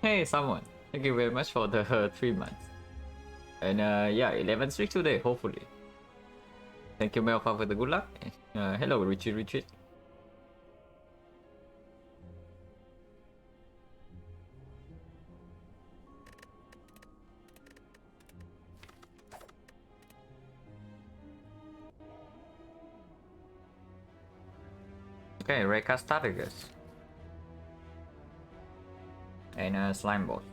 Hey, someone. Thank you very much for the 3 months. And yeah, 11 streak today, hopefully. Thank you, Melfa, for the good luck. Hello, Richard. Okay, Reka started, guys. And Slime Boss.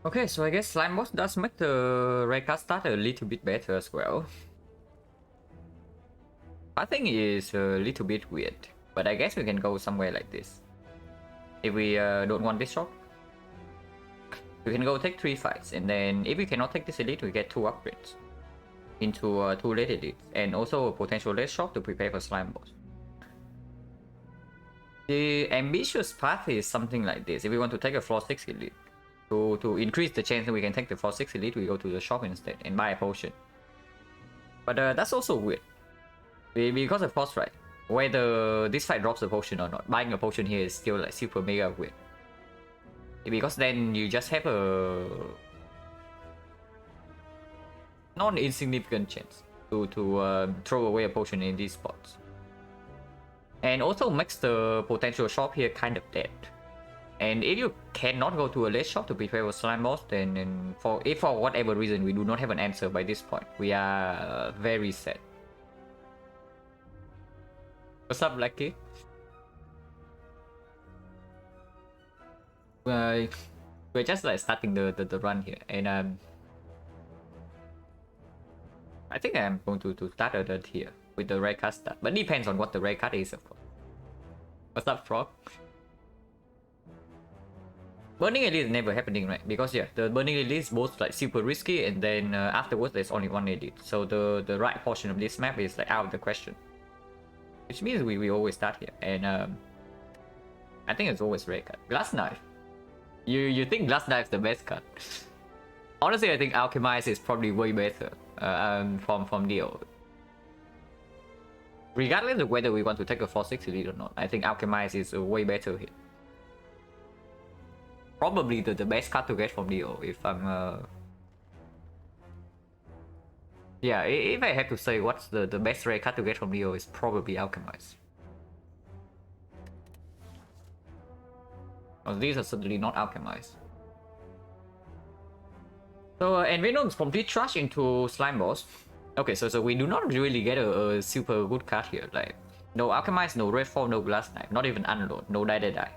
Okay, so I guess Slime Boss does make the Reka start a little bit better as well. I think it is a little bit weird, but I guess we can go somewhere like this. If we don't want this shop, we can go take 3 fights, and then if we cannot take this elite, we get 2 upgrades into 2 late elites, and also a potential late shop to prepare for Slime Boss. The ambitious path is something like this. If we want to take a floor 6 elite, to increase the chance that we can take the floor 6 elite, we go to the shop instead and buy a potion. But that's also weird. Because of course, right? Whether this fight drops a potion or not, buying a potion here is still like super mega weird. Because then you just have a non-insignificant chance to throw away a potion in these spots. And also makes the potential shop here kind of dead. And if you cannot go to a late shop to prepare for Slime Boss, then if for whatever reason we do not have an answer by this point, we are very sad. What's up, Lucky? We're just like starting the run here, and I think I'm going to start a dirt here with the red card start, but depends on what the red card is, of course. What's up, Frog? Burning elite is never happening, right? Because yeah, the burning elite is both like super risky, and then afterwards there's only one elite, so the right portion of this map is like out of the question. Which means we always start here, and I think it's always red card. Glass Knife. You think Glass Knife is the best card? Honestly, I think Alchemize is probably way better from Dio. Regardless of whether we want to take a 4-6 elite or not, I think Alchemize is a way better hit. Probably the best card to get from Dio, if I'm yeah, if I have to say what's the best rare card to get from Dio, is probably Alchemize. Because these are certainly not Alchemize. So Envenom's complete trash into Slime Boss. Okay, so we do not really get a super good card here. Like, no Alchemize, no Redfall, no Glass Knife, not even Unload, no Die.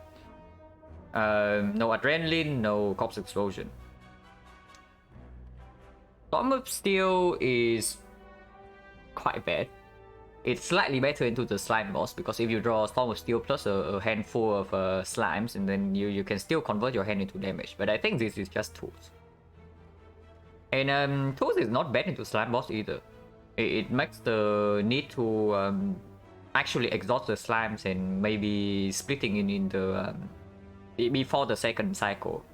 No Adrenaline, no Corpse Explosion. Storm of Steel is quite bad. It's slightly better into the Slime Boss, because if you draw Storm of Steel plus a handful of slimes, and then you can still convert your hand into damage. But I think this is just tools. And tools is not bad into Slime Boss either. It makes the need to actually exhaust the slimes and maybe splitting in the before the second cycle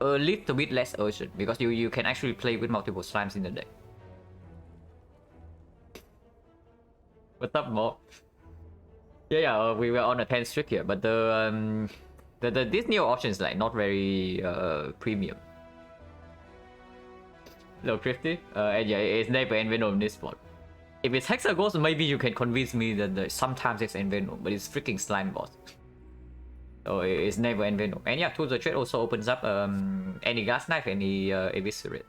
a little bit less urgent, because you can actually play with multiple slimes in the deck. What's up, Mo? Yeah, we were on a 10 streak here, but this new option is like not very premium. Low Thrifty? And yeah, it's never Envenom in this spot. If it's Hexaghost, maybe you can convince me that sometimes it's Envenom, but it's freaking Slime Boss. So it's never Envenom. And yeah, Tools of Trade also opens up any Glass Knife, any Eviscerate.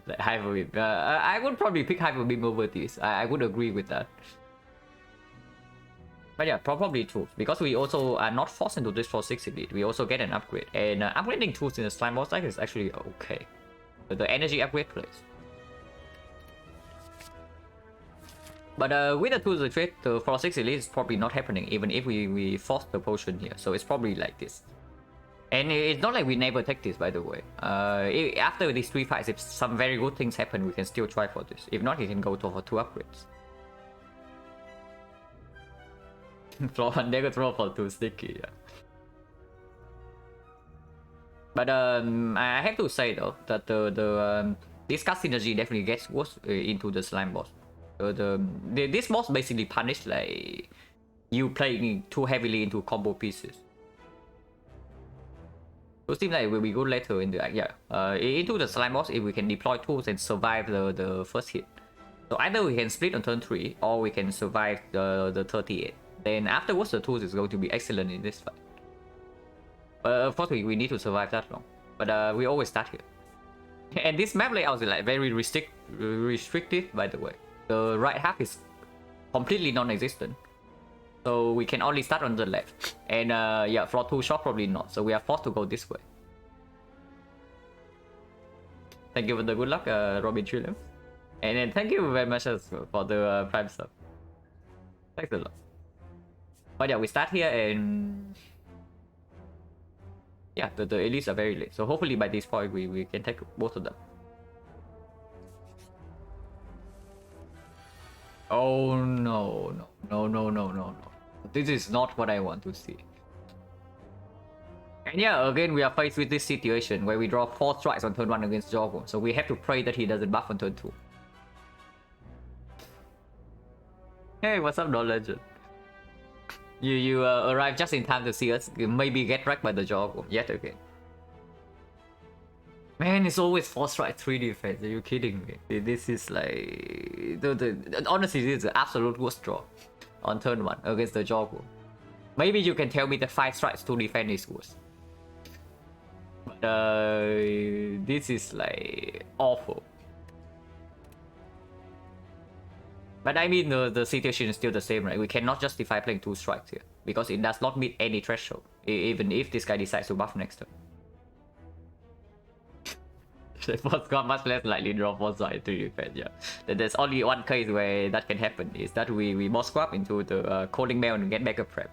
Like Hyper Beam. I would probably pick Hyper Beam over this. I would agree with that. But yeah, probably Tools. Because we also are not forced into this for 6 elite. We also get an upgrade. And upgrading Tools in the Slime Boss deck is actually okay. The energy upgrade plays. But with the Tools of Trade, the 4-6 elite is probably not happening, even if we force the potion here. So it's probably like this. And it's not like we never take this, by the way. After these 3 fights, if some very good things happen, we can still try for this. If not, you can go for 2 upgrades. Floor 1 negative roll for 2 sticky, yeah. But I have to say though that this card synergy definitely gets worse into the Slime Boss. This boss basically punished like you playing too heavily into combo pieces. So it seems like we go later in the into the slime boss if we can deploy tools and survive the first hit. So either we can split on turn 3 or we can survive the 38. Then afterwards the tools is going to be excellent in this fight. Of course we need to survive that long. But we always start here. And this map layout is like very restrictive, by the way. The right half is completely non-existent. So we can only start on the left. And yeah, floor 2 shot probably not. So we are forced to go this way. Thank you for the good luck, Robin Trillium. And then thank you very much for the Prime sub. Thanks a lot. But yeah, we start here and... yeah, the elites are very late. So hopefully by this point we can take both of them. Oh no. This is not what I want to see. And yeah, again we are faced with this situation where we draw 4 strikes on turn 1 against Jorgo. So we have to pray that he doesn't buff on turn 2. Hey, what's up, No Legend? You arrived just in time to see us maybe get wrecked by the Jorgo yet again. Man, it's always 4 strike 3 defense. Are you kidding me? This is like honestly, this is the absolute worst draw on turn 1 against the Jorgo. Maybe you can tell me that 5 strikes to defend is worse. But this is like awful. But I mean, the situation is still the same, right? We cannot justify playing 2 strikes here because it does not meet any threshold, even if this guy decides to buff next turn. The boss got much less likely draw 4 strikes to defend, yeah. There's only one case where that can happen, is that we boss swap into the Coding Bell and get backup prep.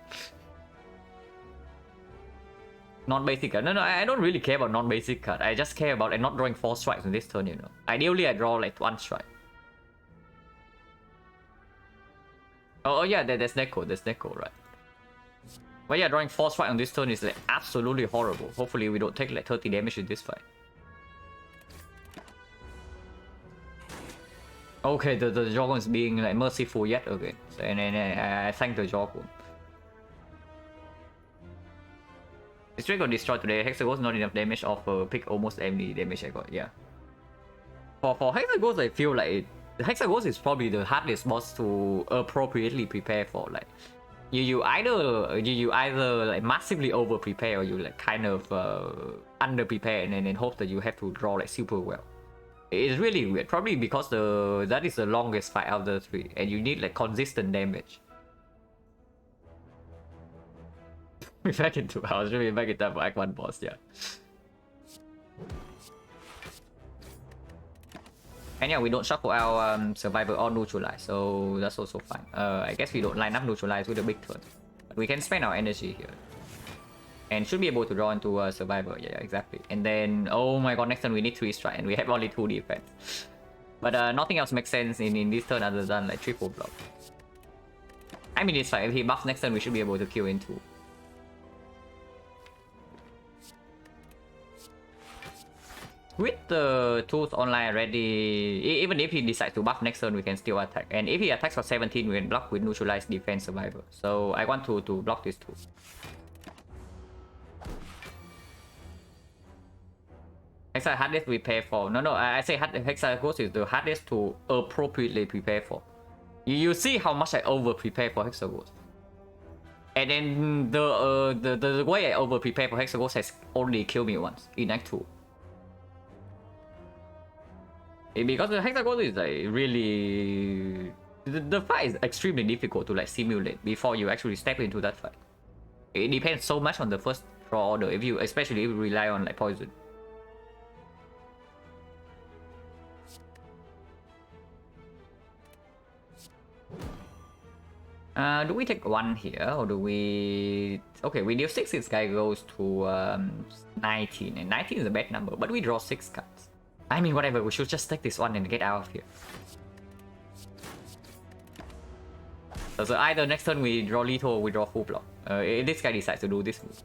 Non-basic card. No, I don't really care about non-basic card. I just care about not drawing 4 strikes on this turn, you know. Ideally, I draw like 1 strike. Oh yeah, there's Neko, right? But yeah, drawing 4 strikes on this turn is like absolutely horrible. Hopefully we don't take like 30 damage in this fight. Okay, the Jorgon is being like merciful yet again. So, and I thank the Jorgon. This trick got destroyed today. Hexagons not enough damage of pick almost any damage I got, yeah. For Hexagons, I feel like the Hexagons is probably the hardest boss to appropriately prepare for. Like you either like massively over prepare or you like kind of under prepare and then hope that you have to draw like super well. It's really weird, probably because that is the longest fight out of the 3 and you need like consistent damage. We're back in 2 hours, we're back in time for Act 1 boss, yeah. And yeah, we don't shuffle our Survivor or Neutralize, so that's also fine. I guess we don't line up Neutralize with a big turn. But we can spend our energy here. And should be able to draw into a Survivor, yeah, exactly. And then, oh my god, next turn we need 3 strike and we have only 2 defense. But nothing else makes sense in this turn other than like triple block. I mean, it's fine, if he buffs next turn we should be able to kill in 2. With the tools online already, even if he decides to buff next turn, we can still attack. And if he attacks for 17, we can block with Neutralize, Defense, Survivor. So I want to block this too. Hexa hardest we prepare for. No, I say Hexa Ghost is the hardest to appropriately prepare for. You see how much I over prepare for Hexa Ghost. And then the way I over prepare for Hexa Ghost has only killed me once in Act 2. Because the Hexagons is like really... The fight is extremely difficult to like simulate before you actually step into that fight. It depends so much on the first draw order, especially if you rely on like poison. Do we take 1 here or do we... Okay, we deal 6, this guy goes to 19 and 19 is a bad number, but we draw 6 cards. I mean, whatever, we should just take this one and get out of here. So either next turn we draw lethal or we draw full block. If this guy decides to do this move.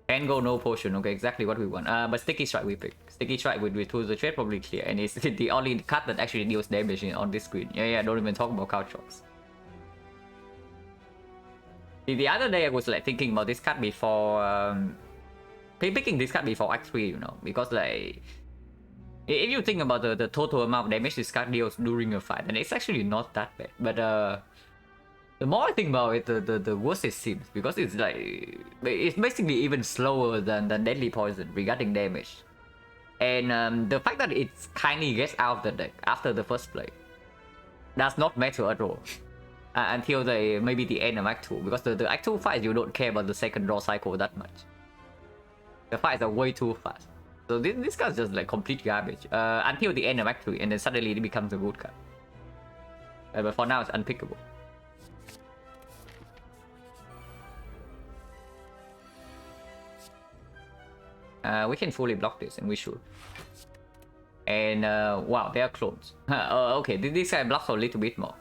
Can go no potion, okay, exactly what we want. But Sticky Strike we pick. Sticky Strike with Tools of Trade probably clear. And it's the only card that actually deals damage on this screen. Yeah, don't even talk about Caltrops. The other day I was like thinking about this card before picking this card before Act 3, you know, because like if you think about the total amount of damage this card deals during a fight, and it's actually not that bad. But the more I think about it, the worse it seems, because it's like it's basically even slower than Deadly Poison regarding damage. And the fact that it kindly gets out of the deck after the first play does not matter at all. Until maybe the end of Act 2, because the Act 2 fights, you don't care about the second draw cycle that much. The fights are way too fast. So this card's just like complete garbage until the end of Act 3, and then suddenly it becomes a good card. But for now, it's unpickable. We can fully block this, and we should. And wow, they are clones. Okay, this guy blocks a little bit more.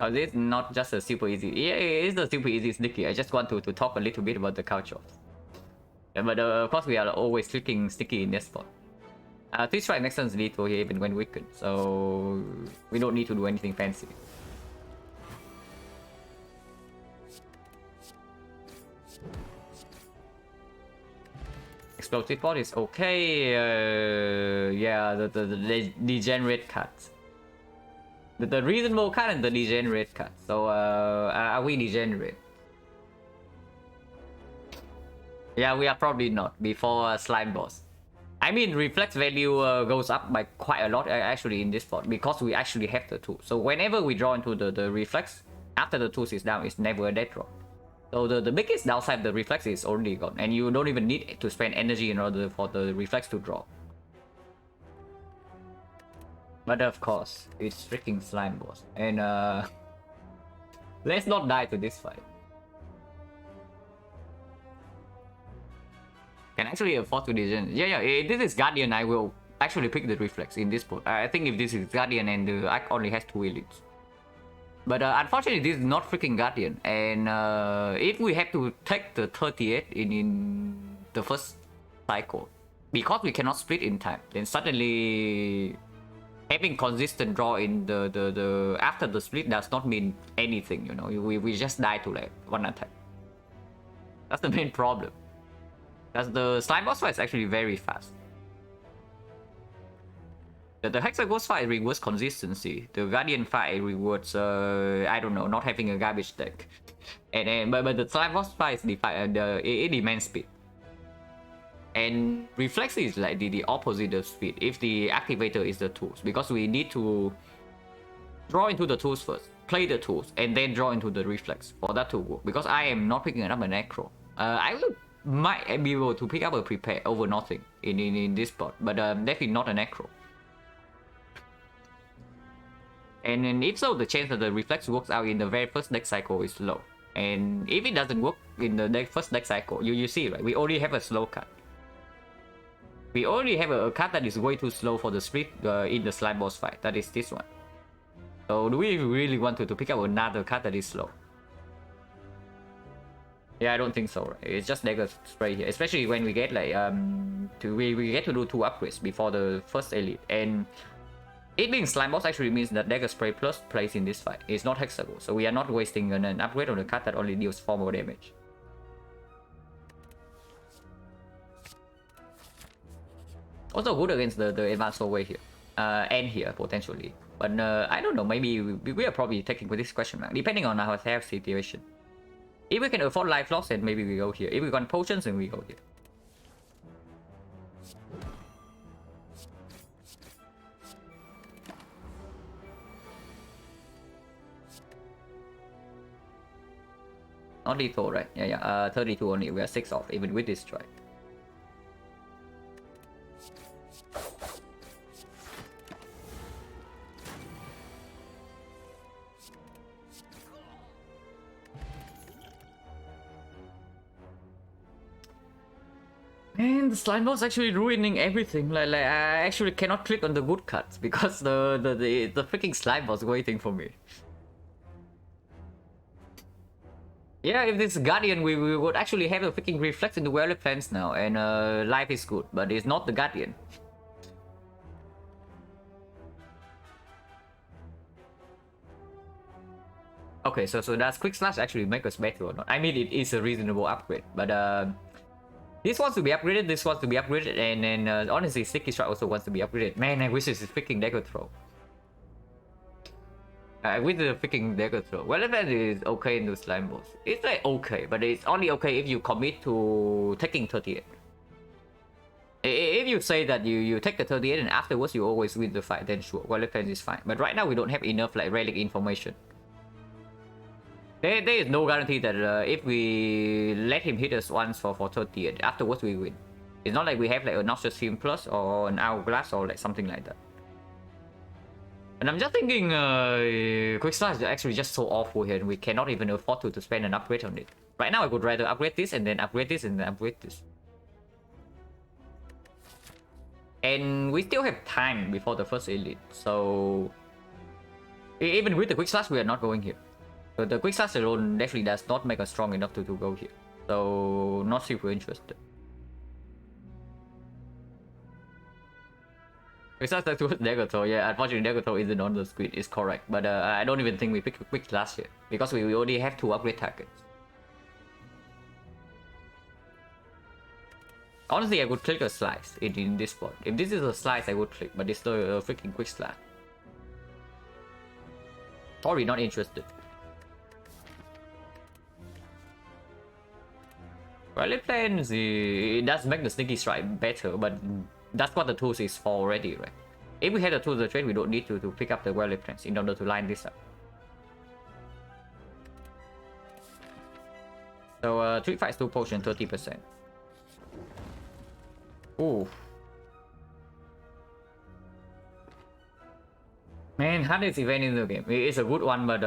Oh, this is not just a super easy. Yeah, it is a super easy sticky. I just want to talk a little bit about the culture. Yeah, but of course, we are always clicking sticky in this spot. Twitch strike makes sense lethal here even when weakened, so we don't need to do anything fancy. Explosive Pot is okay. Yeah, the degenerate cards. The reasonable card and the degenerate card. So are we degenerate? Yeah, we are probably not before Slime Boss. I mean, reflex value goes up by quite a lot actually in this spot, because we actually have the tools. So whenever we draw into the reflex, after the tools is down, it's never a dead draw. So the biggest downside of the reflex is already gone, and you don't even need to spend energy in order for the reflex to draw. But of course, it's freaking Slime Boss, and let's not die to this fight. Can actually afford to degen. Yeah, if this is Guardian, I will actually pick the reflex in this spot. I think if this is Guardian and the Arc only has 2 elites. But unfortunately, this is not freaking Guardian, and if we have to take the 38 in the first cycle, because we cannot split in time, then suddenly having consistent draw in the after the split does not mean anything, you know. We just die to like one attack. That's the main problem. Because the Slime Boss fight is actually very fast. The Hexa Ghost fight rewards consistency. The Guardian fight rewards I don't know, not having a garbage deck. And but the Slime Boss fight it demands speed. And reflex is like the opposite of speed if the activator is the tools, because we need to draw into the tools first, play the tools, and then draw into the reflex for that to work. Because I am not picking up a necro. I might be able to pick up a prepare over nothing in this spot, but definitely not a necro. And if so, the chance that the reflex works out in the very first deck cycle is low. And if it doesn't work in the first deck cycle, you see, right? We already have a slow card. We already have a card that is way too slow for the split in the Slime Boss fight. That is this one. So do we really want to pick up another card that is slow? Yeah, I don't think so, right? It's just dagger spray here, especially when we get like we get to do 2 upgrades before the first elite, and it being Slime Boss actually means that dagger spray plus plays in this fight. It's not hexagon, so we are not wasting an upgrade on a card that only deals 4 more damage. Also good against the advanced hallway here, and here potentially, but I don't know. Maybe we are probably taking with this question mark, depending on our health situation. If we can afford life loss, then maybe we go here. If we got potions, then we go here. Not lethal, right? Yeah. 32 only. We are 6 off, even with this strike. And the Slime Boss actually ruining everything. Like I actually cannot click on the good cards because the freaking Slime Boss waiting for me. Yeah, if this Guardian, we would actually have a freaking reflex in the weather plans now, and life is good, but it's not the Guardian. Okay, so does Quick Slash actually make us better or not? I mean, it is a reasonable upgrade, but this wants to be upgraded, this wants to be upgraded, and then honestly, Sticky Strike also wants to be upgraded. Man, I wish this is freaking Dagger Throw. I wish the freaking Dagger Throw. Well, that is okay in the slime boss. It's like okay, but it's only okay if you commit to taking 38. If you say that you take the 38 and afterwards you always win the fight, then sure, well, defense is fine. But right now we don't have enough like relic information. There is no guarantee that if we let him hit us once for 38, afterwards we win. It's not like we have like a Noxious Film Plus or an Hourglass or like something like that. And I'm just thinking, Quick Slash is actually just so awful here, and we cannot even afford to spend an upgrade on it. Right now I would rather upgrade this and then upgrade this and then upgrade this. And we still have time before the first elite, so even with the Quick Slash we are not going here. So the Quick Slash alone definitely does not make us strong enough to go here. So not super interested. Quick Slash towards Dagger Throw, yeah, unfortunately Dagger Throw isn't on the screen, is correct. But I don't even think we pick Quick Slash here, because we already have 2 upgrade targets. Honestly, I would click a slice in this spot. If this is a slice, I would click, but it's still a freaking Quick Slash. Sorry, not interested. Well, it plans, it does make the Sneaky Strike better, but that's what the tools is for already, right? If we had the tools to trade, we don't need to pick up the well plans in order to line this up. So 3 fights, 2 potion, 30%. Ooh. Man, hardest event in the game. It's a good one, but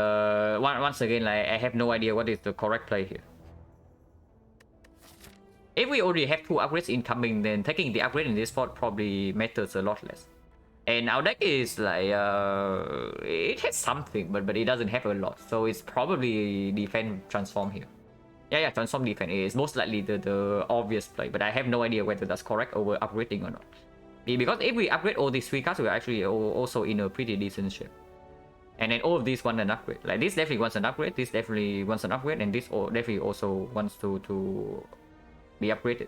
once again, like, I have no idea what is the correct play here. If we already have 2 upgrades incoming, then taking the upgrade in this spot probably matters a lot less. And our deck is like, it has something, but it doesn't have a lot. So it's probably defense transform here. Yeah, transform defense is most likely the obvious play, but I have no idea whether that's correct over upgrading or not. Because if we upgrade all these 3 cards, we're actually also in a pretty decent shape. And then all of these want an upgrade. Like this definitely wants an upgrade, this definitely wants an upgrade, and this definitely also wants to be upgraded.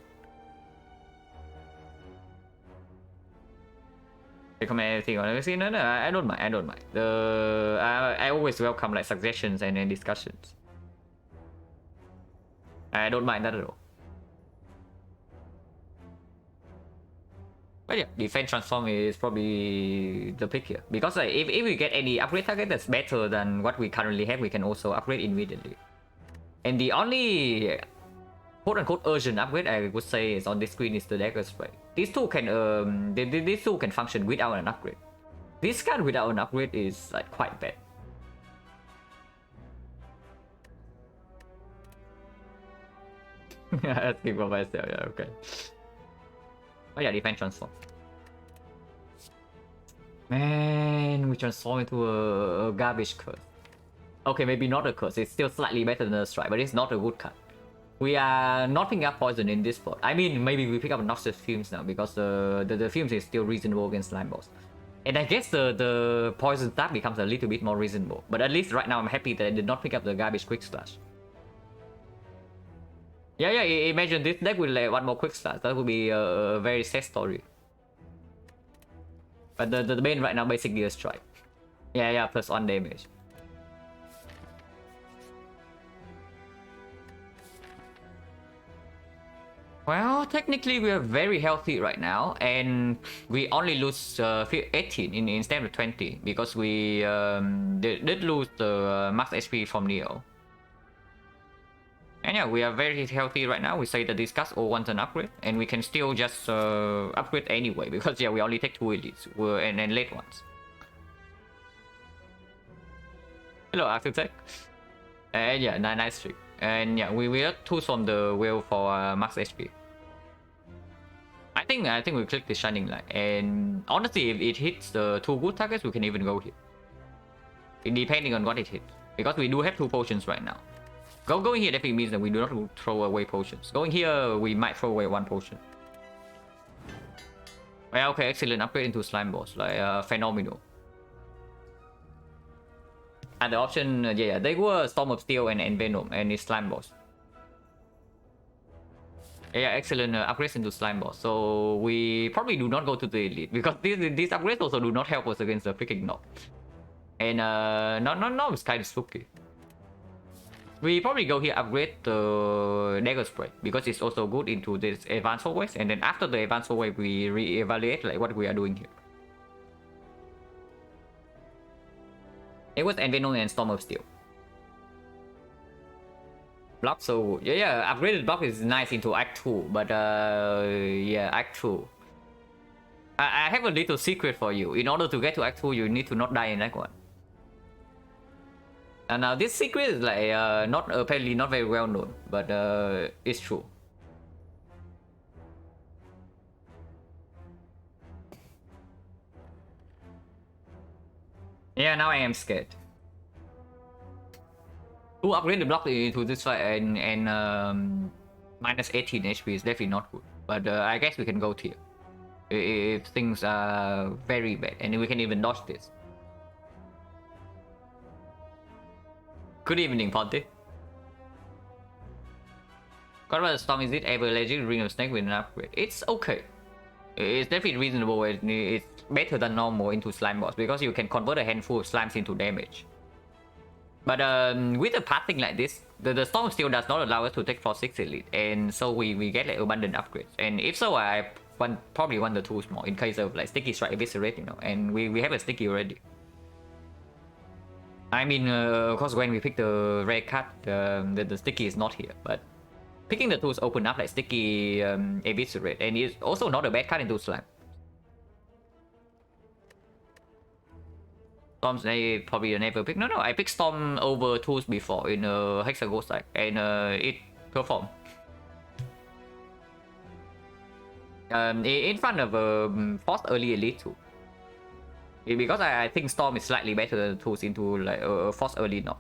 Recommend anything on everything? No, I don't mind. I don't mind. I always welcome like suggestions and discussions. I don't mind that at all. But yeah, defense transform is probably the pick here. Because like, if we get any upgrade target that's better than what we currently have, we can also upgrade immediately. And the only quote-unquote urgent upgrade I would say is on this screen is the Dagger Spray. These two can function without an upgrade. This card without an upgrade is like quite bad. Yeah, asking for myself, yeah, okay. Oh yeah, defense transform. Man, we transform into a garbage curse. Okay, maybe not a curse, it's still slightly better than a strike, but it's not a good card. We are not picking up poison in this spot. I mean, maybe we pick up Noxious Fumes now, because the Fumes is still reasonable against Slime Boss. And I guess the poison stab becomes a little bit more reasonable. But at least right now I'm happy that I did not pick up the garbage Quick Slash. Yeah, imagine this deck with like 1 more Quick Slash. That would be a very sad story. But the main right now basically a strike. Yeah, plus 1 damage. Well, technically we are very healthy right now, and we only lose 18 instead of 20 because we did lose the max HP from Neo. And yeah, we are very healthy right now. We say that these cards all want an upgrade, and we can still just upgrade anyway because yeah, we only take 2 elites and late ones. Hello, Architect. And yeah, nice trick. And yeah, we got 2 from the wheel for max HP. I think we click the Shining Light, and honestly, if it hits the 2 good targets, we can even go here. Depending on what it hits, because we do have 2 potions right now. Going here definitely means that we do not throw away potions. Going here, we might throw away one potion. Yeah, okay, excellent. Upgrade into slime boss, like phenomenal. And the option, yeah, they were Storm of Steel and Venom, and it's slime boss. Yeah, excellent upgrades into slime boss. So we probably do not go to the elite because these upgrades also do not help us against the freaking knob. And no, it's kind of spooky. We probably go here, upgrade the dagger spray because it's also good into this advanced wave, and then after the advanced wave, we re-evaluate like what we are doing here. It was Envenom and Storm of Steel. Block, so yeah, upgraded block is nice into Act 2, but yeah, Act 2. I have a little secret for you. In order to get to Act 2, you need to not die in Act 1. And now this secret is like apparently not very well known, but it's true. Yeah, now I am scared. To upgrade the block into this fight and minus 18 HP is definitely not good. But I guess we can go tier if things are very bad, and we can even dodge this. Good evening, Ponte. Colorado Storm, is it ever legend? Ring of Snake with an upgrade? It's okay. It's definitely reasonable. It's better than normal into slime boss because you can convert a handful of slimes into damage. But with a pathing like this, the Storm still does not allow us to take Floor 6 Elite, and so we get like abundant upgrades. And if so, I probably want the tools more in case of like Sticky Strike Eviscerate, you know, and we have a Sticky already. I mean, of course, when we pick the rare card, the Sticky is not here, but picking the tools open up like Sticky Eviscerate, and it's also not a bad card into slime. Storms I probably never pick. No, I picked Storm over tools before in Hexaghost side, and it performed. In front of Force Early Elite too. Because I think Storm is slightly better than tools into like Force Early now.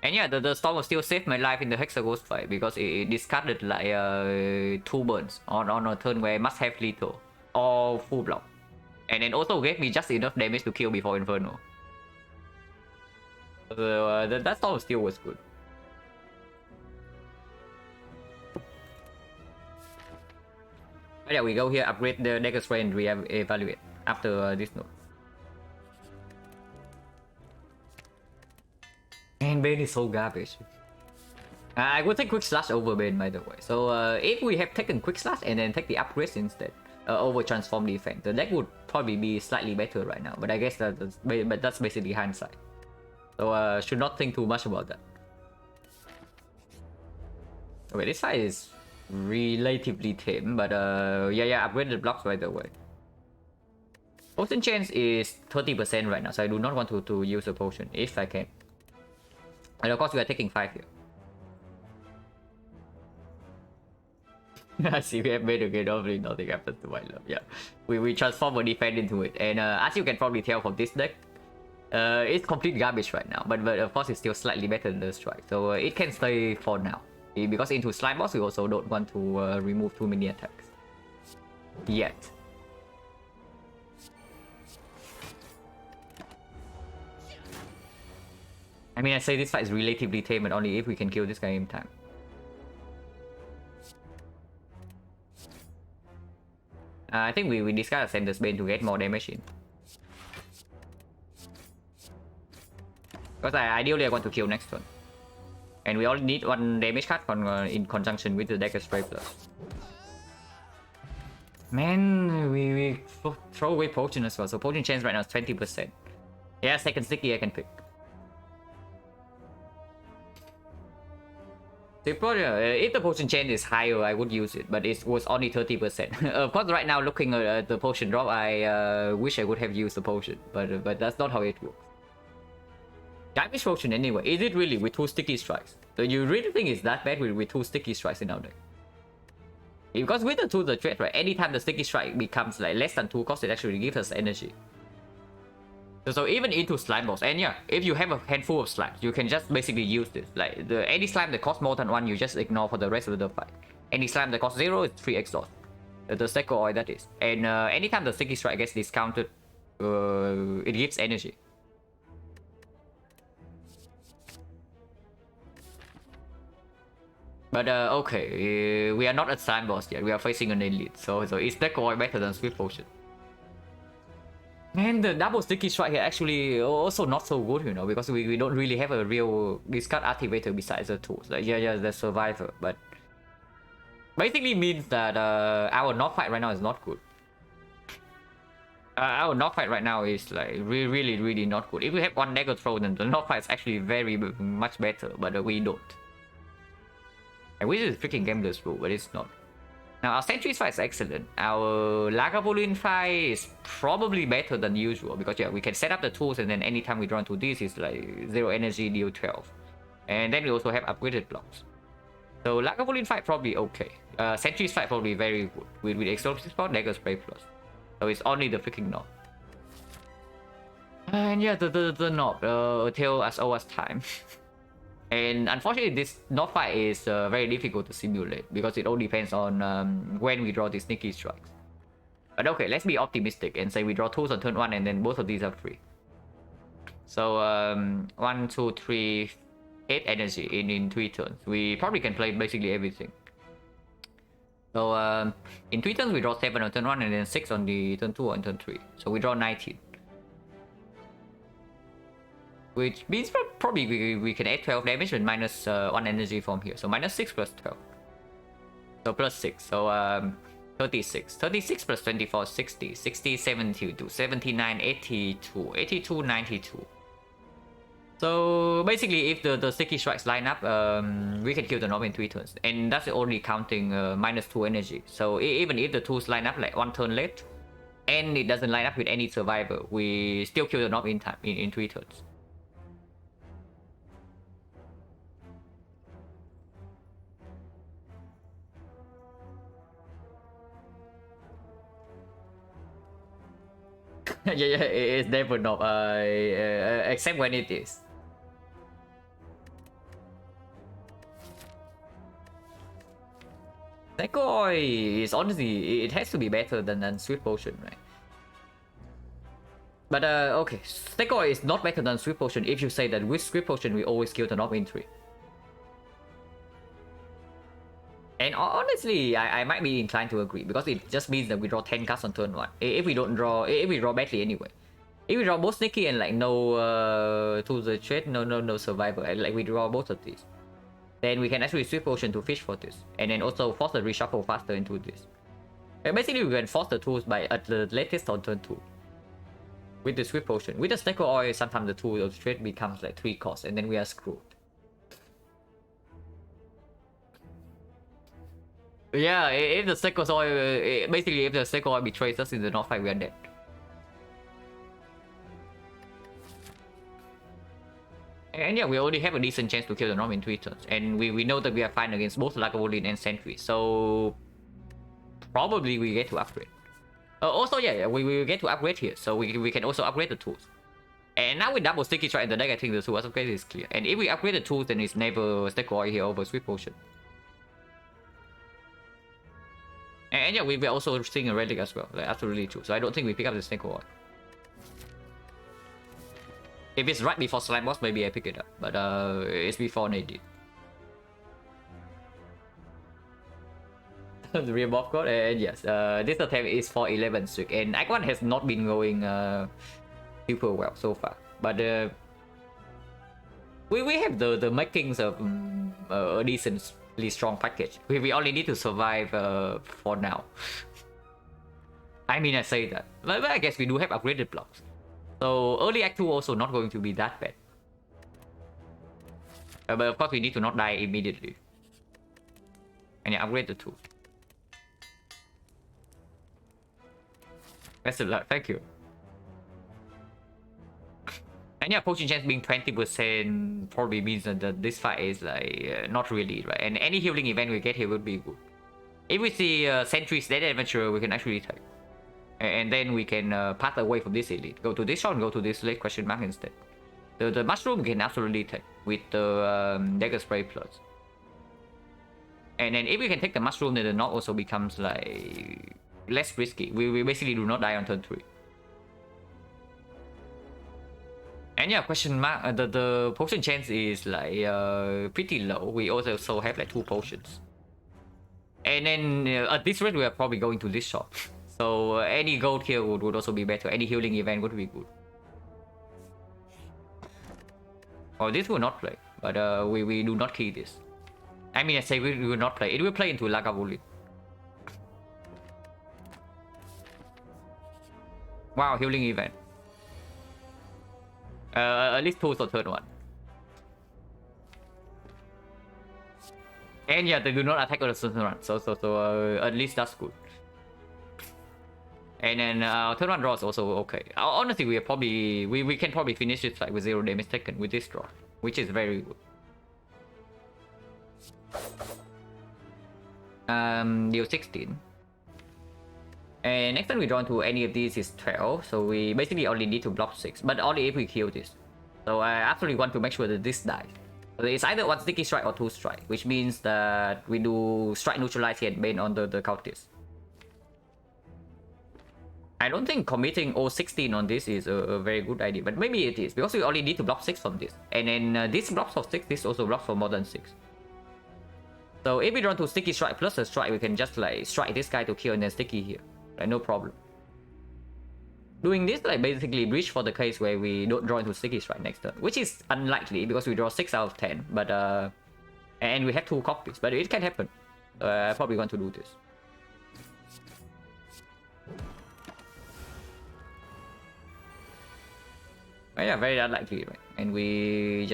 And yeah, the Storm will still save my life in the Hexaghost fight because it discarded like 2 burns on a turn where I must have lethal or full block. And then also gave me just enough damage to kill before Inferno. So that Storm still was good. But yeah, we go here, upgrade the dagger spray and re-evaluate after this node. And Bane is so garbage. I would take Quick Slash over Bane, by the way. So if we have taken Quick Slash and then take the upgrades instead, over Transform Defense, the deck would probably be slightly better right now. But I guess that's basically hindsight. So should not think too much about that. Okay, this side is relatively tame, but yeah, upgraded blocks by the way. Potion chance is 30% right now, so I do not want to use a potion if I can. And of course we are taking 5 here. I see we have made again, obviously nothing happens to my love. Yeah, we transform or defend into it, and as you can probably tell from this deck, it's complete garbage right now, but of course it's still slightly better than the strike, so it can stay for now. Because into slime boss we also don't want to remove too many attacks yet. I mean, I say this fight is relatively tame, but only if we can kill this guy in time. I think we discard Ascender's Bane to get more damage in. Because ideally I want to kill next turn. And we only need 1 damage card in conjunction with the Dagger Spray Plus. Man, we throw away Potion as well, so Potion chance right now is 20%. Yeah, second Sticky I can pick. If the Potion chance is higher, I would use it, but it was only 30%. Of course, right now, looking at the Potion drop, I wish I would have used the Potion, but that's not how it works. Garbage Potion anyway, is it really with 2 Sticky Strikes? So you really think it's that bad with 2 Sticky Strikes in our deck? Because with the 2 the threat, right, anytime the Sticky Strike becomes like less than 2 cost, it actually gives us energy. So even into slime balls, and yeah, if you have a handful of slimes, you can just basically use this. Like any slime that costs more than 1, you just ignore for the rest of the fight. Any slime that costs 0 is 3 exhaust. The Seco Oil, that is. And anytime the Sticky Strike gets discounted, it gives energy. But okay, we are not at slime boss yet. We are facing an elite, so is Seco Oil better than Swift Potion? And the double Sticky Strike here actually also not so good, you know, because we don't really have a real discard activator besides the tools. Like yeah, the survivor, but basically means that our knock fight right now is not good. Our knock fight right now is like really not good. If we have one dagger throw, then the knock fight is actually very much better, but we don't. And which is freaking gameless rule, but it's not. Now our Sentry's fight is excellent. Our Lagavulin fight is probably better than usual because yeah, we can set up the tools and then anytime we draw into this is like 0 energy, deal 12. And then we also have upgraded blocks. So Lagavulin fight probably okay. Sentry's fight probably very good with explosive spot, dagger spray plus. So it's only the freaking knob. And yeah, the knob, tale as old as time. And unfortunately, this knob fight is very difficult to simulate because it all depends on when we draw these sneaky strikes. But okay, let's be optimistic and say we draw tools on turn 1 and then both of these are free. So 1, 2, 3, 8 energy in 3 turns. We probably can play basically everything. So in 3 turns we draw 7 on turn 1 and then 6 on the turn 2 and turn 3. So we draw 19. Which means probably we can add 12 damage and minus 1 energy from here. So minus 6 plus 12. So plus 6. So 36. 36 plus 24, 60. 60, 72. 79, 82. 82, 92. So basically if the sticky strikes line up, we can kill the knob in 3 turns. And that's only counting minus 2 energy. So even if the tools line up like 1 turn late, and it doesn't line up with any survivor, we still kill the knob in time in 3 turns. Yeah, it's never not, except when it is. Seco is honestly, it has to be better than Swift Potion, right? But okay, Seco is not better than Swift Potion if you say that with Swift Potion we always kill the knob in 3. And honestly, I might be inclined to agree because it just means that we draw 10 cards on turn 1. If we draw badly anyway. If we draw both sneaky and like no to the trade, no survivor, and like we draw both of these, then we can actually Swift Potion to fish for this, and then also force the reshuffle faster into this. And basically, we can force the tools by at the latest on turn 2. With the Swift Potion, with the Seco Oil, sometimes the tool of trade becomes like 3 costs, and then we are screwed. Yeah, if the Seco Oil, basically if the Seco Oil betrays us in the North fight, we are dead. And yeah, we already have a decent chance to kill the Norm in 3 turns. And we know that we are fine against both Lagavulin and Sentry. So probably we get to upgrade. Also, yeah, we will get to upgrade here. So we can also upgrade the tools. And now with double Sticky Strike and the deck, I think the tools upgrade is clear. And if we upgrade the tools, then it's never Seco Oil here over Swift Potion. And yeah, we're also seeing a relic as well. Like, absolutely true. So I don't think we pick up the Seco Oil. If it's right before Slime Boss, maybe I pick it up. But it's before they did. The real buff code, and yes, this attempt is for 11 streak. And Act 1 has not been going super well so far. But we have the makings of a decently strong package. We only need to survive for now. I mean, I say that. But I guess we do have upgraded blocks. So early Act 2 also not going to be that bad. But of course we need to not die immediately. And yeah, upgrade the tools. Best of luck, thank you. And yeah, potion chance being 20% probably means that this fight is like not really, right? And any healing event we get here would be good. If we see Sentry's Dead Adventurer, we can actually take. And then we can path away from this elite. Go to this shot and go to this late question mark instead. The mushroom can absolutely take with the dagger spray plus. And then if we can take the mushroom, then the knock also becomes like less risky. We basically do not die on turn 3. And yeah, question mark, the potion chance is like pretty low. We also have like 2 potions. And then at this rate, we are probably going to this shop. So any gold here would also be better. Any healing event would be good. Oh, this will not play, but we do not key this. I mean, I say we will not play. It will play into Lagavulin. Wow, healing event. At least 2 for turn 1. And yeah, they do not attack on the turn 1, so at least that's good. And then turn 1 draw is also okay. Honestly, we can probably finish it like with 0 damage taken with this draw, which is very good. Deal 16. And next time we draw into any of these is 12, so we basically only need to block 6, but only if we kill this. So I absolutely want to make sure that this dies. So it's either 1 sticky strike or 2 strike, which means that we do strike neutralize here and bane on the counters. I don't think committing 016 on this is a very good idea, but maybe it is, because we only need to block 6 from this. And then this blocks for 6, this also blocks for more than 6. So if we draw to sticky strike plus a strike, we can just like strike this guy to kill and then sticky here. Like no problem. Doing this like basically breach for the case where we don't draw into sticky strike next turn, which is unlikely because we draw 6 out of 10, but and we have 2 copies, but it can happen. I probably want to do this. But yeah, very unlikely, right? And we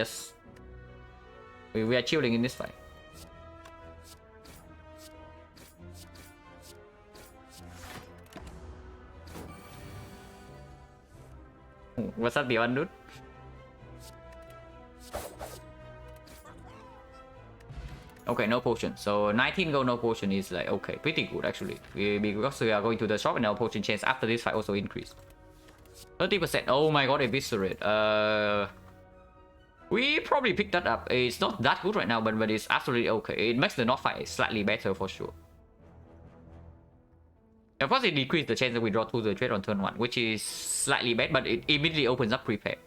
are chilling in this fight. What's that beyond, dude? Okay, no potion. So 19 gold, no potion is like okay, pretty good actually. Because we are going to the shop and our potion chance after this fight also increased. 30%. Oh my god, eviscerate. We probably picked that up. It's not that good right now, but it's absolutely okay. It makes the knock fight slightly better for sure. Of course, it decreases the chance that we draw 2 the trade on turn 1, which is slightly bad, but it immediately opens up prepare.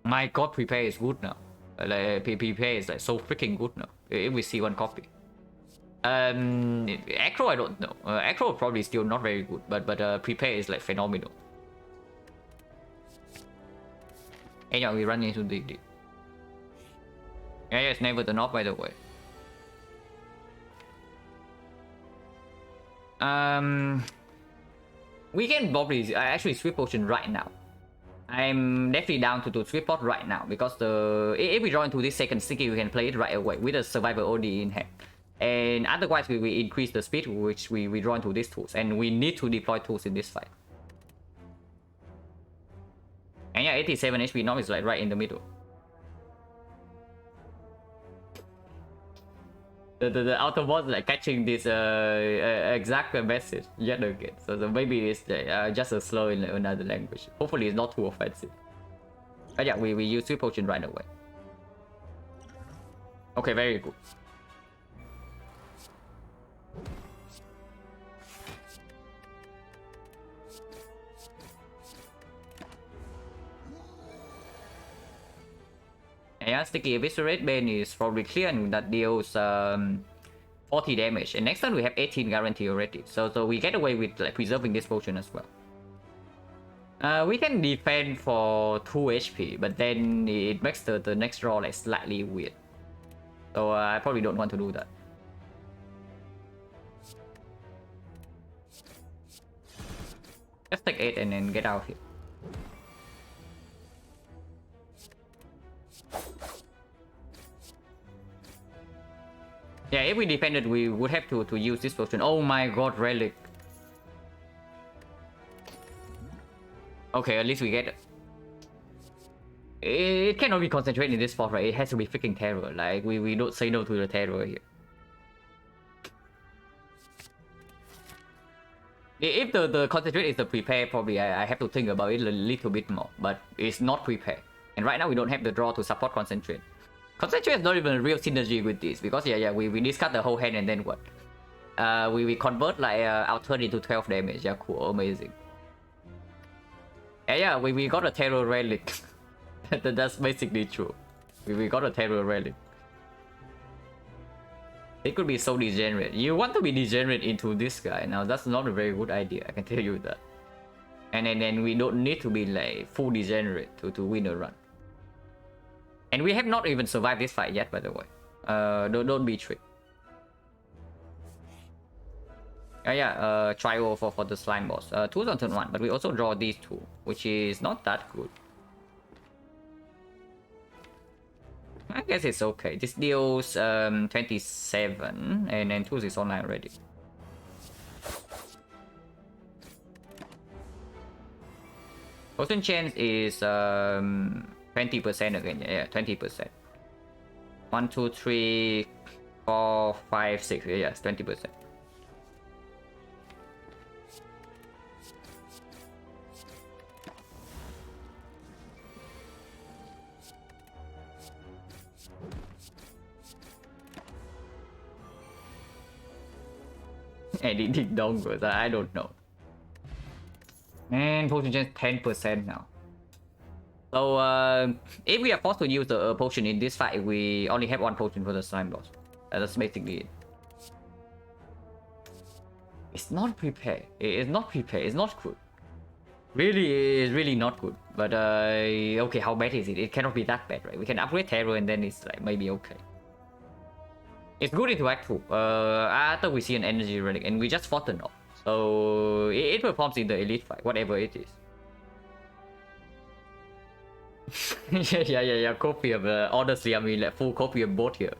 My god, prepare is good now. Like, prepare is like so freaking good now. If we see 1 copy. Acro, I don't know. Acro probably still not very good, but prepare is like phenomenal. And yeah, we run into the yeah, it's never the knock by the way. We can probably actually sweep potion right now. I'm definitely down to do sweep pot right now because if we draw into this second sticky, we can play it right away with a survivor OD in hand. And otherwise, we increase the speed which we draw into these tools, and we need to deploy tools in this fight. And yeah, 87 HP knock is like right in the middle. The Autobot is like catching this exact message yet again. So maybe it's just a slow in another language. Hopefully it's not too offensive. But yeah, we use sweep potion right away. Okay, very good. Yeah, sticky eviscerate bane is probably clear, and that deals 40 damage. And next turn we have 18 guarantee already, so we get away with like preserving this potion as well. We can defend for 2 HP, but then it makes the next draw like slightly weird. So I probably don't want to do that. Let's take 8 and then get out here. Yeah, if we defended, we would have to use this potion. Oh my god, relic. Okay, at least we get it. It cannot be concentrated in this spot, right? It has to be freaking terror. Like, we don't say no to the terror here. If the concentrate is the prepare, probably I have to think about it a little bit more. But it's not prepare, and right now we don't have the draw to support concentrate. Concentrate is not even a real synergy with this because we discard the whole hand and then what? We convert like our turn into 12 damage. Yeah, cool, amazing. Yeah, we got a terror relic. That's basically true. We got a terror relic. It could be so degenerate. You want to be degenerate into this guy. Now that's not a very good idea, I can tell you that. And then we don't need to be like full degenerate to win a run. And we have not even survived this fight yet, by the way. Don't be tricked. Trio for the slime boss. 2's on turn 1, but we also draw these 2, which is not that good. I guess it's okay. This deals 27, and then 2's is online already. Potion chance is 20% again. Yeah, 20%. 1, 2, 3, 4, 5, 6. Yes, 20%. Editing dongles, I don't know. And potion chance 10% now. So if we are forced to use the potion in this fight, we only have 1 potion for the slime boss. That's basically it. It's not prepared. It's not prepared. It's not good. Really, it's really not good. But okay, how bad is it? It cannot be that bad, right? We can upgrade terror and then it's like maybe okay. It's good into Act 2. After we see an energy relic and we just fought the knob. So it performs in the elite fight, whatever it is. yeah, copium. Honestly, I mean, like full copium both here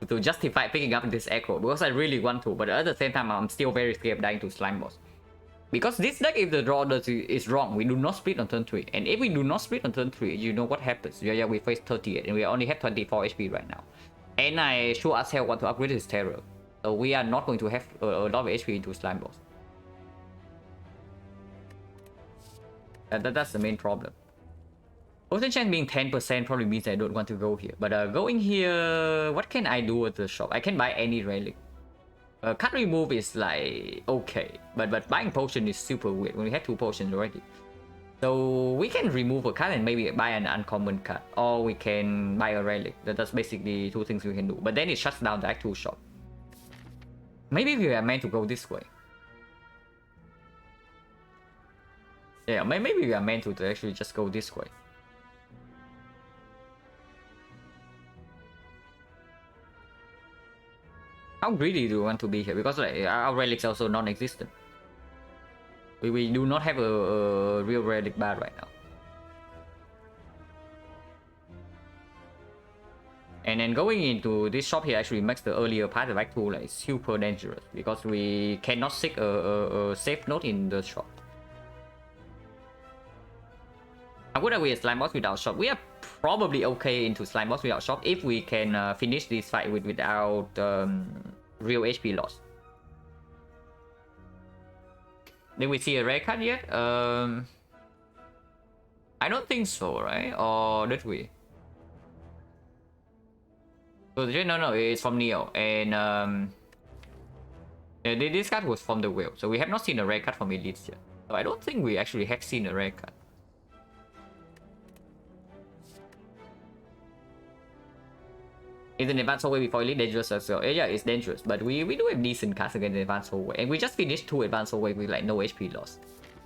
to justify picking up this echo because I really want to, but at the same time, I'm still very scared of dying to slime boss. Because this deck, if the draw is wrong, we do not split on turn 3, and if we do not split on turn 3, you know what happens? We face 38, and we only have 24 HP right now, and I sure as hell want to upgrade his terror, so we are not going to have a lot of HP into slime boss. That's the main problem. Potion chance being 10% probably means I don't want to go here. But going here, what can I do at the shop? I can buy any relic. Card remove is like okay, but buying potion is super weird when we have 2 potions already. So we can remove a card and maybe buy an uncommon card, or we can buy a relic. That's basically 2 things we can do. But then it shuts down the Act 2 shop. Maybe we are meant to go this way. Yeah, maybe we are meant to actually just go this way. How greedy do we want to be here? Because like our relics are also non-existent. We do not have a real relic bar right now. And then going into this shop here actually makes the earlier part of Act 2 like super dangerous because we cannot seek a safe note in the shop. How good are we at slime boss without shop? We are probably okay into slime boss without shop if we can finish this fight without real HP loss. Did we see a rare card yet? I don't think so, right? Or did we? So no, it's from Neo, and this card was from the whale, so we have not seen a rare card from Elites yet. So I don't think we actually have seen a rare card. Is an advanced hallway before Elite dangerous as well? Yeah, it's dangerous, but we do have decent cards against the advanced hallway, and we just finished 2 advanced hallway with like no HP loss,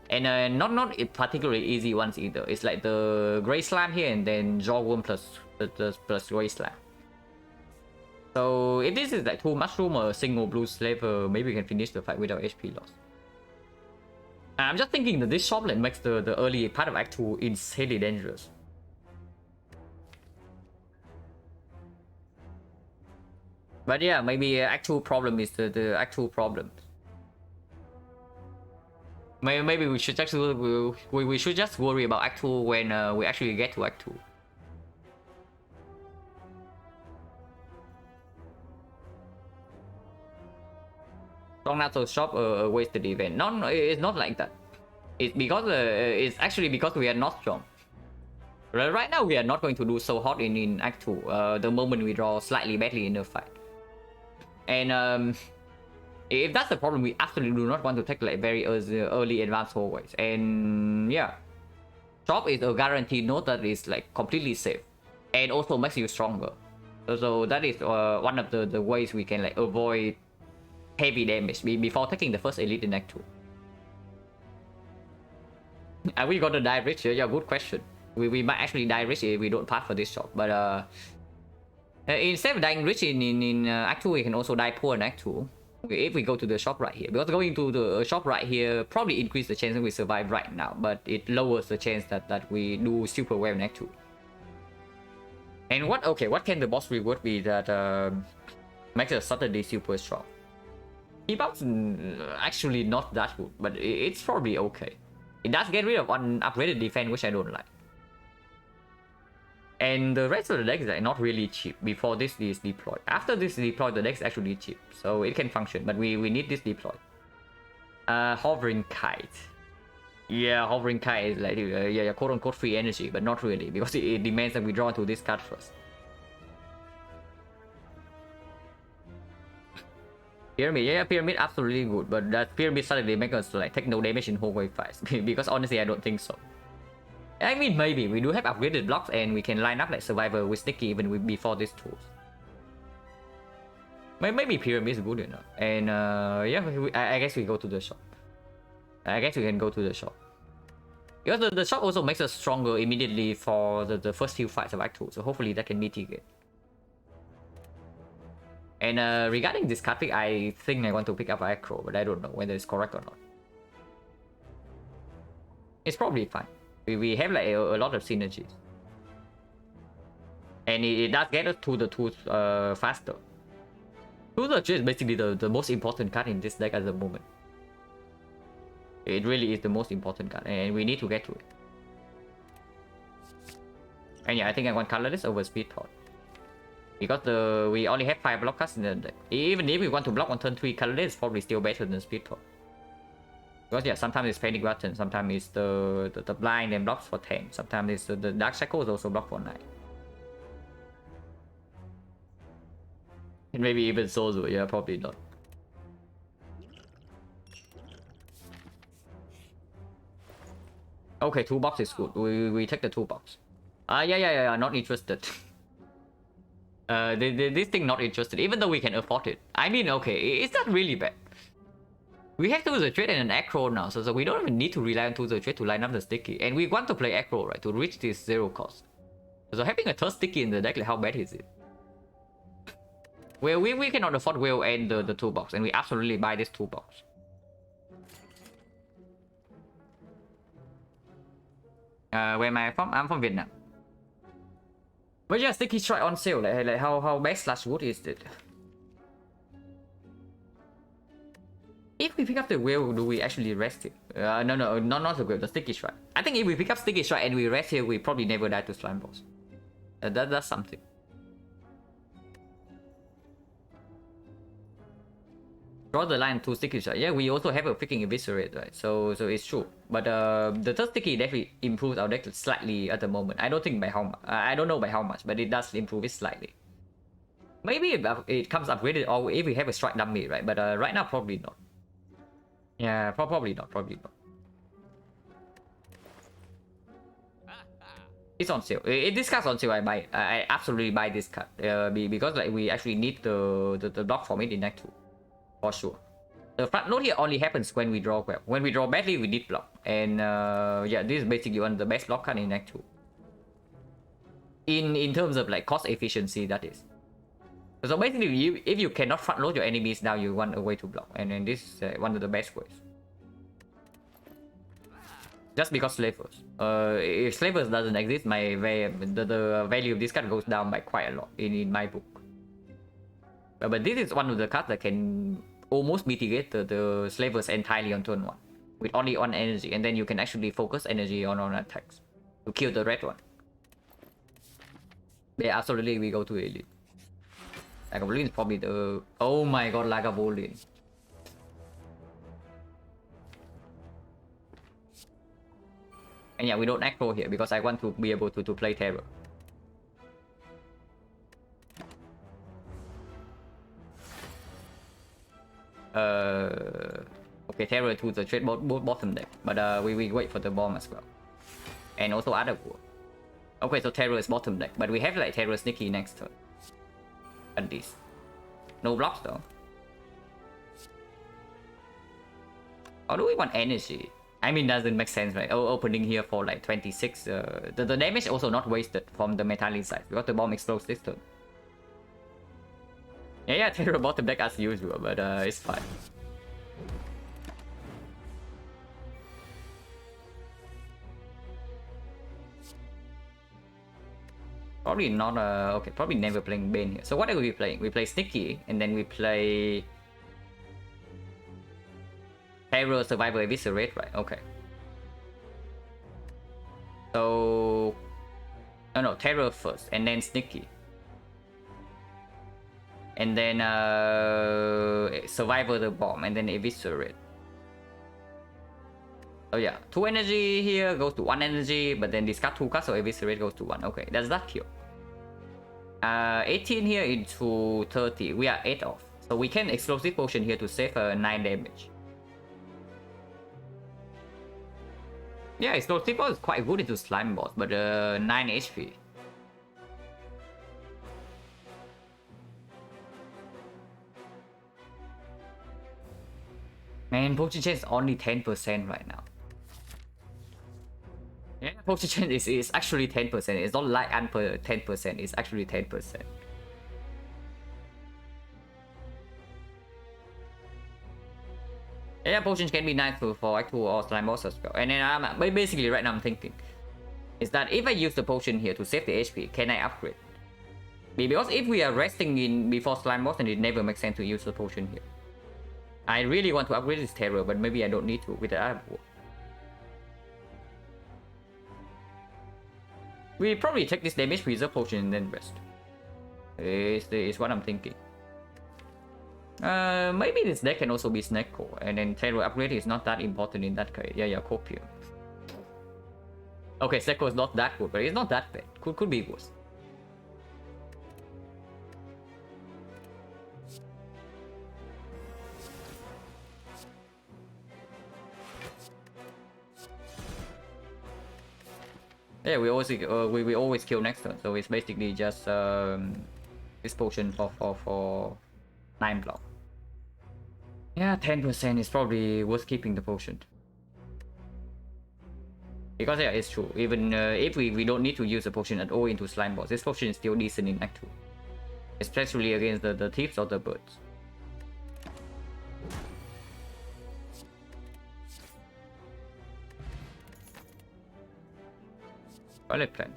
and not particularly easy ones either. It's like the Grey Slam here, and then Jawworm plus Grey Slam. So if this is like 2 mushroom or a single blue slaver, maybe we can finish the fight without HP loss. I'm just thinking that this shoplet makes the early part of Act 2 insanely dangerous. But yeah, maybe Act 2 problem is the Act 2 problem. Maybe we should actually we should just worry about Act 2 when we actually get to Act 2. Strong now, so shop a wasted event. No, it's not like that. It's because it's actually because we are not strong. Right now we are not going to do so hot in Act 2. The moment we draw slightly badly in the fight. And if that's the problem, we absolutely do not want to take like very early advanced hallways. And yeah, shop is a guaranteed node that is like completely safe and also makes you stronger. So that is one of the ways we can like avoid heavy damage before taking the first elite in Act 2. Are we gonna die rich here? Yeah, good question. We might actually die rich if we don't pass for this shop, but instead of dying rich in Act 2, we can also die poor in Act 2 if we go to the shop right here, because going to the shop right here probably increase the chance that we survive right now, but it lowers the chance that we do super well in Act 2. And what can the boss reward be that makes us suddenly super strong? Debuffs actually not that good, but it's probably okay. It does get rid of one upgraded defense, which I don't like. And the rest of the deck is like not really cheap before this is deployed. After this is deployed, the deck is actually cheap, so it can function, but we need this deployed. Hovering Kite. Yeah, Hovering Kite is like yeah, quote unquote free energy, but not really, because it demands that we draw into this card first. Pyramid, yeah, Pyramid absolutely good, but that Pyramid suddenly make us like take no damage in hallway fights, because honestly I don't think so. I mean, maybe we do have upgraded blocks and we can line up like Survivor with Sticky even before these tools. Maybe Pyramid is good enough. And yeah, I guess we go to the shop. I guess we can go to the shop. Because the shop also makes us stronger immediately for the first few fights of Act 2, so hopefully that can mitigate. And regarding this card pick, I think I want to pick up Acro, but I don't know whether it's correct or not. It's probably fine. We have like a lot of synergies. And it does get us to the tools faster. Tools is basically the most important card in this deck at the moment. It really is the most important card, and we need to get to it. And yeah, I think I want colorless over speed pot. Because we only have 5 block cards in the deck. Even if we want to block on turn 3, colorless is probably still better than speed pot. Because yeah, sometimes it's Panic Button, sometimes it's the blind and blocks for 10, sometimes it's the Dark Shackles also block for 9. And maybe even Sozu, yeah, probably not. Okay, 2 box is good. We take the 2 box. Yeah, not interested. This thing not interested, even though we can afford it. I mean, okay, it's not really bad. We have Tools of Trade and an Acro now, so we don't even need to rely on Tools of Trade to line up the Sticky. And we want to play Acro, right, to reach this 0 cost. So having a third Sticky in the deck, like, how bad is it? Well, we cannot afford Will and the 2 box, and we absolutely buy this 2 box. Where am I from? I'm from Vietnam. But yeah, Sticky Strike on sale, like how bad slash good is it? If we pick up the whale, do we actually rest it? No, not the whale, the Sticky Strike. I think if we pick up Sticky Strike and we rest here, we probably never die to Slime Boss. That's something. Draw the line to Sticky Strike. Yeah, we also have a freaking Eviscerate, right? So it's true. But the third Sticky definitely improves our deck slightly at the moment. I don't think by how much. I don't know by how much, but it does improve it slightly. Maybe it comes upgraded or if we have a Strike dummy, right? But right now, probably not. Yeah, probably not. It's on sale. If this card's on sale, I buy it. I absolutely buy this card. Because like we actually need the block from it in Act 2. For sure. The front load here only happens when we draw well. When we draw badly, we need block. And yeah, this is basically one of the best block card in Act 2. In terms of like cost efficiency, that is. So basically, if you cannot front load your enemies now, you want a way to block, and this is one of the best ways. Just because Slavers. If Slavers doesn't exist, the value of this card goes down by quite a lot in my book. But this is one of the cards that can almost mitigate the Slavers entirely on turn 1 with only 1 energy, and then you can actually focus energy on attacks to kill the red one. Yeah, absolutely, we go to Elite. Lagavulin is probably the... Oh my god, Lagavulin. And yeah, we don't aggro here because I want to be able to play Terror. Okay, Terror to the trade bottom deck, but we wait for the bomb as well. And also other war. Okay, so Terror is bottom deck, but we have like Terror Sneaky next turn. At least. No blocks though. Or do we want energy? I mean, doesn't make sense, right? Opening here for like 26. The damage also not wasted from the Metallic side because the bomb explodes this turn. Yeah, Terror bottom deck as usual, but it's fine. Probably not, okay, probably never playing Bane here. So what are we playing? We play Sneaky, and then we play... Terror, Survivor, Eviscerate, right? Okay. So... No, Terror first, and then Sneaky. And then, Survivor the bomb, and then Eviscerate. Oh yeah, 2 energy here goes to 1 energy, but then discard 2 cards, so Eviscerate goes to 1. Okay, that's that kill. 18 here into 30. We are 8 off. So we can Explosive Potion here to save 9 damage. Yeah, Explosive Potion is quite good into Slime Boss, but 9 HP. Man, Potion Chain is only 10% right now. Yeah, Potion Chain is actually 10%. It's not like 10%, it's actually 10%. Yeah, Potions can be nice for actual or Slime Boss as well. And then basically right now I'm thinking is that if I use the potion here to save the HP, can I upgrade? Because if we are resting in before Slime Boss, then it never makes sense to use the potion here. I really want to upgrade this Terror, but maybe I don't need to with the other war. We probably take this damage preserve potion and then rest. Is what I'm thinking. Maybe this deck can also be Snake Core, and then Terror upgrade is not that important in that case. Yeah, Copium. Okay, Snake Core is not that good, but it's not that bad. Could be worse. Yeah, we always kill next turn, so it's basically just this potion for 9 block. Yeah, 10% is probably worth keeping the potion. Because yeah, it's true. Even if we don't need to use the potion at all into Slime Boss, this potion is still decent in Act 2. Especially against the thieves or the birds. Violet Plant.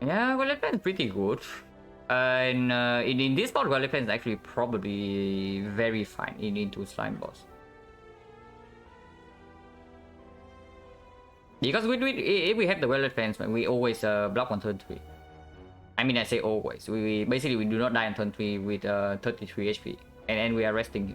Yeah, Violet Plant is pretty good. And in this part, Violet Plant is actually probably very fine into Slime Boss. Because if we have the Violet Plant, we always block on turn 3. I mean, I say always. We basically do not die on turn 3 with 33 HP. And we are resting.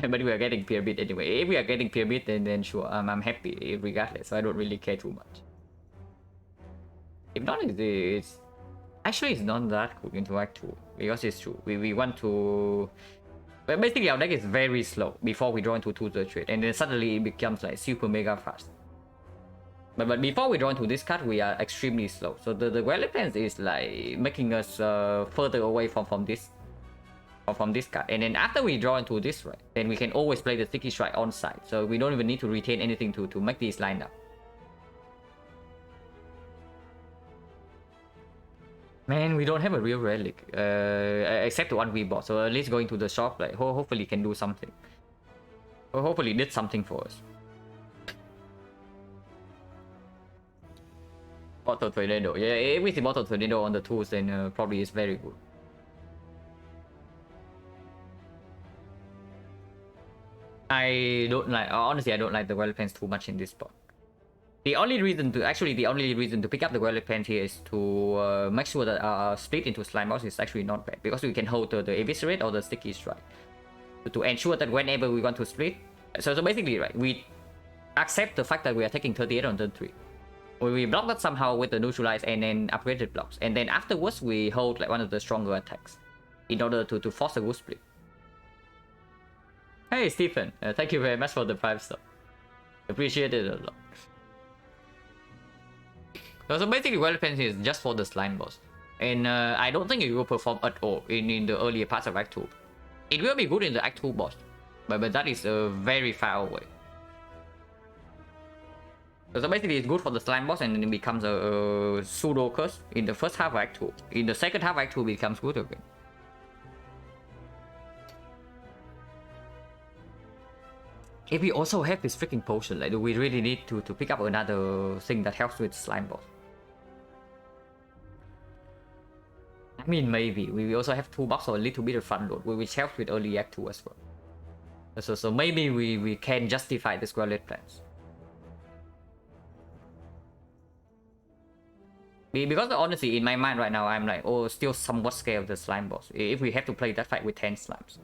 But we are getting Pyramid anyway. If we are getting Pyramid, then sure, I'm happy regardless. So I don't really care too much. If not, it's actually it's not that good into Act 2 because it's true. We want to. But basically, our deck is very slow before we draw into 2-3 trade, and then suddenly it becomes like super mega fast. But before we draw into this card, we are extremely slow. So the relevance is like making us further away from this card. And then after we draw into this, right, then we can always play the Sticky Strike on side. So we don't even need to retain anything to make these line up. Man, we don't have a real relic, except the one we bought. So at least going to the shop, like hopefully can do something. Or hopefully did something for us. Bottle Tornado, yeah. If we see Bottle Tornado on the tools, then probably it's very good. I don't like, honestly, I don't like the Relic Pens too much in this spot. The only reason to pick up the Relic Pens here is to make sure that our split into Slime Boss is actually not bad, because we can hold the Eviscerate or the Sticky Strike. to ensure that whenever we want to split. So basically, right, we accept the fact that we are taking 38 on turn 3. We block that somehow with the neutralize and then upgraded blocks. And then afterwards, we hold like one of the stronger attacks in order to force a good split. Hey, Stephen, thank you very much for the 5 star. Appreciate it a lot. So basically, well defense is just for the slime boss. And I don't think it will perform at all in the earlier parts of Act 2. It will be good in the Act 2 boss, but that is very far away. So basically, it's good for the slime boss, and then it becomes a pseudo curse in the first half of Act 2. In the second half of Act 2, it becomes good again. If we also have this freaking potion, like, do we really need to pick up another thing that helps with slime boss? I mean, maybe. We also have 2 bucks or a little bit of front load, which helps with early Act 2 as well. So maybe we can justify the squared plans. Because honestly, in my mind right now, I'm like, oh, still somewhat scared of the slime boss. If we have to play that fight with 10 slimes.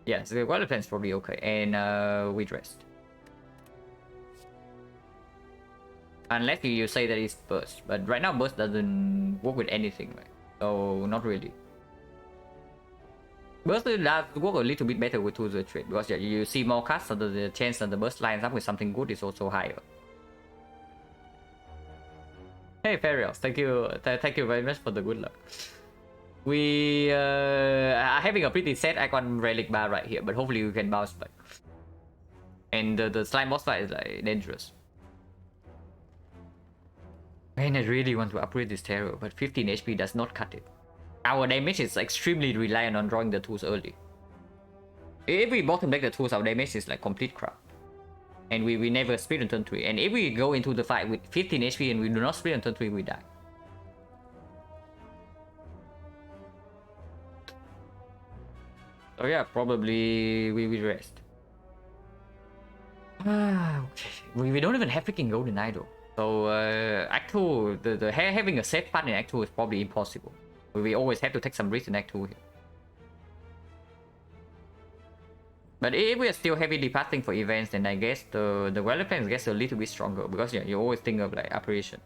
Yeah, so the squared plan is probably okay. And we rest. Unless you say that it's burst, but right now burst doesn't work with anything, right? So not really. Burst does work a little bit better with 2-0 trade because yeah, you see more cards, so the chance that the burst lines up with something good is also higher. Hey Ferials, thank you very much for the good luck. We are having a pretty sad icon relic bar right here, but hopefully we can bounce back. And the slime boss fight is like dangerous. Man, I really want to upgrade this terror, but 15 HP does not cut it. Our damage is extremely reliant on drawing the tools early. If we bottom deck the tools, our damage is like complete crap. And we never split on turn 3. And if we go into the fight with 15 HP and we do not split on turn 3, we die. So yeah, probably we rest. Okay. We don't even have freaking golden idol. So Act 2, having a safe part in Act 2 is probably impossible. We always have to take some risk in Act 2 here. But if we are still heavily passing for events, then I guess the weather plans gets a little bit stronger because yeah, you always think of like apparition.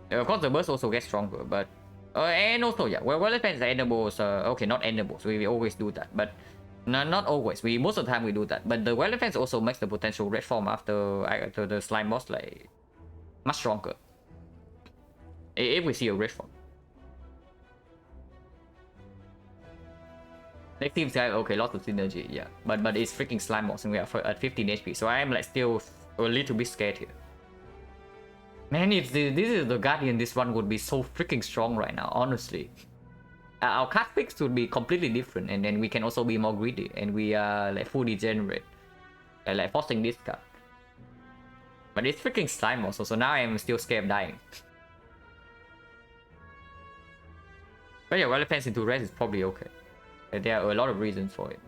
Of course, the burst also gets stronger, but and also yeah, weather plans enables. Okay, not enables. We always do that, but. No, not always. Most of the time we do that. But the well defense also makes the potential red form after the slime boss like much stronger. If we see a red form. Next team's guy, okay, lots of synergy, yeah. But it's freaking slime boss and we are at 15 HP. So I am like still a little bit scared here. Man, if this is the Guardian, this one would be so freaking strong right now, honestly. Our card picks would be completely different, and then we can also be more greedy, and we are like fully generate, like forcing this card. But it's freaking slime also, so now I am still scared of dying. But yeah, well defense into rest is probably okay. There are a lot of reasons for it.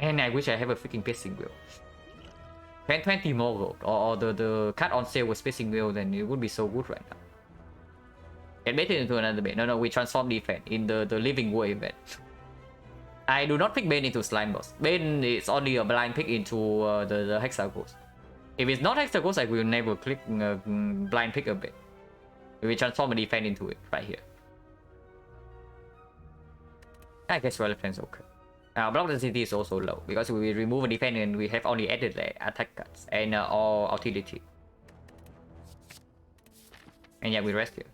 Man, I wish I have a freaking piercing wheel. 20 more gold, or the card on sale with piercing wheel, then it would be so good right now. Get baited into another bait. No, we transform the event in the living war event. I do not pick Bane into slime boss. Bane is only a blind pick into the Hexaghost. If it's not Hexaghost, I will never click blind pick a bait. We transform a defense into it right here. I guess relevance okay. Now block density is also low because we remove a defense and we have only added like, attack cards and all utility. And yeah, we rest here.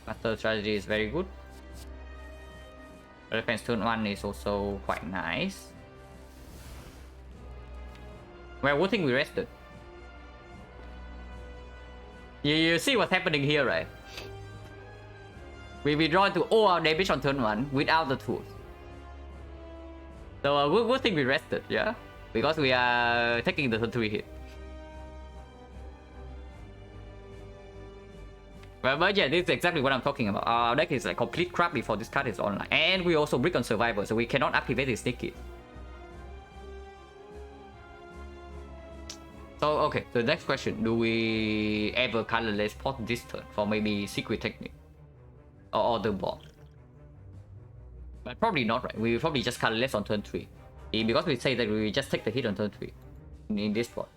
Master strategy is very good. Defense turn 1 is also quite nice. Well, good thing we rested. You see what's happening here, right? We withdraw to all our damage on turn 1 without the tools. So good thing we rested, yeah? Because we are taking the turn 3 hit. But yeah, this is exactly what I'm talking about. Our deck is like complete crap before this card is online. And we also brick on Survivor, so we cannot activate his sneaky. So Okay, the next question. Do we ever colorless pot this turn for maybe secret technique? Or the bot? But probably not, right? We will probably just colorless on turn 3. Because we say that we just take the hit on turn 3 in this spot.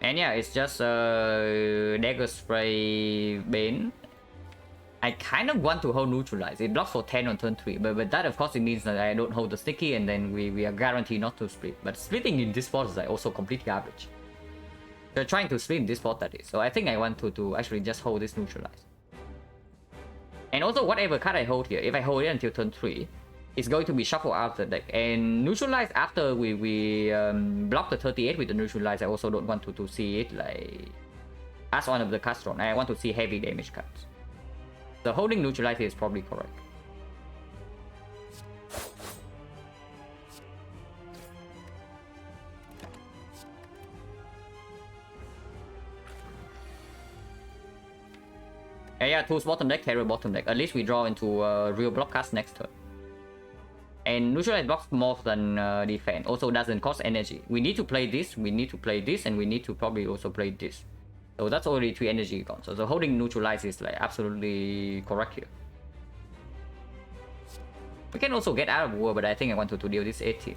And yeah, it's just dagger spray Bane. I kind of want to hold neutralize. It blocks for 10 on turn 3, but that of course it means that I don't hold the sticky and then we are guaranteed not to split. But splitting in this spot is like also complete garbage. We're trying to split in this spot, that is. So I think I want to actually just hold this neutralize. And also whatever card I hold here, if I hold it until turn 3, it's going to be shuffled out the deck. And neutralize after we block the 38 with the neutralize, I also don't want to see it like as one of the cards drawn. I want to see heavy damage cards. So holding neutralize is probably correct. Yeah, tools bottom deck, terror bottom deck. At least we draw into real block cast next turn. And neutralize blocks more than defense. Also doesn't cost energy. We need to play this, we need to play this, and we need to probably also play this. So that's already 3 energy gone. So holding neutralize is like absolutely correct here. We can also get out of war, but I think I want to deal this 18.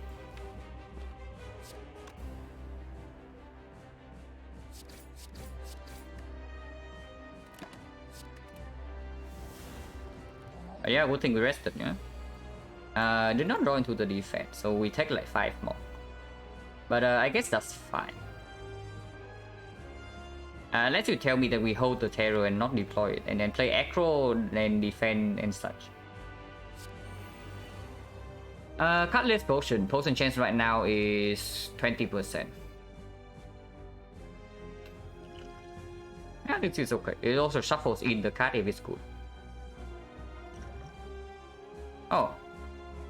Yeah, good thing we rested, yeah. Did not draw into the defense, so we take like 5 more. But I guess that's fine. Unless you tell me that we hold the terror and not deploy it, and then play aggro and defend and such. Cardless potion. Potion chance right now is 20%. Yeah, this is okay. It also shuffles in the card if it's good. Oh,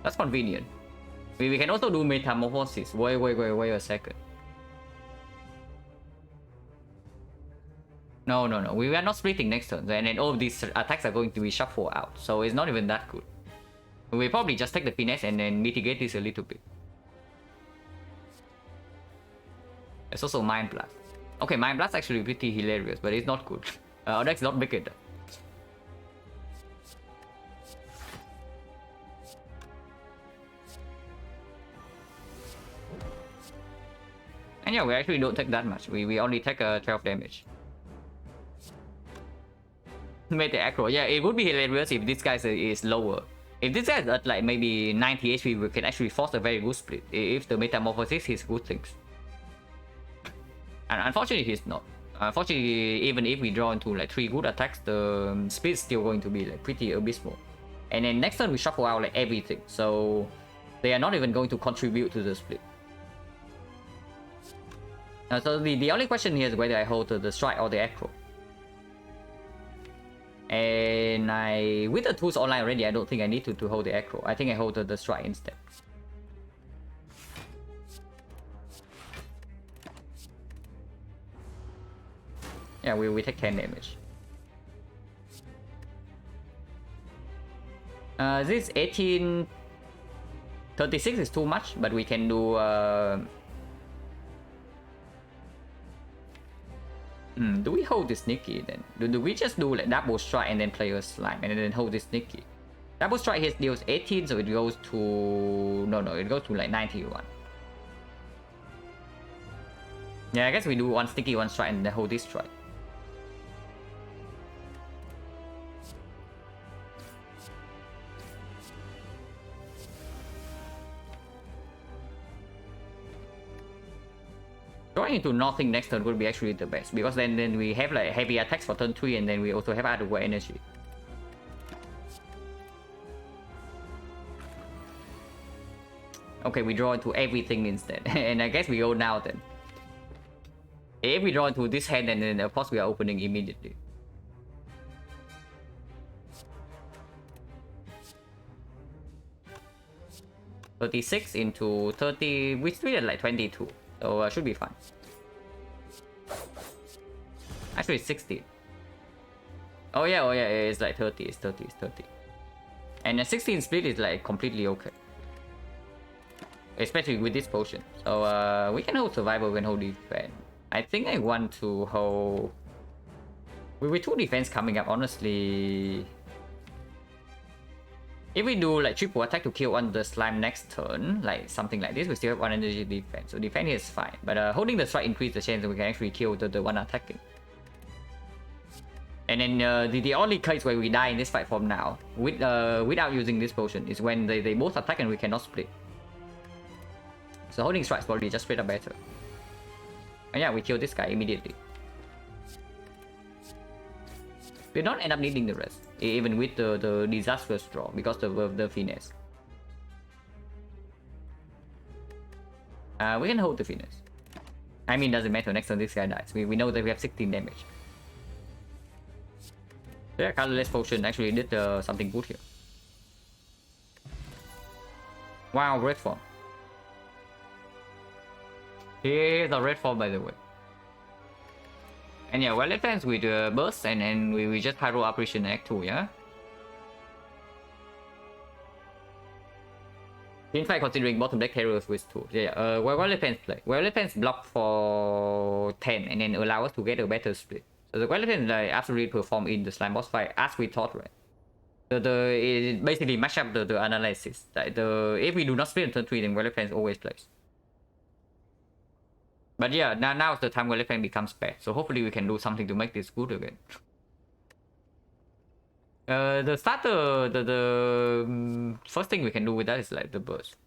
that's convenient. We can also do metamorphosis. Wait a second. No. We are not splitting next turn, and then all of these attacks are going to be shuffled out. So it's not even that good. We probably just take the finesse and then mitigate this a little bit. There's also Mind Blast. Okay, Mind Blast actually pretty hilarious, but it's not good. Our deck's not big enough. And yeah, we actually don't take that much. We only take 12 damage. Made the aggro. Yeah, it would be hilarious if this guy is lower. If this guy is at like maybe 90 HP, we can actually force a very good split. If the metamorphosis is good things. And unfortunately, he's not. Unfortunately, even if we draw into like 3 good attacks, the split is still going to be like pretty abysmal. And then next turn we shuffle out like everything, so they are not even going to contribute to the split. So the only question here is whether I hold the strike or the aggro. And with the tools online already, I don't think I need to hold the aggro. I think I hold the strike instead. Yeah, we take 10 damage. This 1836 is too much, but we can do do we hold this Nikki then? Do we just do like double strike and then play a slime and then hold this Nikki? Double strike hit deals 18, so it goes to it goes to like 91. Yeah, I guess we do one sticky, one strike, and then hold this strike. Drawing into nothing next turn would be actually the best, because then we have like heavy attacks for turn 3, and then we also have other war energy. Okay, we draw into everything instead, and I guess we go now then. If we draw into this hand, and then of course we are opening immediately. $36 into 30, we split at like 22. So should be fine. Actually, it's 16. Oh yeah, it's like 30. It's 30. And a 16 split is like completely okay. especially with this potion. So we can hold survival, we can hold defense. I think I want to hold... With 2 defense coming up, honestly... If we do like triple attack to kill on the slime next turn, like something like this, we still have 1 energy defense. So defense is fine. But holding the strike increases the chance that we can actually kill the one attacking. And then the only case where we die in this fight from now, without using this potion, is when they both attack and we cannot split. So holding strike is probably just straight up better. And yeah, we kill this guy immediately. We don't end up needing the rest, even with the disastrous draw, because of the finesse. We can hold the finesse. I mean, doesn't matter, next turn this guy dies. We know that we have 16 damage. So yeah, colorless potion actually did something good here. Wow, red form. Here's a red form, by the way. And yeah, well, it ends with burst, and we just hero operation act 2, yeah? In fact, considering bottom deck heroes with 2. Yeah, well, Elephants play. Well, Elephants block for 10 and then allow us to get a better split. So the Elephants like, absolutely perform in the slime boss fight as we thought, right? It basically mash up the analysis. Like if we do not split on turn 3, then Elephants always plays. But yeah, now's the time where Elephant becomes bad. So hopefully we can do something to make this good again. The starter, the first thing we can do with that is like the burst.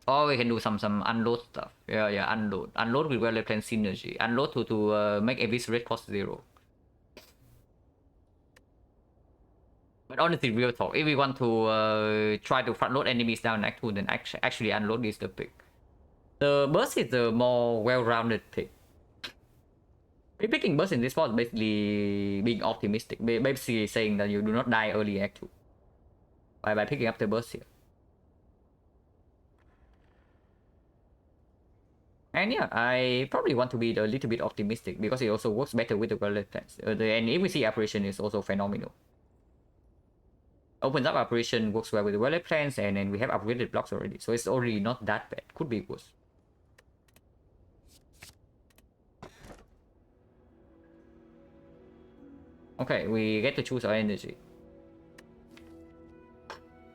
Or we can do some unload stuff. Yeah, unload. Unload with Elephant synergy. Unload to make Abyss Red cost 0. But honestly, real talk, if we want to try to front load enemies down Act 2, then actually unload is the pick. The burst is the more well-rounded pick. Picking burst in this spot is basically being optimistic. Basically saying that you do not die early Act 2. By picking up the burst here. And yeah, I probably want to be a little bit optimistic because it also works better with the Violet Plants. And ABC operation is also phenomenal. Opens up operation, works well with the Violet Plants, and then we have upgraded blocks already. So it's already not that bad. Could be worse. Okay, we get to choose our energy.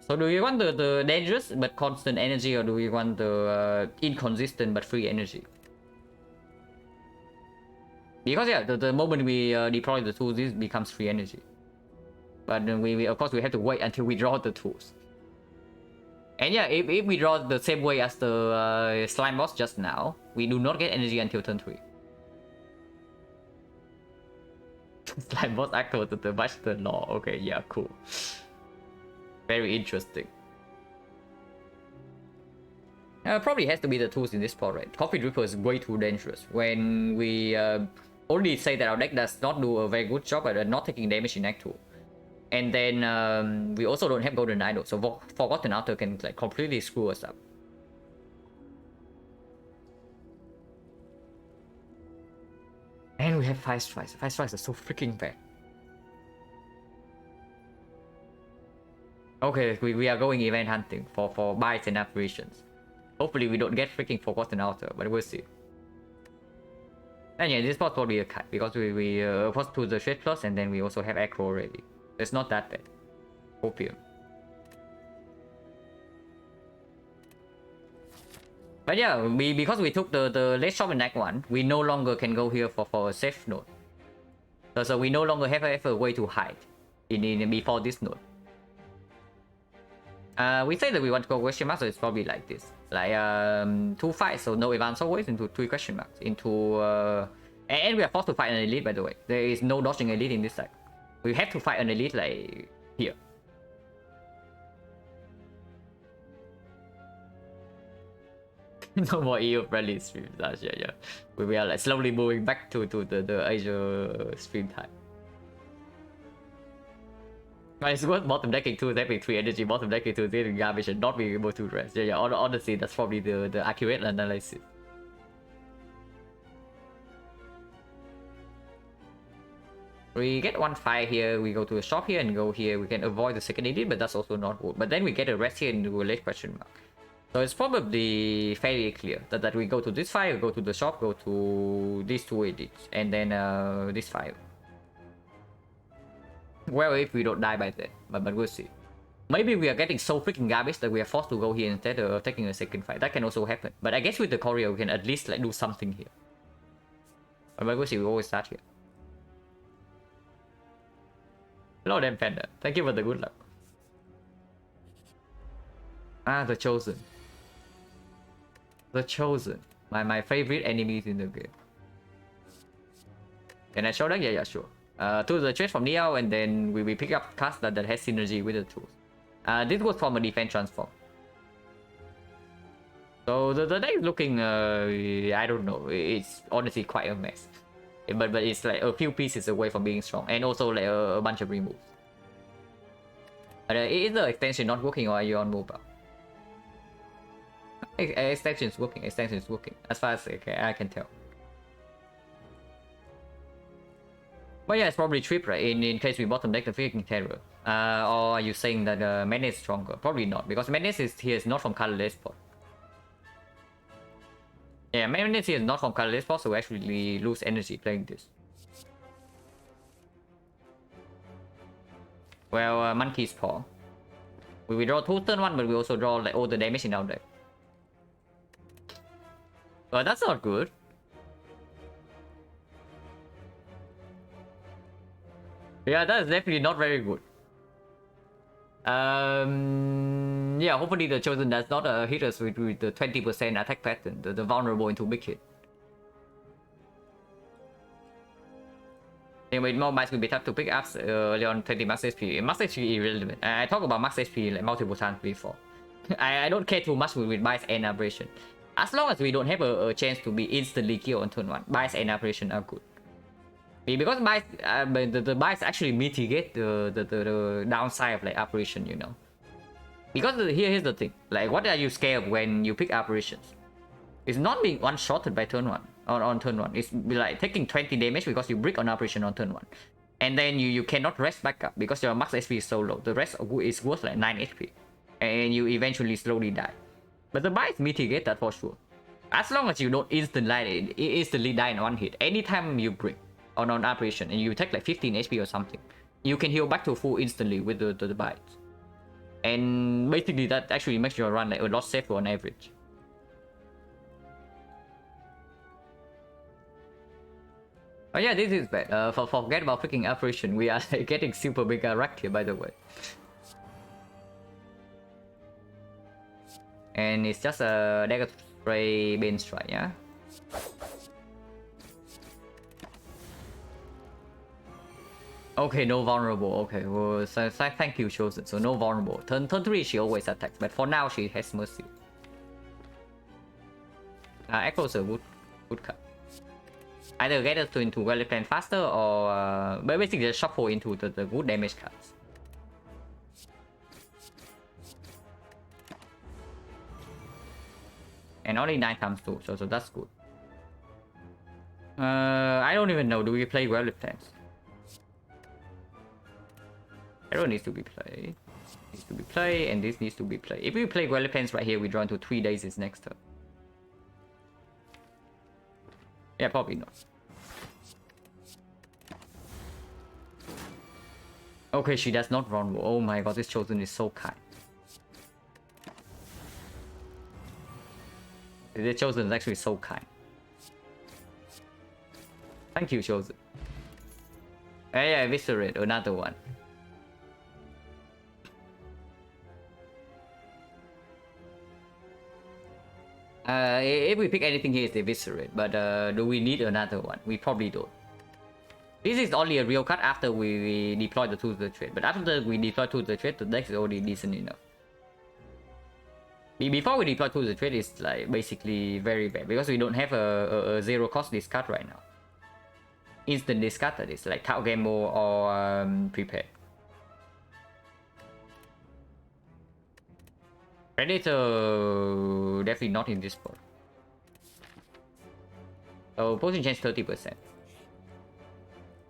So do you want the dangerous but constant energy, or do we want the inconsistent but free energy? Because yeah, the moment we deploy the tools, this becomes free energy. But then we of course we have to wait until we draw the tools. And yeah, if we draw the same way as the slime boss just now, we do not get energy until turn 3. Slime boss activated the master law. Okay, yeah, cool. Very interesting. Probably has to be the tools in this spot, right? Coffee Dripper is way too dangerous. When we only say that our deck does not do a very good job at not taking damage in Act 2. And then we also don't have Golden Idol, so Forgotten Outer can like completely screw us up. And we have 5 strikes. 5 strikes are so freaking bad. Okay, we are going event hunting for buys and operations. Hopefully we don't get freaking Forgotten Outer, but we'll see. And yeah, this spot will be a cut because we first to the Shred Plus, and then we also have Acro already. It's not that bad. Opium. But yeah, because we took the late shop in Act 1, we no longer can go here for a safe node. So we no longer have a way to hide before this node. We say that we want to go question marks, so it's probably like this. Like 2 fights, so no advance always into 3 question marks. And we are forced to fight an elite, by the way. There is no dodging elite in this side. We have to fight an elite like here. No more EU friendly streams. Yeah. We are like slowly moving back to the Asia stream time. But it's worth bottom decking 2 having 3 energy, bottom decking 2 dealing garbage and not being able to rest. Yeah, honestly, that's probably the accurate analysis. We get 1 fight here, we go to a shop here and go here. We can avoid the second edit, but that's also not good. But then we get a rest here into a late question mark. So it's probably fairly clear that we go to this file, go to the shop, go to these 2 edits, and then this file. Well, if we don't die by then, but we'll see. Maybe we are getting so freaking garbage that we are forced to go here instead of taking a second fight. That can also happen. But I guess with the courier, we can at least like do something here. But we'll see, we always start here. Hello, damn Panda. Thank you for the good luck. Ah, the Chosen. The Chosen. My favorite enemies in the game. Can I show that? Yeah, sure. To the trade from Neo, and then we pick up cast that has synergy with the tools. This was from a defense transform. So the deck is looking, I don't know, it's honestly quite a mess. But it's like a few pieces away from being strong, and also like a bunch of removes. Is the extension not working, or are you on mobile? Extension is working, as far as I can tell. But yeah, it's probably trip, right? In case we bottom deck the freaking terror. Or are you saying that Menace is stronger? Probably not, because Menace is not from colorless spot. Yeah, Menace is not from colorless spot, so we actually lose energy playing this. Well, Monkey's Paw. We draw 2 turn 1, but we also draw like all the damage in our deck. But that's not good. Yeah, that is definitely not very good. Yeah, hopefully the Chosen does not hit us with the 20% attack pattern, the vulnerable into big hit. Anyway, more bites will be tough to pick up early on 20 max HP. Max HP irrelevant. I talked about max HP like multiple times before. I don't care too much with bites and aberration. As long as we don't have a chance to be instantly killed on turn 1, bites and aberration are good. Because bites, the bites actually mitigate the downside of like apparition, you know. Because here's the thing, like what are you scared of when you pick apparitions? It's not being one-shotted by turn 1 on turn 1. It's like taking 20 damage because you brick on apparition on turn 1, and then you cannot rest back up because your max HP is so low. The rest is worth like 9 HP, and you eventually slowly die. But the bites mitigate that for sure. As long as you don't instantly die in one hit, anytime you brick on apparition and you take like 15 HP or something, you can heal back to full instantly with the bites. And basically that actually makes your run like a lot safer on average. Oh yeah, this is bad. Forget about freaking apparition. We are like, getting super big wrecked here, by the way. And it's just a dagger spray bane strike, yeah. Okay, no vulnerable. Okay, well, so thank you, Chosen. So no vulnerable. Turn 3 she always attacks, but for now she has mercy. Echo's a good cut. Either get us into well plan faster, or basically just shuffle into the good damage cards. And only 9 times 2, so that's good. I don't even know. Do we play well plans? Everyone needs to be played. Needs to be played, and this needs to be played. If we play well plans right here, we draw into 3 days next turn. Yeah, probably not. Okay, she does not run. Oh my god, this Chosen is so kind. This Chosen is actually so kind. Thank you, Chosen. Yeah, Eviscerate, another one. If we pick anything here, it's Eviscerate, but do we need another one? We probably don't. This is only a real cut after we deploy the tools of the trade, but after we deploy tools of the trade, the deck is already decent enough. Before we deploy tools of the trade, it's like basically very bad because we don't have a zero cost discard right now. Instant discard, that is like Cow Gamble or Prepare. Predator definitely not in this spot. Oh, potion change 30%.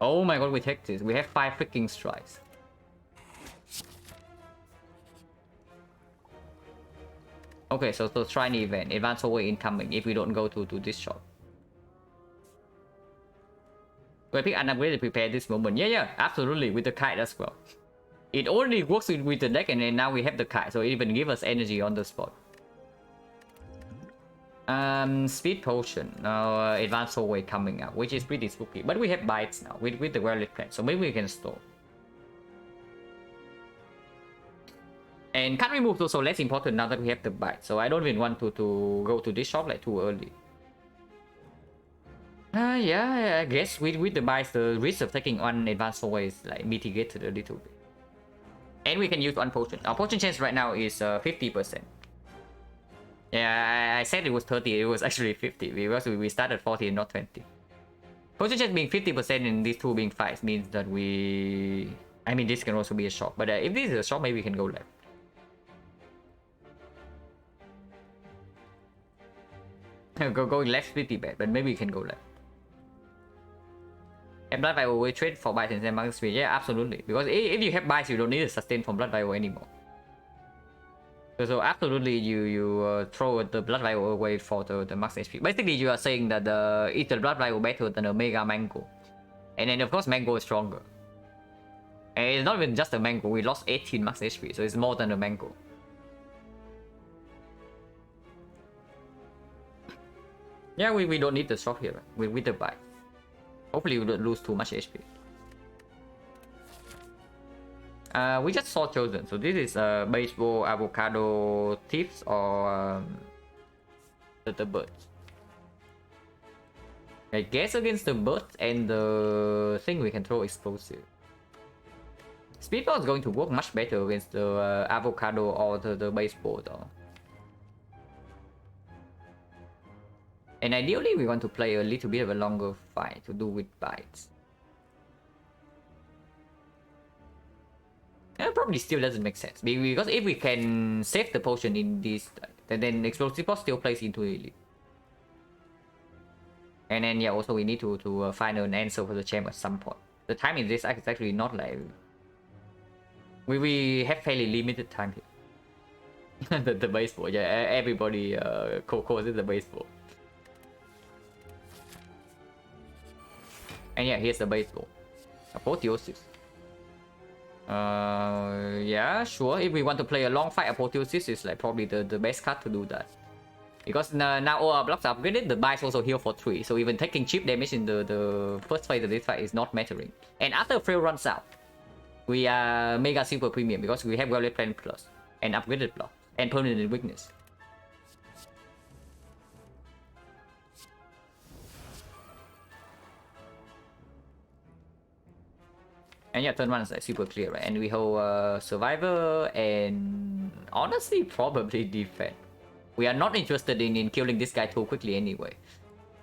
Oh my god, we take this. We have 5 freaking strikes. Okay, so try an event. Advance away incoming if we don't go to this shop. We pick unupgraded prepare this moment. Yeah, absolutely, with the kite as well. It already works with the deck, and then now we have the kite, so it even gives us energy on the spot. Speed potion. Now advanced away coming up, which is pretty spooky. But we have bites now with the well-lit plant, so maybe we can store. And can't remove is also less important now that we have the bite, so I don't even want to go to this shop like too early. Yeah, I guess with the bites, the risk of taking one advanced away is like mitigated a little bit. And we can use one potion. Our potion chance right now is 50%. Yeah, I said it was 30, it was actually 50 because we started 40 and not 20. Potion chance being 50% and these two being 5 means that we... I mean, this can also be a shop, but if this is a shop, maybe we can go left. Going left is pretty bad, but maybe we can go left. And Blood Vial will trade for bites and market speed. Yeah, absolutely. Because if you have bites, you don't need to sustain from Blood Vial anymore. So absolutely, you throw the Blood Vial away for the max HP. Basically, you are saying that is the Blood Vial better than a Mega Mango? And then of course, Mango is stronger. And it's not even just a Mango. We lost 18 max HP, so it's more than a Mango. Yeah, we don't need the shop here with the bite. Hopefully, we don't lose too much HP. We just saw chosen, so this is baseball, avocado, tips, or the birds. I guess against the birds and the thing we can throw explosive. Speedball is going to work much better against the avocado or the baseball though. And ideally we want to play a little bit of a longer fight to do with bites. It probably still doesn't make sense because if we can save the potion in this, then explosive ball still plays into elite. And then yeah, also we need to find an answer for the champ at some point. The time in this is actually not like we have fairly limited time here. the baseball, yeah, everybody calls it the baseball. And yeah, here's the baseball. Apotheosis. Yeah, sure. If we want to play a long fight, Apotheosis is like probably the best card to do that. Because now all our blocks are upgraded, the bites also heal for 3. So even taking cheap damage in the first phase of this fight is not mattering. And after Frail runs out, we are mega super premium because we have well-lit plan plus and upgraded block and permanent weakness. And yeah, turn 1 is like super clear, right? And we hold Survivor and honestly probably defend. We are not interested in killing this guy too quickly anyway.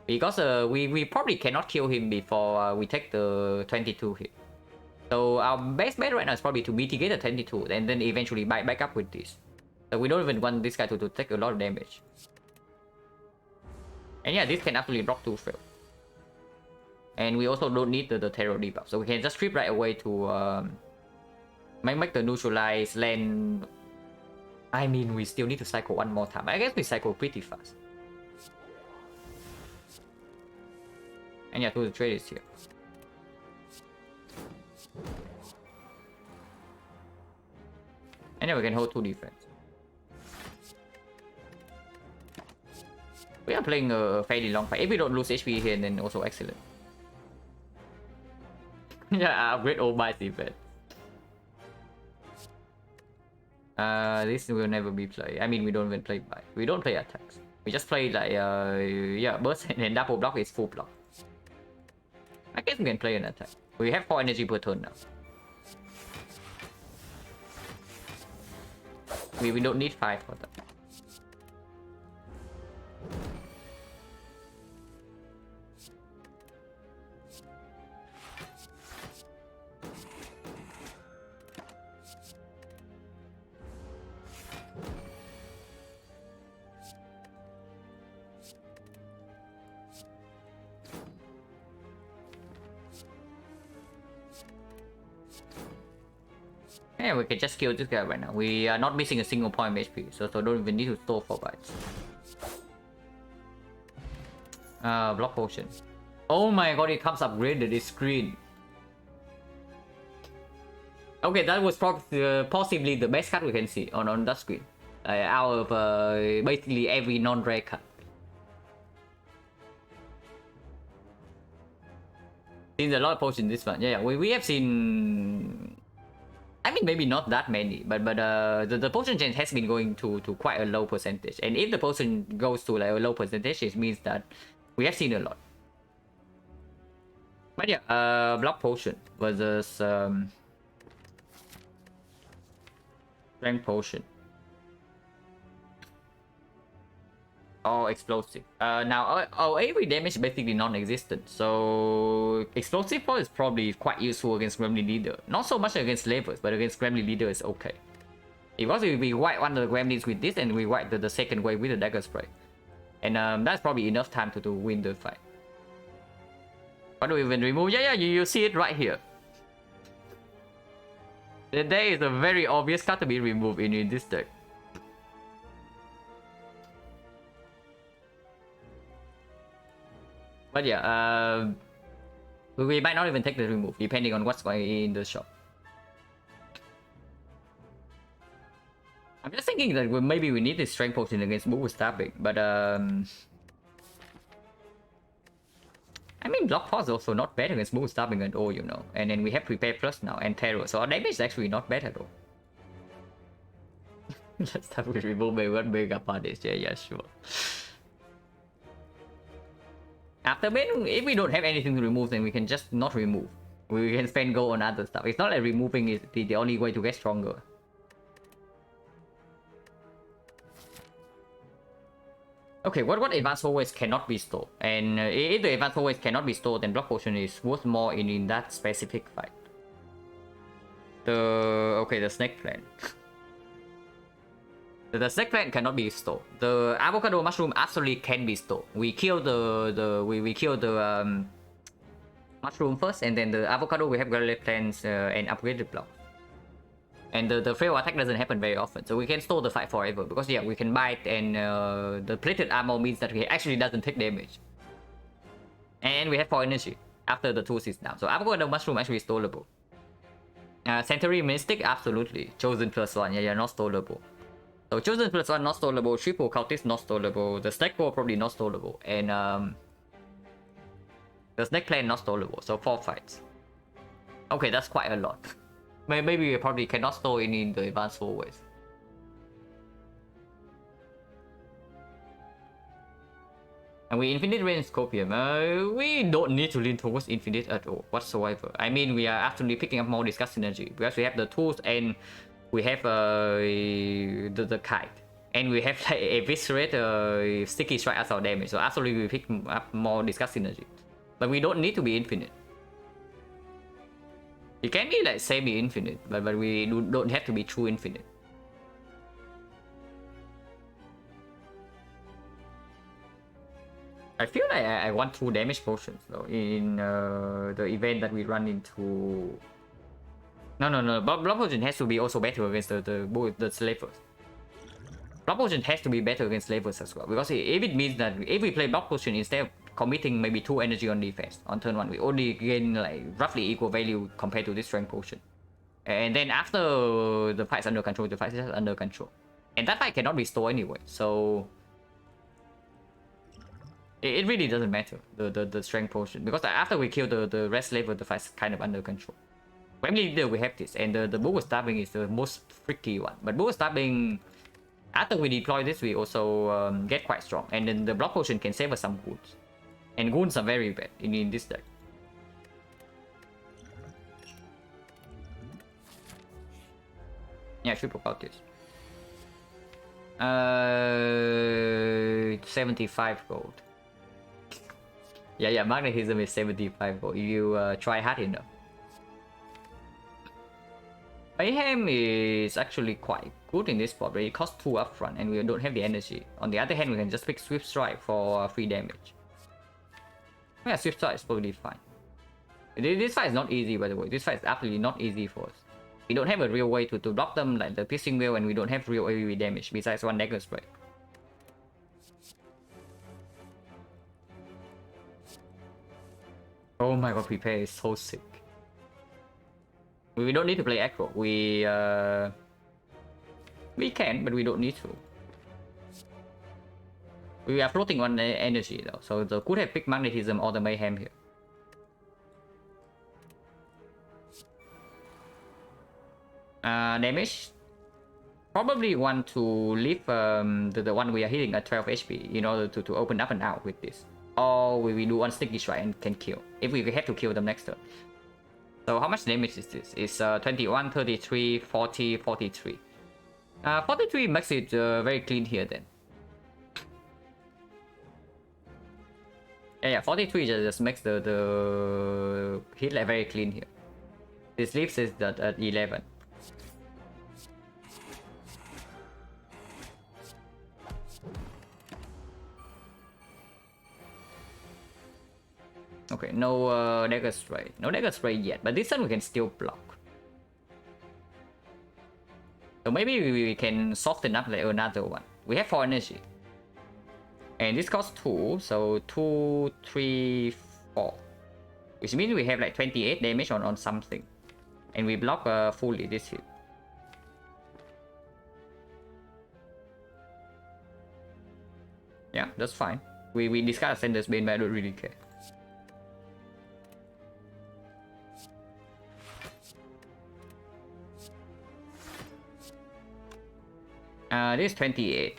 Because we probably cannot kill him before we take the 22 hit. So our best bet right now is probably to mitigate the 22 and then eventually back up with this. So we don't even want this guy to take a lot of damage. And yeah, this can actually block 2 fail. And we also don't need the terror debuff, so we can just trip right away to make the neutralize land. I mean, we still need to cycle one more time. I guess we cycle pretty fast. And yeah, the trade is here. And yeah, we can hold 2 defense. We are playing a fairly long fight. If we don't lose HP here, then also excellent. Yeah, upgrade all bites defense. This will never be played. I mean, we don't even play bite. We don't play attacks. We just play like yeah, burst and then double block is full block. I guess we can play an attack. We have 4 energy per turn now. We don't need 5 for that. Yeah, we can just kill this guy right now. We are not missing a single point of HP, so don't even need to store for bites. Block potion. Oh my god, it comes upgraded, this screen. Okay, that was possibly the best card we can see on that screen. Out of basically every non-rare card. Seen a lot of potions this one. Yeah, we have seen. I mean, maybe not that many, but the potion change has been going to quite a low percentage. And if the potion goes to like a low percentage, it means that we have seen a lot. But yeah, block potion versus strength potion. Oh, explosive. Now, every damage is basically non-existent. So, explosive ball is probably quite useful against Gremlin Leader. Not so much against Levers, but against Gremlin Leader is okay. Because we wipe one of the Gremlins with this, and we wipe the second wave with the Dagger Spray. And that's probably enough time to win the fight. What do we even remove? Yeah, you see it right here. There is a very obvious card to be removed in this deck. But yeah, we might not even take the remove, depending on what's going in the shop. I'm just thinking that maybe we need this strength potion against move stabbing, but I mean, block pause is also not bad against move stabbing at all, you know. And then we have prepare plus now and terror, so our damage is actually not bad at all. Let's start with remove one mega parties. Yeah, sure. After Ben, if we don't have anything to remove, then we can just not remove. We can spend gold on other stuff. It's not like removing is the only way to get stronger. Okay, what advanced always cannot be stored? And if the advanced always cannot be stored, then block potion is worth more in that specific fight. The snake plant. The snake plant cannot be stored. The avocado mushroom absolutely can be stored. We kill we kill the mushroom first, and then the avocado we have garlic plants and upgraded block. And the fail attack doesn't happen very often, so we can store the fight forever because yeah, we can bite, and the plated armor means that he actually doesn't take damage. And we have 4 energy after the tools is down, so avocado mushroom actually storeable. Century mystic absolutely. Chosen +1, yeah, not storeable. So Chosen +1 not storeable, Triple Cultist not storeable, the Snake Ball probably not storeable, and the Snake Plant not storeable, so 4 fights. Okay, that's quite a lot. Maybe we probably cannot store in the advanced forwards. And we infinite range Scorpion. We don't need to lean towards infinite at all whatsoever. I mean, we are actually picking up more discuss synergy because we have the tools and we have the kite, and we have like eviscerate sticky strike as our damage. So absolutely we pick up more discuss synergy, but we don't need to be infinite. It can be like semi-infinite, but we don't have to be true infinite. I feel like I want 2 damage potions though in the event that we run into. No. Blood potion has to be also better against the slavers. Blood potion has to be better against slavers as well, because if it means that if we play blood potion instead of committing maybe 2 energy on defense on turn 1, we only gain like roughly equal value compared to this strength potion. And then after the fight's under control, the fight is just under control, and that fight cannot be stored anyway, so it really doesn't matter the strength potion, because after we kill the rest slaver, the fight's kind of under control. Family leader we have this, and the bow stabbing is the most tricky one. But bow stabbing, after we deploy this, we also get quite strong, and then the block potion can save us some goons, and goons are very bad in this deck. Yeah, triple cultist. 75 gold. Yeah, magnetism is 75 gold. You try hard enough. Mayhem is actually quite good in this spot, but it costs 2 upfront and we don't have the energy. On the other hand, we can just pick Swift Strike for free damage. Yeah, Swift Strike is probably fine. This fight is not easy, by the way. This fight is absolutely not easy for us. We don't have a real way to block them like the piercing wheel, and we don't have real AoE damage besides one dagger spray. Oh my god, prepare is so sick. We don't need to play aggro. We can, but we don't need to. We are floating on energy though, so they could have picked magnetism or the mayhem here. Damage. Probably want to leave the one we are hitting at 12 HP in order to open up and out with this. Or we do one sticky strike and can kill, if we have to kill them next turn. So how much damage is this? It's 21, 33, 40, 43. 43 makes it very clean here then. Yeah, 43 just makes the hit like very clean here. This leaves is at 11. Okay, no dagger spray. No dagger spray yet, but this one we can still block. So maybe we can soften up like another one. We have 4 energy. And this costs 2, so 2, 3, 4. Which means we have like 28 damage on something. And we block fully this hit. Yeah, that's fine. We discard Sender's Bane, but I don't really care. This is 28.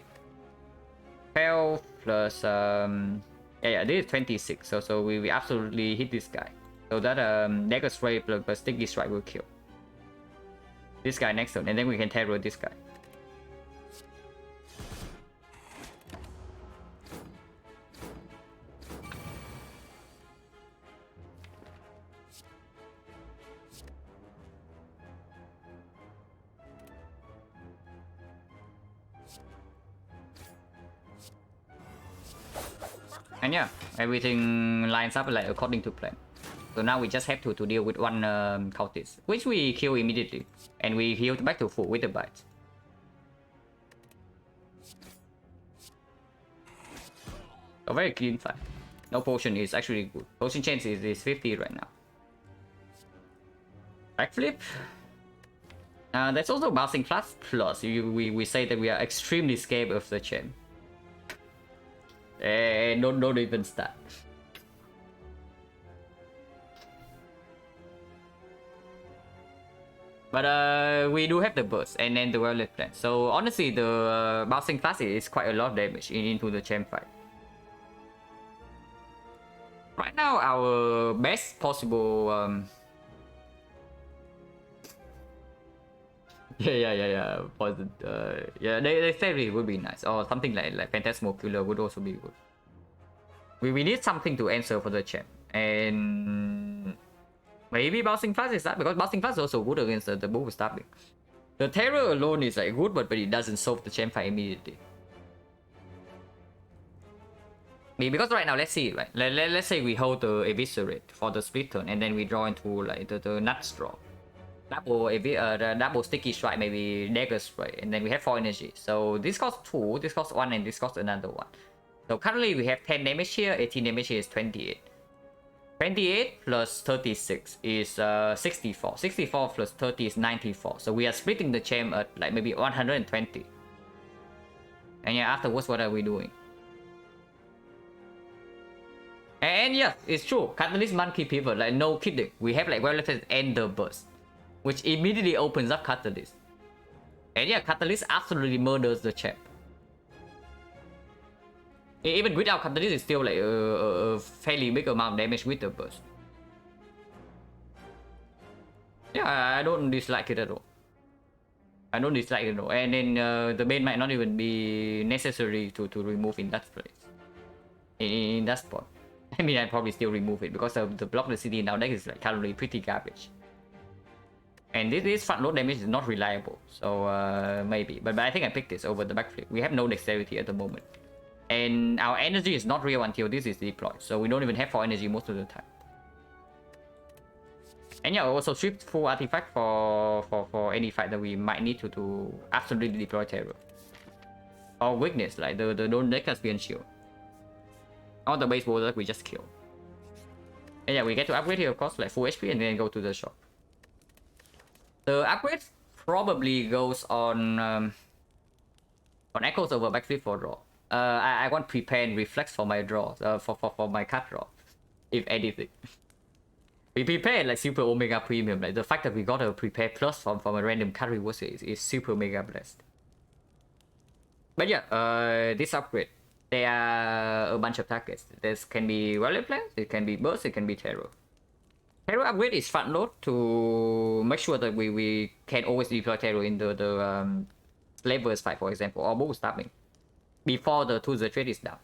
12 plus yeah, this is 26. So we absolutely hit this guy. So that dagger spray plus sticky strike will kill this guy next turn, and then we can terror this guy. And yeah, everything lines up like according to plan. So now we just have to deal with one cultist, which we kill immediately, and we heal back to full with the bite. A very clean fight. No potion is actually good. Potion chance is 50 right now. Backflip. That's also bouncing flash. Plus, we say that we are extremely scared of the champ. And don't even start. But we do have the burst and then the well-lit plan. So honestly, the bouncing flash is quite a lot of damage into the champ fight. Right now, our best possible yeah. Poison. Yeah, they said it would be nice, or something like Phantasmal would also be good. We need something to answer for the champ, and maybe Bouncing Flash is that, because Bouncing Flash is also good against the move stabbing. The Terror alone is like good, but it doesn't solve the champ fight immediately. Because right now, let's see, right? Let's say we hold the Eviscerate for the split turn, and then we draw into like the Nuts draw. Double sticky strike, maybe dagger spray, and then we have 4 energy. So this costs 2, this costs 1, and this costs another 1. So currently we have 10 damage here, 18 damage here is 28. 28 plus 36 is 64. 64 plus 30 is 94. So we are splitting the champ at like maybe 120. And yeah, afterwards, what are we doing? And yeah, it's true. Catalyst Monkey Pivot, like no kidding. We have like well-lifted and the burst, which immediately opens up Catalyst. And yeah, Catalyst absolutely murders the champ. Even without Catalyst, it's still like a fairly big amount of damage with the burst. Yeah, I don't dislike it at all. I don't dislike it at all. And then the Bane might not even be necessary to remove in that place. In that spot. I mean, I'd probably still remove it because of the block the city now deck is like currently pretty garbage. And this front load damage is not reliable, so maybe. But I think I picked this over the backflip. We have no dexterity at the moment. And our energy is not real until this is deployed, so we don't even have 4 energy most of the time. And yeah, also shift full artifact for any fight that we might need to absolutely deploy terror. Or weakness, like the don't deck Caspian shield. All the base bowler we just kill. And yeah, we get to upgrade here, of course, like full HP and then go to the shop. The upgrade probably goes on echoes over backflip for draw. I want prepare and reflex for my draw, for my card draw, if anything. We prepare like super omega premium. Like the fact that we got a prepare plus from a random card reward is super mega blessed. But yeah, this upgrade, there are a bunch of targets. This can be Rally Plans, it can be Burst, it can be Terror. Terror upgrade is front load to make sure that we can always deploy Terror in the Slavers fight, for example, or Bull Stabbing, before the Tuesday trade is down.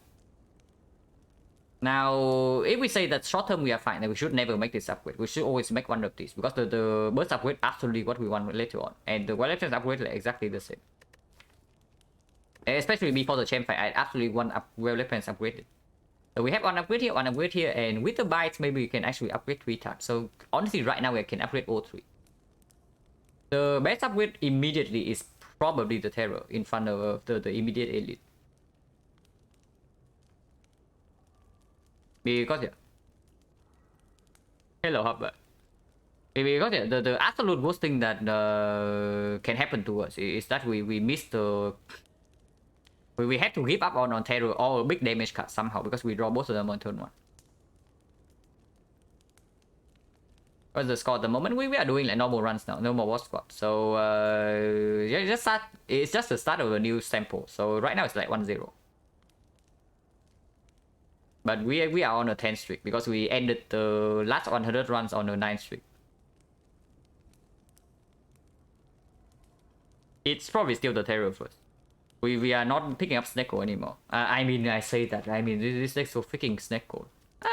Now, if we say that short term we are fine, then we should never make this upgrade. We should always make one of these, because the Burst upgrade absolutely what we want later on, and the Rally Plans upgrade is exactly the same. Especially before the champ fight, I absolutely want weapons upgraded. So we have one upgrade here, and with the bites, maybe we can actually upgrade 3 times. So honestly, right now we can upgrade all 3. The best upgrade immediately is probably the Terror in front of the immediate elite. Because yeah. Hello, Hubber. Because yeah, the absolute worst thing that can happen to us is that we miss the... We had to give up on Terror or a big damage card somehow because we draw both of them on turn 1. What's the score at the moment? We are doing like normal runs now, no more war squad. So yeah, it's just the start of a new sample. So right now it's like 1-0. But we are on a 10 streak because we ended the last 100 runs on a 9 streak. It's probably still the Terror first. We are not picking up Snecko anymore. I mean, I say that. I mean, this deck's so freaking Snecko.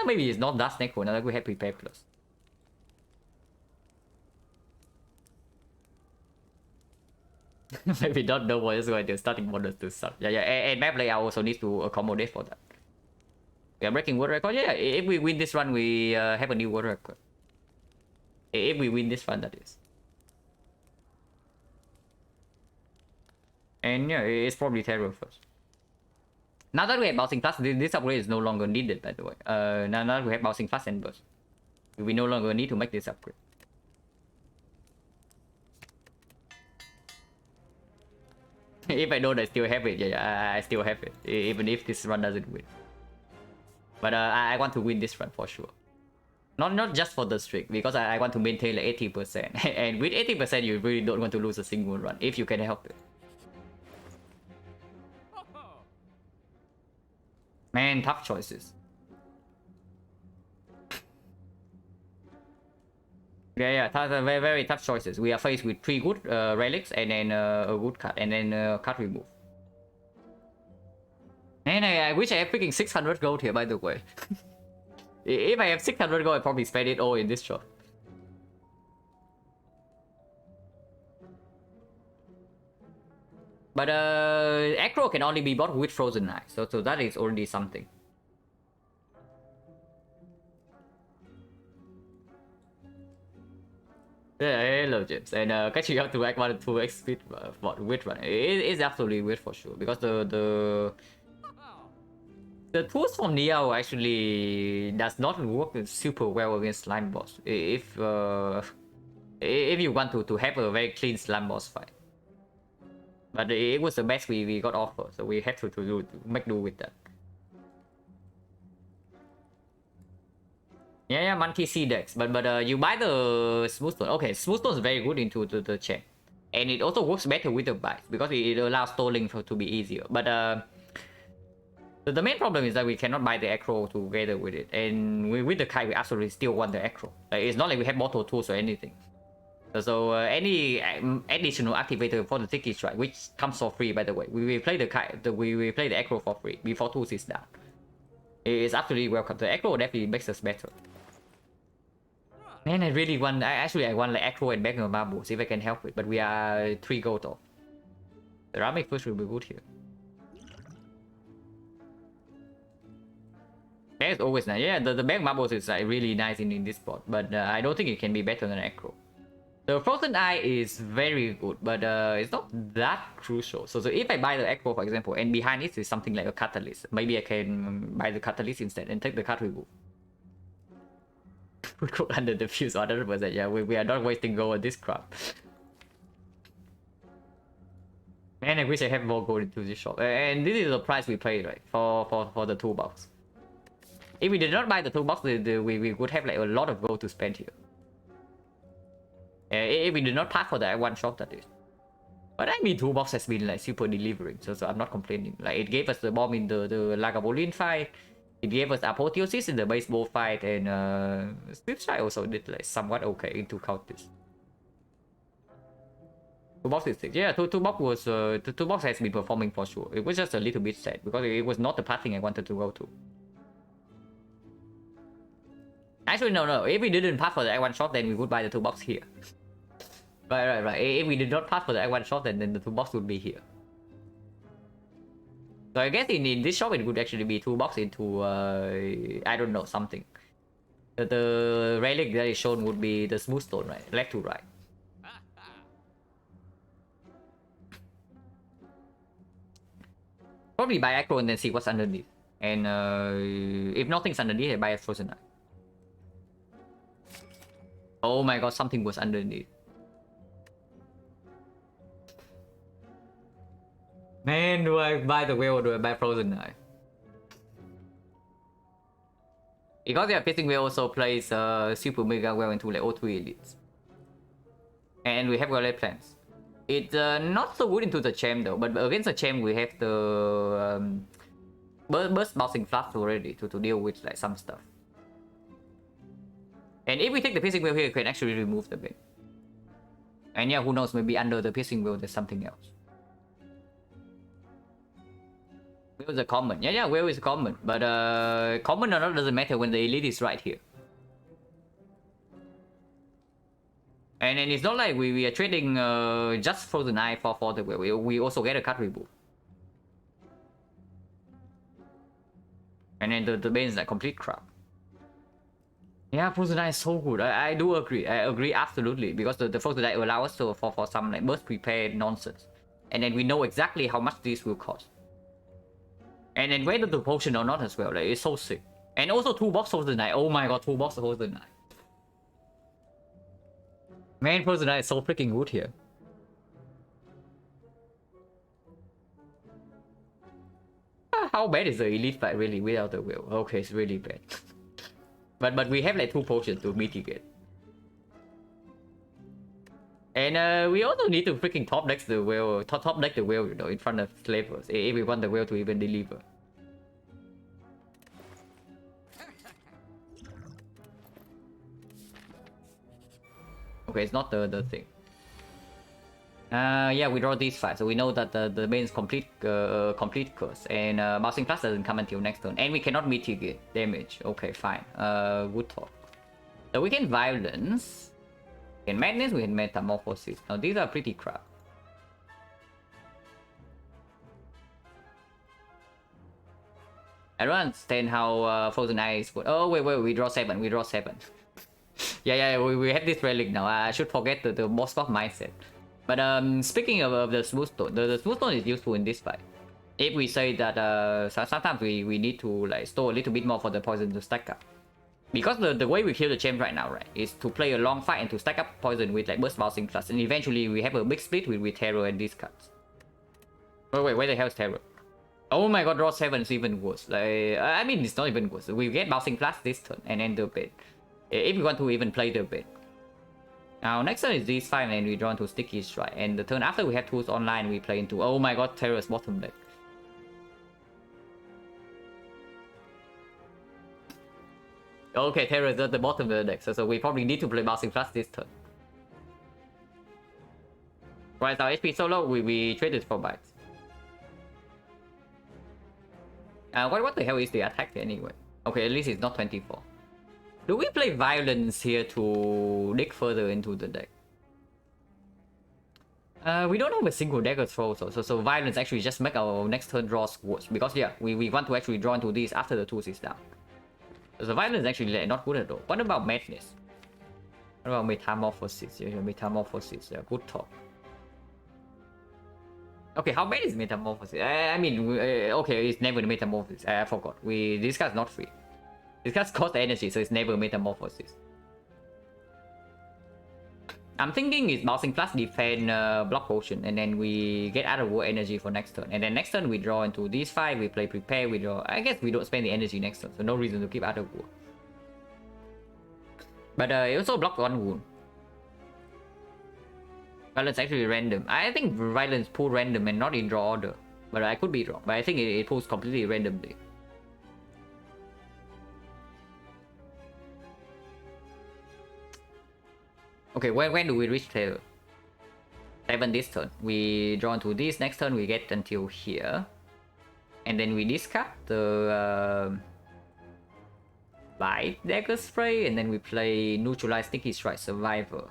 Maybe it's not that Snecko, now that we have Prepare Plus. Maybe don't know what is going to starting models to start. Yeah, and map layout also needs to accommodate for that. We are breaking world record. Yeah, if we win this run, we have a new world record. If we win this run, that is. And yeah, it's probably Terror first. Now that we have Bouncing Fast, this upgrade is no longer needed, by the way. Now that we have Bouncing Fast and Burst, we no longer need to make this upgrade. If I don't, I still have it. Yeah, I still have it, even if this run doesn't win. But I want to win this run for sure. Not just for the streak, because I want to maintain like 80%. And with 80%, you really don't want to lose a single run, if you can help it. Man, tough choices. Yeah, very, very tough choices. We are faced with 3 good relics and then a good card, and then card remove. And I wish I had freaking 600 gold here, by the way. If I have 600 gold, I probably spend it all in this shop. But Acro can only be bought with Frozen Eye, so that is already something. Yeah, hello James, and catching up to Act 1 and 2 X speed with run is absolutely weird for sure, because the tools from Neo actually does not work super well against slime boss. If you want to have a very clean slime boss fight. But it was the best we got offered, so we had to make do with that. Yeah, Monkey C decks, but you buy the Smoothstone. Okay, Smoothstone is very good into the champ, and it also works better with the bites because it allows stalling to be easier. But the main problem is that we cannot buy the Acro together with it, and with the Kite we absolutely still want the Acro. Like, it's not like we have mortal tools or anything. So any additional activator for the Tiki Strike, which comes for free, by the way, we will play the Kite, we will play the Acro for free before tools is down. It's absolutely welcome. The Acro definitely makes us better. Man, I really want. I want like Acro and Beggar Marbles if I can help it, but we are 3 gold off. The Ramic first will be good here. Bank is always nice. Yeah, the bank marbles is like really nice in this spot, but I don't think it can be better than Acro. The Frozen Eye is very good, but it's not that crucial. So if I buy the Acro, for example, and behind it is something like a Catalyst, maybe I can buy the Catalyst instead and take the card remove. We cook under the fuse 100%. Yeah, we are not wasting gold on this crap. Man, I wish I had more gold into this shop. And this is the price we paid, right? For the toolbox. If we did not buy the toolbox, we would have like a lot of gold to spend here. If we did not pass for that one shot, that is. But I mean, toolbox has been like super delivering, so I'm not complaining. Like it gave us the bomb in the Lagavulin fight. It gave us apotheosis in the baseball fight, and Swift also did like somewhat okay into counters. Toolbox is sick. Yeah, toolbox was the toolbox has been performing for sure. It was just a little bit sad because it was not the pathing I wanted to go to. Actually, no. If we didn't pass for the one shot, then we would buy the toolbox here. Right. If we did not pass for the one shot, then the toolbox would be here. So I guess in this shop it would actually be toolbox into I don't know, something. The relic that is shown would be the smooth stone, right? Left to right. Probably buy Acro and then see what's underneath. And if nothing's underneath, I buy a Frozen Eye. Oh my god, something was underneath. Man, do I buy the whale or do I buy Frozen Eye? Because yeah, Fishing Whale also plays Super Mega well into like O3 elites. And we have Gauntlet plans. It's not so good into the Champ though, but against the Champ we have the Burst Bouncing Flash already to deal with like some stuff. And if we take the Piercing Wheel here, we can actually remove the bin. And yeah, who knows, maybe under the Piercing Wheel there's something else. Wheel is a common. Yeah, Wheel is common. But common or not doesn't matter when the elite is right here. And it's not like we are trading just Frozen Eye for the Wheel. We also get a card reboot. And then the bin is like complete crap. Yeah, Frozen Eye is so good. I do agree. I agree absolutely. Because the Frozen Eye allows us to for some like burst prepared nonsense. And then we know exactly how much this will cost. And then whether the potion or not as well. Like, it's so sick. And also toolbox Frozen Eye. Oh my god, toolbox Frozen Eye. Man, Frozen Eye is so freaking good here. How bad is the elite fight really without the wheel? Okay, it's really bad. But we have like 2 potions to mitigate. And we also need to freaking top deck the whale, top deck the whale, you know, in front of slavers if we want the whale to even deliver. Okay, it's not the thing. Yeah, we draw these 5, so we know that the main is complete curse, and Bouncing Plus doesn't come until next turn, and we cannot mitigate damage. Okay, fine. Good talk. So we can Violence, we can Madness, we can Metamorphosis. Now these are pretty crap. I don't understand how Frozen Eye is good. Oh wait, we draw 7. We draw 7. yeah, we have this relic now. I should forget the boss of mindset. But speaking of the smooth stone, the smooth stone is useful in this fight. If we say that sometimes we need to like store a little bit more for the poison to stack up. Because the way we kill the champ right now, right, is to play a long fight and to stack up poison with like burst bouncing plus, and eventually we have a big split with terror and these cards. Oh wait, where the hell is terror? Oh my god, draw 7 is even worse. Like I mean, it's not even worse. We get bouncing plus this turn and then the bait. If we want to even play the bait. Now next turn is this 5 and we draw into Sticky Strike, and the turn after we have tools online we play into, oh my god, Terror's bottom deck. Okay, Terror is at the bottom of the deck, so we probably need to play Bouncing Plus this turn. Right, our HP so low, we traded for bites. What the hell is the attack anyway? Okay, at least it's not 24. Do we play Violence here to dig further into the deck? We don't have a single dagger throw, so Violence actually just make our next turn draws worse. Because yeah, we want to actually draw into these after the tools is down. The violence is actually like, not good at all. What about madness? What about metamorphosis? Yeah, metamorphosis. Yeah, good talk. Okay, how bad is metamorphosis? I mean, okay, it's never metamorphosis. I forgot. This guy's not free. This guy's cost energy, so it's never metamorphosis. I'm thinking it's bouncing plus defend block potion, and then we get out of war energy for next turn. And then next turn we draw into these 5, we play prepare, we draw. I guess we don't spend the energy next turn, so no reason to keep out of war. But it also blocks 1 wound. Violence actually random. I think violence pull random and not in draw order. But I could be wrong. But I think it pulls completely randomly. Okay, when do we reach tail? 7 this turn. We draw into this. Next turn we get until here. And then we discard the Light Dagger Spray. And then we play Neutralize Sticky Strike Survivor.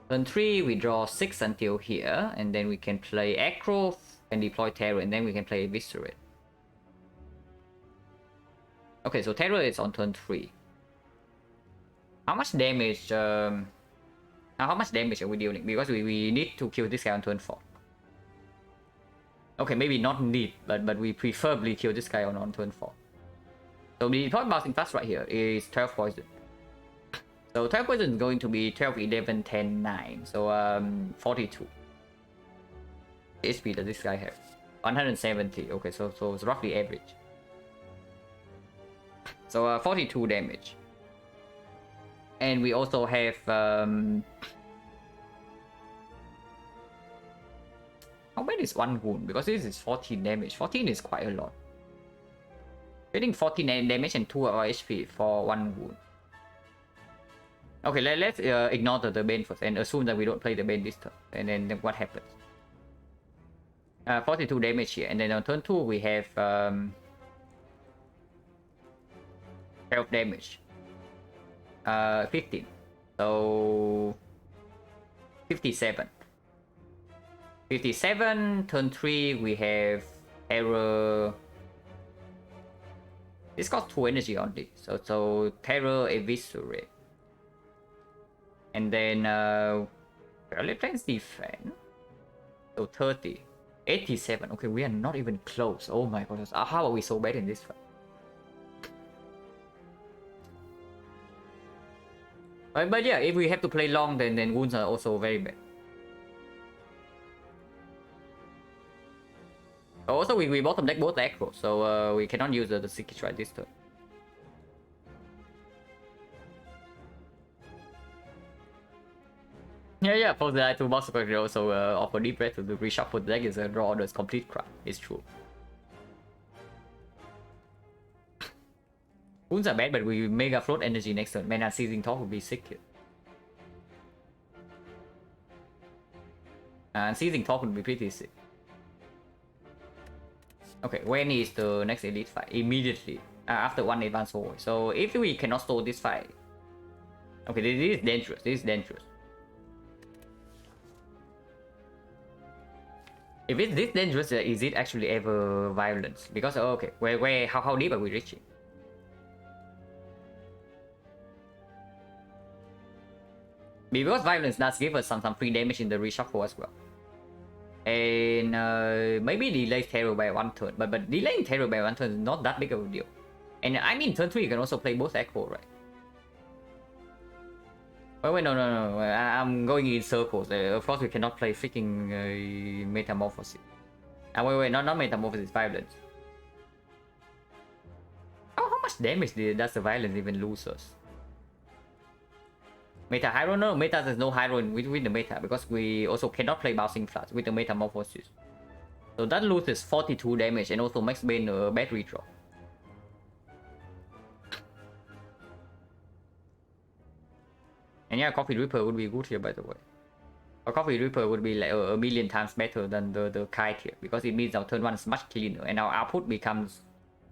Turn 3 we draw 6 until here. And then we can play Aggro and deploy Terror. And then we can play Eviscerate. Okay, so Terror is on turn 3. How much damage? How much damage are we dealing? Because we need to kill this guy on turn 4. Okay, maybe not need, but we preferably kill this guy on turn 4. So the deploy bouncing fast right here is 12 poison. So 12 poison is going to be 12, 11, 10, 9. So 42. HP does this guy have? 170. Okay, so it's roughly average. So 42 damage. And we also have how bad is 1 wound? Because this is 14 damage. 14 is quite a lot. Getting 14 damage and 2 HP for 1 wound. Okay, let's ignore the Bane first and assume that we don't play the Bane this turn. And then what happens? 42 damage here. And then on turn 2 we have 12 damage. 15. So 57. 57. Turn 3 we have Terror. This costs 2 energy only. So Terror, Eviscerate. And then early plans defend. So 30. 87. Okay, we are not even close. Oh my goodness. How are we so bad in this fight? But yeah, if we have to play long, then wounds are also very bad. Also, we bottom deck both aggro, so we cannot use the Sticky Strike this turn. Yeah, for the to box also offer deep breath to reshuffle the deck is a draw order is complete crap. It's true. Wounds are bad, but we mega float energy next turn. Mana Seizing Talk would be sick here. And Seizing Talk would be pretty sick. Okay, when is the next elite fight? Immediately. After 1 advance forward. So if we cannot stall this fight. Okay, this is dangerous. This is dangerous. If it's this dangerous, is it actually ever violence? Because okay, how deep are we reaching? Because violence does give us some free damage in the reshuffle as well. And maybe delay Terror by 1 turn. But delaying Terror by 1 turn is not that big of a deal. And I mean turn 3 you can also play both Echo, right? Wait, no. I'm going in circles. Of course we cannot play freaking Metamorphosis. Wait, not Metamorphosis, Violence. How much damage does the Violence even lose us? Meta Hero? No, Meta there's no Hero with the Meta because we also cannot play Bouncing Floods with the Metamorphosis. So that loses 42 damage and also makes Bane a bad redraw. And yeah, Coffee Reaper would be good here, by the way. A Coffee Reaper would be like a million times better than the Kite here because it means our turn 1 is much cleaner and our output becomes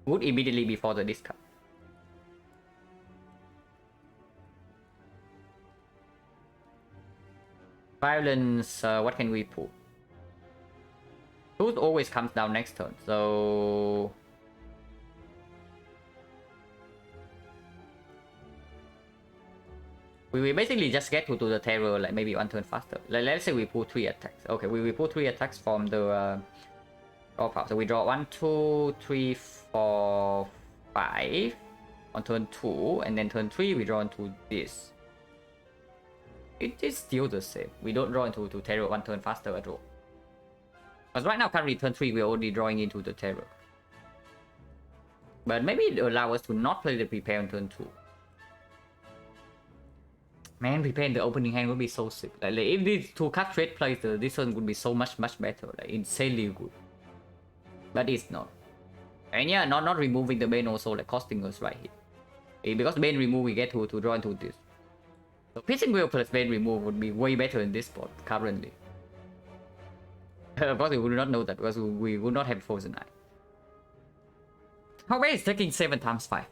good immediately before the discard. Violence, what can we pull? Truth always comes down next turn, so We basically just get to the terror like maybe 1 turn faster. Like, let's say we pull 3 attacks. Okay, we pull 3 attacks from the draw pile. So we draw 1, 2, 3, 4, 5 on turn 2, and then turn 3 we draw into this. It is still the same. We don't draw into terror 1 turn faster at all. Because right now, currently turn 3 we're already drawing into the terror. But maybe it allows us to not play the prepare on turn 2. Man, prepare in the opening hand would be so sick. Like if these 2 card trade plays, this one would be so much better. Like insanely good. But it's not. And yeah, not removing the Bane also like costing us right here. Because Bane remove, we get to draw into this. So Piercing Wheel plus Bane remove would be way better in this spot currently. Of course, we would not know that because we would not have Frozen Eye. However, it's taking 7 times 5.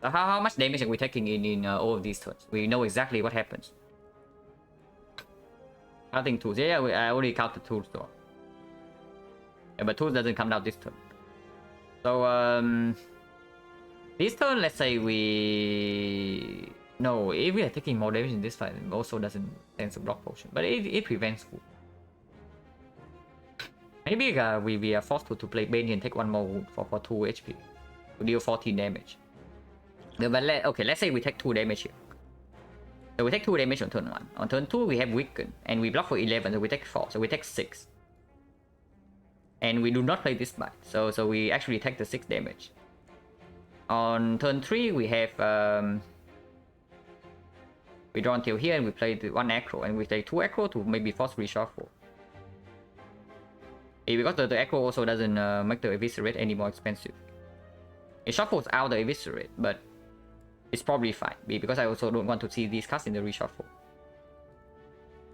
So how much damage are we taking in all of these turns? We know exactly what happens. Counting tools. Yeah, I already counted tools though. Yeah, but tools doesn't come out this turn. So this turn, let's say we... No, if we are taking more damage in this fight, it also doesn't sense a block potion. But it prevents food. Maybe we are forced to play Bane and take 1 more wound for 2 HP. To deal 14 damage. But okay, let's say we take 2 damage here. So we take 2 damage on turn 1. On turn 2 we have Weaken. And we block for 11, so we take 4. So we take 6. And we do not play this bite. So we actually take the 6 damage. On turn 3 we have... we draw until here and we play the 1 Acro. And we take 2 Acro to maybe force reshuffle. Because the Acro also doesn't make the Eviscerate any more expensive. It shuffles out the Eviscerate, but it's probably fine. Because I also don't want to see these cards in the reshuffle.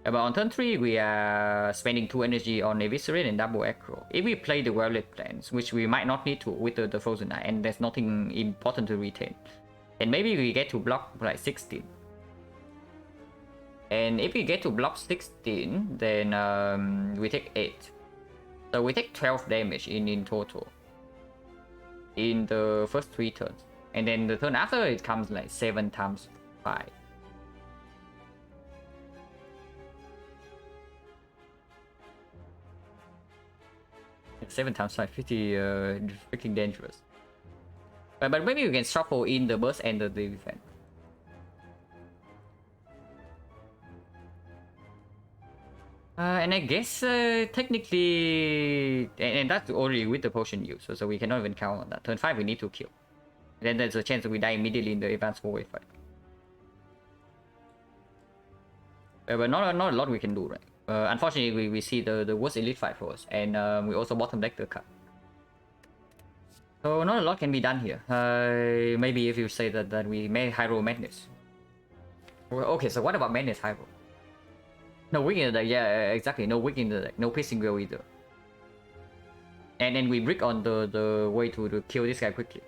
But on turn 3, we are spending 2 energy on Eviscerate and double Acro. If we play the Violet Plans, which we might not need to with the Frozen Eye, and there's nothing important to retain. And maybe we get to block like 16. And if we get to block 16, then we take 8. So we take 12 damage in total. In the first 3 turns. And then the turn after it comes like 7 times 5. It's 7 times 5, pretty freaking dangerous. But maybe we can shuffle in the burst and the defense. And I guess technically, and that's already with the potion use, so we cannot even count on that. Turn 5 we need to kill. Then there's a chance that we die immediately in the advanced 4-way fight. But not a lot we can do, right? Unfortunately, we see the worst elite fight for us, and we also bottom deck the card. So not a lot can be done here. Maybe if you say that we may Hyro Madness. Okay, so what about Madness Hyro? No weak in the deck, yeah, exactly. No weak in the deck, no Piercing Wheel either. And then we brick on the way to kill this guy quickly.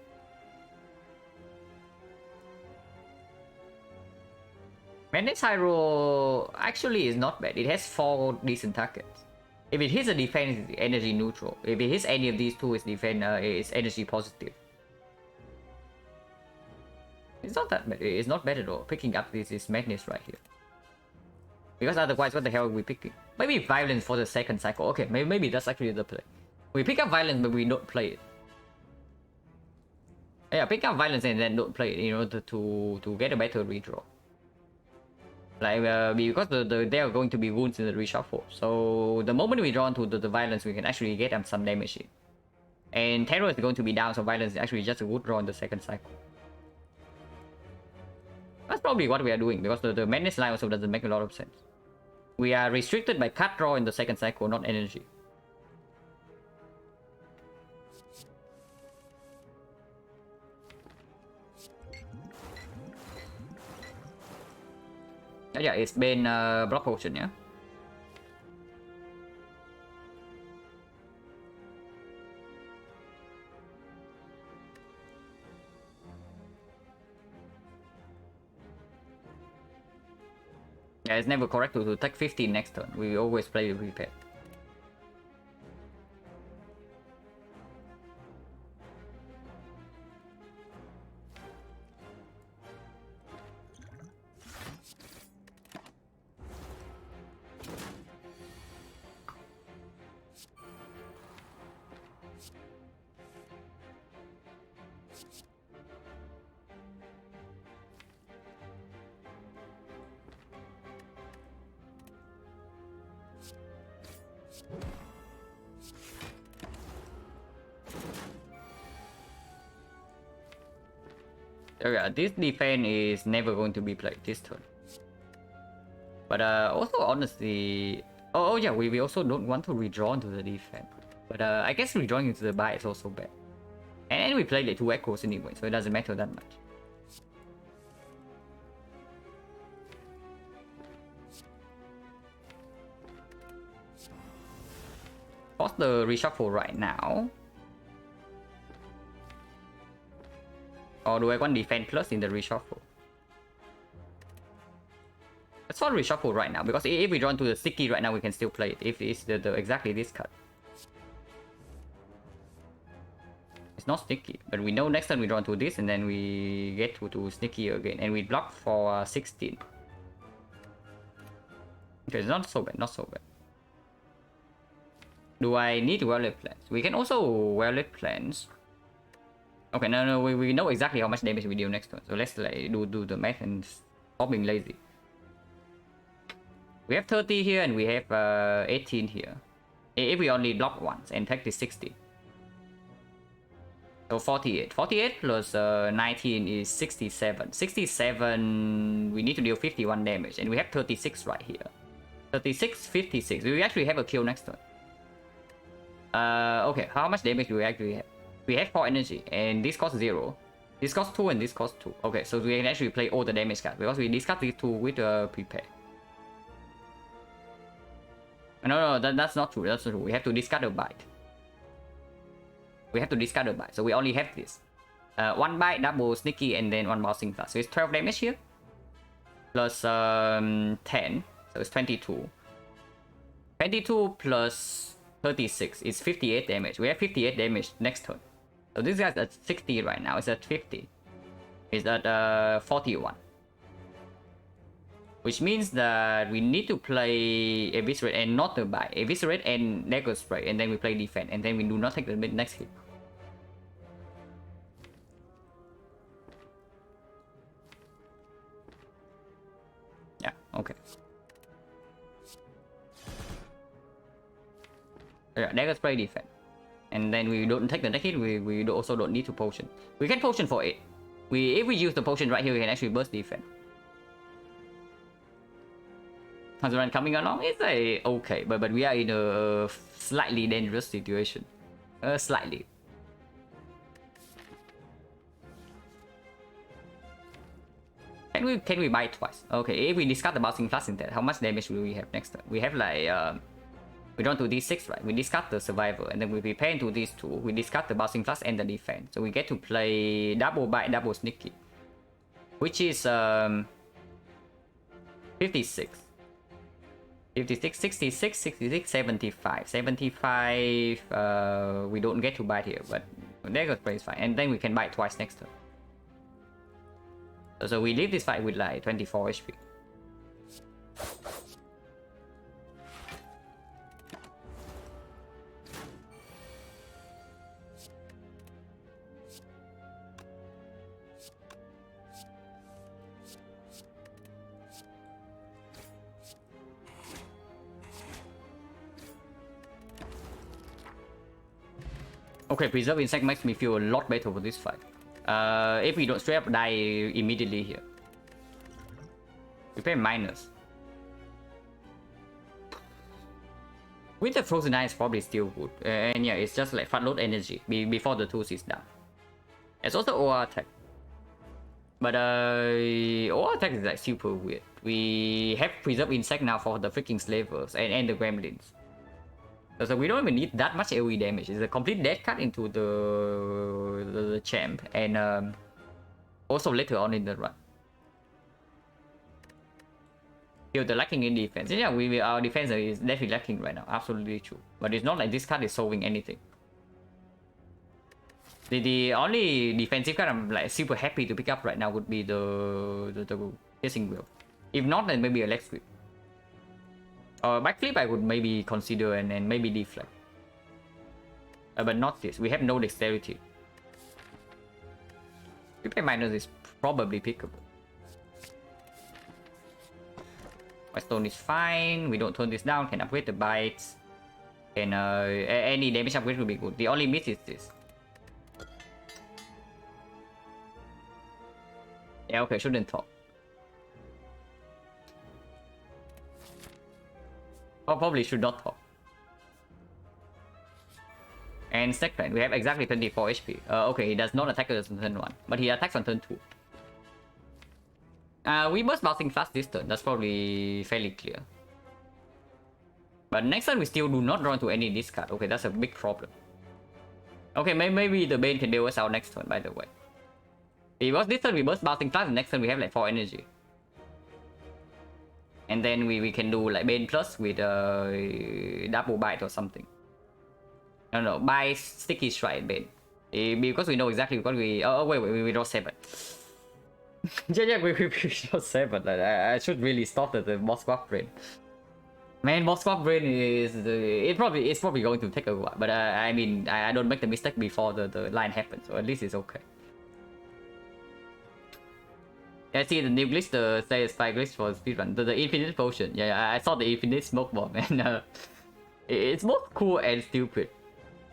Madness Hyro actually is not bad. It has 4 decent targets. If it hits a defense, it's energy neutral. If it hits any of these 2, it's defense, it's energy positive. It's not that bad. It's not bad at all. Picking up this Madness right here. Because otherwise, what the hell are we picking? Maybe Violence for the second cycle. Okay, maybe that's actually the play. We pick up Violence, but we don't play it. Yeah, pick up Violence and then don't play it in order to get a better redraw. Like, because there are going to be wounds in the reshuffle. So the moment we draw into the Violence, we can actually get some damage in. And Terror is going to be down, so Violence is actually just a good draw in the second cycle. That's probably what we are doing, because the Madness line also doesn't make a lot of sense. We are restricted by card draw in the second cycle, not energy. Yeah, it's been block potion, yeah. Yeah, it's never correct to take 15 next turn. We always play the repair. Yeah, this defense is never going to be played this turn. But also honestly, oh yeah, we also don't want to redraw into the defense. But I guess redrawing into the buy is also bad. And we played like 2 echoes anyway, so it doesn't matter that much. Pause the reshuffle right now. Or do I want defense plus in the reshuffle? Let's not reshuffle right now, because if we draw into the sticky right now, we can still play it. If it's the exactly this card. It's not sticky, but we know next time we draw into this, and then we get to sticky again, and we block for 16. Okay, it's not so bad, not so bad. Do I need Violet Plans? We can also Violet Plans. Okay, no, we know exactly how much damage we deal next turn. So let's like do the math and stop being lazy. We have 30 here and we have 18 here. If we only block once and take this 60. So 48. 48 plus 19 is 67. 67, we need to deal 51 damage. And we have 36 right here. 36, 56. We actually have a kill next turn. Okay, how much damage do we actually have? We have 4 energy, and this costs 0. This costs 2, and this costs 2. Okay, so we can actually play all the damage cards, because we discard these 2 with prepare. No, that's not true, that's not true. We have to discard a bite. We have to discard a bite, so we only have this. 1 bite, double sneaky, and then 1 bouncing flash. So it's 12 damage here. Plus 10, so it's 22. 22 plus 36 is 58 damage. We have 58 damage next turn. So this guy's at 60 right now. It's at 50. It's at 41. Which means that we need to play Eviscerate and not the buy. Eviscerate and Dagger Spray, and then we play defense, and then we do not take the next hit. Yeah, okay. Yeah, Dagger Spray defense. And then we don't take the next hit, we also don't need to potion. We can potion for 8. If we use the potion right here, we can actually burst defense. Hazuran coming along is okay, but we are in a slightly dangerous situation. Slightly. Can we buy twice? Okay, if we discard the bouncing flash instead, how much damage will we have next turn? We have like we draw to D6, right? We discard the survivor, and then we prepare into these 2. We discard the bouncing flash and the defense. So we get to play double bite, double sneaky. Which is 56. 56, 66, 66, 75. 75, we don't get to bite here, but Dagger Spray is fine. And then we can bite twice next turn. So we leave this fight with like 24 HP. Okay, Preserve Insect makes me feel a lot better for this fight. If we don't straight up die immediately here. We play minus. With the Frozen Eye is probably still good. And yeah, it's just like front load energy before the tools is down. It's also OR attack. But OR attack is like super weird. We have Preserve Insect now for the freaking slavers and the gremlins. So we don't even need that much AoE damage. It's a complete dead cut into the champ, and also later on in the run. Still the lacking in defense. Yeah, our defense is definitely lacking right now. Absolutely true. But it's not like this card is solving anything. The only defensive card I'm like super happy to pick up right now would be the piercing wheel. If not, then maybe a leg sweep. Backflip I would maybe consider and maybe deflect. But not this. We have no dexterity. Prepare minus is probably pickable. White stone is fine. We don't turn this down. Can upgrade the bites. And any damage upgrade will be good. The only miss is this. Yeah, okay, shouldn't talk. Oh, probably should not talk. And second, we have exactly 24 HP. Okay, he does not attack us on turn 1, but he attacks on turn 2. We must bouncing fast this turn, that's probably fairly clear. But next turn we still do not draw into any discard. Okay, that's a big problem. Okay, maybe the Bane can bail us out next turn, by the way. Because this turn we burst bouncing fast, and next turn we have like 4 energy. And then we can do like Bane plus with double bite or something. No, bite sticky strike Bane. Because we know exactly what we... Oh, wait, we draw 7. yeah, we draw 7. I should really stop at the boss squad brain. Man, boss squad brain is... it's probably going to take a while. But I mean, I don't make the mistake before the line happens. So at least it's okay. I see the new glitch, the satisfy glitch for speedrun. The infinite potion. Yeah, I saw the infinite smoke bomb, and it's both cool and stupid.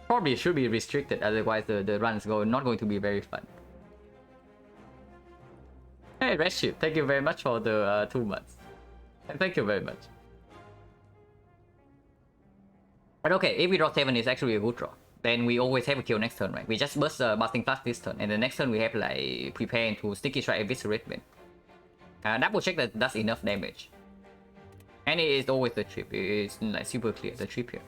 Probably should be restricted, otherwise the runs not going to be very fun. Hey, Redship, thank you very much for the 2 months. Thank you very much. But okay, if we draw 7, it's actually a good draw. Then we always have a kill next turn, right? We just burst Busting Flash this turn, and the next turn we have like prepare into Sticky Strike Eviscerate. Double check that that's enough damage. And it is always the trip, it's like super clear, the trip here.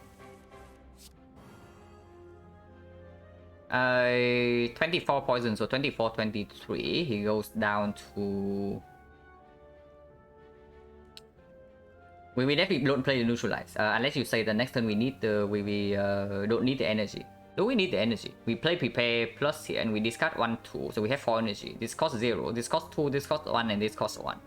24 poison, so 24, 23. He goes down to... We definitely don't play the neutralize, unless you say the next turn we need the... we don't need the energy. Do we need the energy? We play prepare plus here and we discard 1, 2, so we have 4 energy. This costs 0, this costs 2, this costs 1, and this costs 1.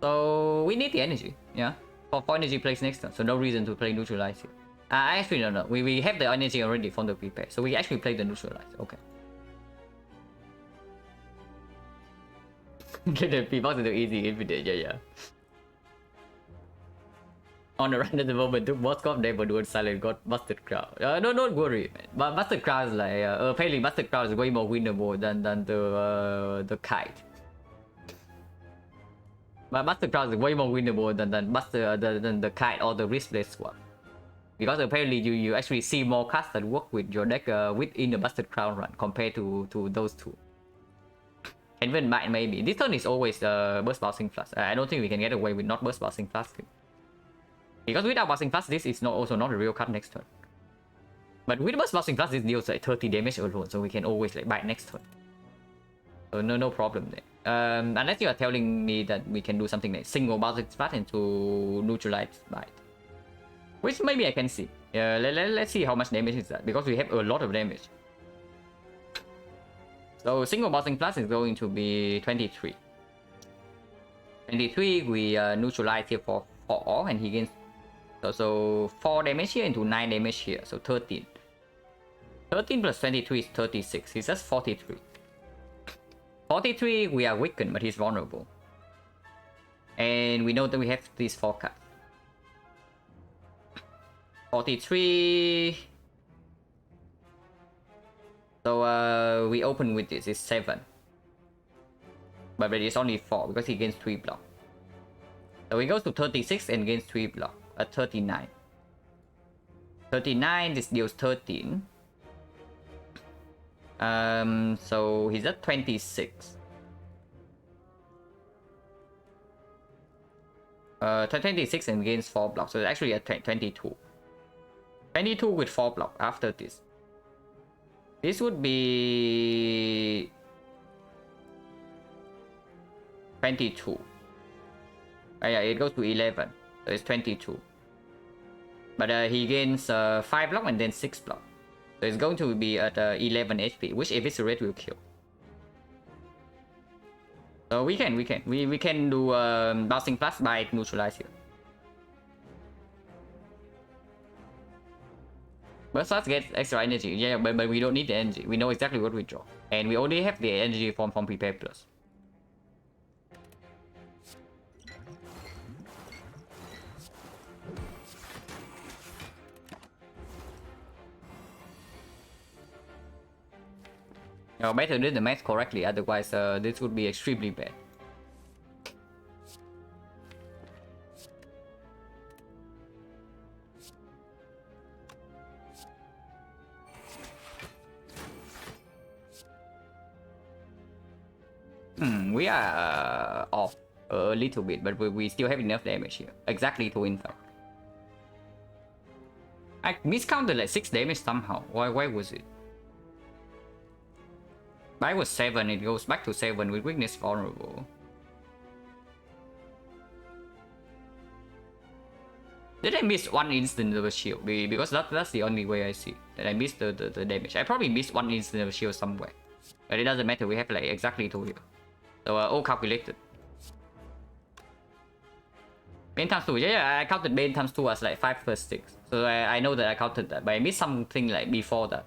So we need the energy, yeah? For 4 energy plays next turn, so no reason to play neutralize here. Actually no, we have the energy already from the prepare, so we actually play the neutralize, okay. Get the people into easy infinite, yeah. On the run at the moment, took boss cop never do silent, got busted crowd. No, don't worry, man. But busted crowd is like, apparently busted crowd is way more winnable than the kite. But busted crowd is way more winnable than the kite or the wristless one. Because apparently you actually see more cards that work with your deck within the busted crown run compared to those two. And even bite maybe. This turn is always burst bouncing flash. I don't think we can get away with not burst bouncing flash. Because without bouncing flash, this is also not a real card next turn. But with burst bouncing flash, this deals like 30 damage alone, so we can always like bite next turn. So no problem there. Unless you are telling me that we can do something like single bouncing flash into neutralize bite. Which maybe I can see. Let's see how much damage is that, because we have a lot of damage. So single bouncing flash is going to be 23. 23, we neutralize here for 4, and he gains so 4 damage here into 9 damage here, so 13. 13 plus 23 is 36, he's just 43. 43, we are weakened, but he's vulnerable. And we know that we have these 4 cards. 43. So we open with this, it's 7. But it's only 4 because he gains 3 block. So he goes to 36 and gains 3 block at 39. 39, this deals 13. So he's at 26. 26 and gains 4 blocks, so it's actually at 22. 22 with 4 block after this. This would be 22. Yeah, it goes to 11. So it's 22. But he gains 5 block and then 6 block. So it's going to be at 11 HP, which Eviscerate will kill. So we can do bouncing plus by neutralize here. But let's get extra energy. Yeah, but we don't need the energy. We know exactly what we draw. And we already have the energy from Prepare Plus. Better do the math correctly, otherwise this would be extremely bad. We are off a little bit, but we still have enough damage here. Exactly 2 in fact. I miscounted like 6 damage somehow. Why was it? Mine was 7, it goes back to 7 with weakness vulnerable. Did I miss 1 instant of a shield? Because that's the only way I see that I missed the damage. I probably missed 1 instant of a shield somewhere. But it doesn't matter, we have like exactly 2 here. So all calculated. Bane times 2, yeah, I counted Bane times 2 as like 5 plus 6. So I know that I counted that, but I missed something like before that.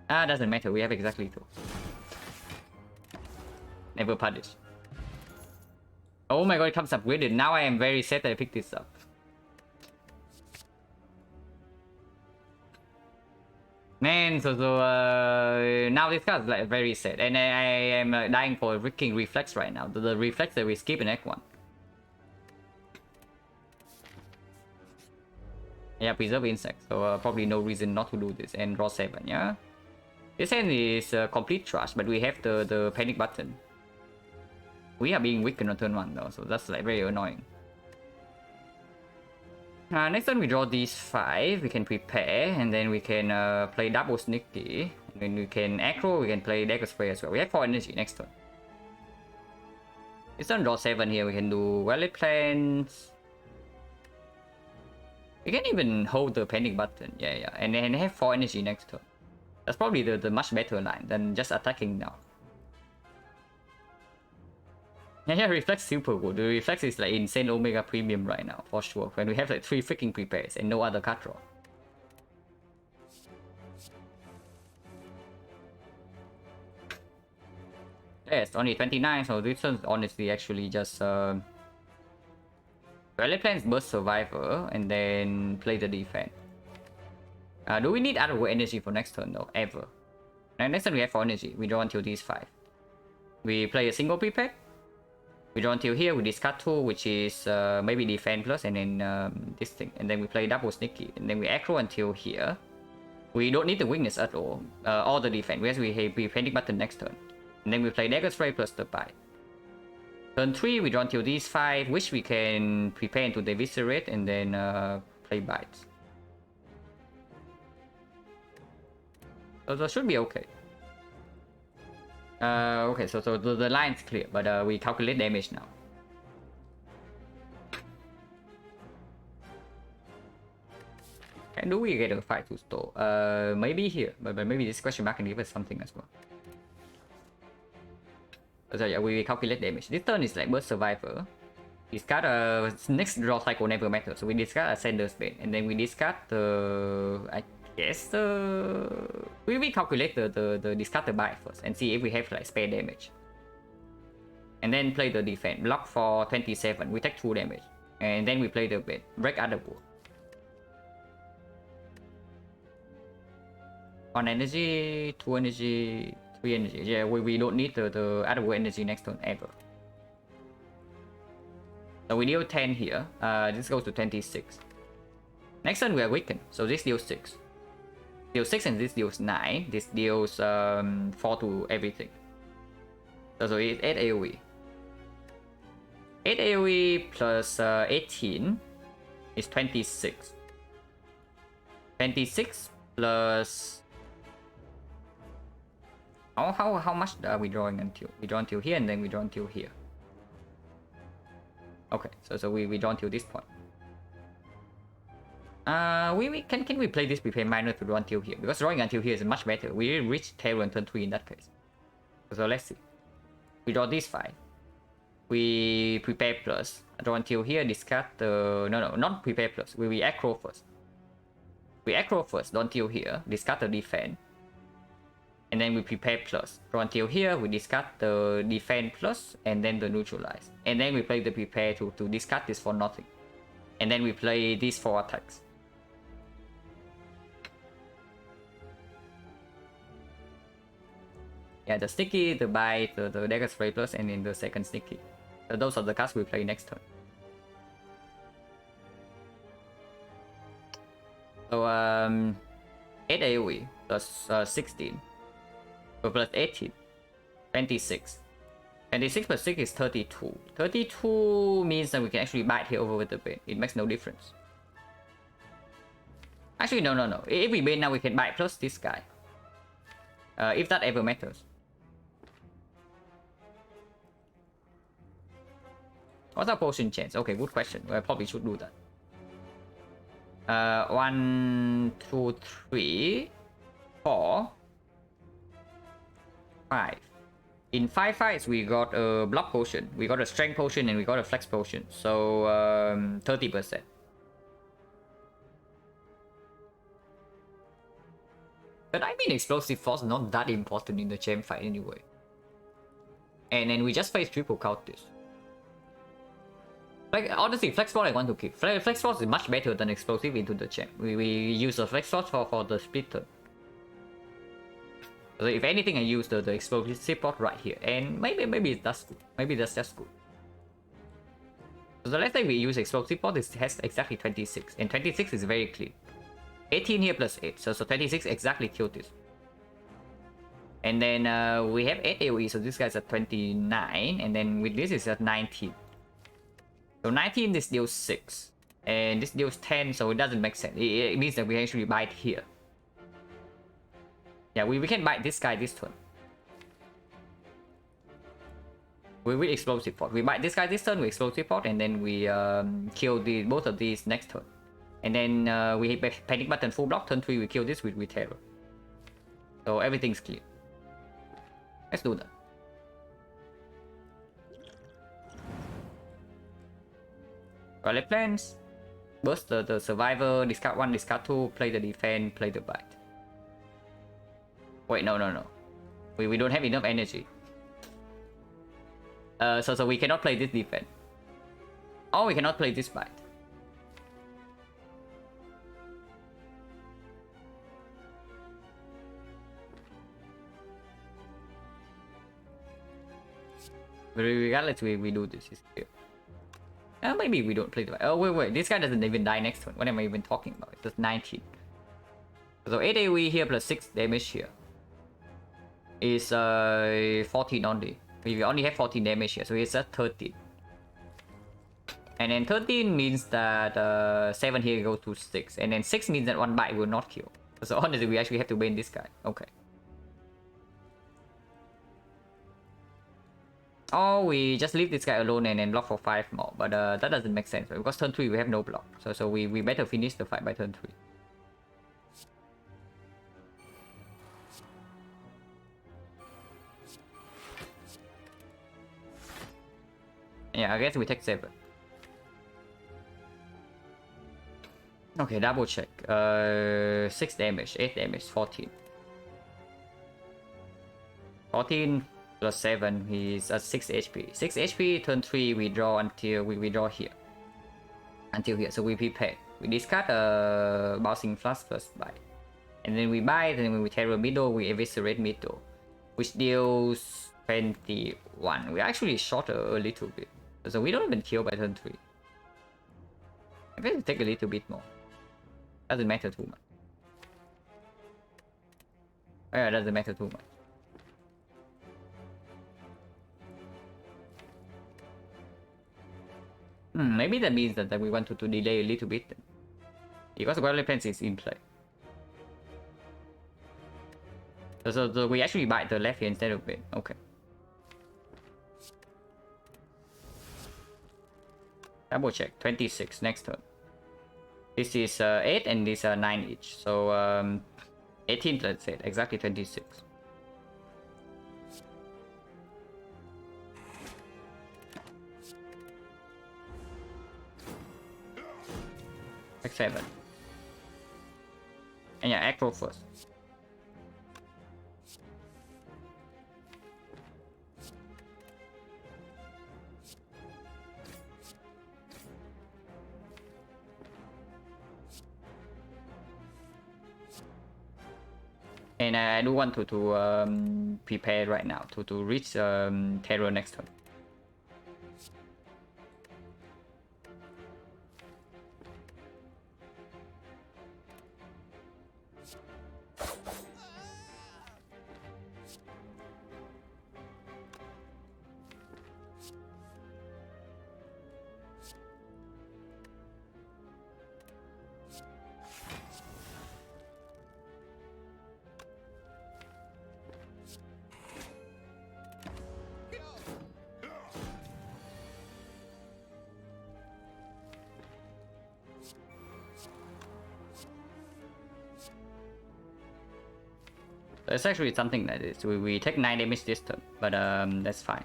Doesn't matter, we have exactly 2. Never punish. Oh my god, it comes upgraded. Now I am very sad that I picked this up. Man, so now this card is like very sad, and I am dying for a freaking reflex right now. The reflex that we skip in Act 1. Yeah, preserve insects, so probably no reason not to do this, and draw 7, yeah? This hand is complete trash, but we have the panic button. We are being weakened on turn 1 though, so that's like very annoying. Next turn we draw these 5, we can prepare, and then we can play double sneaky, and then we can aggro, we can play dagger spray as well. We have 4 energy next turn. This turn draw 7 here, we can do valid plans. We can even hold the panic button, yeah, and then have 4 energy next turn. That's probably the much better line than just attacking now. Yeah, reflex super good. The reflex is like insane omega premium right now, for sure. When we have like 3 freaking prepares and no other card draw. Yes, only 29, so this one's honestly actually just Rally plans burst survivor and then play the defense. Do we need other energy for next turn though? Ever. And next turn we have 4 energy. We draw until these 5. We play a single prepare. We draw until here, we discard 2, which is maybe defense plus, and then this thing. And then we play double sneaky. And then we aggro until here. We don't need the weakness at all. Or the defense. Whereas we have panic button next turn. And then we play dagger spray plus the bite. Turn 3, we draw until these 5, which we can prepare into the eviscerate and then play bites. So that should be okay. Okay, so the line's clear, but we calculate damage now. And do we get a fight to store? Maybe here, but maybe this question mark can give us something as well. So yeah, we calculate damage. This turn is like burst survivor. Discard next draw cycle never matters. So we discard Ascender's Bane, and then we discard the we calculate the discard the bite first and see if we have like spare damage. And then play the defense. Block for 27. We take 2 damage. And then we play the bait. Break other wood. 1 energy, 2 energy, 3 energy. Yeah, we don't need the other wood energy next turn ever. So we deal 10 here. This goes to 26. Next turn we are weakened. So this deals 6. Deals 6 and this deals 9. This deals 4 to everything. So it's 8 AoE. 8 AoE plus 18 is 26. 26 plus... How much are we drawing until? We draw until here and then we draw until here. Okay, so we draw until this point. Can we play this prepare minor to draw until here? Because drawing until here is much better. We reach Terror on turn 3 in that case. So let's see. We draw these 5. We prepare plus. Draw until here, discard the... No, not prepare plus. We aggro first. We aggro first, draw until here, discard the defense. And then we prepare plus. Draw until here, we discard the defense plus, and then the neutralize. And then we play the prepare to discard this for nothing. And then we play these 4 attacks. Yeah, the sticky, the bite, the dagger spray plus, and then the second sticky. So those are the cards we play next turn. So 8 AoE plus 16, so plus 18, 26. 26 plus 6 is 32. 32 means that we can actually bite here over with the bait. It makes no difference. Actually, no. If we bait now, we can bite plus this guy. If that ever matters. What's our potion chance? Okay, good question. I probably should do that. 1, 2, 3, 4, 5. In 5 fights, we got a block potion, we got a strength potion, and we got a flex potion. So 30%. But I mean, explosive force is not that important in the champ fight anyway. And then we just face triple counters. Like, honestly, flex force I want to keep. Flex force is much better than explosive into the champ. We use the flex force for the split turn. So if anything, I use the explosive support right here, and maybe that's good. Maybe that's just good. So let's say we use explosive support. This has exactly 26, and 26 is very clean. 18 here plus 8, so 26 exactly killed this. And then we have 8 AoE, so this guy's at 29, and then with this is at 19. So 19, this deals 6, and this deals 10, so it doesn't make sense. It means that we actually bite here. Yeah, we can bite this guy this turn. We will explosive port. We bite this guy this turn, we explosive port, and then we kill both of these next turn. And then we hit panic button full block. Turn 3 we kill this with terror. So everything's clear. Let's do that. Alright, plans. Burst the survivor, discard 1, discard 2, play the defense, play the bite. Wait, no. We don't have enough energy. So we cannot play this defense. Or we cannot play this bite. But regardless, we do this. Maybe we don't play the bite. Oh, wait. This guy doesn't even die next turn. What am I even talking about? It's just 19. So 8 AoE here plus 6 damage here. Is 14 only. We only have 14 damage here, so it's at 13. And then 13 means that 7 here goes to 6. And then 6 means that 1 bite will not kill. So honestly, we actually have to bane this guy. Okay. Or we just leave this guy alone and then block for 5 more. But that doesn't make sense, because turn 3 we have no block. So we better finish the fight by turn 3. Yeah, I guess we take 7. Okay, double check. 6 damage, 8 damage, 14. 14 plus 7, he's at 6 HP. 6 HP, turn 3, we draw until we draw here. Until here, so we prepare. We discard bouncing flash plus bite. And then we bite, and then when we terror middle, we eviscerate middle. Which deals 21. We actually short a little bit. So we don't even kill by turn 3. I guess we take a little bit more. Doesn't matter too much. Oh yeah, doesn't matter too much. Maybe that means that we want to delay a little bit. Because Guardian Pence is in play. So we actually bite the left here instead of it. Okay. Double check. 26 next turn. This is 8 and this 9 each. So 18 let's say. Exactly 26. Like 7. And yeah, acro first. And I do want to prepare right now to reach terror next turn. It's actually something like this. We take 9 damage this turn, but that's fine.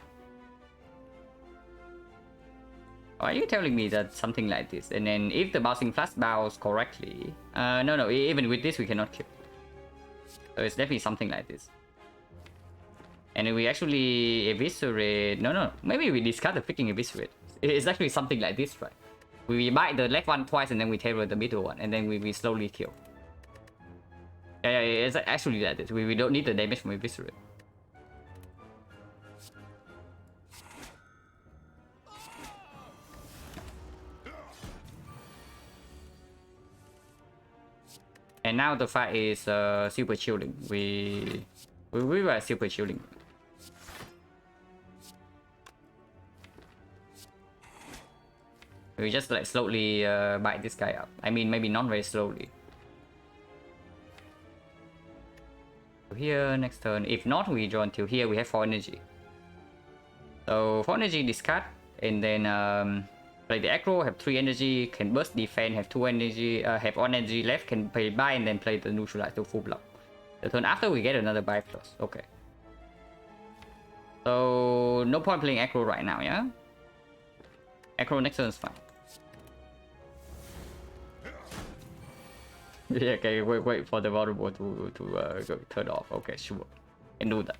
Are you telling me that something like this? And then if the bouncing flash bounce correctly... no, even with this we cannot kill. So it's definitely something like this. And we actually eviscerate... No, maybe we discard the freaking eviscerate. It's actually something like this, right? We bite the left one twice and then we terror the middle one, and then we slowly kill. Yeah, it's actually like this. We don't need the damage from eviscerate. And now the fight is super chilling. We were super chilling. We just like slowly bite this guy up. I mean, maybe not very slowly. Here next turn. If not, we draw until here. We have 4 energy. So 4 energy discard, and then play the aggro. Have 3 energy. Can burst defense. Have 2 energy. Have 1 energy left. Can play buy and then play the neutralize to full block. The turn after we get another buy plus. Okay. So no point playing aggro right now. Yeah. Aggro next turn is fine. Yeah, okay, wait for the vulnerable to go turn off. Okay, sure, can do that.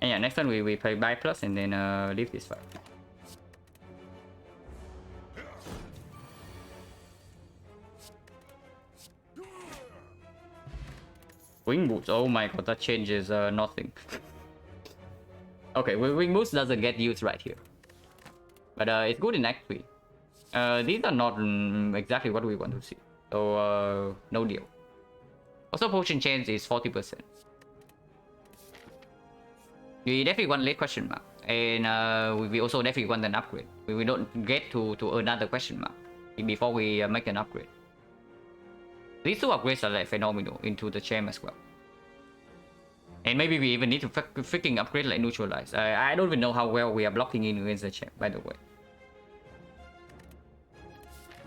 And yeah, next time we play buy plus and then leave this fight. Wing boots. Oh my god, that changes nothing. Okay, wing boots doesn't get used right here, but it's good in Act 3. These are not exactly what we want to see, so no deal. Also, potion change is 40%. We definitely want late question mark, and we also definitely want an upgrade. We don't get to another question mark before we make an upgrade. These 2 upgrades are like phenomenal into the gem as well. And maybe we even need to freaking upgrade like neutralize. I don't even know how well we are blocking in against the champ, by the way.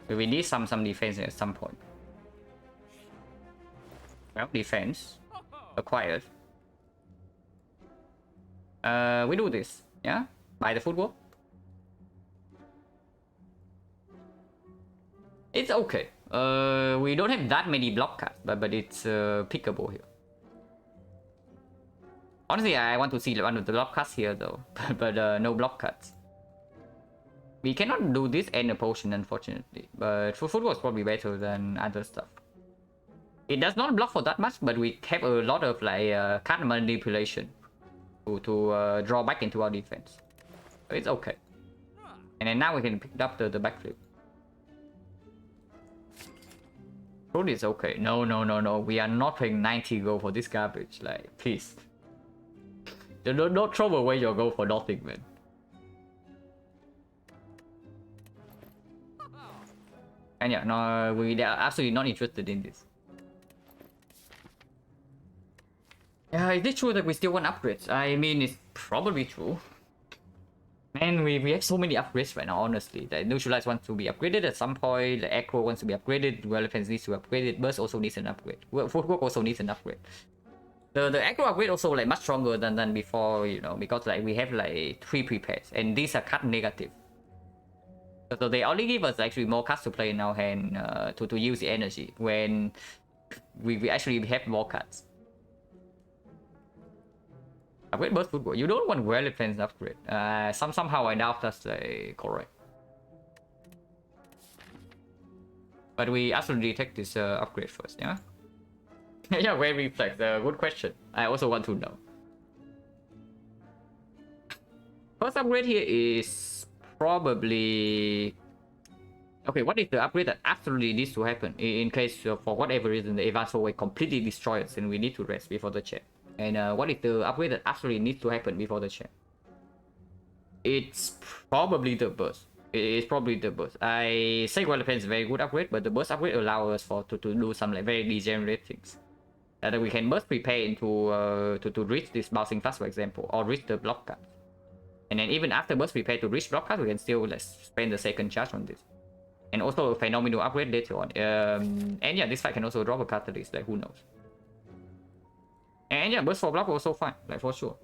We need some defense at some point. Well, defense acquired. We do this, yeah? By the football. It's okay. We don't have that many block cards, but it's pickable here. Honestly, I want to see one of the block cuts here though, but no block cuts. We cannot do this and a potion, unfortunately, but football is probably better than other stuff. It does not block for that much, but we have a lot of like card manipulation to draw back into our defense. So it's okay. And then now we can pick up the backflip. Food is okay. No. We are not paying 90 gold for this garbage. Like, please. Don't throw away your gold for nothing, man. And yeah, no, we are absolutely not interested in this. Yeah, is it true that we still want upgrades? I mean, it's probably true. Man, we have so many upgrades right now, honestly. The neutralize wants to be upgraded at some point, the aggro wants to be upgraded, dual defense needs to be upgraded, burst also needs an upgrade. Footwork also needs an upgrade. The aggro upgrade also like much stronger than before, you know, because like we have like 3 prepares and these are cut negative. So they only give us actually more cards to play in our hand to use the energy when we actually have more cards. Upgrade burst football. You don't want well defense upgrade. Somehow I doubt that's correct. But we absolutely take this upgrade first, yeah? Yeah, where reflex? Good question. I also want to know. First upgrade here is probably... Okay, what is the upgrade that absolutely needs to happen? In case, for whatever reason, the advanced way completely destroys us and we need to rest before the chat. And what is the upgrade that absolutely needs to happen before the chat? It's probably the burst. It's probably the burst. I say Wildpan is a very good upgrade, but the burst upgrade allows us to do some like very degenerate things. That we can burst prepare into to reach this bouncing fast, for example, or reach the block cut. And then even after burst prepare to reach block cut, we can still spend the second charge on this. And also a phenomenal upgrade later on. And yeah, this fight can also drop a catalyst, like who knows. And yeah, burst for block also fine, like for sure.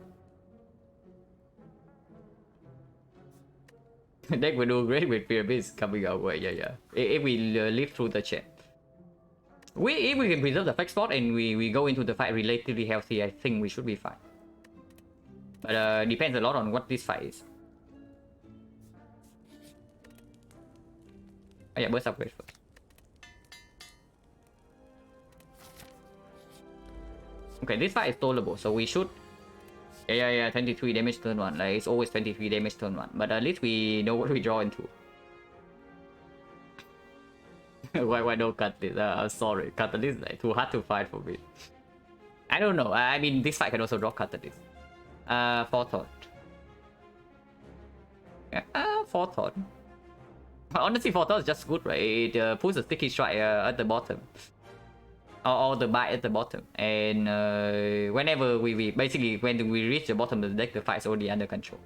Deck will do great with pyramids coming our way, yeah. If we live through the chat. If we can preserve the fake spot and we go into the fight relatively healthy, I think we should be fine. But depends a lot on what this fight is. Oh yeah, burst upgrade first. Okay, this fight is tolerable, so we should... Yeah, 23 damage turn 1. Like, it's always 23 damage turn 1. But at least we know what we draw into. why no Catalyst? Sorry, Catalyst is like, too hard to fight for me. I don't know. I mean, this fight can also draw Catalyst. Forethought. Forethought. Honestly, Forethought is just good, right? It puts a sticky strike at the bottom. Or the bite at the bottom. And whenever we basically, when we reach the bottom of the deck, the fight is already under control.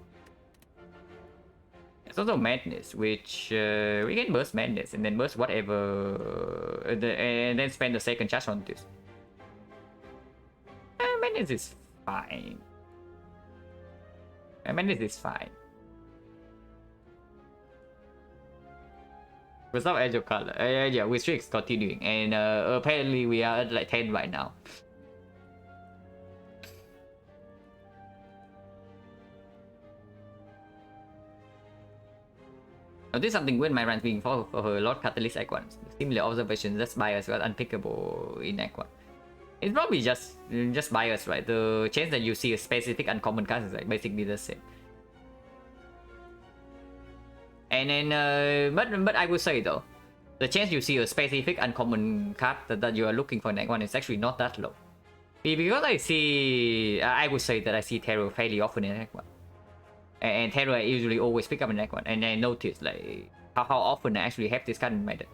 It's also Madness, which we can burst Madness and then burst whatever, and then spend the second charge on this. Madness is fine. Madness is fine. Without edge of color. Yeah, with streaks continuing, and apparently we are at like 10 right now. Notice something when my runs being followed for her Lord Catalyst Act 1. Similar observations, that's bias, well unpickable in Act 1. It's probably just bias, right? The chance that you see a specific uncommon card is like basically the same. And then, but I would say though, the chance you see a specific uncommon card that you are looking for in Act 1 is actually not that low. Because I would say that I see Terror fairly often in Act 1. And Terror I usually always pick up in Act 1, and I notice like how often I actually have this card in my deck.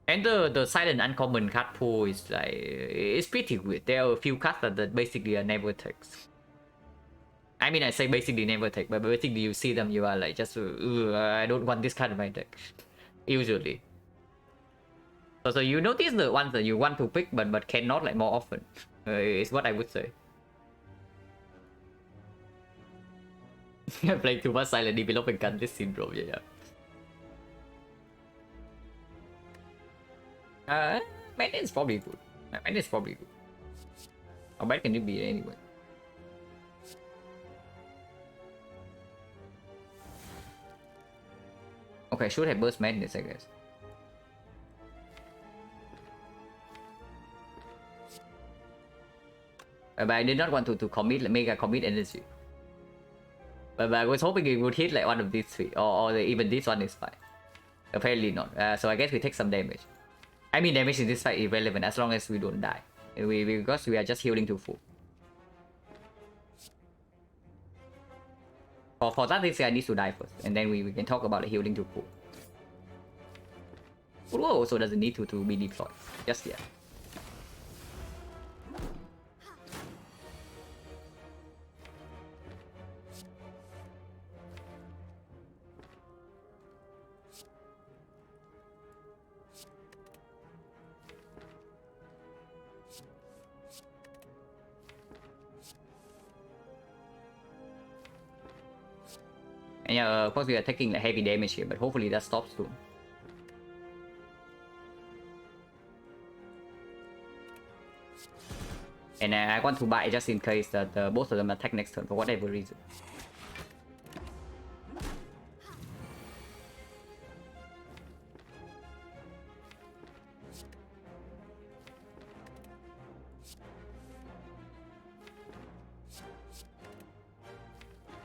And the silent uncommon card pool is like, it's pretty weird. There are a few cards that basically are never takes. I mean, I say basically never take, but basically you see them, you are like just, I don't want this card in my deck. Usually. So you notice the ones that you want to pick, but cannot like more often. Is what I would say. Playing too much silent developing Gunless syndrome, yeah. Bandit is probably good. Bandit is probably good. How bad can it be anyway? Okay, I should have burst madness, I guess. But I did not want to commit, like, mega commit energy. But I was hoping it would hit like one of these three, or even this one is fine. Apparently not. So I guess we take some damage. I mean, damage in this fight is irrelevant as long as we don't die. Because we are just healing to full. For that, this guy needs to die first, and then we can talk about the healing to full. Full also doesn't need to be deployed just yet. And yeah, of course we are taking like heavy damage here, but hopefully that stops soon. And I want to buy just in case that both of them attack next turn for whatever reason.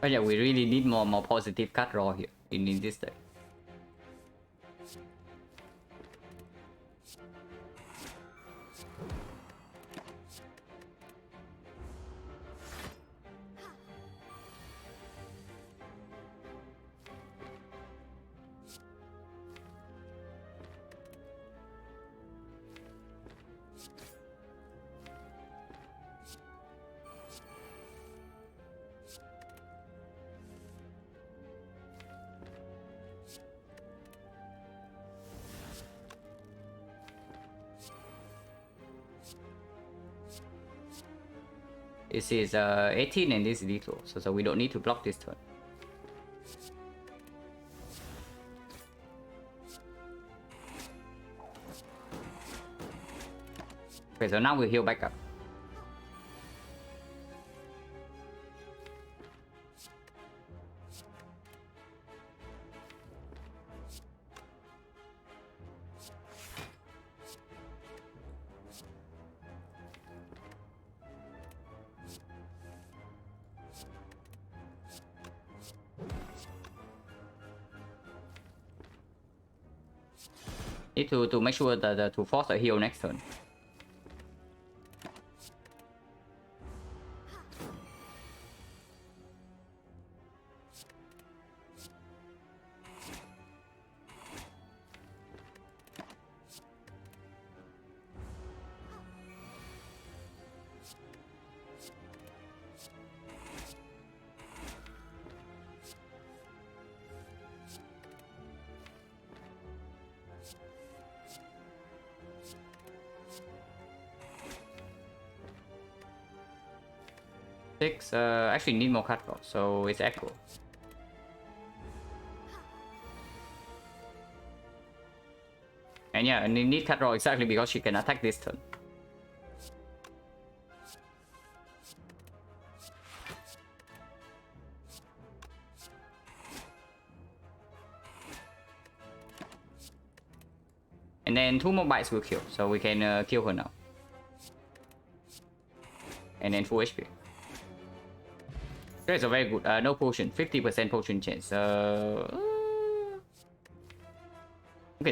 But yeah, we really need more positive cut draw here in this deck. This is 18 and this is lethal, so we don't need to block this turn. Okay, so now we heal back up. Need to make sure that to force a heal next turn. Actually need more cut draw, so it's echo. And yeah, and you need cut draw exactly because she can attack this turn. And then 2 more bites will kill, so we can kill her now. And then full HP. Okay, so very good. No potion, 50% potion chance. Okay,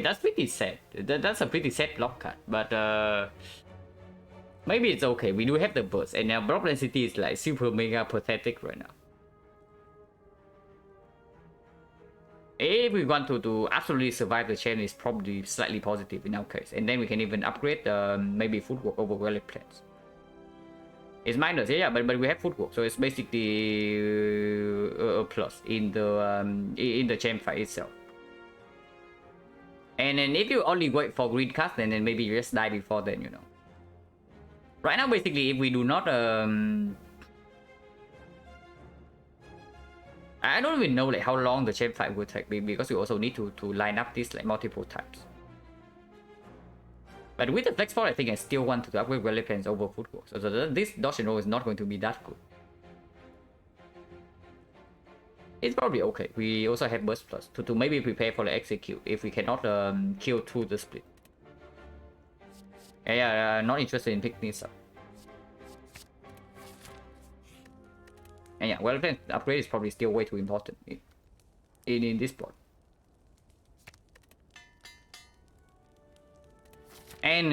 that's pretty sad. That's a pretty sad block card, but maybe it's okay. We do have the burst, and our block density is like super mega pathetic right now. If we want to absolutely survive the chain, is probably slightly positive in our case, and then we can even upgrade maybe footwork over relic plants. It's minus, yeah, but we have footwork, so it's basically a plus in the champ fight itself. And then if you only wait for green cast, then maybe you just die before then, you know. Right now, basically, if we do not I don't even know like how long the champ fight will take, because we also need to line up this like multiple times. But with the flex 4, I think I still want to upgrade relic plants over footwork. So this dodge and roll is not going to be that good. It's probably okay. We also have burst plus to maybe prepare for the execute if we cannot kill through the split. Yeah, not interested in picking this up. And yeah, well, then the upgrade is probably still way too important in this plot. And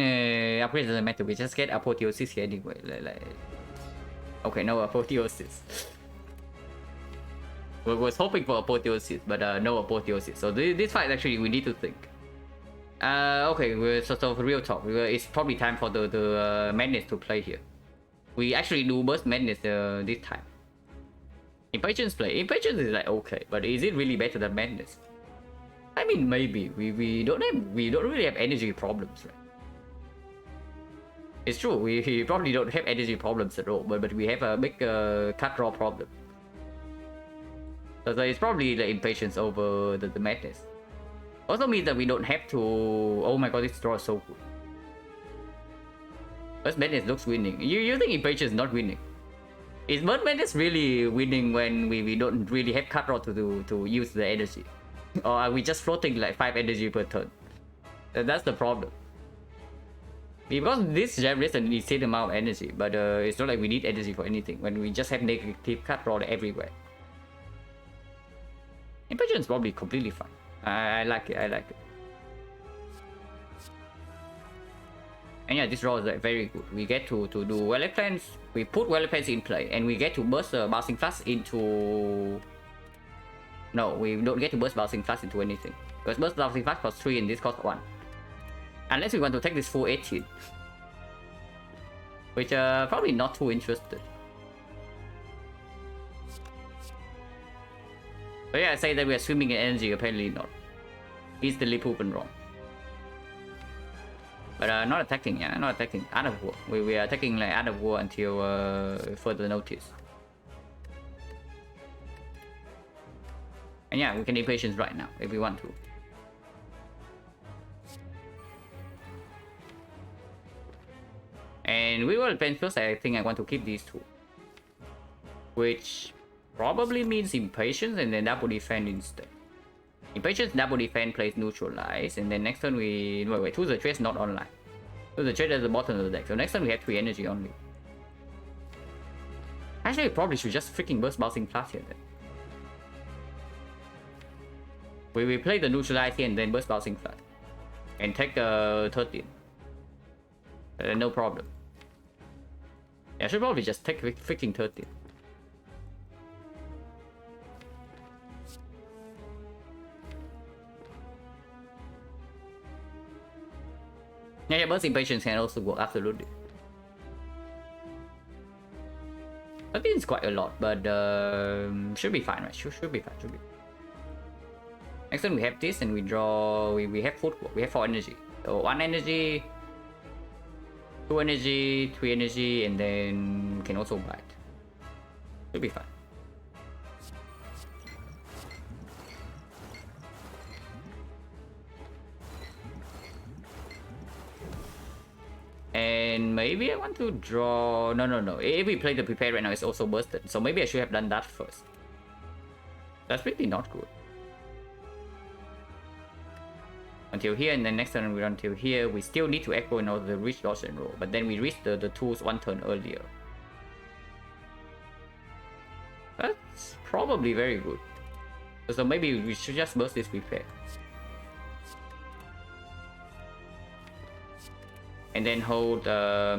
upgrade doesn't matter, we just get apotheosis here anyway. Okay, no apotheosis. We was hoping for apotheosis, but no apotheosis. So this fight actually we need to think. Okay, we're sort of real talk. It's probably time for the madness to play here. We actually do burst madness this time. Impatience play. Impatience is like okay, but is it really better than madness? I mean, maybe we don't really have energy problems, right? It's true, we probably don't have energy problems at all, but we have a big cut draw problem. So it's probably the impatience over the madness. Also means that we don't have to. Oh my god, this draw is so good. Burst madness looks winning. You think impatience is not winning? Is burst madness really winning when we don't really have cut draw to use the energy? Or are we just floating like 5 energy per turn? That's the problem. Because this generates an insane amount of energy, but it's not like we need energy for anything when we just have negative cut draw everywhere. Impatience probably completely fine. I like it, I like it. And yeah, this draw is like very good. We get to do Well Plans, we put Well Plans in play, and we get to burst Bouncing Flash into... No, we don't get to burst Bouncing Flash into anything. Because burst Bouncing Flash costs 3 and this costs 1. Unless we want to take this full 18. Which probably not too interested. But yeah, I say that we are swimming in energy, apparently not. Easily proven wrong. But not attacking, yeah, not attacking. Out of war. We are attacking like out of war until further notice. And yeah, we can impatience right now if we want to. And we will advance first. I think I want to keep these two. Which probably means impatience and then double defense instead. Impatience, double defense plays neutralize, and then next turn we... Wait, Choose the Trade not online. Choose the Trade at the bottom of the deck, so next turn we have 3 energy only. Actually, probably should just freaking burst Bouncing Flash here then. We play the neutralize here and then burst Bouncing Flash. And take 13. No problem. Yeah, I should probably just take freaking 13. Yeah, burst impatience can also work, absolutely. I think it's quite a lot, but should be fine, right? Should be fine, should be. Next time we have this and we draw, we have footwork, we have 4 energy. So 1 energy, 2 energy, 3 energy, and then we can also bite. Should be fine. And maybe I want to draw... No. If we play the prepare right now, it's also bursted. So maybe I should have done that first. That's really not good. Until here, and then next turn we run till here. We still need to echo in order to reach dodge and roll. But then we reach the tools 1 turn earlier. That's probably very good. So maybe we should just burst this prepare. And then hold for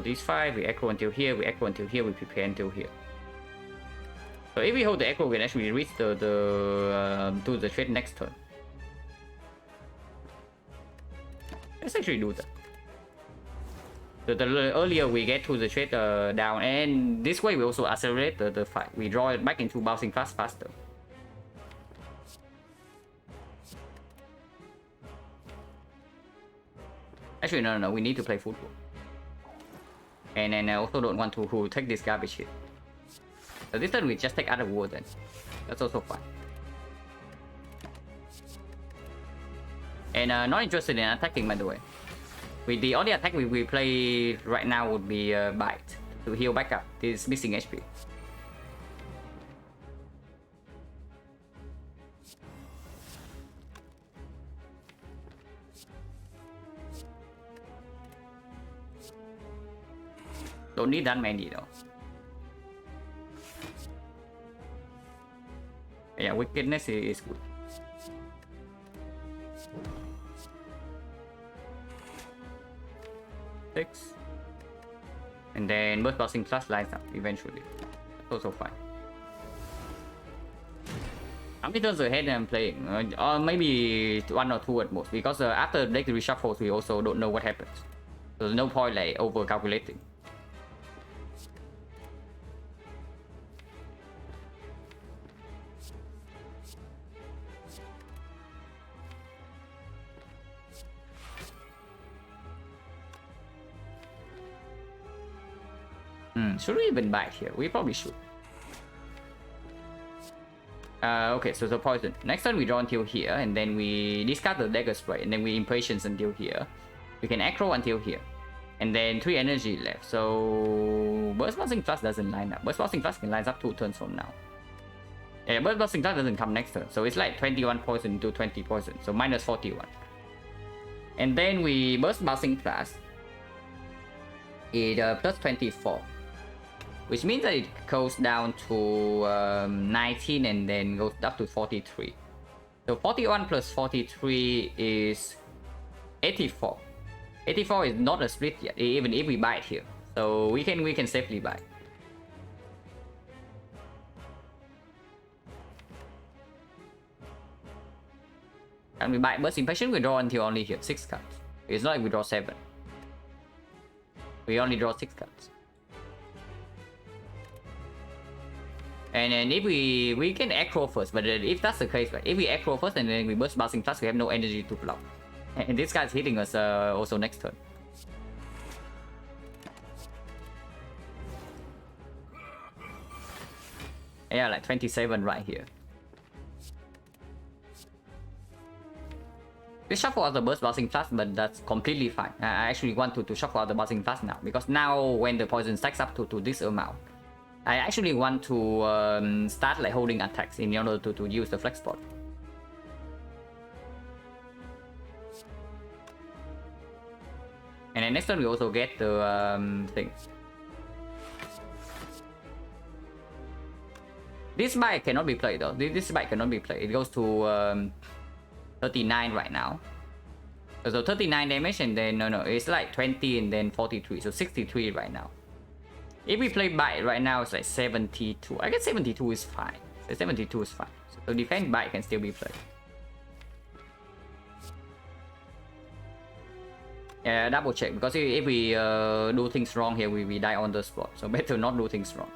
these 5, we echo until here, we echo until here, we prepare until here. So if we hold the echo, we can actually reach do the trade next turn. Let's actually do that. The earlier we get to the trade down, and this way we also accelerate the fight. We draw it back into Bouncing Flash faster. Actually, no, we need to play football. And then I also don't want to take this garbage hit. So this turn we just take out of war then. That's also fine. And not interested in attacking, by the way. With the only attack we play right now would be Bite to heal back up this missing HP. Don't need that many though. Yeah, wickedness is good. Six. And then burst Bouncing Flash lines up eventually. That's also fine. How many turns ahead I'm playing? Or maybe 1 or 2 at most. Because after deck reshuffles, we also don't know what happens. So there's no point like over calculating. Should we even bite here? We probably should. Okay, so the poison. Next turn we draw until here, and then we discard the dagger spray, and then we impatience until here. We can aggro until here. And then 3 energy left. So Burst Bouncing Flash doesn't line up. Burst Bouncing Flash can line up 2 turns from now. Yeah, Burst Bouncing Flash doesn't come next turn. So it's like 21 poison into 20 poison. So minus 41. And then we Burst Bouncing Flash. It plus 24. which means that it goes down to 19 and then goes up to 43. So 41 plus 43 is 84. 84 is not a split yet, even if we buy it here. So we can safely buy. And we buy burst impatient, we draw until only here 6 cards. It's not like we draw 7. We only draw 6 cards. And then if we can aggro first, but if that's the case, right? If we aggro first and then we burst bouncing plus, we have no energy to block. And this guy's hitting us also next turn. Yeah, like 27 right here. We shuffle out the burst bouncing plus, but that's completely fine. I actually want to shuffle out the bouncing plus now, because now when the poison stacks up to this amount, I actually want to start like holding attacks in order to use the flex spot. And then next turn we also get the things. This bike cannot be played though. This bike cannot be played. It goes to 39 right now. So 39 damage and then no, it's like 20 and then 43. So 63 right now. If we play bite right now, it's like 72. I guess 72 is fine. So 72 is fine. So defend bite can still be played. Yeah, double check, because if we do things wrong here, we die on the spot. So better not do things wrong.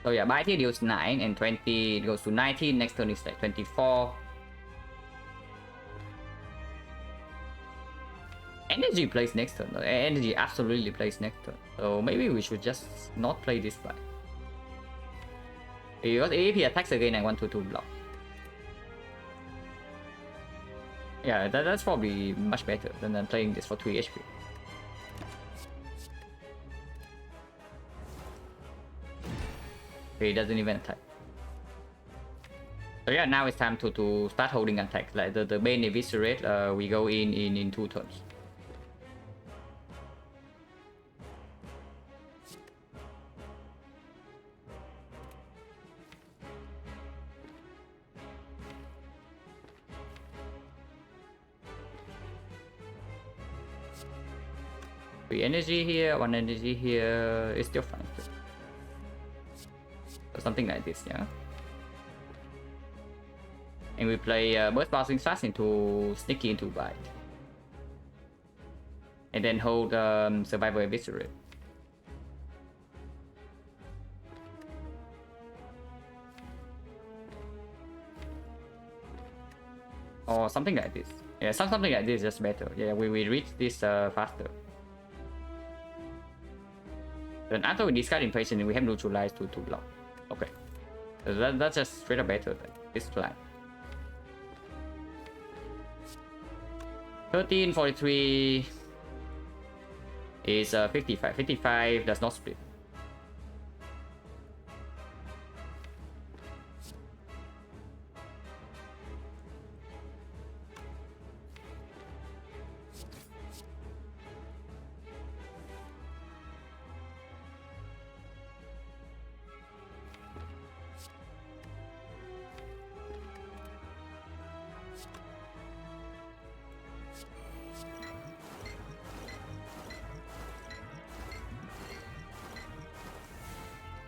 So yeah, bite here deals 9 and 20, it goes to 19. Next turn is like 24. Energy plays next turn though. Energy absolutely plays next turn. So maybe we should just not play this bite. Because if he attacks again, I want to block. Yeah, that's probably much better than playing this for 3 HP. Okay, he doesn't even attack. So yeah, now it's time to start holding attacks. Like the Bane Eviscerate, we go in 2 turns. Three energy here, 1 energy here, is still fine. So something like this, yeah. And we play burst bouncing fast into sneaky into bite. And then hold survival eviscerate. Or something like this. Yeah, something like this is just better. Yeah, we reach this faster. Then after we discard impatient, we have neutralized to block. Okay. So that's just straight up better than this plan. 13, 43 is 55. 55 does not split.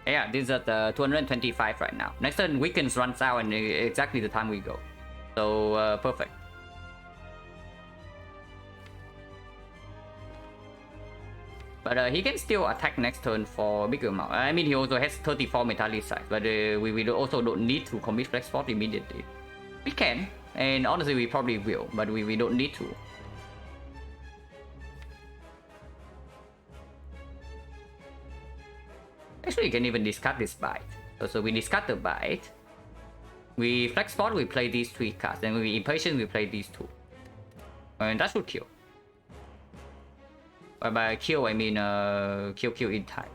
Yeah, this is at 225 right now. Next turn, Weakens runs out and exactly the time we go. So, perfect. But he can still attack next turn for a bigger amount. I mean, he also has 34 Metallicite, but we also don't need to commit Flex Spot immediately. We can, and honestly, we probably will, but we don't need to. Actually, you can even discard this bite. So we discard the bite. We flex spot, we play these 3 cards. Then we impatient, we play these 2. And that should kill. By kill, I mean kill in time.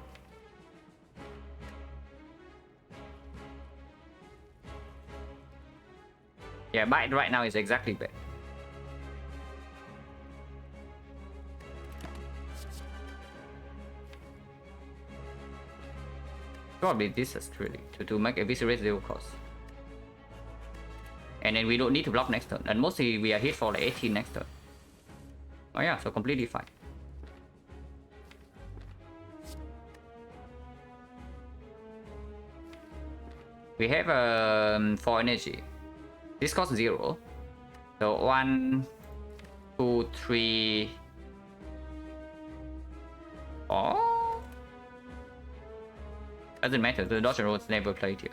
Yeah, bite right now is exactly bad. Probably this is really to make eviscerate 0 cost. And then we don't need to block next turn. And mostly we are hit for like 18 next turn. Oh yeah, so completely fine. We have 4 energy. This costs 0. So 1, 2, 3. Oh, doesn't matter. The dodge and rolls never played here.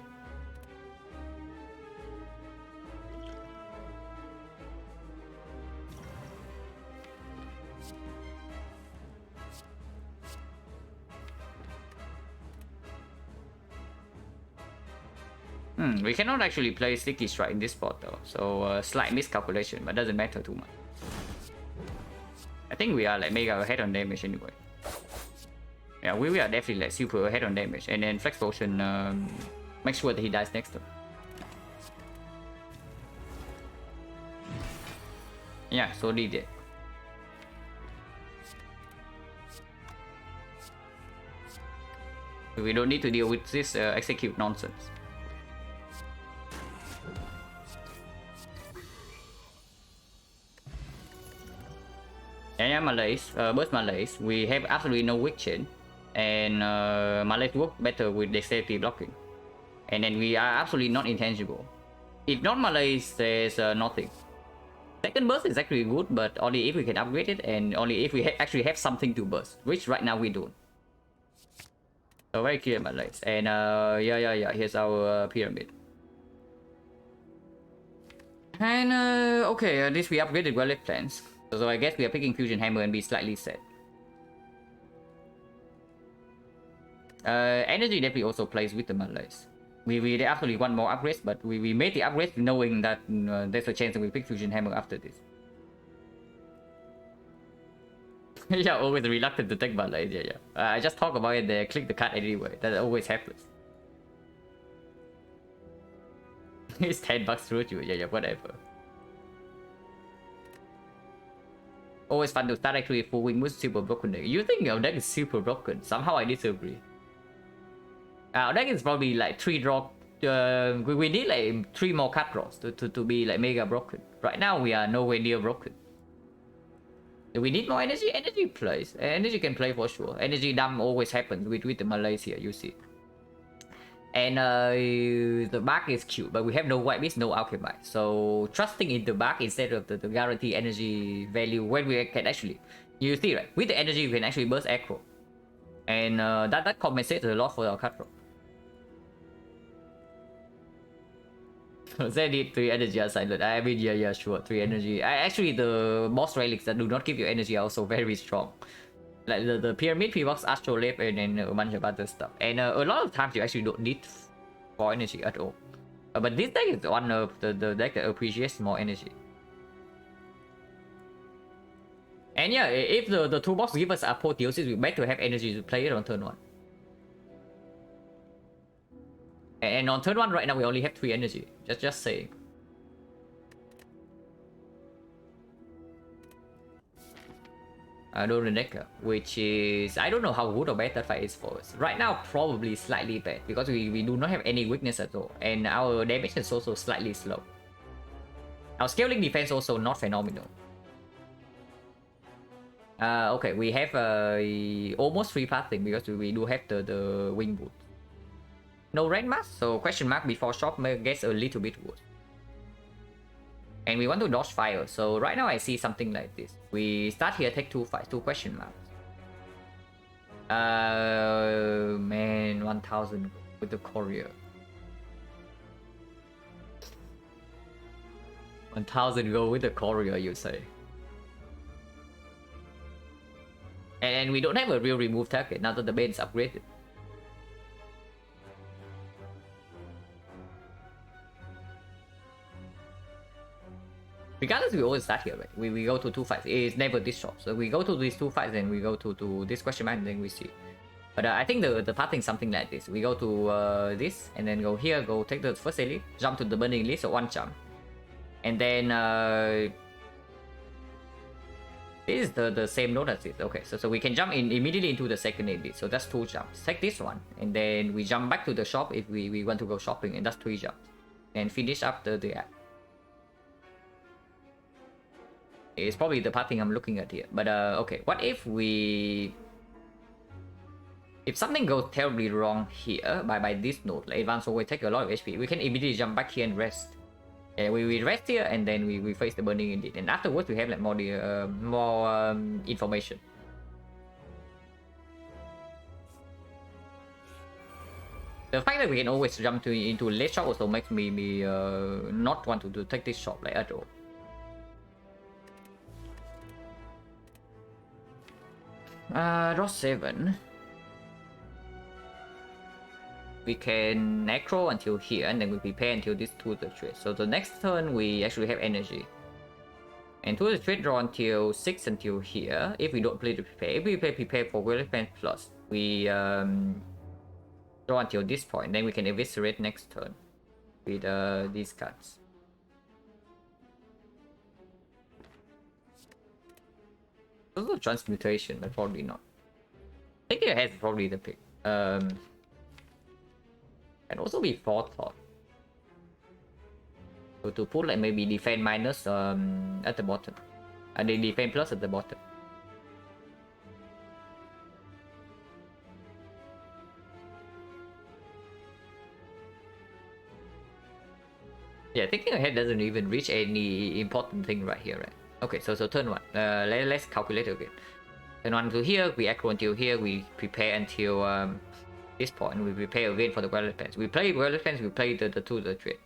We cannot actually play Sticky Strike in this spot though, so slight miscalculation, but doesn't matter too much. I think we are like mega ahead on damage anyway. Yeah, we are definitely like super ahead on damage, and then Flex Potion make sure that he dies next turn. Yeah, so did it. We don't need to deal with this execute nonsense. Yeah, Malays, burst Malays. We have absolutely no weak chain, and Malays work better with dexterity blocking. And then we are absolutely not intangible. If not Malays, there's nothing. Second burst is actually good, but only if we can upgrade it, and only if we actually have something to burst, which right now we don't. So very clear Malays. And yeah, here's our pyramid. And okay, at least we upgraded well-lit plans. So I guess we are picking Fusion Hammer and be slightly sad. Energy definitely also plays with the Malays. We absolutely want more upgrades, but we made the upgrades knowing that there's a chance that we pick Fusion Hammer after this. Yeah, always reluctant to take Malays, yeah. I just talk about it there, click the card anyway. That always happens. It's $10 through you, yeah, whatever. Always fun to start actually full wing with super broken deck. You think our deck is super broken? Somehow I disagree. Our deck is probably like 3 draw. We need like 3 more card draws to be like mega broken. Right now we are nowhere near broken. Do we need more energy? Energy plays. Energy can play for sure. Energy dump always happens with the Malays here, you see. And the back is cute, but we have no white beast, no alchemite. So trusting in the back instead of the guarantee energy value when we can actually, you see right, with the energy you can actually burst aggro, and that compensates a lot for our card draw. They need 3 energy are silent. I mean, yeah, sure, 3 energy. Actually, the boss relics that do not give you energy are also very strong. Like the pyramid, P-Box, Astrolabe, and then a bunch of other stuff. And a lot of times you actually don't need 4 energy at all. But this deck is one of the deck that appreciates more energy. And yeah, if the toolbox gives us apotheosis, we better have energy to play it on turn 1. And on turn 1 right now we only have 3 energy. Just saying. Decker, which is, I don't know how good or bad that fight is for us. Right now, probably slightly bad because we do not have any weakness at all, and our damage is also slightly slow. Our scaling defense also not phenomenal. Okay, we have almost free pathing because we do have the wing boot. No rank mask, so question mark before shop gets a little bit worse. And we want to dodge fire, so right now I see something like this. We start here, take 2 fights, 2 question marks. Man, 1000 with the courier. 1000 go with the courier, you say. And we don't have a real remove target now that the bane is upgraded. Regardless, we always start here, right? We go to 2 fights. It's never this short. So we go to these 2 fights, then we go to this question mark, and then we see. But I think the pathing is something like this. We go to this, and then go here, go take the first elite, jump to the burning elite, so 1 jump. And then This is the same node as this. Okay, so we can jump in immediately into the second edit. So that's 2 jumps. Take this one, and then we jump back to the shop if we want to go shopping, and that's 3 jumps. And finish up the app. It's probably the pathing I'm looking at here. But okay, what if we... If something goes terribly wrong here by this node, like advanced always take a lot of HP, we can immediately jump back here and rest. And we rest here, and then we face the burning indeed. And afterwards we have like more information. The fact that we can always jump into late shop also makes me not want to take this shop like at all. Draw 7. We can necro until here, and then we prepare until this 2 the trade. So the next turn we actually have energy. And 2 the trade draw until 6 until here. If we don't play the prepare, if we play prepare for Well-Defense Plus, we draw until this point. Then we can eviscerate next turn with these cards. Also transmutation, but probably not. I think it has probably the pick. And also be forethought. So to put like maybe defense minus at the bottom. And then defense plus at the bottom. Yeah, thinking ahead doesn't even reach any important thing right here, right? Okay, so turn 1. Let's calculate again. Turn 1 to here, we aggro until here, we prepare until this point, we prepare again for the Well Defense. We play Well Defense, we play the 2 the trade.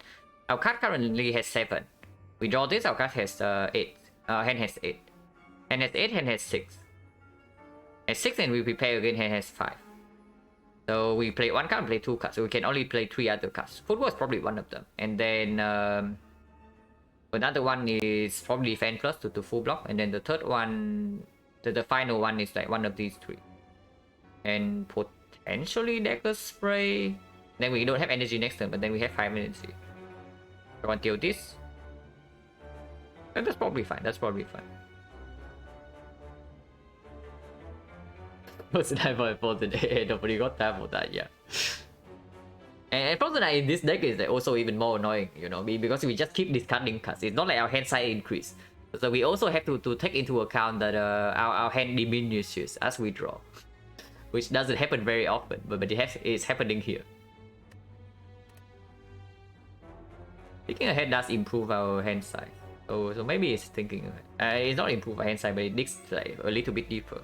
Our card currently has 7. We draw this, our card has 8. Hand has 8. Hand has 8, hand has 6. At 6 and we prepare again, hand has 5. So we play 1 card, play 2 cards, so we can only play 3 other cards. Football is probably one of them. And then another one is probably defense plus to full block, and then the third one, the final one is like one of these 3. And potentially Dagger Spray. Then we don't have energy next turn, but then we have 5 energy. So until this. And that's probably fine, that's probably fine. What's the time for Frozen? Nobody got time for that, yeah. And Frozen in this deck is like also even more annoying, you know, because we just keep discarding cards. It's not like our hand size increase. So we also have to take into account that our hand diminishes as we draw. Which doesn't happen very often, but it's happening here. Thinking ahead does improve our hand size. So maybe it's thinking ahead. It's not improve our hand size, but it digs like a little bit deeper.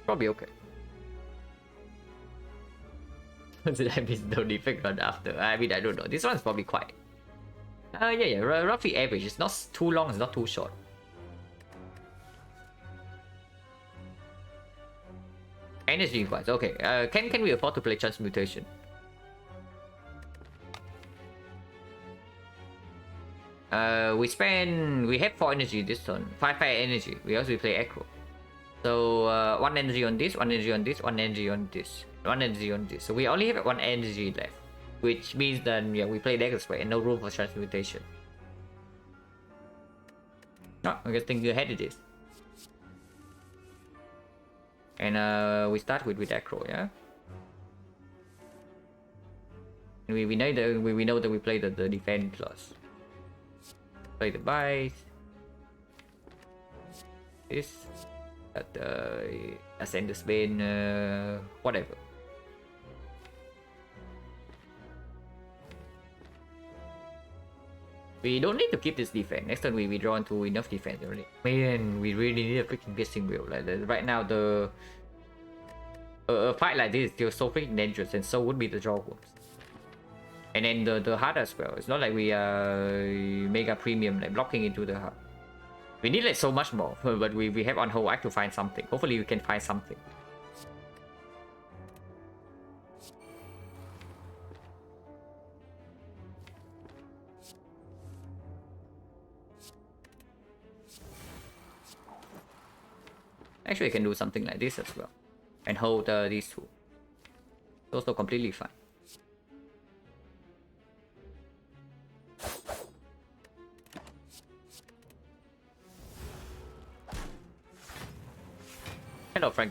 Probably okay. Did I miss no defect run after? I mean, I don't know. This one's probably quite... yeah, roughly average. It's not too long, it's not too short. Energy wise, okay. Can we afford to play transmutation? We have 4 energy this turn. 5 fire energy. We also play Echo. So 1 energy on this, 1 energy on this, 1 energy on this, 1 energy on this. So we only have 1 energy left, which means then yeah, we play Dagger Spray and no room for transmutation. No, I guess think ahead it is. And we start with Acro, yeah. And we know that we play the defense plus. Play the bite. This. At Ascend the Spain, whatever. We don't need to keep this defense. Next turn we draw into enough defense already. Man, we really need a freaking piercing wheel. Like right now, a fight like this is still so freaking dangerous, and so would be the draw worms. And then the heart as well. It's not like we are mega premium like blocking into the heart. We need like so much more, but we have on whole act to find something. Hopefully we can find something. Actually, I can do something like this as well. And hold these 2. Also completely fine.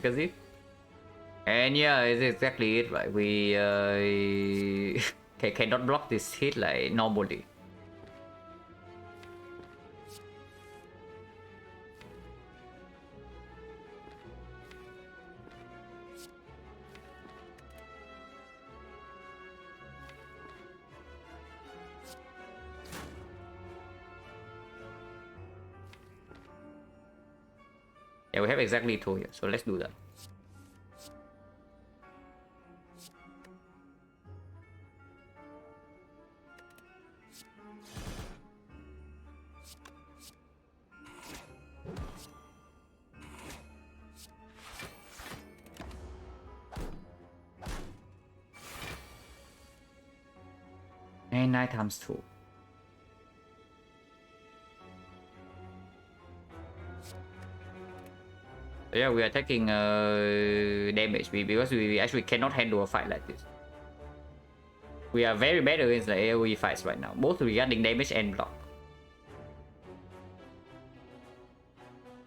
efficacy. And yeah, it's exactly it, right? We cannot block this hit like normally. Yeah, we have exactly 2 here, so let's do that. And 9 times 2. Yeah, we are taking damage because we actually cannot handle a fight like this. We are very bad against the AoE fights right now, both regarding damage and block.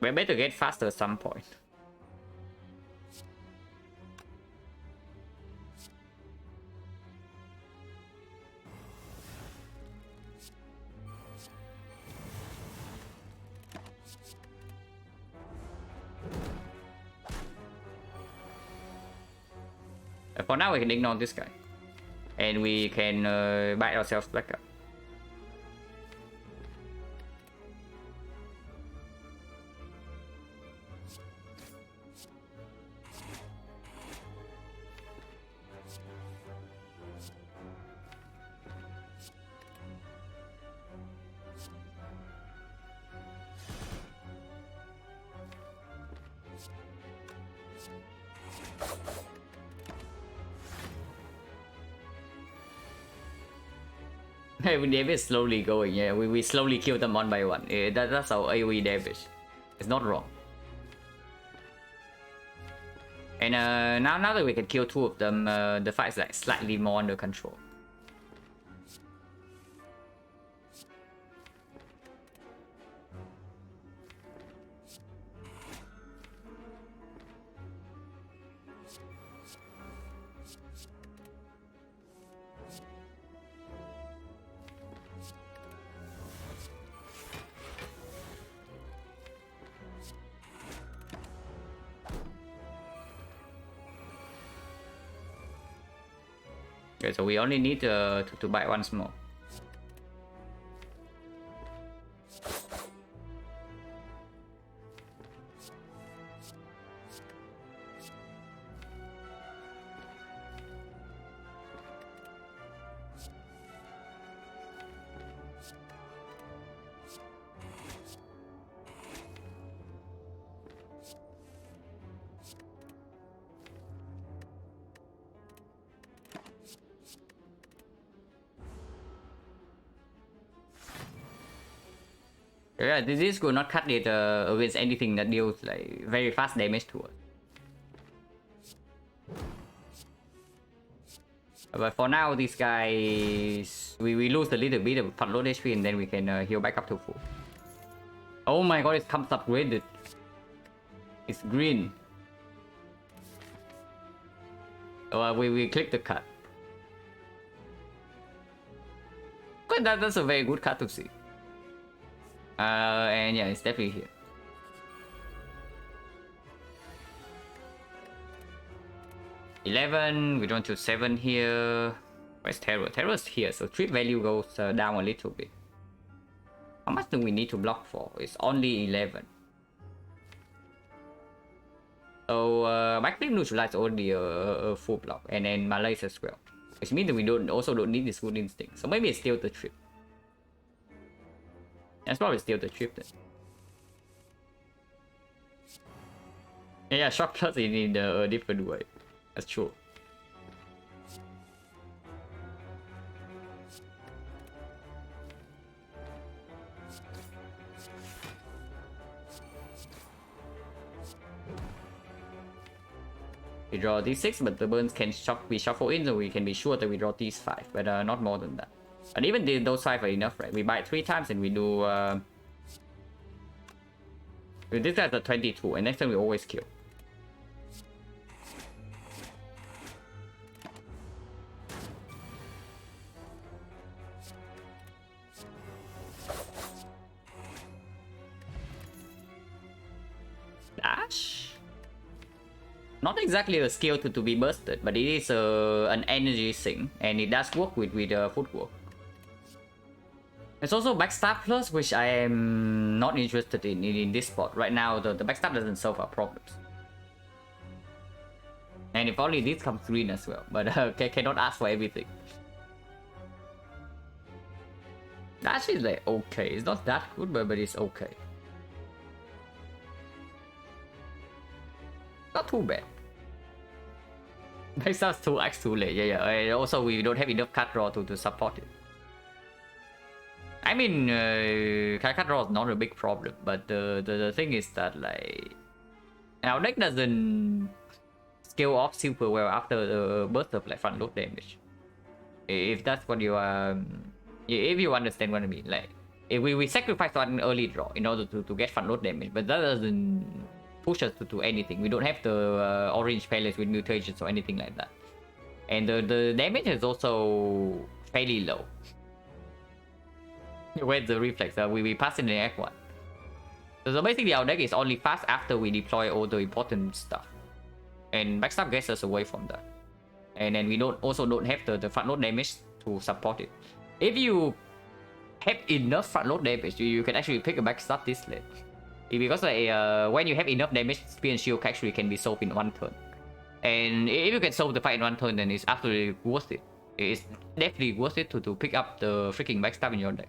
We better get faster at some point. For now, we can ignore this guy. And we can bite ourselves back up. AoE damage is slowly going, yeah. We slowly kill them one by one. That's our AoE damage. It's not wrong. And now that we can kill 2 of them, the fight is like slightly more under control. Okay, so we only need to bite once more. Yeah, this will not cut it against anything that deals like very fast damage to us. But for now, these guys, we lose a little bit of front load HP and then we can heal back up to full. Oh my god, it comes upgraded. It's green. So we click the cut. But that's a very good cut to see. And yeah, it's definitely here. $11, we don't to 7 here. Where's Terror? Terror's here, so trip value goes down a little bit. How much do we need to block for? It's only 11. So back flip neutralize only a full block, and then malaise as well. Which means that we don't need this good instinct. So maybe it's still the trip. That's probably still the trip then. Yeah, shock plus in a different way. That's true. We draw D6, but the burns can be shuffled in, so we can be sure that we draw these 5, but not more than that. And even those 5 are enough, right? We bite 3 times and we do... this guy's a 22, and next time we always kill. Ash? Not exactly a skill to be bursted, but it is an energy thing, and it does work with footwork. There's also backstab plus, which I am not interested in this spot. Right now, the backstab doesn't solve our problems. And if only this comes green as well, but cannot ask for everything. Dash is like okay, it's not that good, but it's okay. Not too bad. Backstab's 2x too late, yeah. And also we don't have enough card draw to support it. I mean, card draw is not a big problem, but the thing is that like our deck doesn't scale off super well after the burst of like front load damage. If that's what you are, if you understand what I mean, like if we sacrifice one early draw in order to get front load damage, but that doesn't push us to anything. We don't have the orange palace with mutations or anything like that, and the damage is also fairly low. Where's the reflex? We pass in the Act 1. So basically our deck is only fast after we deploy all the important stuff. And backstab gets us away from that. And then we also don't have the front load damage to support it. If you have enough front load damage, you can actually pick a backstab this late. Because like, when you have enough damage, Spear and Shield actually can be solved in one turn. And if you can solve the fight in one turn, then it's absolutely worth it. It's definitely worth it to pick up the freaking backstab in your deck.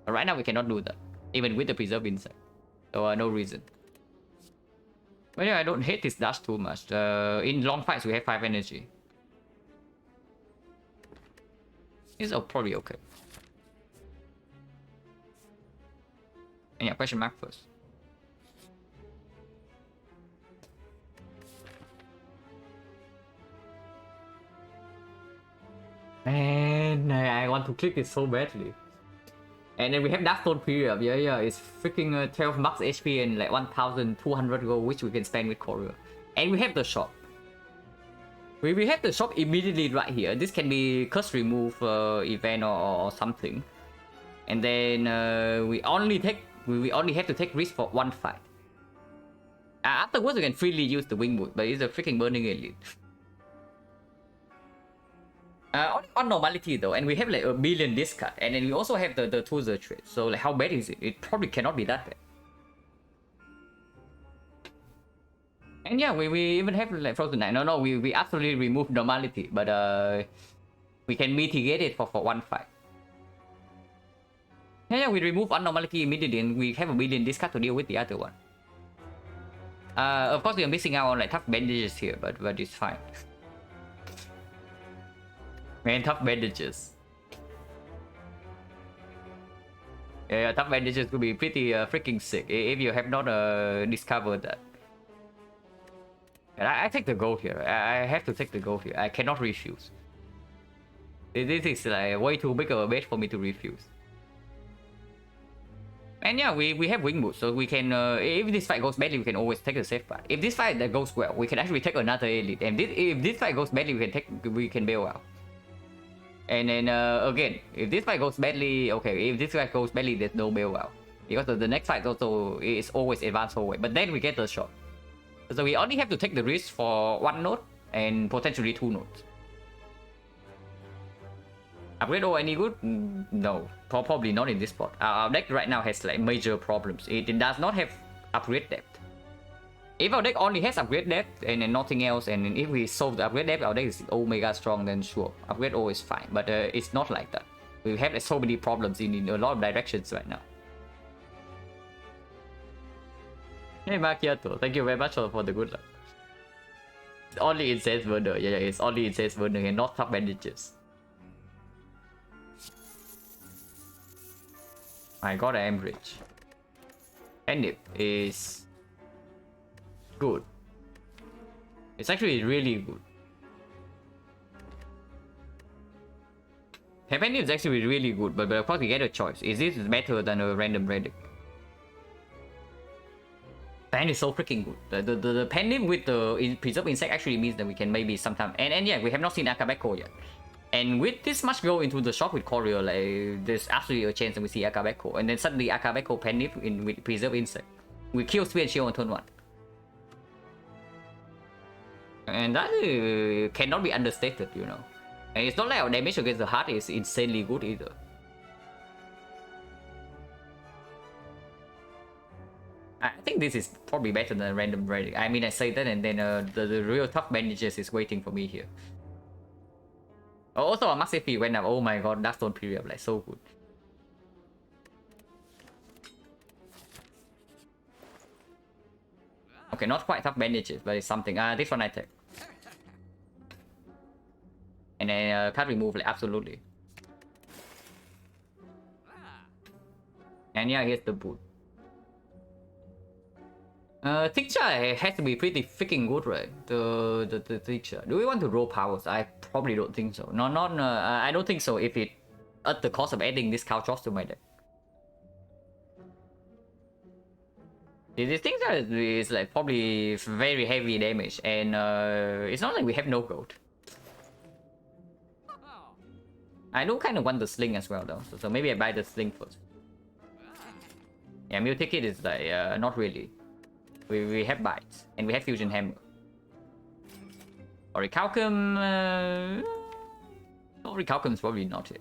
But right now we cannot do that, even with the Preserve Insect. So no reason. But yeah, I don't hate this dash too much. In long fights we have 5 energy. It's probably okay. And yeah, question mark first. Man, I want to click it so badly. And then we have Darkstone Period. Yeah, it's freaking 12 max HP and like 1,200 gold, which we can spend with Courier. And we have the shop. We have the shop immediately right here. This can be curse remove event or something. And then we only have to take risk for one fight. Afterwards, we can freely use the Wingwood, but it's a freaking Burning Elite. Only on normality though, and we have like a million discard, and then we also have the Toozer trade. So like, how bad is it? It probably cannot be that bad. And yeah, we even have like Frozen Knight. No, we absolutely removed normality, but we can mitigate it for one fight. Yeah, we remove abnormality immediately, and we have a million discard to deal with the other one. Of course, we are missing out on like tough bandages here, but it's fine. Man, tough bandages. Yeah, tough bandages could be pretty freaking sick if you have not discovered that. And I take the gold here. I have to take the gold here. I cannot refuse. This is like way too big of a bet for me to refuse. And yeah, we have Wingwood, so we can, if this fight goes badly, we can always take the safe part. If this fight that goes well, we can actually take another elite. And if this fight goes badly, we can bail out. And then again, if this fight goes badly, okay, if this fight goes badly, there's no bail out. Because the next fight also is always advanced whole way. But then we get the shot. So we only have to take the risk for one node and potentially 2 nodes. Upgrade or any good? No, probably not in this spot. Our deck right now has like major problems. It does not have upgrade depth. If our deck only has upgrade depth and then nothing else, and if we solve the upgrade depth, our deck is omega strong, then sure, upgrade O is fine. But it's not like that. We have like, so many problems in a lot of directions right now. Hey Macchiato, thank you very much for the good luck. It's only Incense Burner, yeah, it's only Incense Burner and not top bandages. I got an Ambridge. And it is good. It's actually really good. Penny is actually really good, but of course we get a choice. Is this better than a random relic? Pen is so freaking good. The Penny with the Preserve Insect actually means that we can maybe sometime... And yeah, we have not seen Akabeko yet. And with this much go into the shop with Courier, like, there's absolutely a chance that we see Akabeko. And then suddenly Akabeko Penny with Preserve Insect. We kill Spear and Shield on turn 1. And that cannot be understated, you know. And it's not like our damage against the heart is insanely good either. I think this is probably better than random rating. I mean, I say that, and then the real tough bandages is waiting for me here. Also, a massive fee went up. Oh my god, that stone period, like, so good. Okay, not quite tough bandages, but it's something. This one I take. And then can't remove, like, absolutely. And yeah, here's the boot. Tincture has to be pretty freaking good, right? The tincture. Do we want to roll powers? I probably don't think so. I don't think so if it at the cost of adding this cow chops to my deck. This tincture is like probably very heavy damage, and it's not like we have no gold. I do kind of want the sling as well though, so maybe I buy the sling first. Yeah, Mew ticket is like not really. We have bites, and we have fusion hammer. Orichalcum, Orichalcum is probably not it.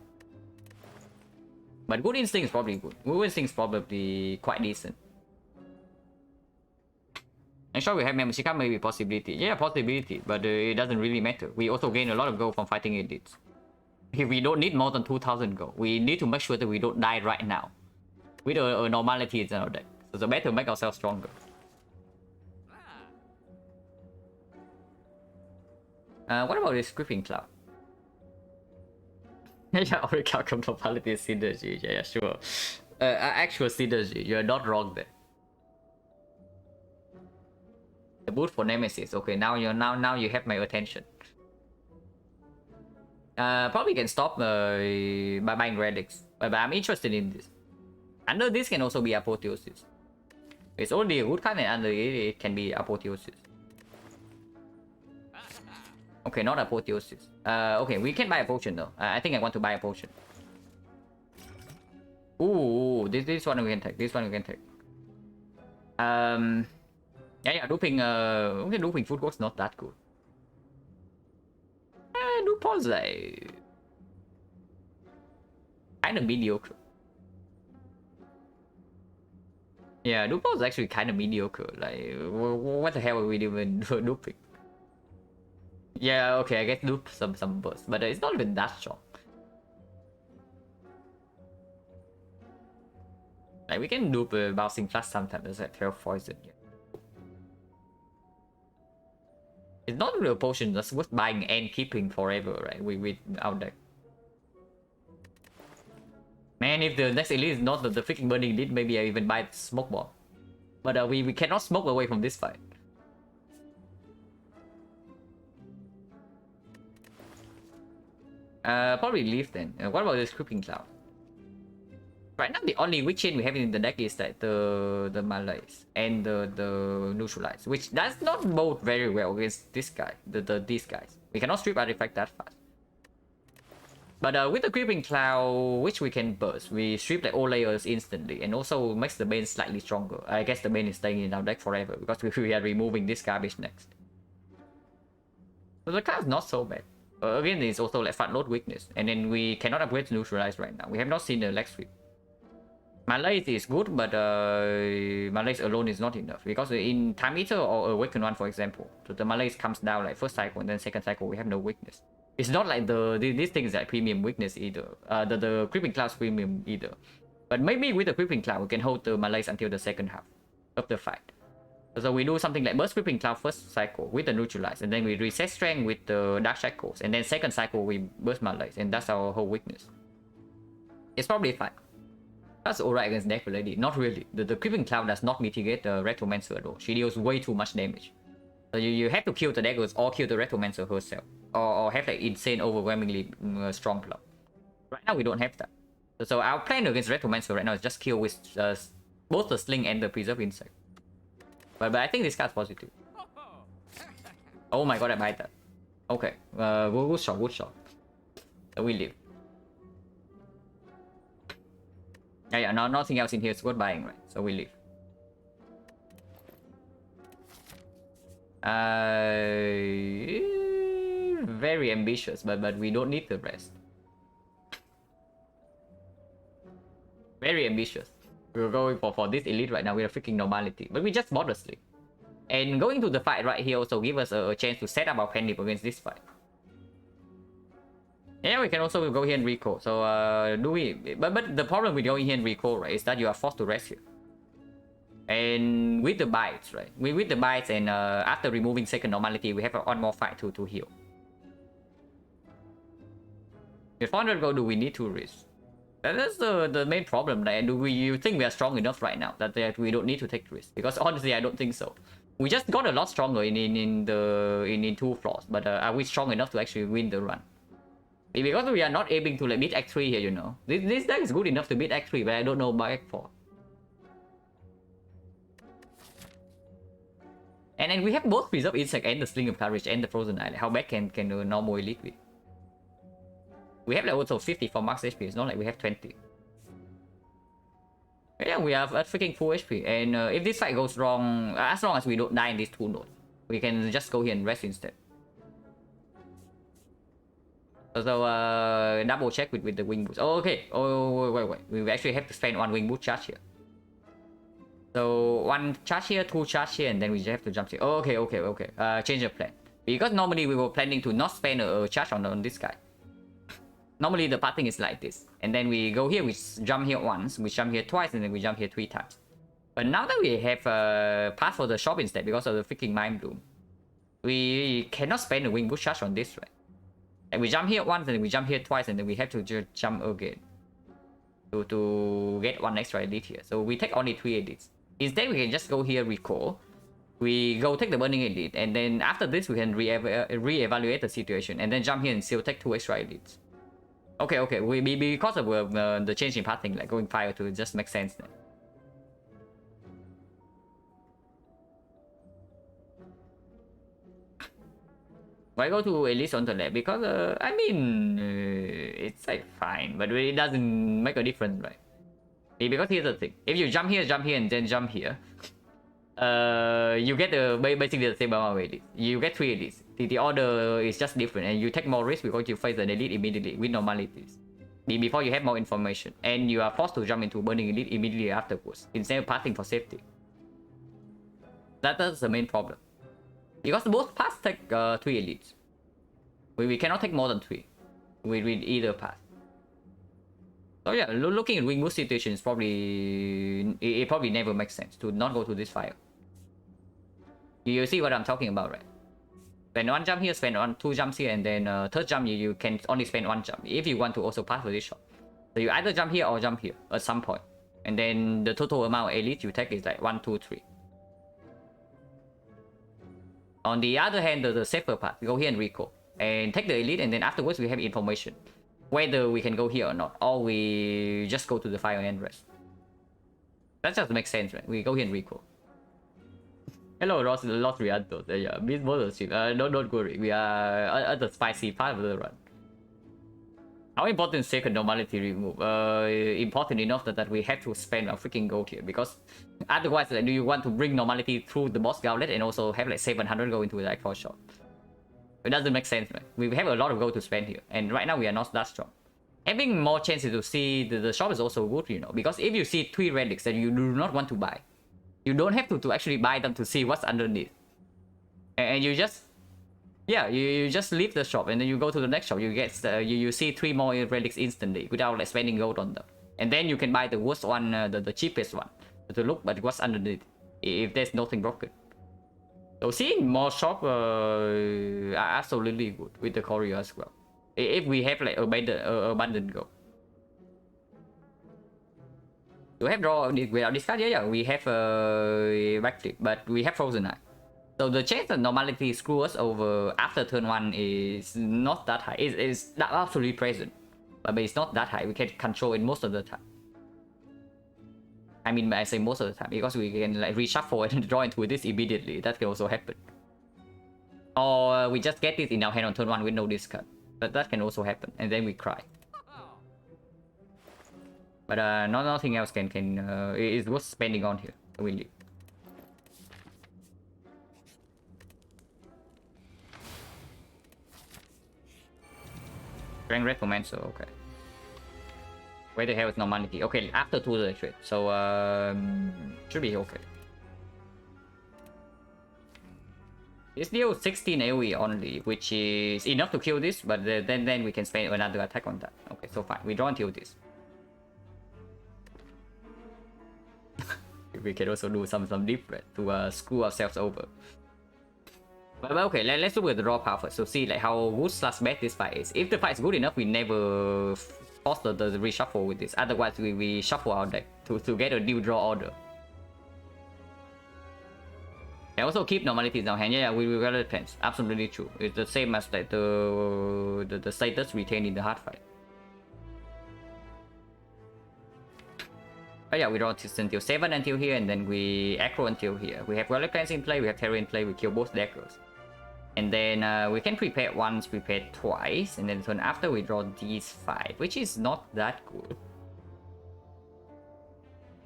But good instinct is probably good. Good instinct is probably quite decent. And sure, we have membership card, maybe possibility. Yeah, possibility, but it doesn't really matter. We also gain a lot of gold from fighting elites. If we don't need more than 2,000 gold, we need to make sure that we don't die right now with a normality in our deck. So the better make ourselves stronger. What about this Gripping Cloud? Yeah, Orichalcum normality synergy. Yeah, sure. Actual synergy. You're not wrong there. The boot for Nemesis. Okay, now you have my attention. Probably can stop by buying relics, but I'm interested in this. Under this can also be apotheosis. It's only a good card, and under it can be apotheosis. Okay, not apotheosis. Okay, we can buy a potion though. I think I want to buy a potion. Ooh, this one we can take. This one we can take. Yeah, duping. Okay, duping food was not that good. Dupont is like kind of mediocre. Yeah, Dupont is actually kind of mediocre. Like, what the hell are we doing duping? Yeah, okay, I guess dupe some burst, but it's not even that strong. Like, we can dupe bouncing flash sometimes. There's like 12 poison. Yeah. It's not really a potion that's worth buying and keeping forever, right? With our deck. Man, if the next elite is not the freaking burning elite, maybe I even buy the smoke bomb. But we cannot smoke away from this fight. Probably leave then. What about this Creeping Cloud? Right now, the only weak chain we have in the deck is like the Malaise and the Neutralize, which does not bode very well against this guy, these guys. We cannot strip artifact that fast. But with the Creeping Cloud, which we can burst, we strip like all layers instantly, and also makes the Bane slightly stronger. I guess the Bane is staying in our deck forever because we are removing this garbage next. So the card's not so bad. Again, it's also like front load weakness, and then we cannot upgrade to Neutralize right now. We have not seen the leg sweep. Malaise is good, but Malaise alone is not enough because in Time Eater or Awaken One, for example, the Malaise comes down like first cycle and then second cycle we have no weakness. It's not like this thing is like premium weakness either. The Creeping Cloud's premium either. But maybe with the Creeping Cloud we can hold the Malaise until the second half of the fight. So we do something like burst Creeping Cloud first cycle with the Neutralize, and then we reset strength with the Dark Shackles, and then second cycle we burst Malaise, and that's our whole weakness. It's probably fine. That's alright against deck lady. Not really. The Creeping Cloud does not mitigate the Retromancer at all. She deals way too much damage. So you have to kill the daggers or kill the Retromancer herself. Or have like insane, overwhelmingly strong club. Right now we don't have that. So our plan against Retromancer right now is just kill with both the Sling and the Preserve Insect. But I think this card's positive. Oh my god, I buy that. Okay, good shot, good shot. We live. Yeah, nothing else in here is worth buying, right? So we leave. Very ambitious, but we don't need the rest. Very ambitious. We're going for this elite right now with a freaking normality, but we just modestly. And going to the fight right here also give us a chance to set up our pending against this fight. Yeah, we can also go here and recall. So do we? But the problem with going here and recall, right, is that you are forced to rest here. And with the bites, right? With the bites and after removing second normality, we have one more fight to heal. If 400 gold, do we need to risk? That's the main problem. Right? Do you think we are strong enough right now that we don't need to take risk? Because honestly, I don't think so. We just got a lot stronger in 2 floors, but are we strong enough to actually win the run? Because we are not aiming to like beat Act 3 here, you know. This deck is good enough to beat Act 3, but I don't know about Act 4. And then we have both Preserve Insect and the Sling of Courage and the Frozen Eye. Like how bad can a normal elite be? We have like also 50 for max HP. It's not like we have 20. Yeah, we have a freaking full HP. And if this fight goes wrong, as long as we don't die in these 2 nodes, we can just go here and rest instead. So double check with the wing boots. Oh, okay. Oh, wait. We actually have to spend 1 wing boot charge here. So 1 charge here, 2 charge here, and then we just have to jump here. Oh, okay. Change the plan. Because normally we were planning to not spend a charge on this guy. Normally the pathing is like this. And then we go here, we jump here once, we jump here twice, and then we jump here 3 times. But now that we have path for the shop instead because of the freaking Mind Bloom, we cannot spend a wing boot charge on this, right? And we jump here once, and then we jump here twice, and then we have to just jump again to get 1 extra elite here. So we take only 3 elites. Instead, we can just go here, recall. We go take the burning elite, and then after this, we can re-evaluate the situation, and then jump here and still take 2 extra elites. Okay. Because of the change in pathing, like going fire to just make sense then. Why go to Elise on the left? Because I mean, it's like fine, but it doesn't make a difference, right? Because here's the thing: if you jump here, and then jump here, you get basically the same amount of elites. You get 3 elites. The order is just different, and you take more risk because you face an elite immediately with normalities. Before you have more information, and you are forced to jump into burning elite immediately afterwards instead of passing for safety. That's the main problem. Because both paths take 3 elites. We cannot take more than 3 with either path. So yeah, looking at wing boost situation is probably... It probably never makes sense to not go to this fire. You see what I'm talking about, right? Spend 1 jump here, spend 2 jumps here, and then 3rd jump you can only spend 1 jump if you want to also pass for this shot. So you either jump here or jump here at some point. And then the total amount of elites you take is like 1, 2, 3. On the other hand, the safer path, go here and recall. And take the elite, and then afterwards we have information. Whether we can go here or not. Or we just go to the fire and rest. That just makes sense, right? We go here and recall. Hello, Lost Rianto. Yeah, miss ship. Don't worry. We are at the spicy part of the run. How important is second normality remove? Important enough that we have to spend our freaking gold here. Because otherwise, do you want to bring normality through the boss gauntlet and also have like 700 go into the Act 4 shop? It doesn't make sense, right? We have a lot of gold to spend here. And right now, we are not that strong. Having more chances to see the shop is also good, you know. Because if you see 3 relics that you do not want to buy, you don't have to actually buy them to see what's underneath. And you just... Yeah, you just leave the shop and then you go to the next shop. You get you see 3 more relics instantly without like spending gold on them. And then you can buy the worst one, the cheapest one, to look at what's underneath if there's nothing broken. So seeing more shop are absolutely good with the choreo as well. If we have like abundant gold. Do we have draw without discard? Yeah, we have backflip, but we have Frozen Eye. So the chance that normality screw us over after turn 1 is not that high. It's absolutely present, but it's not that high. We can control it most of the time. I mean, I say most of the time because we can like reshuffle and draw into this immediately. That can also happen. Or we just get this in our hand on turn 1 with no discard. But that can also happen, and then we cry. But nothing else is worth spending on here. We leave. Strength Recommencer, okay. Where the hell is normality? Okay, after 2 the trade. So should be okay. This deals 16 AoE only, which is enough to kill this, but then we can spend another attack on that. Okay, so fine. We draw until this. We can also do some deep red to screw ourselves over. But okay, let's look at the draw power first. So see like how good / bad this fight is. If the fight is good enough, we never force the reshuffle with this. Otherwise, we shuffle our deck to get a new draw order. And also keep normalities in our hand. Yeah, we will depends. Absolutely true. It's the same as like the status retained in the hard fight. But yeah, we draw until 7 until here, and then we aggro until here. We have Relic Plans in play, we have Terror in play, we kill both daggers. And then we can prepare once, prepare twice, and then turn after we draw these 5, which is not that good.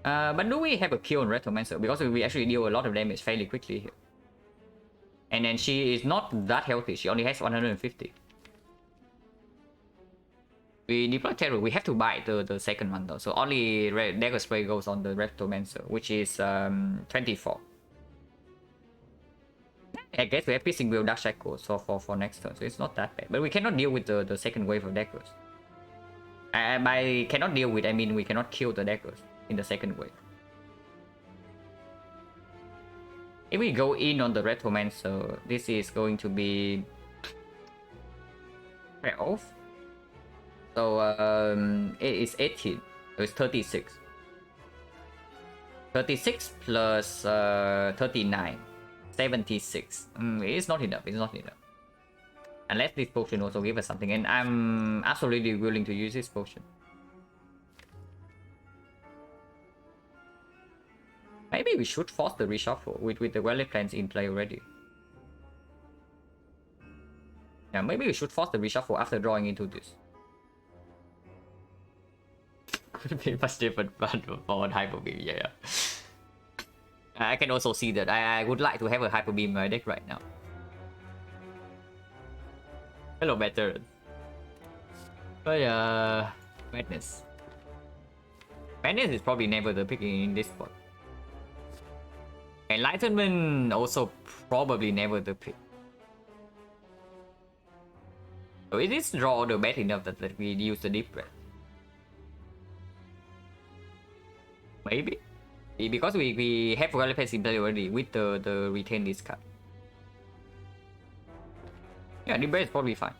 But do we have a kill on Retromancer? Because we actually deal a lot of damage fairly quickly here. And then she is not that healthy, she only has 150. We deploy Terror, we have to buy the second one though. So only Dagger Spray goes on the Retromancer, which is 24. I guess we have Piercing Will, Dark Shackles for next turn, so it's not that bad. But we cannot deal with the second wave of daggers. By cannot deal with, I mean we cannot kill the daggers in the second wave. If we go in on the Retromancer, this is going to be 12. So it is 18, so it's 36. 36 plus 39. 76. It's not enough, it's not enough. Unless this potion also gives us something, and I'm absolutely willing to use this potion. Maybe we should force the reshuffle with the Relic Plans in play already. Yeah, maybe we should force the reshuffle after drawing into this. Could be much different for Hyper Beam, yeah. I can also see that I would like to have a Hyper Beam in my deck right now. Hello, veteran. But Madness. Madness is probably never the pick in this spot. Enlightenment also probably never the pick. So it is draw order bad enough that we use the deep breath. Maybe. Because we have Relic Plans in play already with the retain this card. Yeah, deep breath is probably fine.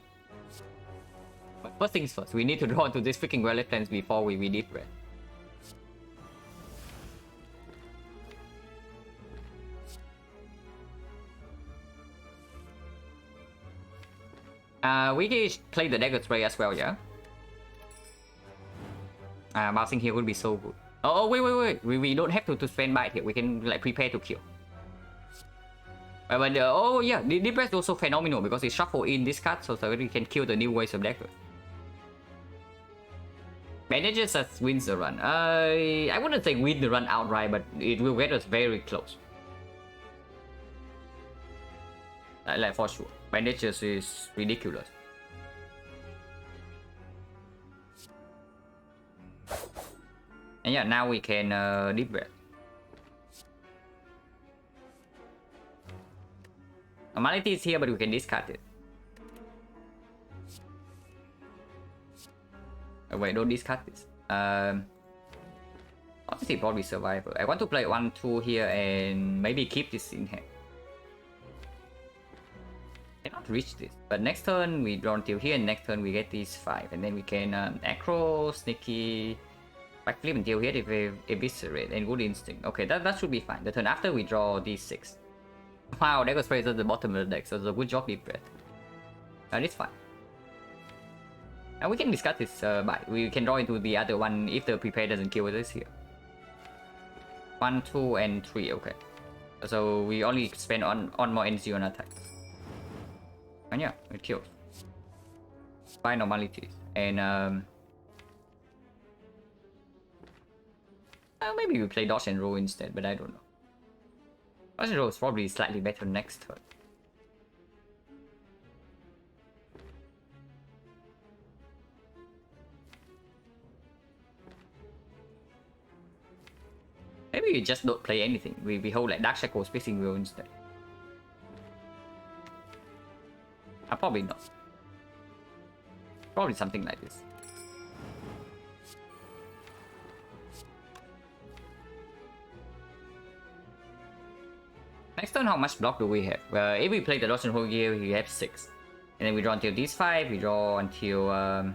But first things first, we need to draw into this freaking Relic Plans before we deep breath. We can play the Dagger Spray as well, yeah? Bouncing here would be so good. Oh, wait. We don't have to spend bite here. We can like prepare to kill. But oh yeah, the Deep Breath is also phenomenal because it shuffle in this card so that we can kill the new waves of daggers. Manages as wins the run. I wouldn't say win the run outright, but it will get us very close. Like for sure. Bandages is ridiculous. And yeah, now we can deep breath. Normality is here, but we can discard it. Oh, wait, don't discard this. Obviously, probably survival. I want to play 1-2 here and maybe keep this in hand. Cannot reach this, but next turn we draw until here, and next turn we get these 5, and then we can acro, sneaky, backflip until here if we eviscerate, and good instinct. Okay, that should be fine. The turn after we draw these 6. Wow, Dagger Spray is at the bottom of the deck, so it's a good job, deep breath. And it's fine. And we can discard this bite. We can draw into the other one if the prepare doesn't kill with this here. 1, 2, and 3. Okay, so we only spend on more energy on attack. And yeah, it kills. By normalities. And maybe we play dodge and roll instead, but I don't know. Dodge and roll is probably slightly better next turn. maybe we just don't play anything. We hold like Dark Shackle Spacing Wheel instead. Probably not. Probably something like this. Next turn, how much block do we have? If we play the Dodge and Hold here, we have 6. And then we draw until these 5, we draw until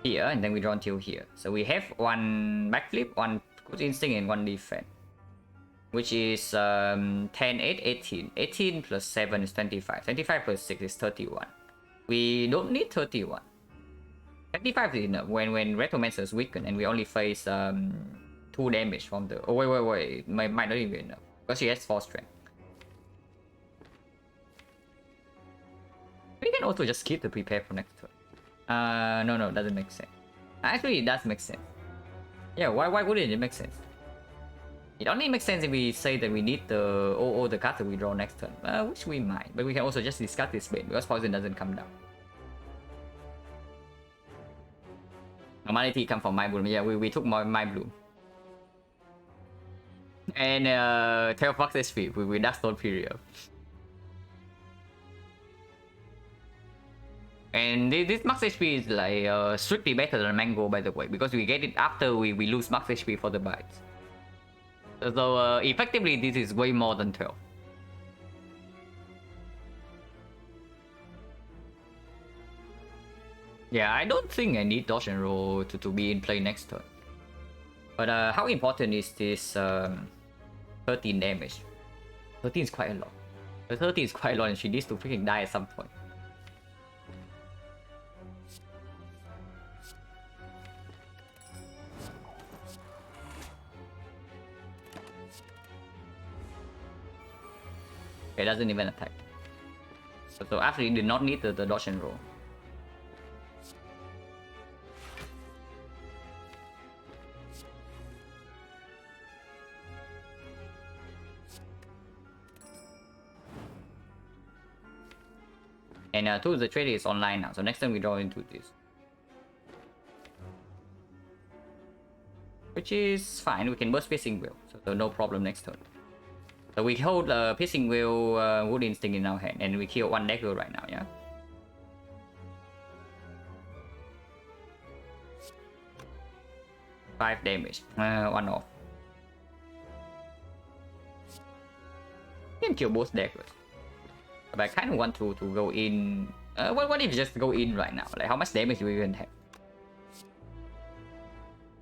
here, and then we draw until here. So we have 1 backflip, 1 good instinct, and 1 defense. Which is 10, 8, 18. 18 plus 7 is 25. 25 plus 6 is 31. We don't need 31. 25 is enough when Retromancer's weaken and we only face 2 damage from the... Oh, wait. Might not even be enough. Because she has 4 strength. We can also just skip the prepare for next turn. No, doesn't make sense. Actually, it does make sense. Yeah, why wouldn't it make sense? It only makes sense if we say that we need the card that we draw next turn, which we might. But we can also just discard this bait because poison doesn't come down. Normality come from my bloom. Yeah, we took my bloom. And 12 Fox HP with Darkstone period. And this max HP is like strictly better than Mango, by the way, because we get it after we lose max HP for the bites. So effectively, this is way more than 12. Yeah, I don't think I need Dodge and Roll to be in play next turn. But how important is this 13 damage? 13 is quite a lot. The 13 is quite a lot and she needs to freaking die at some point. It doesn't even attack. So actually did not need the Dodge and Roll. And the trade is online now, so next time we draw into this. Which is fine, we can burst Piercing Wheel, so no problem next turn. So we hold Piercing Wheel, Wood Instinct in our hand, and we kill 1 dagger right now, yeah? Five damage, 1 off. You can kill both daggers. But I kind of want to go in... what if you just go in right now? Like, how much damage do we even have?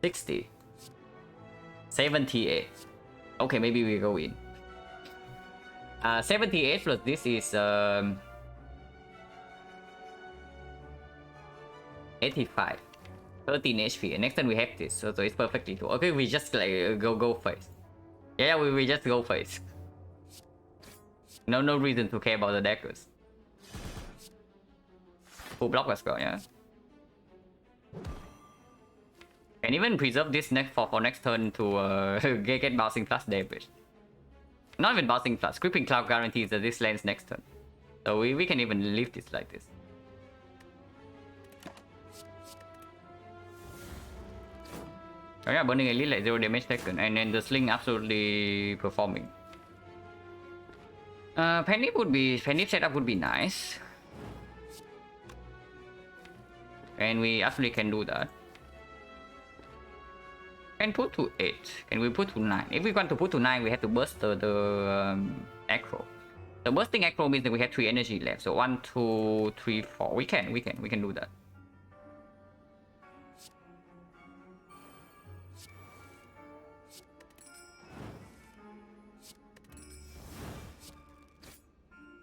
60. 78. Okay, maybe we go in. 78 plus this is 85. 13 HP. And next time we have this, so it's perfectly cool. Okay, we just like go face. Yeah, we just go face. No reason to care about the daggers. Full block, let's go, yeah. And even preserve this next for next turn to get bouncing plus damage. Not even bouncing plus. Creeping Cloud guarantees that this lands next turn. So we can even leave this like this. Oh yeah, Burning Elite like 0 damage taken, and then the Sling absolutely performing. Penny setup would be nice. And we actually can do that. Can put to 8. Can we put to 9? If we want to put to 9, we have to burst the Acro. The bursting Acro means that we have 3 energy left. So 1, 2, 3, 4. We can do that.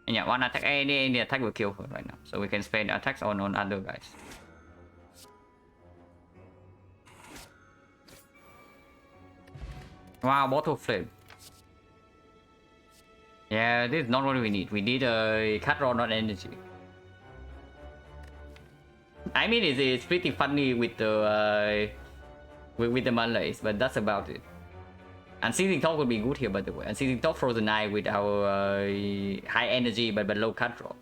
And yeah, one attack, any attack will kill her right now. So we can spend attacks on other guys. Wow, Bottle Flame. Yeah, this is not what we need. We need a cut draw, not energy. I mean, it's pretty funny with the Malays, but that's about it. And Seizing Talk would be good here, by the way. And Seizing Talk Frozen Eye with our high energy but low cut draw.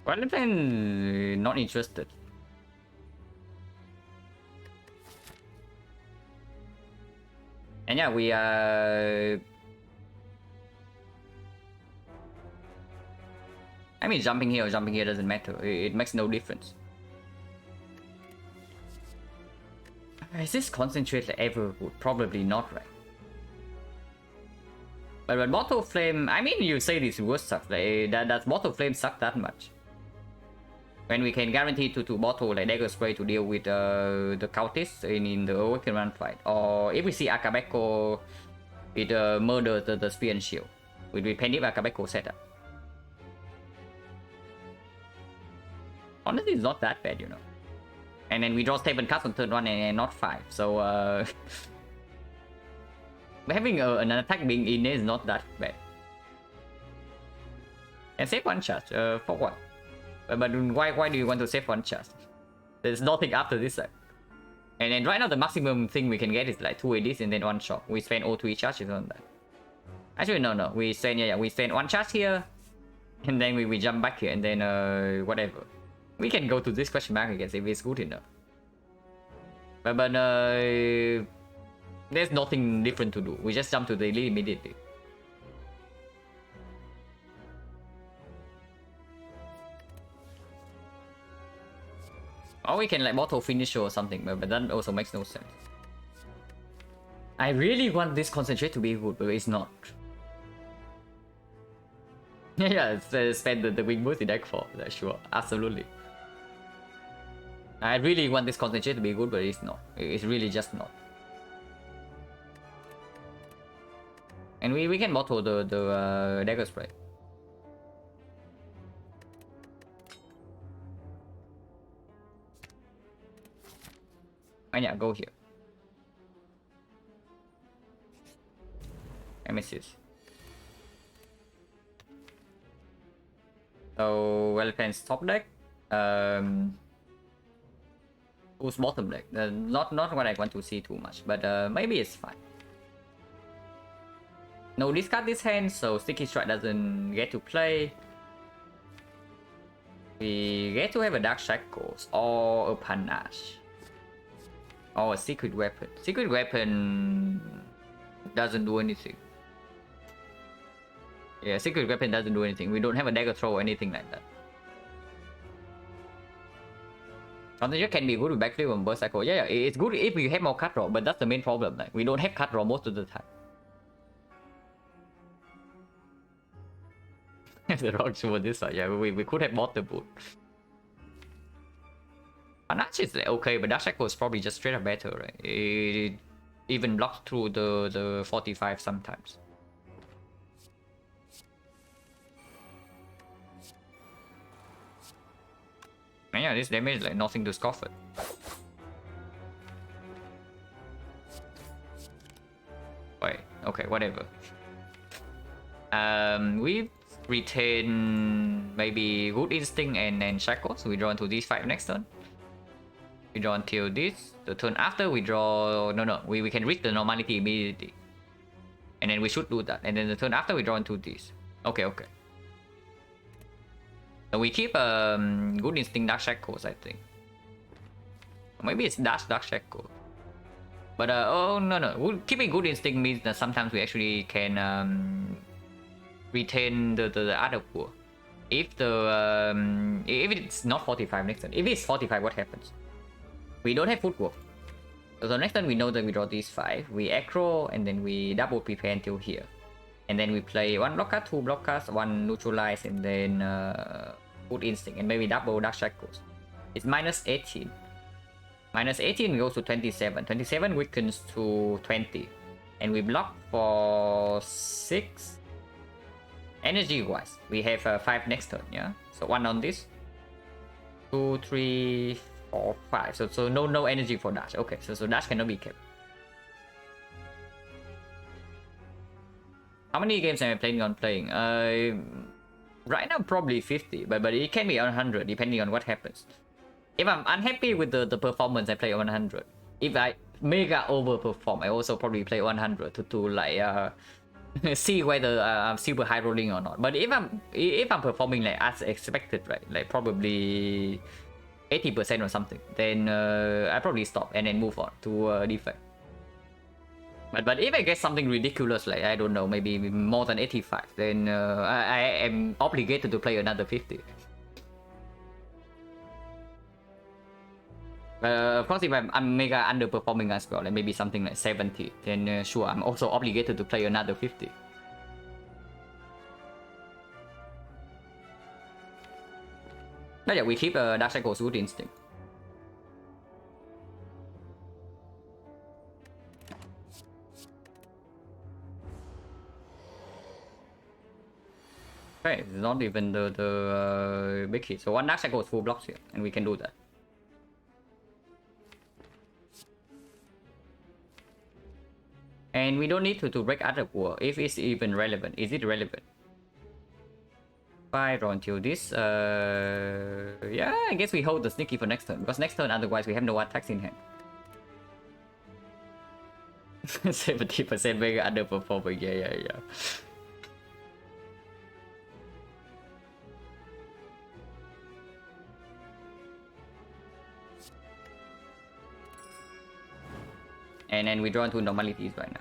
Well, I'm not interested. And yeah, we I mean, jumping here or jumping here doesn't matter. It makes no difference. Is this concentrate ever good? Probably not, right? But when Bottle Flame, I mean, you say this worst stuff. Like, does Bottle Flame suck that much? When we can guarantee to bottle like Dagger Spray to deal with the cultists in the Awaken Run fight. Or if we see Akabeko, it murder the Spear and Shield. With Pendiv Akabeko setup. Honestly, it's not that bad, you know. And then we draw 7 cards on turn 1 and not 5. So, having an attack being in is not that bad. And save 1 charge. For what? But why do you want to save 1 charge? There's nothing after this side. And then right now the maximum thing we can get is like 2 ADs and then 1 shot. We spend O2 charges on that. Actually, no. We spend, we spend 1 charge here. And then we jump back here and then whatever. We can go to this question mark, I guess, if it's good enough. But there's nothing different to do. We just jump to the elite immediately. Or we can like bottle finisher or something, but that also makes no sense. I really want this concentrate to be good, but it's not. Yeah, spend the Wing Boost in deck for that, sure, absolutely. I really want this concentrate to be good, but it's not. It's really just not. And we can bottle the Dagger Spray. And yeah, go here. Emesis. So, well, depends top deck. Who's bottom deck? Not what I want to see too much, but maybe it's fine. No discard this hand, so Sticky Strike doesn't get to play. We get to have a Dark Shackles or a Panache. Or a Secret Weapon. Secret Weapon doesn't do anything. Yeah, Secret Weapon doesn't do anything. We don't have a Dagger Throw or anything like that. Concentrate can be good with backflip on Burst Cycle. Yeah, it's good if we have more cut draw, but that's the main problem. Like, we don't have cut draw most of the time. The wrong shoe this side. Yeah, we could have bought the boot. Panache is like okay, but Dark Shackle is probably just straight up better, right? It even blocks through the 45 sometimes. And yeah, this damage is like nothing to scoff at. Wait, okay, whatever. We retain maybe Good Instinct and Shackles. We draw into these 5 next turn. We draw until this. The turn after we draw... No, we can reach the normality immediately. And then we should do that. And then the turn after we draw into this. Okay. So we keep Good Instinct Dark Shackles, I think. Maybe it's Dark Shackle. But oh no. Keeping Good Instinct means that sometimes we actually can retain the other pool. If it's not 45 next turn. If it's 45, what happens? We don't have footwork. So next turn we know that we draw these 5. We aggro and then we double prepare until here. And then we play 1 block card, 2 block cards, 1 neutralize, and then Good Instinct, and maybe double Dark Shackles. It's minus 18. Minus 18 goes to 27. 27 weakens to 20. And we block for 6. Energy wise, we have 5 next turn, yeah? So 1 on this. 2, 3, 4, 5. So no energy for dash. Okay, so dash cannot be kept. How many games am I planning on playing? Right now probably 50, but it can be 100 depending on what happens. If I'm unhappy with the performance, I play 100. If I mega overperform, I also probably play 100 to like see whether I'm super high rolling or not. But if I'm performing like as expected, right, like probably 80% or something, then I probably stop and then move on to defect. But if I get something ridiculous, like I don't know, maybe more than 85, then I am obligated to play another 50. Of course, if I'm mega underperforming as well, like maybe something like 70, then sure, I'm also obligated to play another 50. But yeah, we keep Dark Cycle's Good Instinct. Okay, it's not even the big hit. So one Dark Cycle is full blocks here, and we can do that. And we don't need to break other war if it's even relevant. Is it relevant? Fire until this. Yeah, I guess we hold the sneaky for next turn, because next turn otherwise we have no attacks in hand. 70% mega underperforming. Yeah. And then we draw into normalities right now.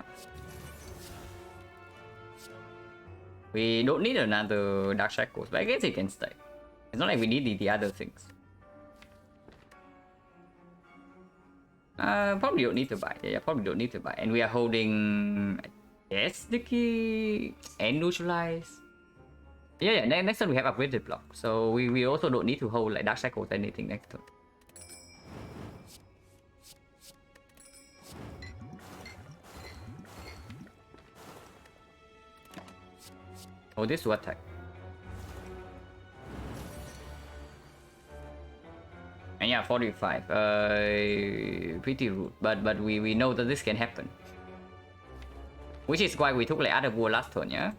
We don't need another Dark Shackles, but I guess it can stay. It's not like we need the other things. Probably don't need to buy. Yeah, probably don't need to buy. And we are holding, yes, the key and neutralize. Yeah. Next turn we have upgraded block, so we also don't need to hold like Dark Shackles or anything next turn. Oh, this to attack. And yeah, 45. Pretty rude, but we know that this can happen. Which is why we took like other war last turn, yeah?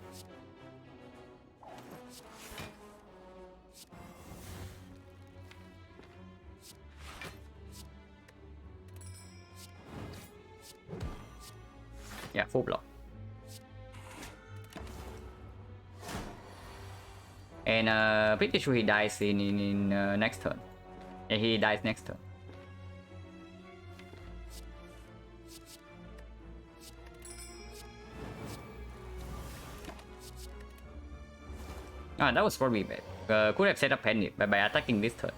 Yeah, full block. And pretty sure he dies in next turn. Yeah, he dies next turn. Ah, that was probably bad. Could have set up Penny by attacking this turn.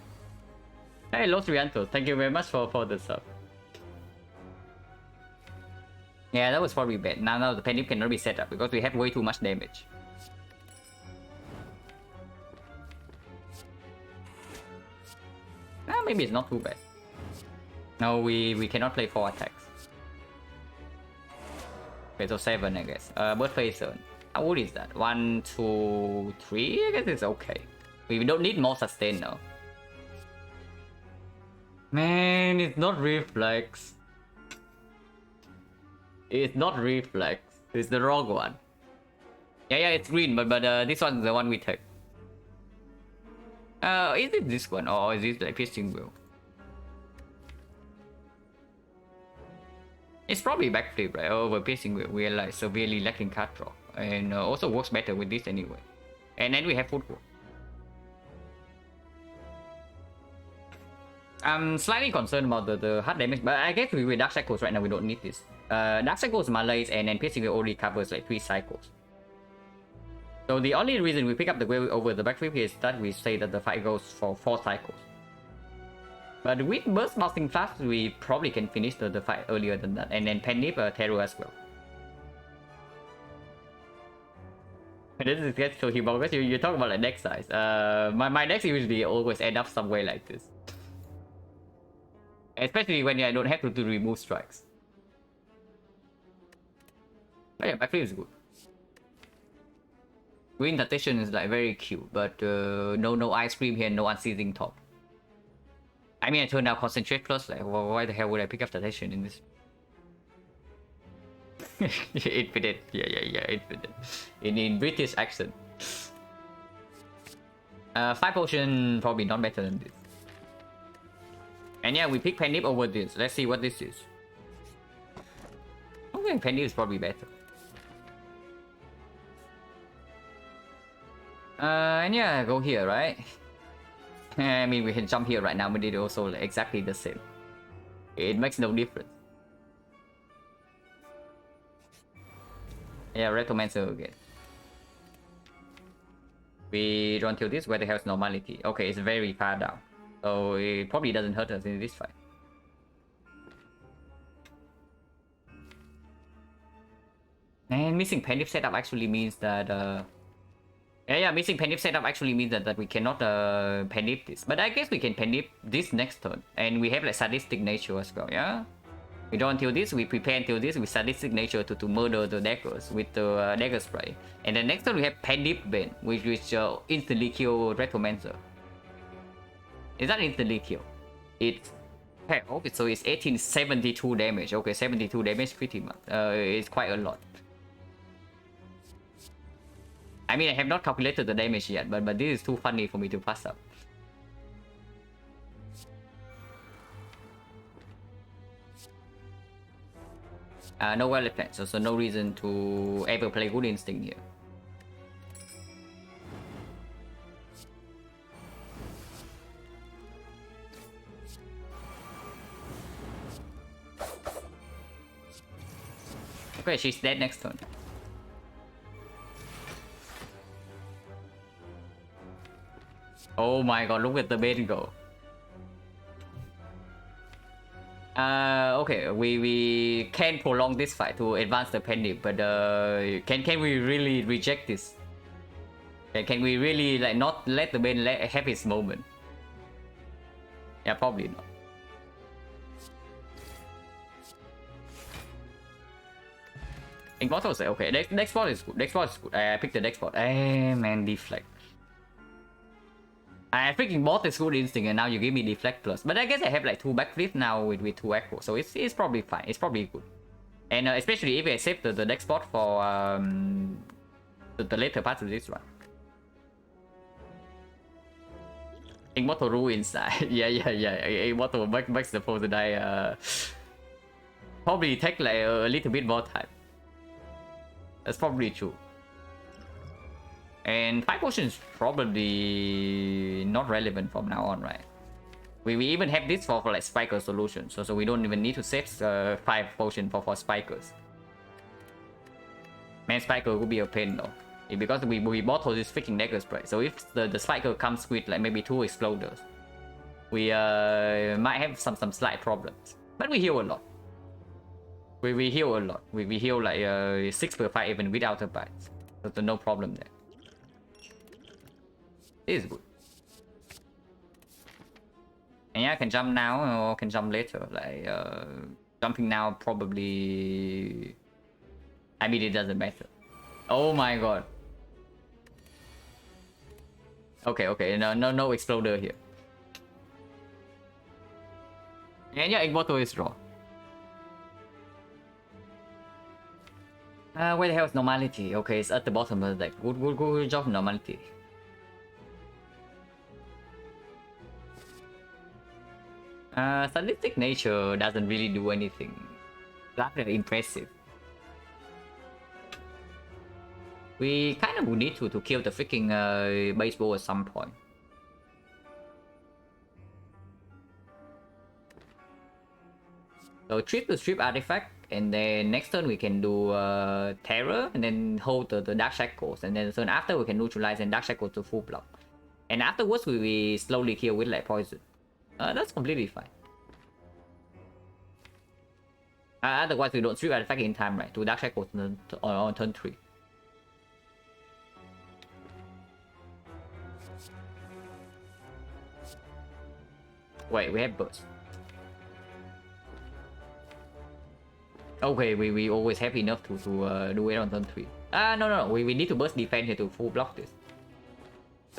Hey, Los Riantos, thank you very much for the sub. Yeah, that was probably bad. Now the Penny cannot be set up because we have way too much damage. Maybe it's not too bad. No, we cannot play 4 attacks. Okay, so 7 I guess. Bird phase 7. How old is that? 1, 2, 3? I guess it's okay. We don't need more sustain now. Man, it's not reflex. It's not reflex. It's the wrong one. Yeah, it's green, but this one's the one we take. Is it this one or is it like piercing will? It's probably backflip, right? Over piercing will. We are like severely lacking card draw, and also works better with this anyway. And then we have footwork. I'm slightly concerned about the hard damage, but I guess with Dark Cycles right now we don't need this. Dark Cycles, Malays, and then piercing will only covers like 3 cycles. So the only reason we pick up the Grey over the backflip is that we say that the fight goes for 4 cycles. But with Burst Blasting Flash, we probably can finish the fight earlier than that. And then Penip Terror as well. This is get so humble because you talk about like deck size. My decks usually always end up somewhere like this. Especially when I don't have to remove strikes. But yeah, backflip is good. Green Temptation is like very cute, but no ice cream here, no unseizing top. I mean, I turned out Concentrate Plus, like why the hell would I pick up Temptation in this? Infinite, yeah, infinite. In British accent. 5 potion probably not better than this. And yeah, we pick Penip over this. Let's see what this is. Okay, Penip is probably better. And yeah, go here, right? I mean, we can jump here right now, but it also like exactly the same. It makes no difference. Yeah, Rectomancer again. We run till this, where the hell is normality? Okay, it's very far down. So it probably doesn't hurt us in this fight. And missing Penif setup actually means that yeah, missing Penif setup actually means that we cannot Penif this. But I guess we can Penif this next turn. And we have like sadistic nature as well, yeah? We draw until this, we prepare until this with sadistic nature to murder the daggers with the dagger spray. And then next turn we have Penif Bane, which instantly kill Rectomancer. It's not instantly kill. It's okay, so it's 1872 damage. Okay, 72 damage pretty much. It's quite a lot. I mean, I have not calculated the damage yet, but this is too funny for me to pass up. No well effect, so no reason to ever play Good Instinct here. Okay, she's dead next turn. Oh my god, look at the bait go. Okay, we can prolong this fight to advance the penny, but can we really reject this? Can we really like not let the bait have his moment? Yeah, probably not. Immortal say okay. Next spot is good. Next spot is good. I picked the next spot. Man, deflect. I freaking bought this Good Instinct and now you give me deflect plus. But I guess I have like 2 backflip now with 2 echo, so it's probably fine. It's probably good. And especially if I save the next spot for the later part of this one. Immortal rule inside. yeah. Immortal makes the foe to die. Probably take like a little bit more time. That's probably true. And 5 potions probably not relevant from now on, right? We even have this for like spiker solution, so we don't even need to save 5 potion for spikers. Man, spiker would be a pain though, because we bought all this freaking dagger spray. So if the spiker comes with like maybe 2 exploders, we might have some slight problems. But we heal a lot. We heal a lot. We heal like 6 per fight even without a bite. So no problem there. This is good. And yeah, I can jump now or can jump later. Like jumping now probably. I mean, it doesn't matter. Oh my god. Okay. No exploder here. And yeah, Immortal is raw. Where the hell is normality? Okay, it's at the bottom of the deck. Good job, normality. Sadistic nature doesn't really do anything. That's really impressive. We kind of would need to kill the freaking baseball at some point. So trip to strip artifact, and then next turn we can do terror, and then hold the dark shackles, and then the turn after we can neutralize and dark shackles to full block. And afterwards we slowly kill with like poison. That's completely fine. Otherwise we don't strip artifact in time, right? To dark shackles on turn 3. Wait, we have burst. Okay, we always have enough to do it on turn 3. No. We need to burst defense here to full block this.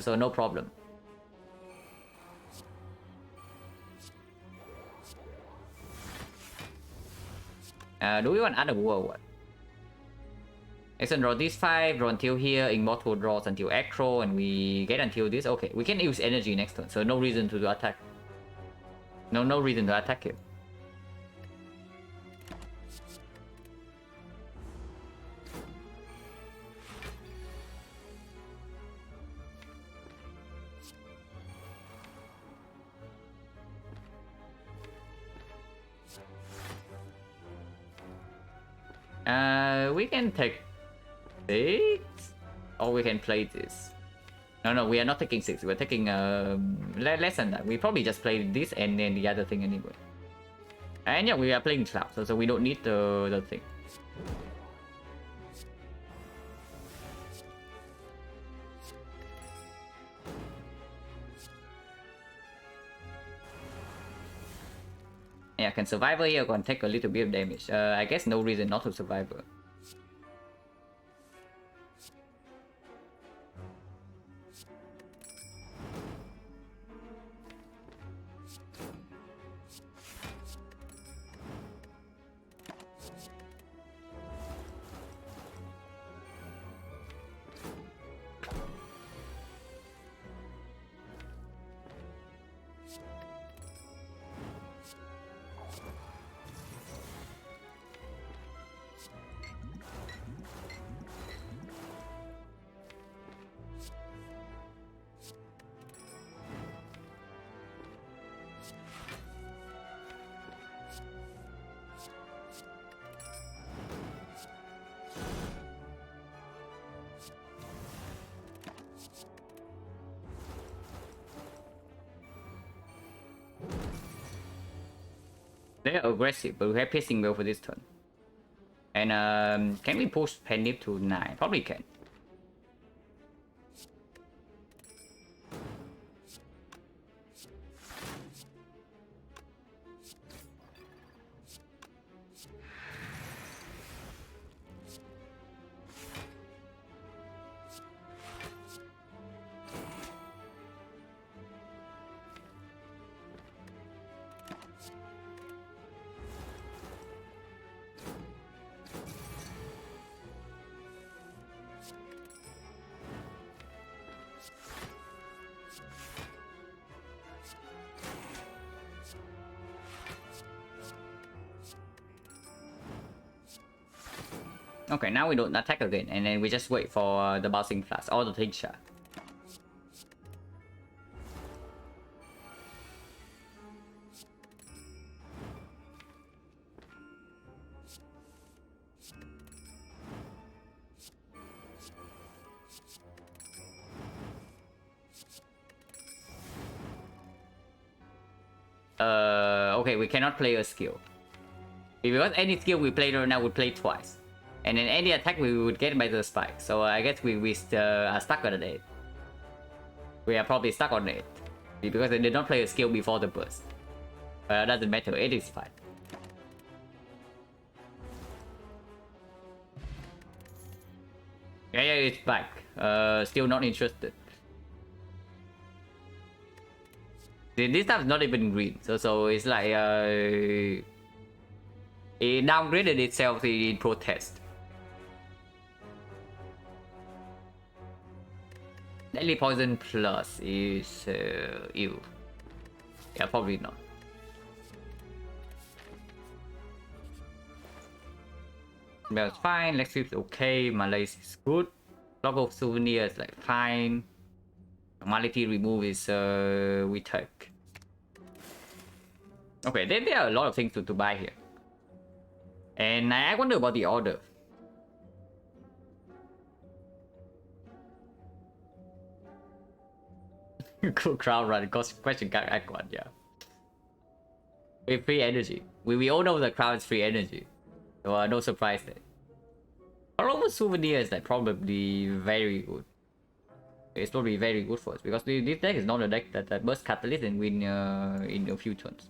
So no problem. Do we want other war or what? Exxon draw this 5, draw until here, Immortal draws until Acro, and we get until this. Okay, we can use energy next turn, so no reason to attack. No reason to attack him. We can take 6? Or we can play this. No, we are not taking 6. We're taking less than that. We probably just play this and then the other thing anyway. And yeah, we are playing Cloud, so we don't need the thing. Yeah, can Survivor here can take a little bit of damage. I guess no reason not to Survivor. They're aggressive, but we have Piercing Well for this turn. And can we push Penip to 9? Probably can. Okay, now we don't attack again, and then we just wait for the Bouncing Flash or the Take Shot. Okay, we cannot play a skill. Because any skill we play right now would play twice. And then any attack we would get by the spike. So I guess we are stuck on it. We are probably stuck on it. Because they did not play a skill before the burst. Doesn't matter, it is fine. Yeah, it's back. Still not interested. This stuff is not even green. So it's like it downgraded itself in protest. Deadly Poison Plus is ew. Yeah, probably not. That's fine. Lex Sweep's okay. Malaise is good. Log of Souvenirs like fine. Normality remove is we take. Okay, there are a lot of things to buy here. And I wonder about the order. Cool crowd run, question card icon, yeah. With free energy. We all know the crowd is free energy. So no surprise there. Aroma Souvenir is like probably very good. It's probably very good for us because this deck is not a deck that burst Catalyst and win in a few turns.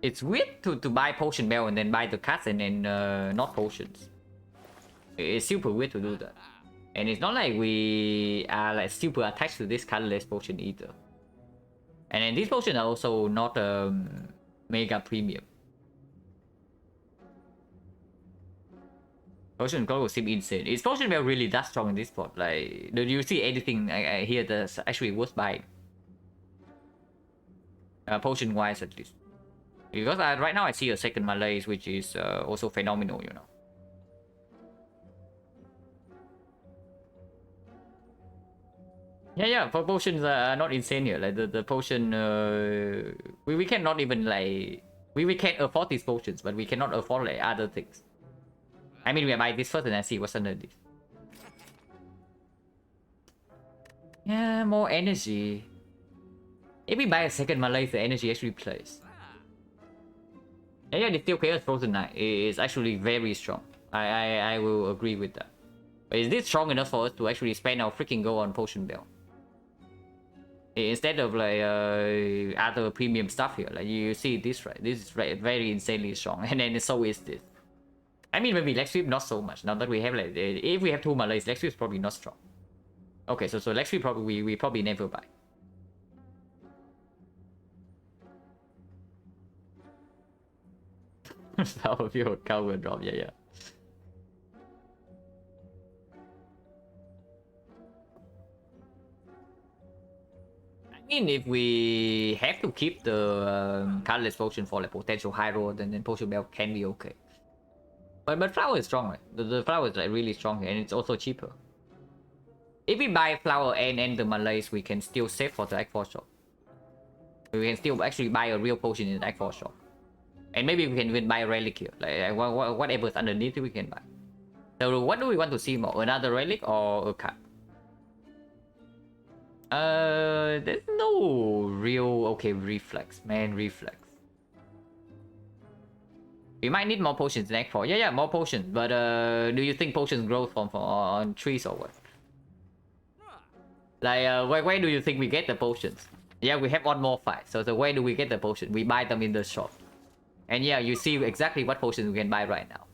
It's weird to buy Potion Bell and then buy the cards and then not potions. It's super weird to do that. And it's not like we are like super attached to this colorless potion either. And then these potions are also not mega premium. Potion Gold seem insane. Is Potion Bell really that strong in this spot? Like, do you see anything here that's actually worth buying? Potion wise at least. Because right now I see a second Malaise which is also phenomenal, you know. Yeah, for potions are not insane here. Like the potion, we cannot even like we can afford these potions, but we cannot afford like other things. I mean, we buy this first and then see what's under this. Yeah, more energy. If we buy a second Malay, the energy actually plays. And yeah, the Steel Chaos Frozen Knight is actually very strong. I will agree with that. But is this strong enough for us to actually spend our freaking gold on Potion Bell? Instead of like other premium stuff here, like you see this, right? This is very insanely strong, and then so is this. I mean, maybe leg sweep not so much. Now that we have like, if we have 2 Malays, leg sweep is probably not strong. Okay, so leg sweep probably we probably never buy. Some of your account will drop, yeah. I mean, if we have to keep the colorless potion for like potential high roll, then Potion Bell can be okay. But flower is strong, right? The flower is like really strong and it's also cheaper. If we buy flower and the Malays, we can still save for the X4 shop. We can still actually buy a real potion in the X4 shop. And maybe we can even buy a relic here. Like whatever's underneath we can buy. So what do we want to see more? Another relic or a card? There's no real... Okay, reflex. Man, reflex. We might need more potions in X4. Yeah, more potions. But do you think potions grow from on trees or what? Like, where do you think we get the potions? Yeah, we have one more fight. So where do we get the potion? We buy them in the shop. And yeah, you see exactly what potions we can buy right now.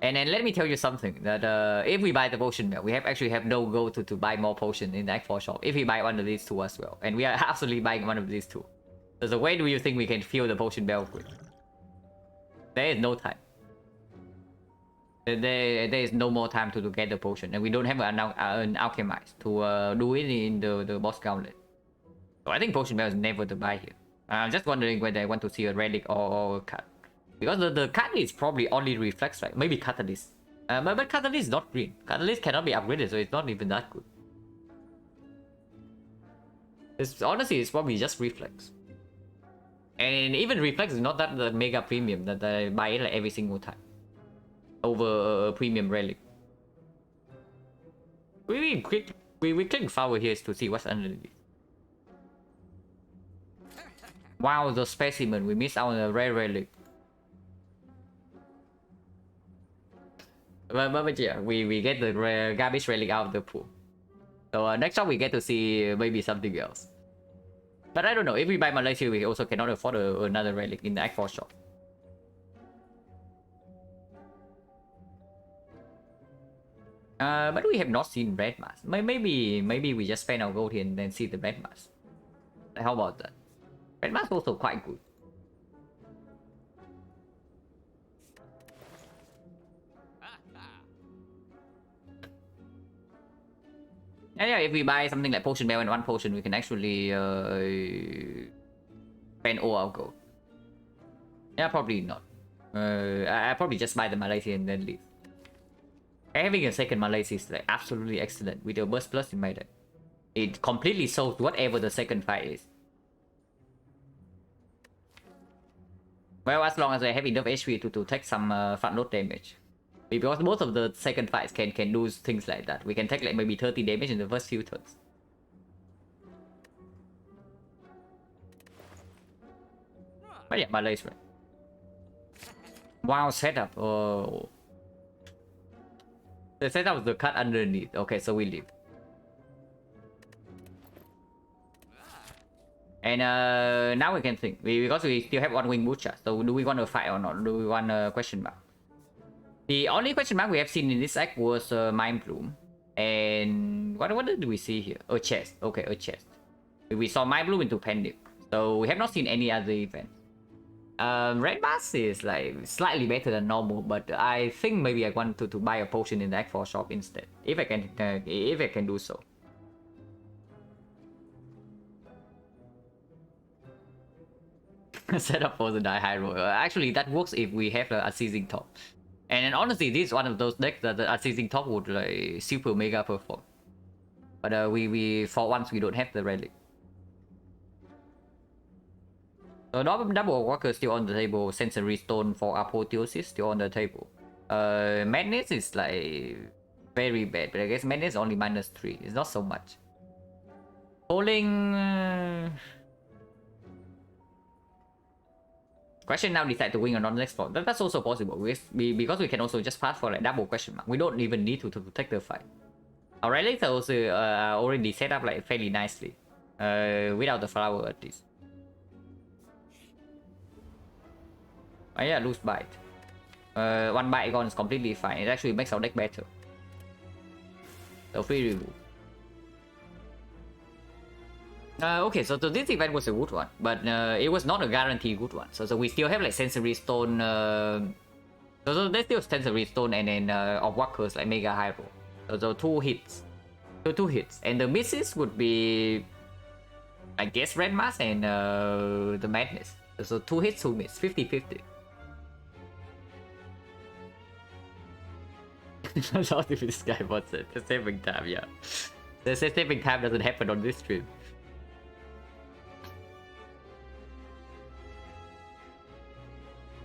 And then let me tell you something, that if we buy the potion belt, we actually have no gold to buy more potion in the X4 shop. If we buy one of these two as well. And we are absolutely buying one of these two. So where do you think we can fill the potion belt with? There is no time. There is no more time to get the potion. And we don't have an alchemist to do it in the boss gauntlet. So I think potion belt is never to buy here. I'm just wondering whether I want to see a relic or a cut. Because the cut is probably only reflex, right? Maybe catalyst. But catalyst is not green. Catalyst cannot be upgraded, so it's not even that good. Honestly, it's probably just reflex. And even reflex is not that the mega premium that I buy it like every single time. Over a premium relic. We click flower here to see what's underneath. Wow, the specimen. We missed out on a rare relic. But yeah, we get the rare garbage relic out of the pool. So next time we get to see maybe something else. But I don't know, if we buy Malaysia, we also cannot afford another relic in the X4 shop. But we have not seen red mask. Maybe we just spend our gold here and then see the red mask. How about that? Red mask also quite good. And yeah, if we buy something like potion bell and one potion, we can actually spend all our gold. Yeah, probably not. I probably just buy the Malaysia and then leave. Having a second Malaysia is like absolutely excellent with a burst plus in my deck. It completely solves whatever the second fight is. Well, as long as I have enough HP to take some front load damage. Because most of the second fights can do things like that. We can take like maybe 30 damage in the first few turns. But yeah, Malaysia. Wow, setup. Oh. The setup is the cut underneath. Okay, so we leave. And now we can think. Because we still have one wing butcher. So do we want to fight or not? Do we want a question mark? The only question mark we have seen in this act was Mind Bloom. And what did we see here? A chest. Okay, a chest. We saw Mind Bloom into Pendip. So we have not seen any other event. Red Mask is like slightly better than normal, but I think maybe I want to buy a potion in the X4 shop instead. If I can do so. Set up for the die high roll. Actually, that works if we have a seizing top. And then honestly, this is one of those decks that the seizing top would like super mega perform. But we for once we don't have the relic. So double walker still on the table. Sensory stone for apotheosis still on the table. Madness is like very bad, but I guess Madness is only -3. It's not so much. Polling. Question now decide to win or not next floor. That's also possible. Because we can also just pass for like double question mark. We don't even need to take the fight. Our relics are also already set up like fairly nicely. Without the flower at least. Oh yeah, lose bite. One bite gone is completely fine. It actually makes our deck better. So free remove. Okay, so this event was a good one, but it was not a guaranteed good one. So we still have like sensory stone. So there's still sensory stone and then of workers like mega hero. So 2 hits, so 2 hits, and the misses would be, I guess, red mask and the madness. So 2 hits, 2 miss, 50-50. Not if this guy wants it. The saving time, yeah. The saving time doesn't happen on this stream.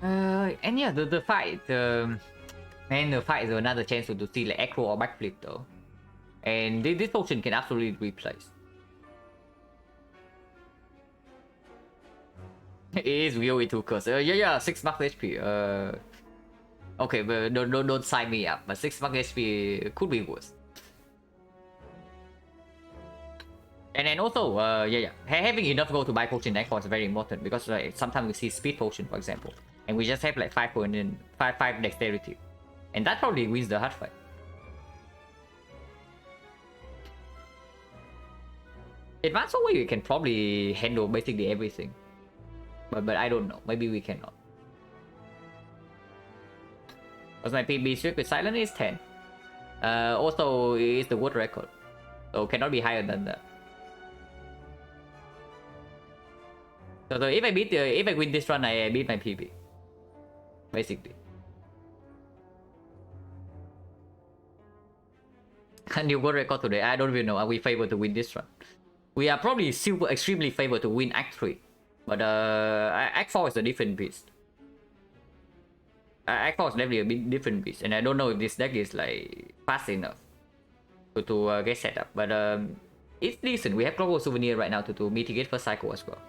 And yeah, the fight, man, the fight is another chance to see like echo or backflip though, and this potion can absolutely replace. It is really too curse. Yeah, 6 max HP. Okay, but don't sign me up. But 6 max HP could be worse. And then also, having enough gold to buy potion next is very important because like sometimes we see speed potion, for example, and we just have like 5 point in 5 dexterity, and that probably wins the hard fight. Advanced away we can probably handle basically everything, but I don't know. Maybe we cannot. Because my PB streak with Silent is 10. Also, it's the world record, so cannot be higher than that. So if I win this run, I beat my PB. Basically. A new world record today. I don't even know. Are we favored to win this run? We are probably super extremely favored to win Act 3. But Act 4 is a different beast. Act 4 is definitely a bit different beast. And I don't know if this deck is like fast enough to get set up. But it's decent. We have global souvenir right now to mitigate first cycle as well.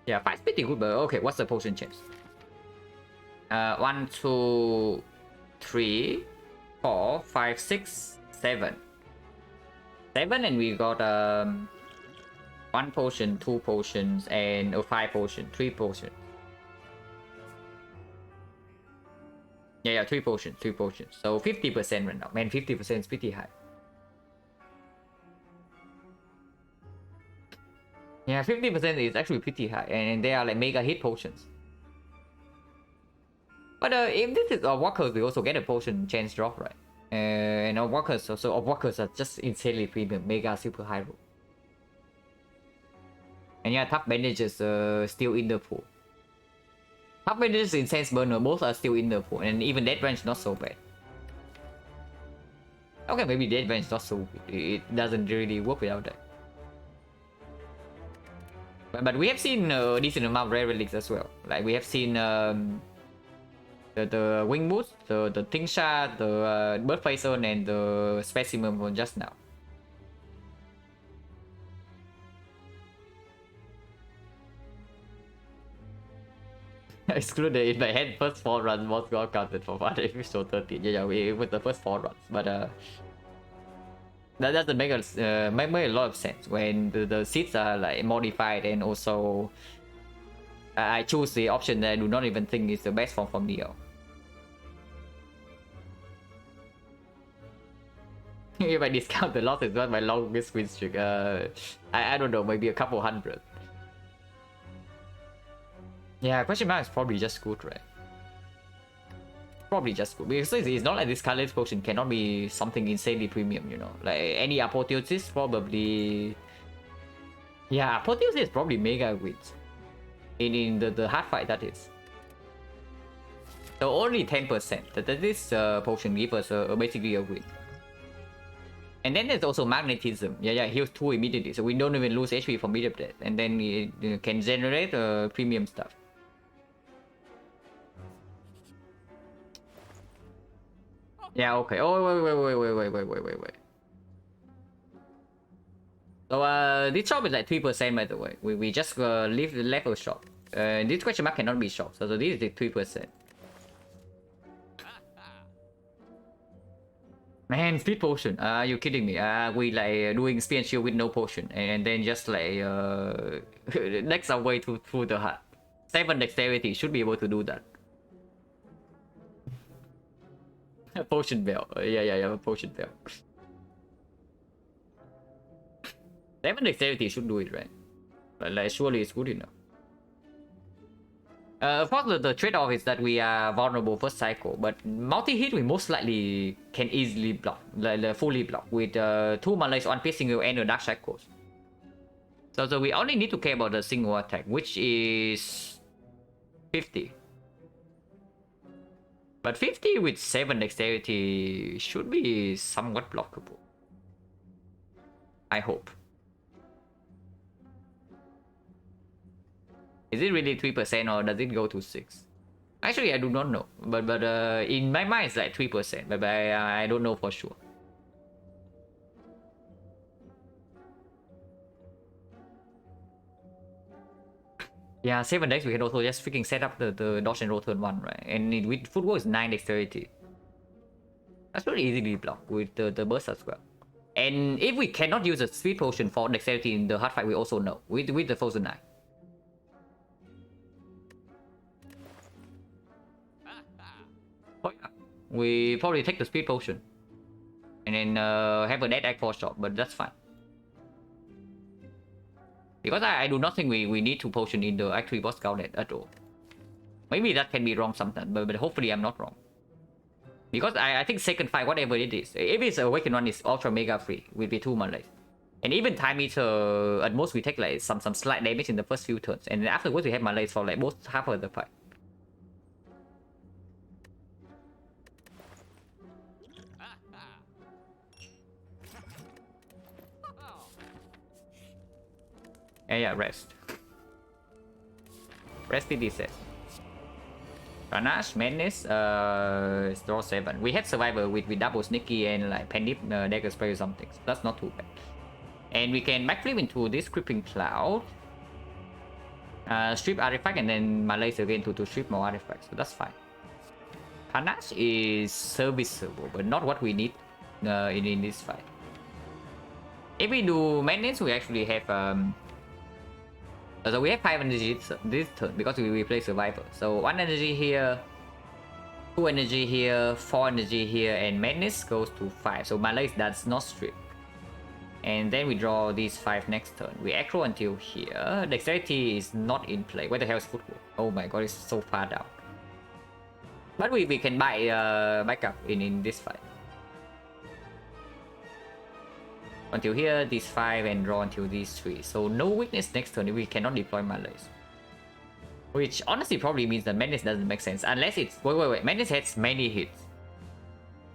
Yeah, 5's pretty good, but okay, what's the potion chance? 1, 2, 3, 4, 5, 6, 7. 7, and we got 1 potion, 2 potions, and 5 potions, 3 potions. Yeah, 3 potions, 3 potions. So 50% right now. Man, 50% is pretty high. Yeah, 50% is actually pretty high, and they are like mega hit potions. But if this is walkers, we also get a potion chance drop, right? And walkers also, walkers are just insanely premium, mega super high roll. And yeah, tough bandages still in the pool. Tough bandages and sense burner both are still in the pool, and even dead range not so bad. Okay, maybe dead range not so good. It doesn't really work without that. But we have seen a decent amount of rare relics as well. Like we have seen the wing boots, the Tingsha, the bird faison, and the specimen from just now. Excluded in my head, first 4 runs was got counted for one episode 13. Yeah, with the first 4 runs, but that doesn't make a lot of sense when the seeds are like modified, and also I choose the option that I do not even think is the best from Neo. If I discount the losses, not my longest win streak. I don't know, maybe a couple hundred. Yeah, question mark is probably just good, right? Probably just good, because it's not like this colorless potion cannot be something insanely premium, you know. Like any apotheosis probably. Yeah, apotheosis probably mega wins in the hard fight, that is. So only 10%. That this potion gives us basically a win. And then there's also magnetism. Yeah, heals 2 immediately, so we don't even lose HP from immediate death. And then we can generate premium stuff. Yeah, okay. Oh, wait. So this shop is like 3% by the way. We just leave the level shop. This question mark cannot be shop. So this is the 3%. Man, speed potion. Are you kidding me? We like doing speed and shield with no potion, and then just like next our way through the hut. 7 dexterity should be able to do that. Potion bell. Yeah, potion bell. 7 dexterity should do it, right? But like surely it's good enough. Of course, the trade-off is that we are vulnerable first cycle, but multi-hit we most likely can easily block, like fully block with 2 malaise, 1 piercing and a dark cycles. So we only need to care about the single attack, which is 50. But 50 with 7 dexterity should be somewhat blockable. I hope. Is it really 3% or does it go to 6? Actually, I do not know. But in my mind, it's like 3%. But I don't know for sure. Yeah, 7 decks, we can also just freaking set up the dodge and roll turn 1, right? And with footwork is 9 dexterity. That's pretty easily blocked with the burst as well. And if we cannot use a speed potion for dexterity in the hard fight, we also know with the Frozen Knife. Oh yeah, we probably take the speed potion and then have a dead act for shot, but that's fine. Because I do not think we need to potion in the Act 3 boss Gauntlet at all. Maybe that can be wrong sometimes, but hopefully I'm not wrong. Because I think second fight, whatever it is, if it's Awakened one, is ultra mega free with the 2 malaise. And even time meter, at most we take like some slight damage in the first few turns, and then afterwards we have malaise for like most half of the fight. Yeah, rest. Rest PD set. Ranash, Madness, draw 7. We had Survivor with double Sneaky and like Pandip Dagger Spray or something. So that's not too bad. And we can backflip into this Creeping Cloud. Strip Artifact and then malaise again to strip more artifacts. So that's fine. Panache is serviceable, but not what we need in this fight. If we do Madness, we actually have so we have 5 energy this turn because we play Survivor. So 1 energy here, 2 energy here, 4 energy here, and Madness goes to 5. So malaise does not strip. And then we draw these 5 next turn. We aggro until here. Dexterity is not in play. Where the hell is footwork? Oh my god, it's so far down. But we can buy back up in this fight. Until here, these 5 and draw until these 3. So no weakness next turn if we cannot deploy malaise. Which honestly probably means that Madness doesn't make sense. Unless it's... Wait. Madness has many hits.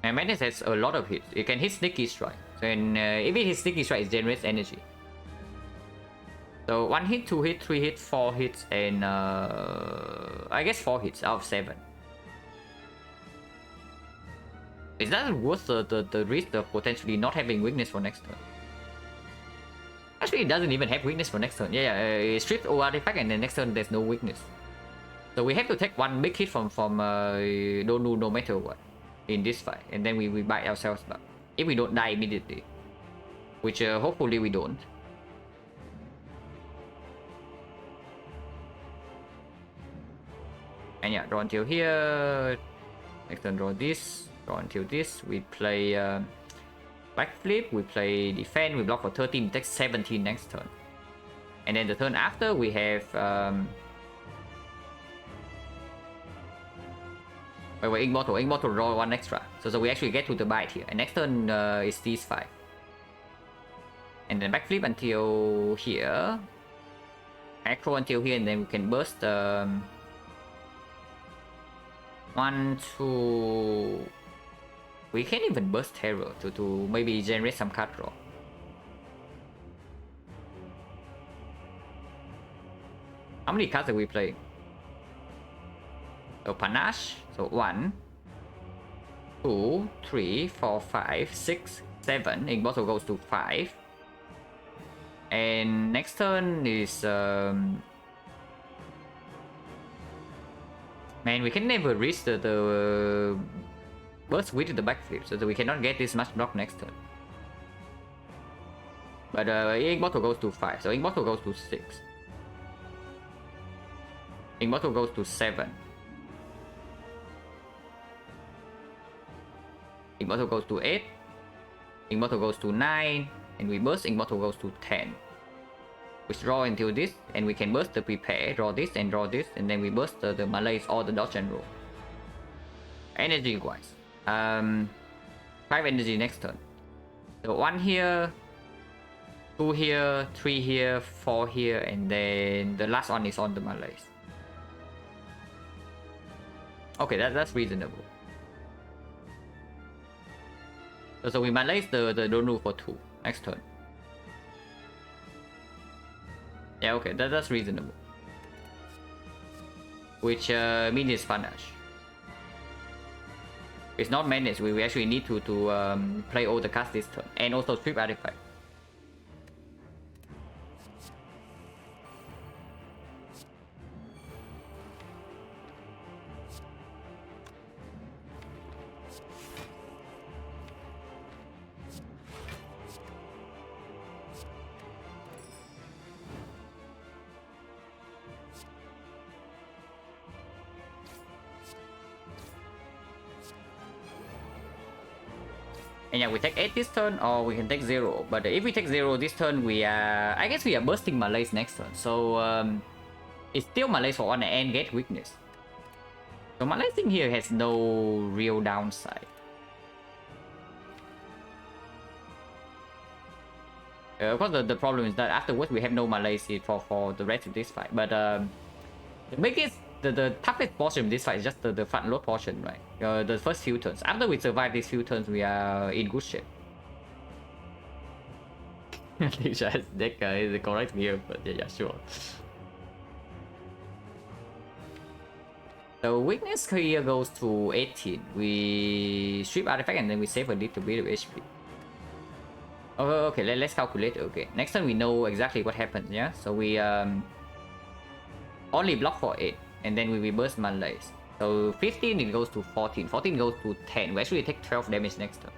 And Madness has a lot of hits. It can hit Sneaky Strike. So if it hits Sneaky Strike, it generates energy. So 1 hit, 2 hit, 3 hit, 4 hits, and I guess 4 hits out of 7. Is that worth the risk of potentially not having weakness for next turn? Actually, it doesn't even have weakness for next turn. Yeah, it strips all artifact and then next turn there's no weakness. So we have to take 1 big hit from don't do no matter what in this fight, and then we bite ourselves back if we don't die immediately, which hopefully we don't. And yeah, draw until here. Next turn draw this. Draw until this. We play backflip. We play defend. We block for 13. We take 17 next turn. And then the turn after we have wait, Immortal draw 1 extra. So we actually get to the bite here. And next turn is these 5. And then backflip until here. Acro until here, and then we can burst 1, 2, We can even burst terror to maybe generate some card draw. How many cards are we playing? So panache. So 1, 2, 3, 4, 5, 6, 7. Ink bottle goes to 5. And next turn is man, we can never reach the burst with the backflip, so that we cannot get this much block next turn. But ink bottle goes to 5, so ink bottle goes to 6. Ink bottle goes to 7. Ink bottle goes to 8. Ink bottle goes to 9. And we burst, ink bottle goes to 10. We draw until this, and we can burst the prepare, draw this, and draw this, and then we burst the malaise or the dodge and roll. Energy wise. 5 energy next turn. So 1 here, 2 here, 3 here, 4 here, and then the last one is on the malaise. Okay, that's reasonable. So we malaise the Donu for 2 next turn. Yeah, okay, that's reasonable. Which means it's panache. It's not menace. We actually need to play all the cards this turn, and also strip artifact. And yeah, we take 8 this turn, or we can take 0. But if we take 0 this turn, we are... I guess we are bursting malaise next turn. So it's still malaise for 1 and get weakness. So malaising here has no real downside. Of course, the problem is that afterwards we have no malaise for the rest of this fight. But the biggest... The toughest portion of this fight is just the front load portion, right? The first few turns. After we survive these few turns, we are in good shape. Licha's deck is correct here, but yeah, sure. The weakness here goes to 18. We strip artifact and then we save a little bit of HP. Okay, let's calculate. Okay, next time we know exactly what happens, yeah? So we only block for 8. And then we burst malaise. So 15 it goes to 14. 14 goes to 10. We actually take 12 damage next turn.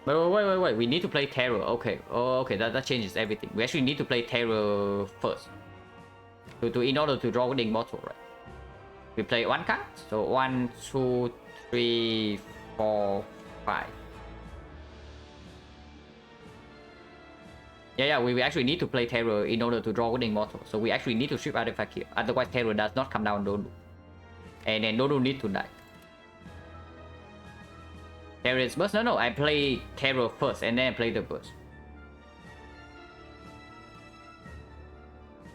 But wait. We need to play terror. Okay. Oh, okay. That changes everything. We actually need to play terror first. In order to draw the bottle, right? We play 1 card. So 1, 2, 3, 4, 5. Yeah, we actually need to play terror in order to draw Golden Immortal. So we actually need to strip artifact here. Otherwise terror does not come down Donu. And then Donu need to die. Terror is burst? No, I play terror first and then I play the burst.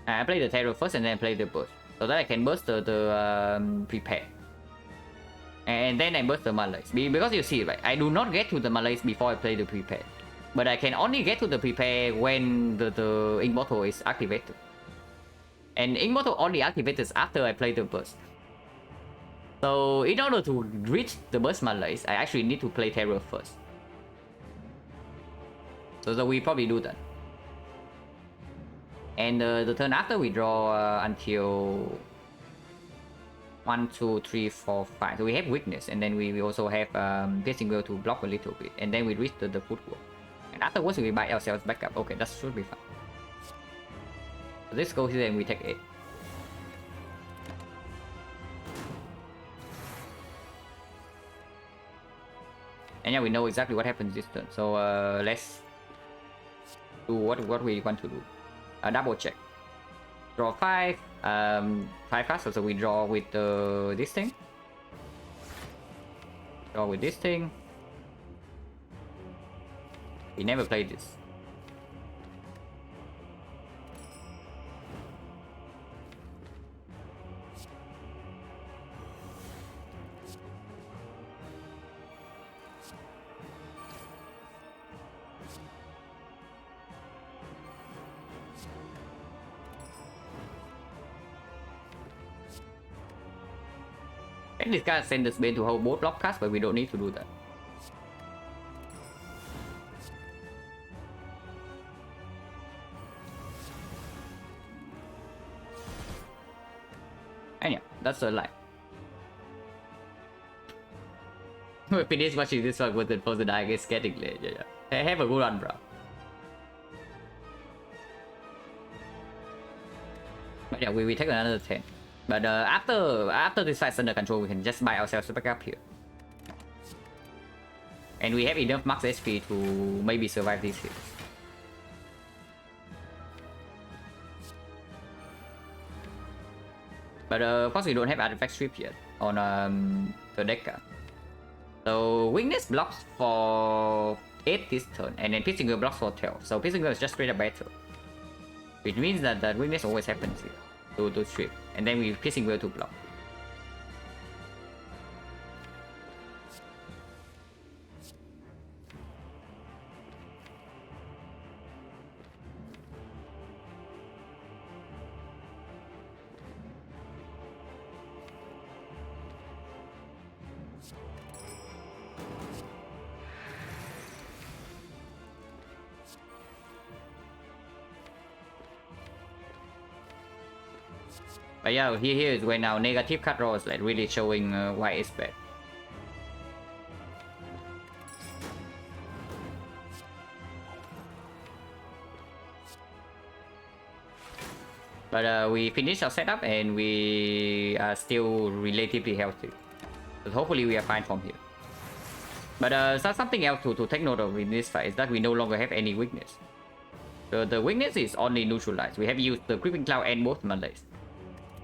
I play the terror first and then I play the burst. So that I can burst the prepare. And then I burst the malaise. Because you see, right, I do not get to the malaise before I play the prepare. But I can only get to the prepare when the ink bottle is activated. And ink bottle only activates after I play the burst. So in order to reach the burst malaise, I actually need to play terror first. So we probably do that. And the turn after we draw until 1, 2, 3, 4, 5. So we have weakness, and then we also have piercing will to block a little bit, and then we reach the footwork. And afterwards we buy ourselves back up. Okay, that should be fine. So this goes here and we take 8. And yeah, we know exactly what happens this turn. So let's do what we want to do. Double check. Draw 5. 5 cards. So we draw with this thing. Draw with this thing. We never played this. And this guy send this bane to hold both block cards, but we don't need to do that. And yeah, that's the line. We finish watching this one with the post die against getting late. Yeah. Have a good run, bro. But yeah, we take another 10. But after this fight's under control, we can just buy ourselves back up here. And we have enough max HP to maybe survive these hits. But of course we don't have artifact strip yet on the deck card. So weakness blocks for 8 this turn, and then Piercing Will blocks for 12. So Piercing Will is just straight up better. Which means that the weakness always happens here to strip. And then we Piercing Will to block. But yeah, here is when our negative card draw is like really showing why it's bad. But we finished our setup and we are still relatively healthy. So hopefully we are fine from here. But something else to take note of in this fight is that we no longer have any weakness. The weakness is only neutralized. We have used the Creeping Cloud and both melees.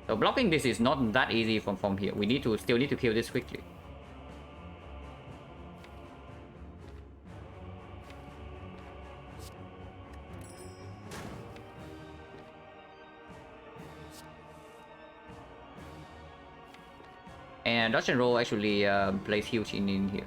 So blocking this is not that easy from here. We still need to kill this quickly. And dodge and roll actually plays huge in here.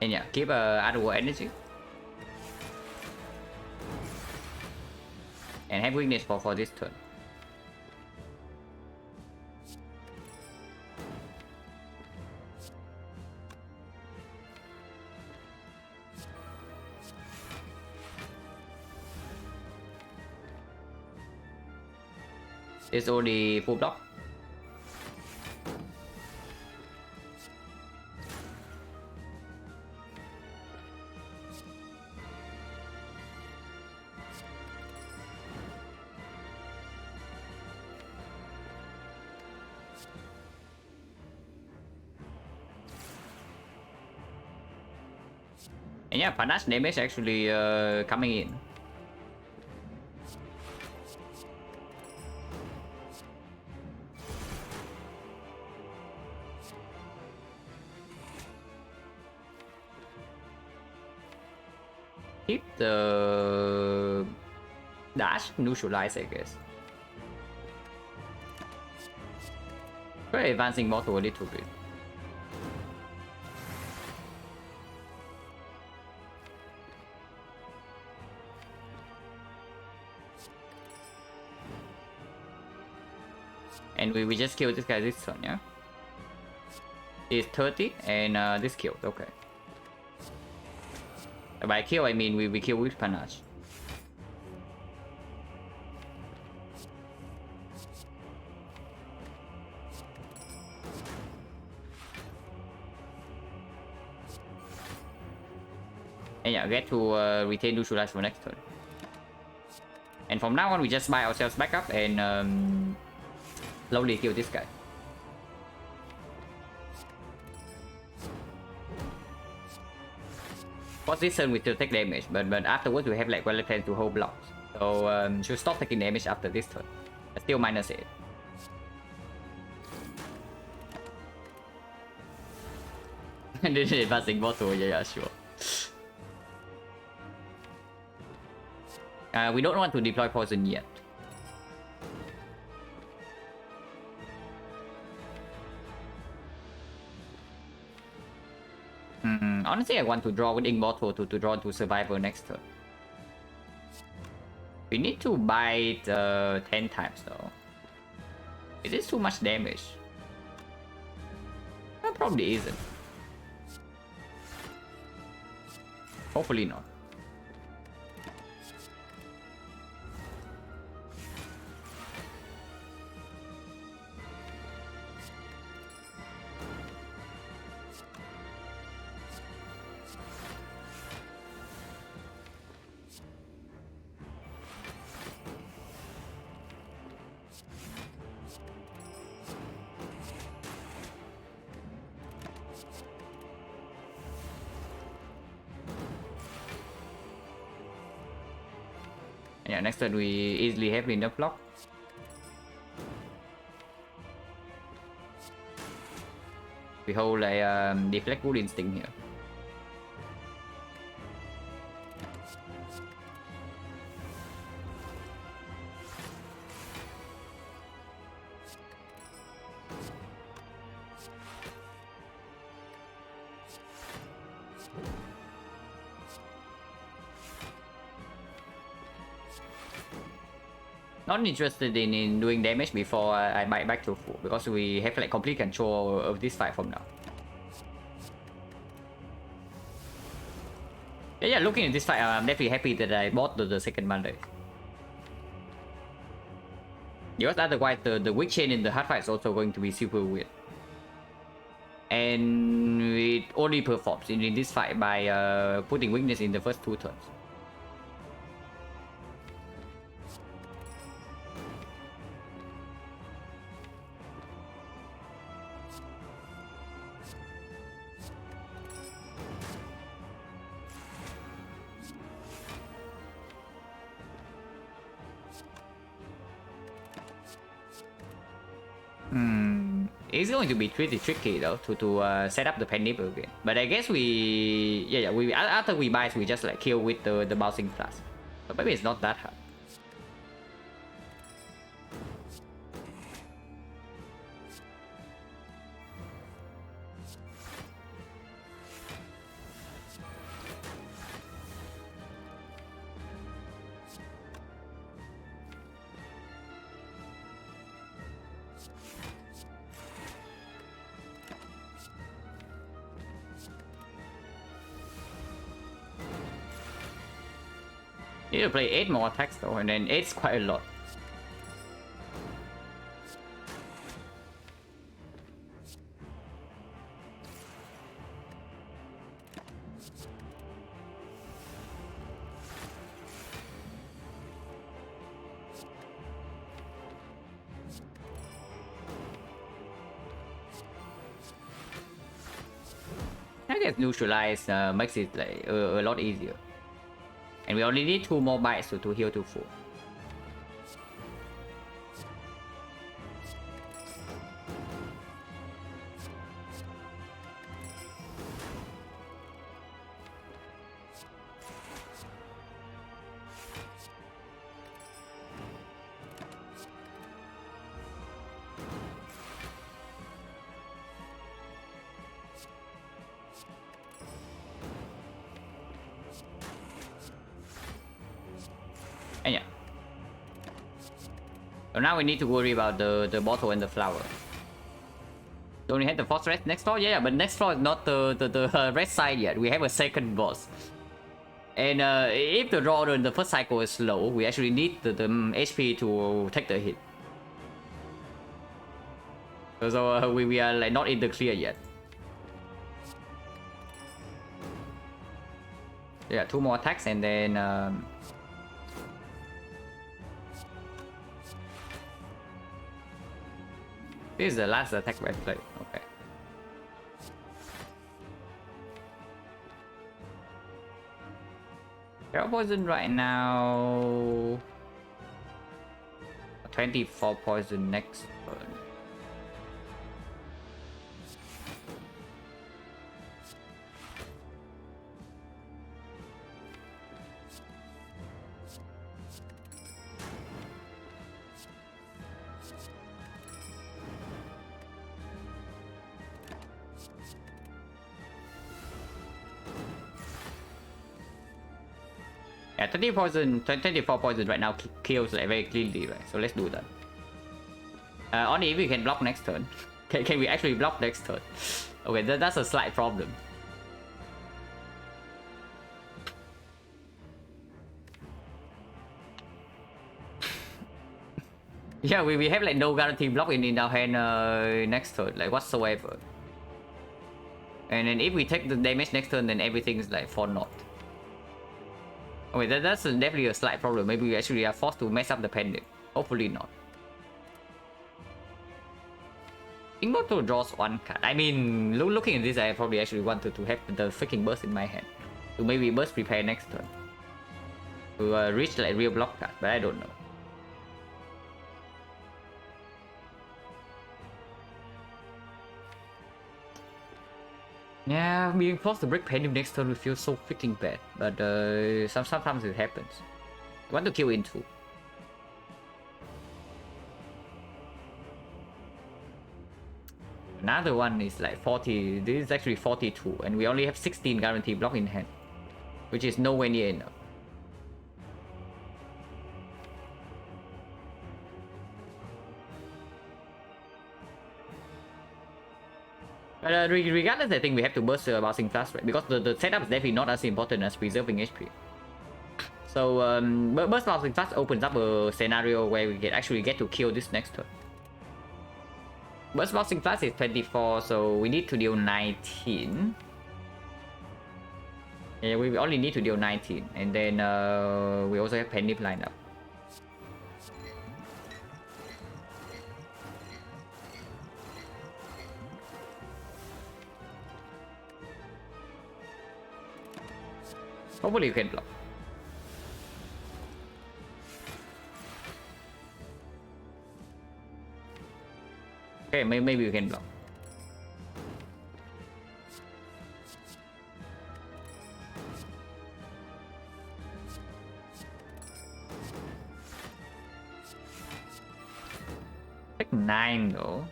And yeah, keep Adwar energy. And have weakness for this turn. It's already full block. And yeah, panache damage actually coming in. Keep the dash neutralize, I guess. We're advancing more to a little bit. And we just killed this guy this turn, yeah? It's 30 and this killed, okay. By kill I mean we kill with panache. And yeah, get to retain neutralize for next turn. And from now on we just buy ourselves back up and slowly kill this guy. For this turn we still take damage, but afterwards we have like well plan to hold blocks. So should stop taking damage after this turn. Still -8. And then advancing bottle, yeah, sure. We don't want to deploy poison yet. Honestly, I want to draw with Immortal to draw to Survivor next turn. We need to bite 10 times though. Is this too much damage? Probably isn't. Hopefully not. Yeah, next turn we easily have enough block. We hold a deflect good instinct here. Not interested in doing damage before I bite back to full, because we have like complete control of this fight from now. Yeah, looking at this fight, I'm definitely happy that I bought the second Monday. Because otherwise the weak chain in the hard fight is also going to be super weird. And it only performs in this fight by putting weakness in the first 2 turns. It's going to be pretty tricky though to set up the pen nipple again. But I guess we after we buy, we just like kill with the bouncing flask. But maybe it's not that hard. Need to play 8 more attacks though, and then 8's quite a lot. I guess neutralize makes it like a lot easier. And we only need 2 more bites to heal to full. And yeah. So now we need to worry about the bottle and the flower. Don't we have the fortress next floor? Yeah, but next floor is not the red side yet. We have a second boss. And if the draw on the first cycle is slow, we actually need the HP to take the hit. So we are like not in the clear yet. Yeah, 2 more attacks and then this is the last attack I played. Okay. Carol poison right now. 24 poison next turn. Yeah, 20 poison, 24 poison right now kills like very cleanly, right? So let's do that. Only if we can block next turn. Can we actually block next turn? Okay, that's a slight problem. Yeah, we have like no guarantee block in our hand next turn, like whatsoever. And then if we take the damage next turn, then everything is like for naught. Okay, that's definitely a slight problem. Maybe we actually are forced to mess up the pendant. Hopefully not. Immortal draws one card. I mean, looking at this, I probably actually wanted to have the freaking burst in my hand. To maybe burst prepare next turn. To reach like real block card, but I don't know. Yeah, being forced to break pendulum next turn will feel so freaking bad. But sometimes it happens. I want to kill into. Another one is like 40. This is actually 42, and we only have 16 guaranteed block in hand, which is nowhere near enough. But regardless, I think we have to burst Bouncing Flash, right? Because the setup is definitely not as important as preserving HP. So burst Bouncing Flash opens up a scenario where we actually get to kill this next turn. Burst Bouncing Flash is 24, so we need to deal 19. Yeah, we only need to deal 19, and then we also have Penny lined up. Hopefully you can block. Okay, maybe you can block. Take 9 though.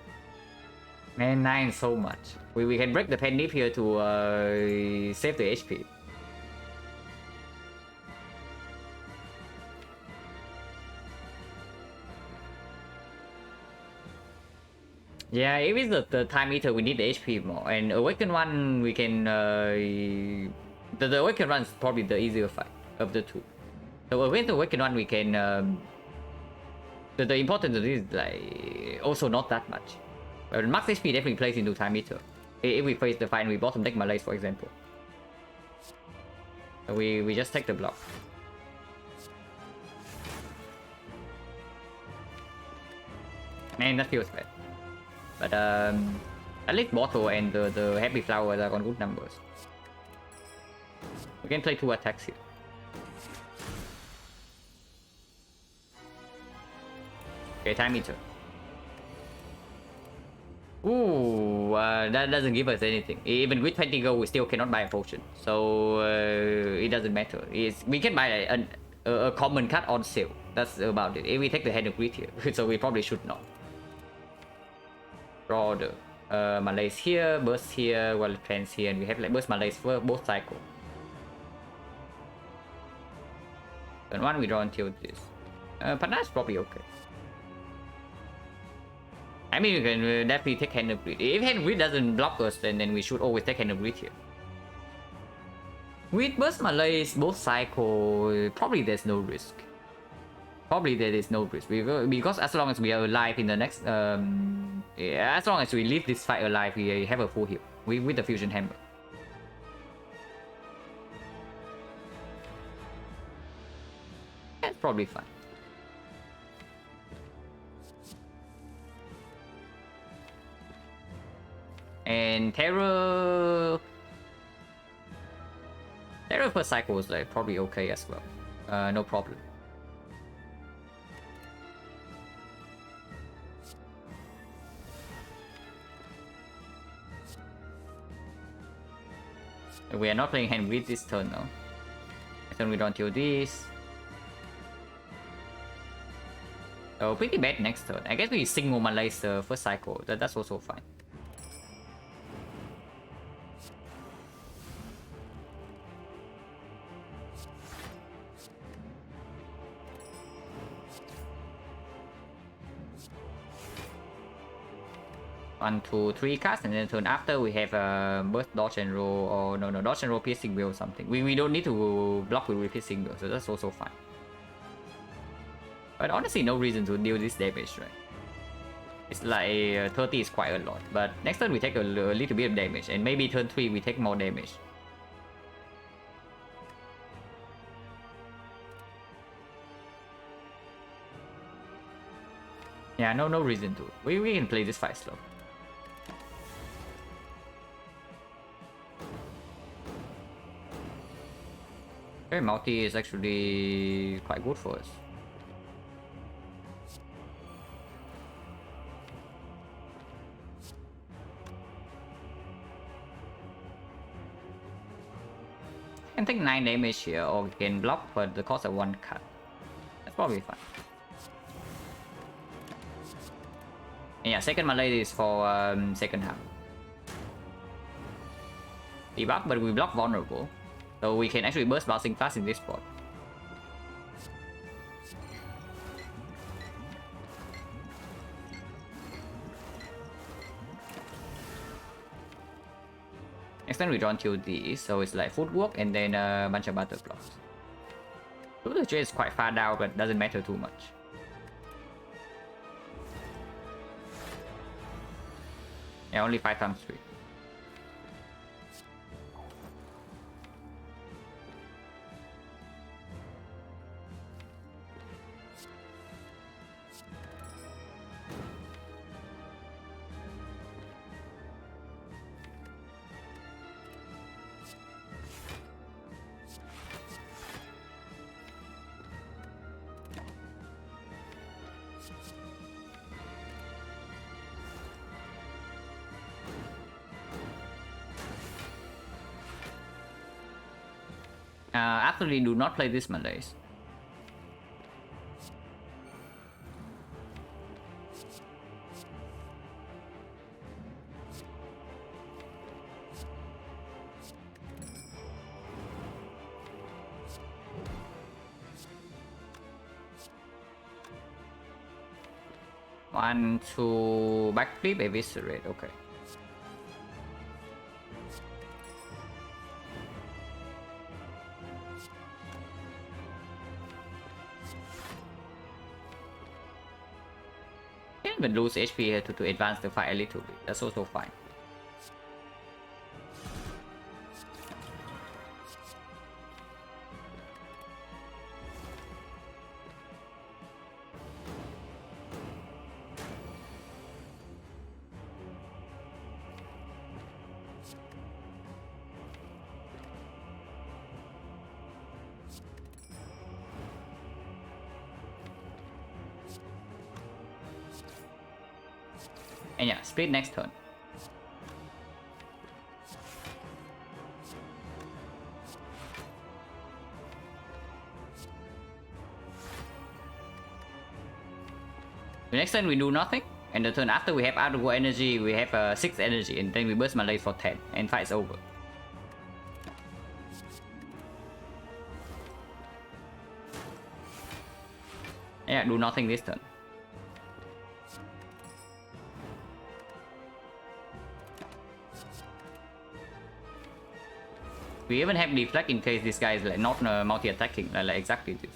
Man, 9 so much. We can break the pen nip here to save the HP. Yeah, if it's the time eater, we need the HP more. And Awaken one, we can... the Awaken one is probably the easier fight of the two. So against the Awaken one, we can... the importance of this is like also not that much. But max HP definitely plays into time eater. If we face the fight and we bottom deck Malaise, for example. So we just take the block. Man, that feels bad. But at least Bottle and the Happy Flowers are on good numbers. We can play 2 attacks here. Okay, time eater. Ooh, that doesn't give us anything. Even with 20 gold, we still cannot buy a potion. So it doesn't matter. We can buy a common card on sale. That's about it. If we take the Hand of Greed here, so we probably should not. Draw the Malaise here, Burst here, Wallet Plans here, and we have like Burst Malaise for both cycle. Turn 1 we draw until this. Panache probably okay. I mean, you can definitely take Hand of Greed. If Hand of Greed doesn't block us, then we should always take Hand of Greed here. With Burst Malaise, both cycle, probably there's no risk. Probably there is no risk because as long as we are alive in the next, yeah, as long as we leave this fight alive, we have a full heal with the Fusion Hammer. That's probably fine. And Terror first cycle is like probably okay as well. No problem. We are not playing Hand with this turn now. Then we don't kill this. Oh, pretty bad next turn. I guess we single Malaise first cycle. That's also fine. 1, 2, 3 cards, and then turn after we have burst, dodge and roll, or no, dodge and roll, piercing will, something. We don't need to block with piercing will, so that's also fine. But honestly, no reason to deal this damage, right? It's like 30 is quite a lot, but next turn we take a little bit of damage, and maybe turn 3 we take more damage. Yeah, no reason to. We can play this fight slow. Okay, multi is actually quite good for us. Can take 9 damage here, or we can block for the cost of 1 card. That's probably fine. And yeah, second melee is for second half. Debuff, but we block vulnerable, so we can actually burst bouncing fast in this spot. Next time we draw until these, so it's like footwork and then a bunch of battle blocks. The J is quite far down, but doesn't matter too much. Yeah, only 5 times 3. Absolutely do not play this Malays. One, two, backflip, eviscerate, okay. Even lose HP here to advance the fight a little bit. That's also fine. And yeah, split next turn. The next turn we do nothing, and the turn after we have out of war energy, we have 6 energy, and then we burst Malay for 10, and fight's over. Yeah, do nothing this turn. We even have deflect in case this guy is like not multi-attacking, like exactly this.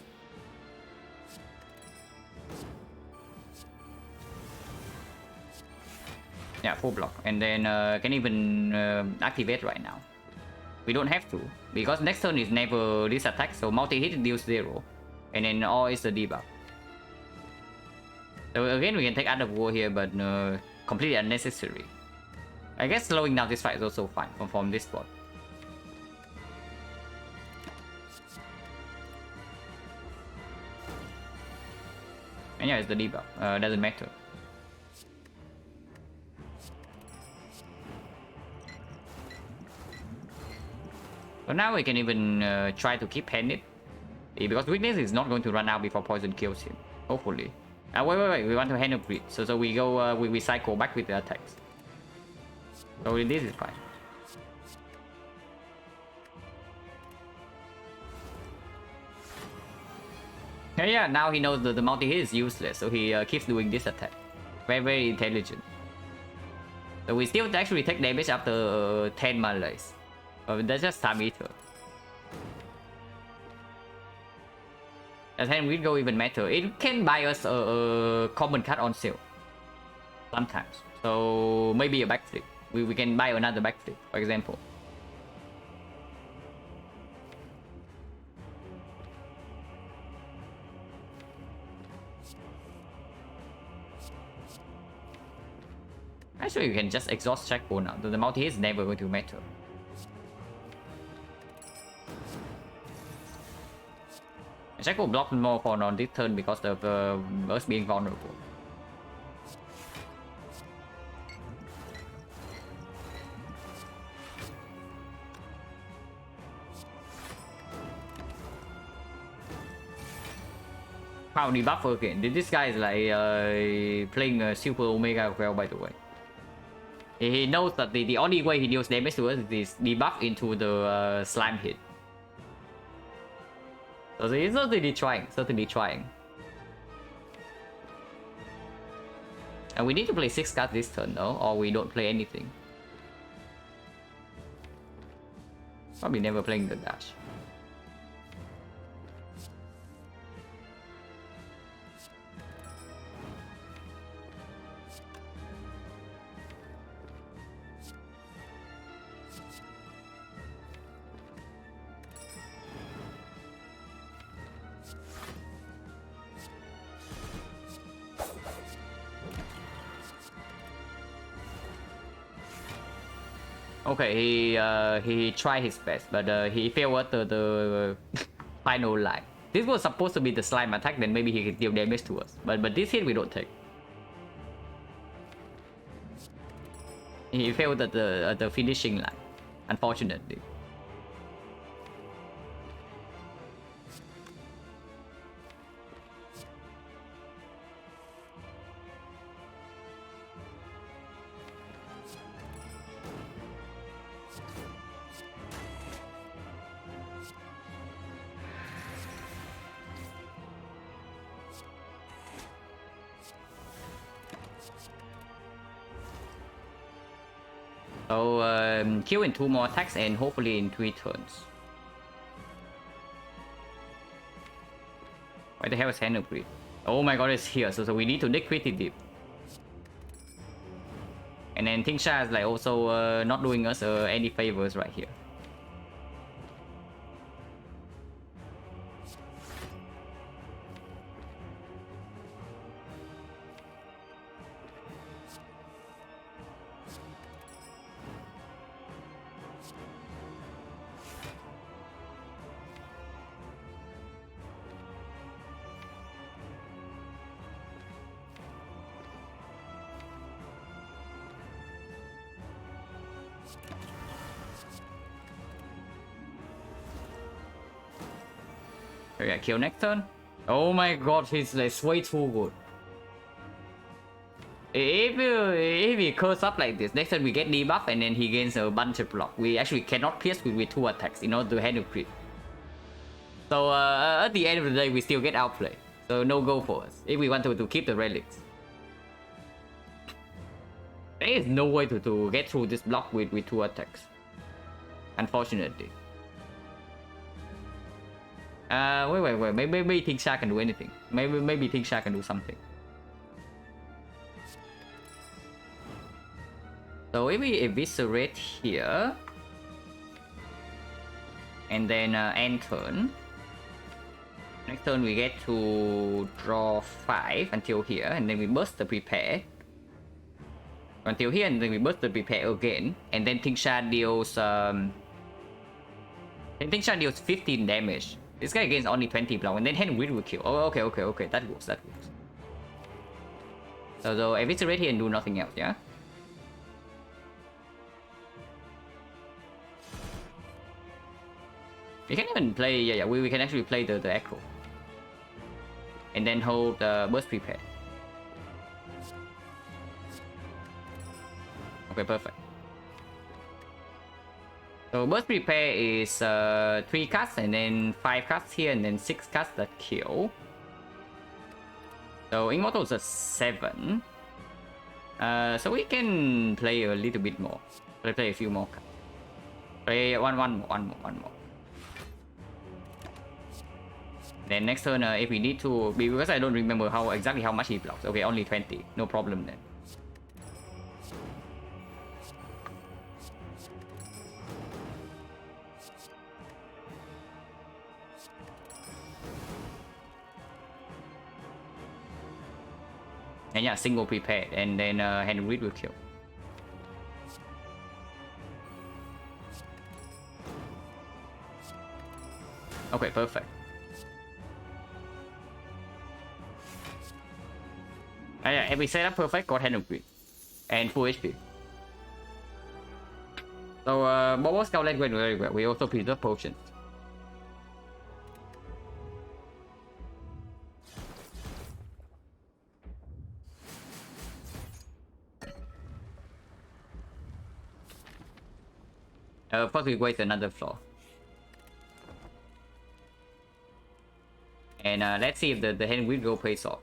Yeah, full block, and then can even activate right now. We don't have to, because next turn is never this attack, so multi-hit deals 0, and then all is the debuff. So again, we can take out of war here, but completely unnecessary. I guess slowing down this fight is also fine from this spot. And yeah, it's the debuff. Doesn't matter. So now we can even try to keep handed, because weakness is not going to run out before poison kills him. Hopefully. Wait. We want to hand a grid. So we go. We cycle back with the attacks. So this is fine. Yeah, now he knows that the multi-hit is useless, so he keeps doing this attack. Very intelligent. So we still actually take damage after 10 malaise. That's just time eater. And then we go even matter. It can buy us a common card on sale. Sometimes. So maybe a backflip. We can buy another backflip, for example. Actually, you can just exhaust checkpoint now. The multi is never going to matter. Checkpoint block more for on this turn because of us being vulnerable. Wow, debuff again. This guy is like playing Super Omega well, by the way. He knows that the only way he deals damage to us is debuff into the slime hit. So he's certainly trying. And we need to play 6 cards this turn though, or we don't play anything. Probably never playing the dash. Okay, he tried his best, but he failed at the final line. This was supposed to be the slime attack, then maybe he could deal damage to us. But this hit we don't take. He failed at the finishing line, unfortunately. So kill in 2 more attacks and hopefully in 3 turns. Why the hell is Hand Upgrade? Oh my god, it's here. So we need to dig pretty deep. And then Tingsha is like also not doing us any favors right here. Okay, kill next turn. Oh my god, he's like way too good. If we curse up like this, next turn we get debuff and then he gains a bunch of block. We actually cannot pierce with 2 attacks in order to handle crit. So at the end of the day, we still get outplay. So no go for us if we want to keep the relics. There is no way to get through this block with 2 attacks. Unfortunately. Wait. Maybe Tingsha can do anything. Maybe Tingsha can do something. So if we eviscerate here, and then end turn. Next turn we get to draw 5 until here, and then we burst the prepare. Until here, and then we burst the prepare again, and then Tingsha deals 15 damage. This guy gains only 20 block, and then Hand will kill. Oh, okay. That works. So eviscerate here and do nothing else, yeah? We can even play, we can actually play the echo. And then hold burst prepare. Okay, perfect. So burst prepare is 3 casts and then 5 casts here and then 6 casts that kill. So immortal is a 7. So we can play a little bit more. Let's play a few more cards. Play one more. Then next turn, if we need to, because I don't remember exactly how much he blocks. Okay, only 20. No problem then. And yeah, single prepared, and then hand read will kill. Okay, perfect. Yeah, every setup perfect, got hand read. And full HP. So Bobo Scout went very well. We also preserve potions. First we wait another floor. And let's see if the hand will go pays off.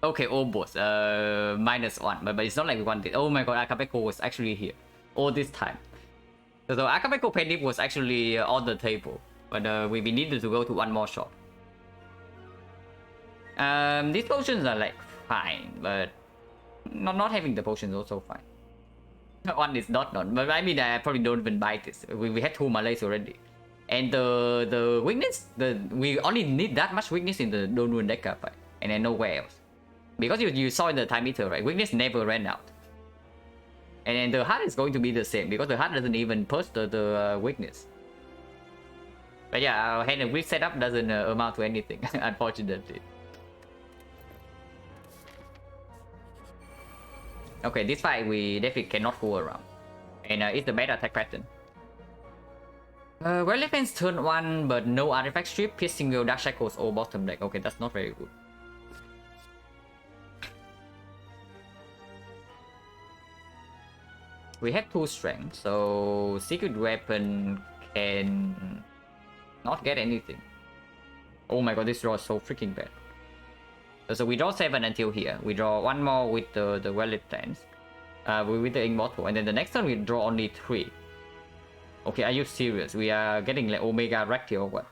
Okay, almost. -1, but it's not like we wanted. Oh my god, Akabeko was actually here all this time. So Akabeko Penny was actually on the table, but we needed to go to one more shop. These potions are like fine, but not having the potions also fine. One is not done, but I mean I probably don't even buy this. We had 2 Malays already, and the weakness, we only need that much weakness in the Donun Deca fight, and then nowhere else. Because you saw in the time meter, right? Weakness never ran out. And then the heart is going to be the same, because the heart doesn't even post the weakness. But yeah, our hand and weak setup doesn't amount to anything, unfortunately. Okay, this fight we definitely cannot fool around. And it's the bad attack pattern. Well, defense turn 1, but no artifact strip, piercing will, dark shackles, or bottom deck. Okay, that's not very good. We have 2 strength, so secret weapon can not get anything. Oh my god, this draw is so freaking bad. So we draw 7 until here. We draw 1 more with the well-lit plans. With the Immortal, and then the next turn we draw only 3. Okay, are you serious? We are getting like Omega Wrecked here or what?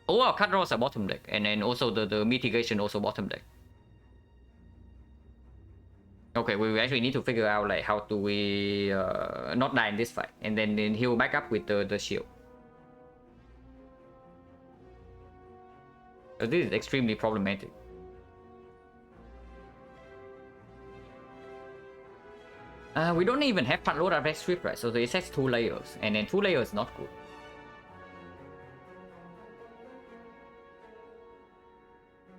Oh wow, card draws are bottom deck, and then also the mitigation also bottom deck. Okay, we actually need to figure out like how do we not die in this fight, and then heal back up with the shield. So this is extremely problematic. We don't even have front load artifact strip, right? So it has 2 layers, and then 2 layers is not good.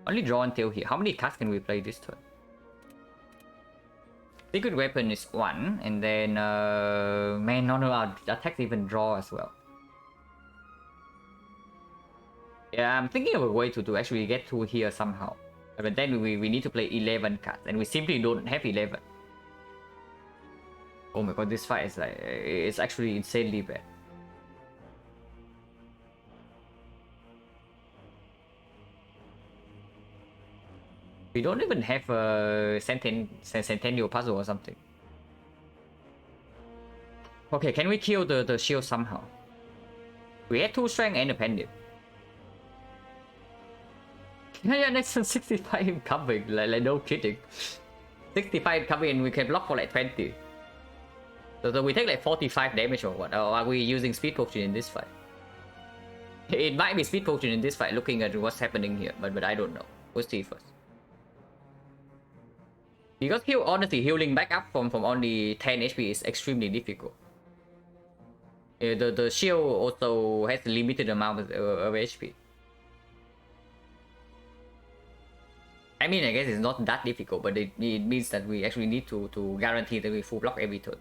Only draw until here. How many cards can we play this turn? Secret weapon is 1, and then man, no, our attacks even draw as well. Yeah, I'm thinking of a way to actually get to here somehow. But then we need to play 11 cards, and we simply don't have 11. Oh my god, this fight is like, it's actually insanely bad. We don't even have a Centennial puzzle or something. Okay, can we kill the shield somehow? We had 2 strength and a pendant. Yeah, that's 65 coming, like no kidding. 65 coming and we can block for like 20. So we take like 45 damage or what? Or are we using speed potion in this fight? It might be speed potion in this fight, looking at what's happening here, but I don't know. We'll see first. Because honestly, healing back up from only 10 HP is extremely difficult. The shield also has a limited amount of HP. I mean, I guess it's not that difficult, but it means that we actually need to guarantee that we full block every turn.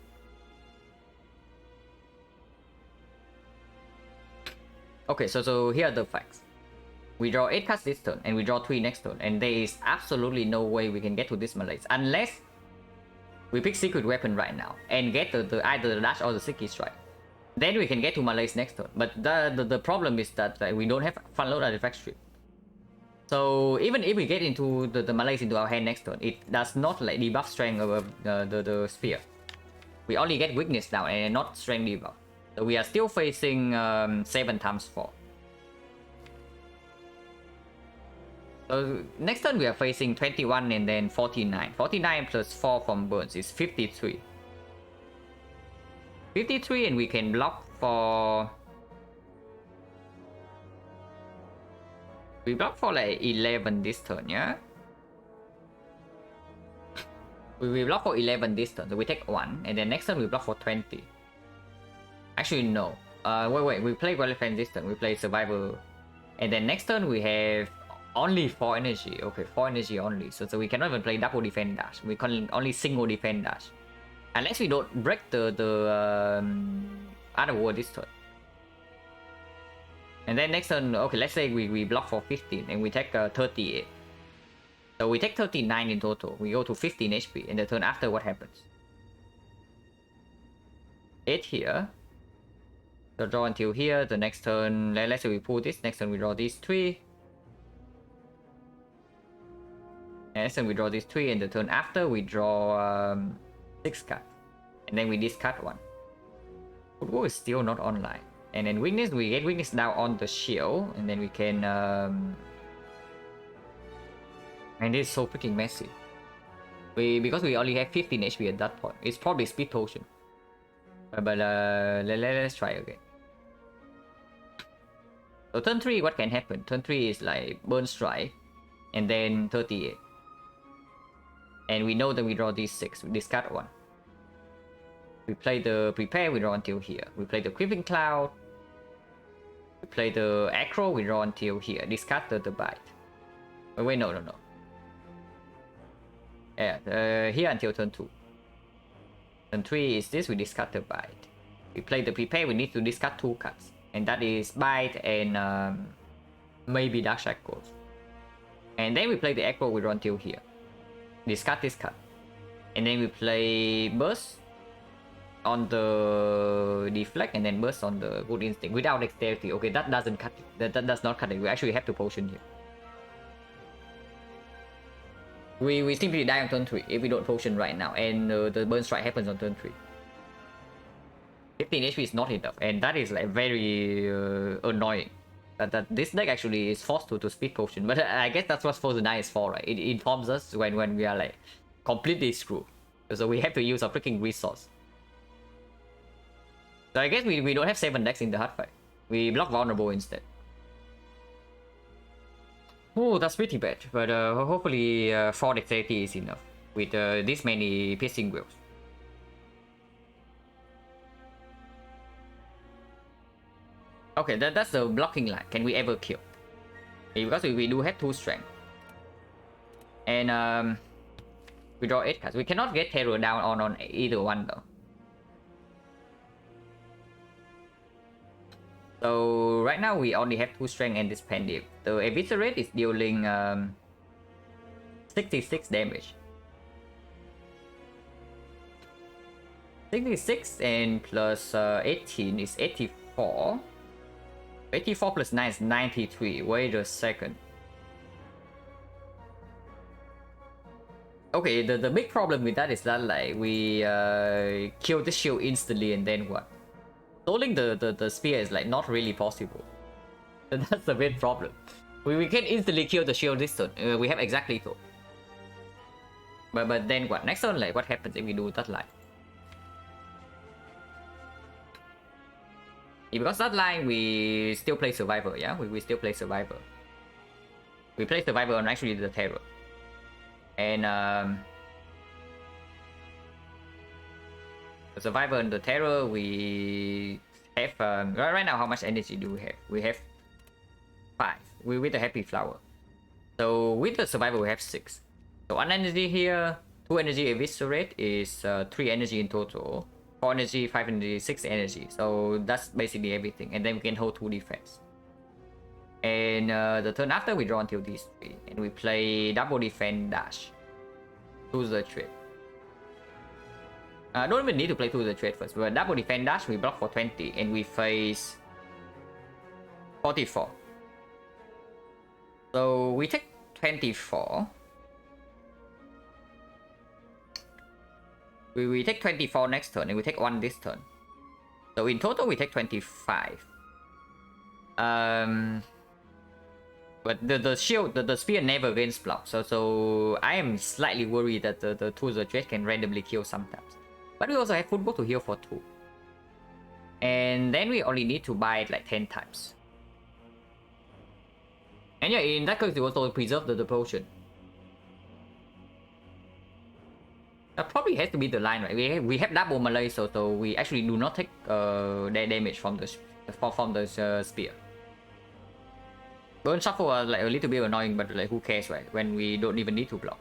Okay, so here are the facts. We draw 8 cards this turn, and we draw 3 next turn, and there is absolutely no way we can get to this Malaise unless we pick Secret Weapon right now and get either the Dash or the Sticky Strike. Then we can get to Malaise next turn. But the problem is that we don't have Front Load Artifact Strip. So even if we get into the Malays into our hand next turn, it does not like debuff strength of the spear. We only get weakness now and not strength debuff. So we are still facing 7 times 4. So next turn we are facing 21 and then 49. 49 plus 4 from burns is 53. 53 and we can block for... We block for like 11 this turn, yeah? We block for 11 this turn, so we take 1. And then next turn we block for 20. Actually, no. Wait. We play Elephant this turn. We play Survivor. And then next turn we have only 4 energy. Okay, 4 energy only. So we cannot even play double defense dash. We can only single defense dash. Unless we don't break the other wall this turn. And then next turn, okay, let's say we block for 15 and we take 38. So we take 39 in total. We go to 15 HP. And the turn after, what happens? 8 here. So draw until here. The next turn, let's say we pull this. Next turn we draw these 3. And next turn we draw these 3. And the turn after we draw 6 cards. And then we discard 1. Football is still not online. And then weakness, we get weakness now on the shield. And then we can... And this is so freaking messy. Because we only have 15 HP at that point. It's probably speed potion. But let's try again. So turn 3, what can happen? Turn 3 is like burn strike. And then 38. And we know that we draw these 6. We discard 1. We play the prepare, we draw until here. We play the creeping cloud. We play the acro, we draw until here. Discard the bite. Wait, no. Yeah, here until turn 2. Turn 3 is this, we discard the bite. We play the prepare, we need to discard 2 cards. And that is bite and maybe dark shackles. And then we play the acro, we draw until here. Discard this card. And then we play burst on the deflect and then burst on the good instinct without dexterity. Okay, that doesn't cut it. That does not cut it. We actually have to potion here. We simply die on turn 3 if we don't potion right now, and the burn strike happens on turn 3. 15 HP is not enough, and that is like very annoying. That this deck actually is forced to speed potion, but I guess that's what Frozen Eye is for, right? It informs us when we are like completely screwed, so we have to use a freaking resource. So I guess we don't have 7 decks in the hard fight. We block vulnerable instead. Oh, that's pretty bad, but hopefully 4 dexterity is enough with this many piercing wheels. Okay, that's the blocking line. Can we ever kill? Because we do have 2 strength. And we draw 8 cards. We cannot get terror down on either one though. So right now we only have 2 strength and this Pandip. The Eviscerate is dealing 66 damage. 66 and plus 18 is 84. 84 plus 9 is 93. Wait a second. Okay, the big problem with that is that like we kill the shield instantly and then what? Stalling the spear is like not really possible. That's the big problem. We can instantly kill the shield this turn. We have exactly 2. But then what? Next turn, like what happens if we do that line? Because that line we still play survivor, yeah? We still play survivor. We play survivor on actually the terror. And the survivor and the terror, we have right now how much energy do we have? We have 5. We with the happy flower. So with the survivor we have 6. So 1 energy here, 2 energy eviscerate is 3 energy in total. 4 energy, 5 energy, 6 energy. So that's basically everything. And then we can hold 2 defense. And the turn after we draw until these 3. And we play double defense dash. Choose the trade. Don't even need to play to the trade first. But double defense dash, we block for 20 and we face 44. So we take 24. We take 24 next turn, and we take 1 this turn. So in total, we take 25. But the shield, the spear never gains block. So I am slightly worried that the 2/8 can randomly kill sometimes. But we also have football to heal for 2. And then we only need to buy it like 10 times. And yeah, in that case, we also preserve the potion. That probably has to be the line, right? We have double melee, so we actually do not take damage from the spear. Burn shuffle are like a little bit annoying, but like who cares, right? When we don't even need to block.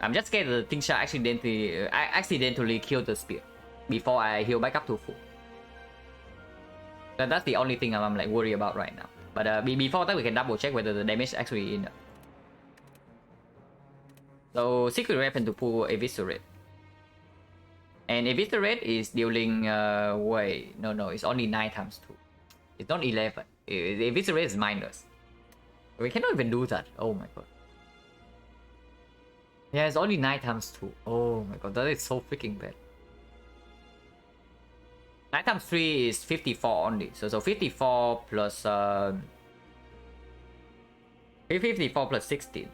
I'm just scared the thing shall accidentally kill the spear before I heal back up to full. That's the only thing I'm like worried about right now. But before that, we can double check whether the damage actually in. So secret weapon to pull Eviscerate. And Eviscerate is dealing wait, no, it's only 9 times 2. It's not 11. Eviscerate is minus. We cannot even do that. Oh my god. Yeah, it's only 9 times 2. Oh my god, that is so freaking bad. 9 times 3 is 54 only. So 54 plus 54 plus 16.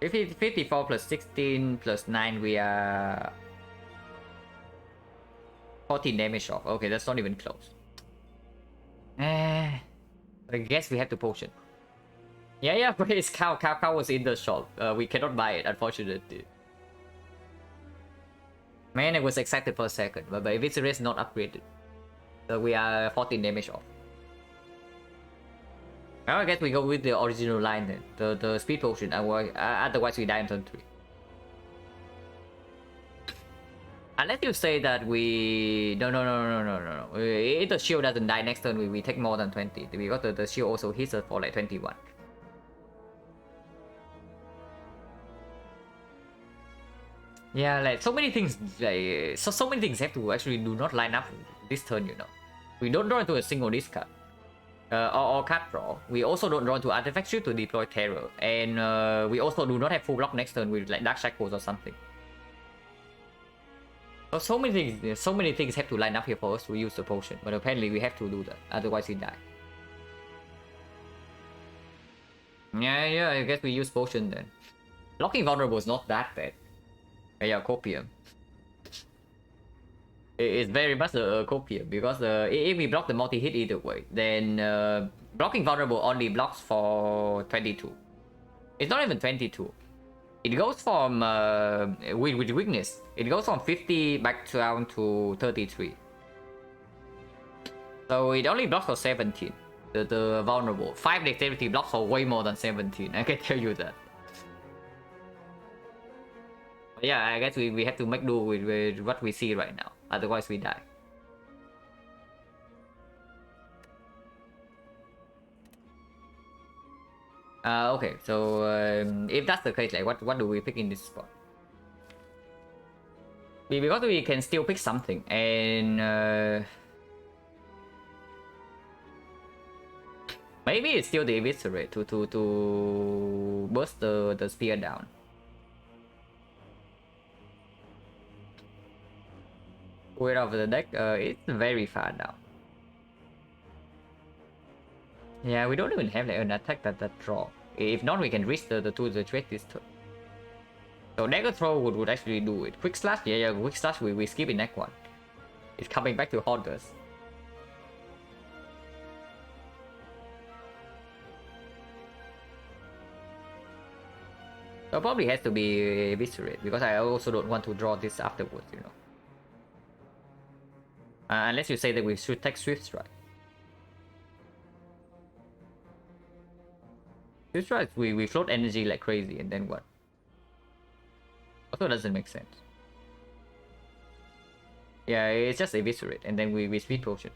54 plus 16 plus 9, we are 14 damage off. Okay, that's not even close. I guess we have to potion. Yeah, but his cow was in the shop. We cannot buy it, unfortunately. Man, I was excited for a second, but if it's is not upgraded, so we are 14 damage off. Now I guess we go with the original line then, the speed potion. Otherwise we die in turn 3. Unless you say that we no. If the shield doesn't die next turn, we take more than 20 because the shield also hits us for like 21. Yeah, like so many things, like so many things have to actually do not line up this turn. You know, we don't draw into a single discard. Or card draw. We also don't draw into Artifact Shield to deploy Terror, and we also do not have full block next turn with like Dark Shackles or something. So many things have to line up here for us to use the potion, but apparently we have to do that, otherwise we die. Yeah, I guess we use potion then. Blocking vulnerable is not that bad. Yeah, copium. It's very much a copium because if we block the multi-hit either way, then blocking vulnerable only blocks for 22. It's not even 22. It goes from with weakness. It goes from 50 back down to 33. So it only blocks for 17. The vulnerable 5 dexterity blocks for way more than 17. I can tell you that. But yeah, I guess we have to make do with what we see right now. Otherwise we die. Okay, so if that's the case, like what do we pick in this spot? Because we can still pick something, and maybe it's still the Eviscerate to burst the spear down. Weight of the deck, it's very far down. Yeah, we don't even have like an attack that draw. If not, we can risk the 2/8 this turn. So dagger throw would actually do it. Quick slash, yeah, quick slash we skip in next one. It's coming back to haunt us. So probably has to be Eviscerate because I also don't want to draw this afterwards, you know. Unless you say that we should take Swift Strike. Swift Strike, we float energy like crazy, and then what? Also doesn't make sense. Yeah, it's just Eviscerate, and then we Speed Potion.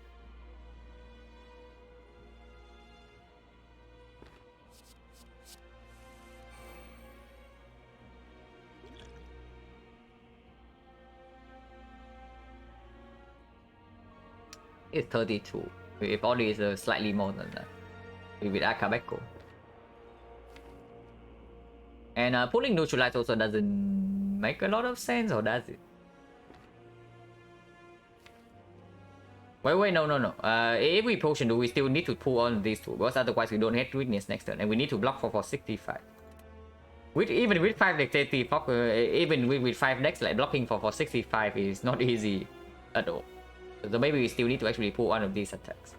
It's 32. If only it's slightly more than that. with Akabeko. And pulling neutralize also doesn't make a lot of sense, or does it? Wait, no. If we potion, do we still need to pull on these two? Because otherwise we don't have weakness next turn, and we need to block for 65. Even with 5 decks, even with 5 decks, like blocking for 65 is not easy at all. So maybe we still need to actually pull one of these attacks.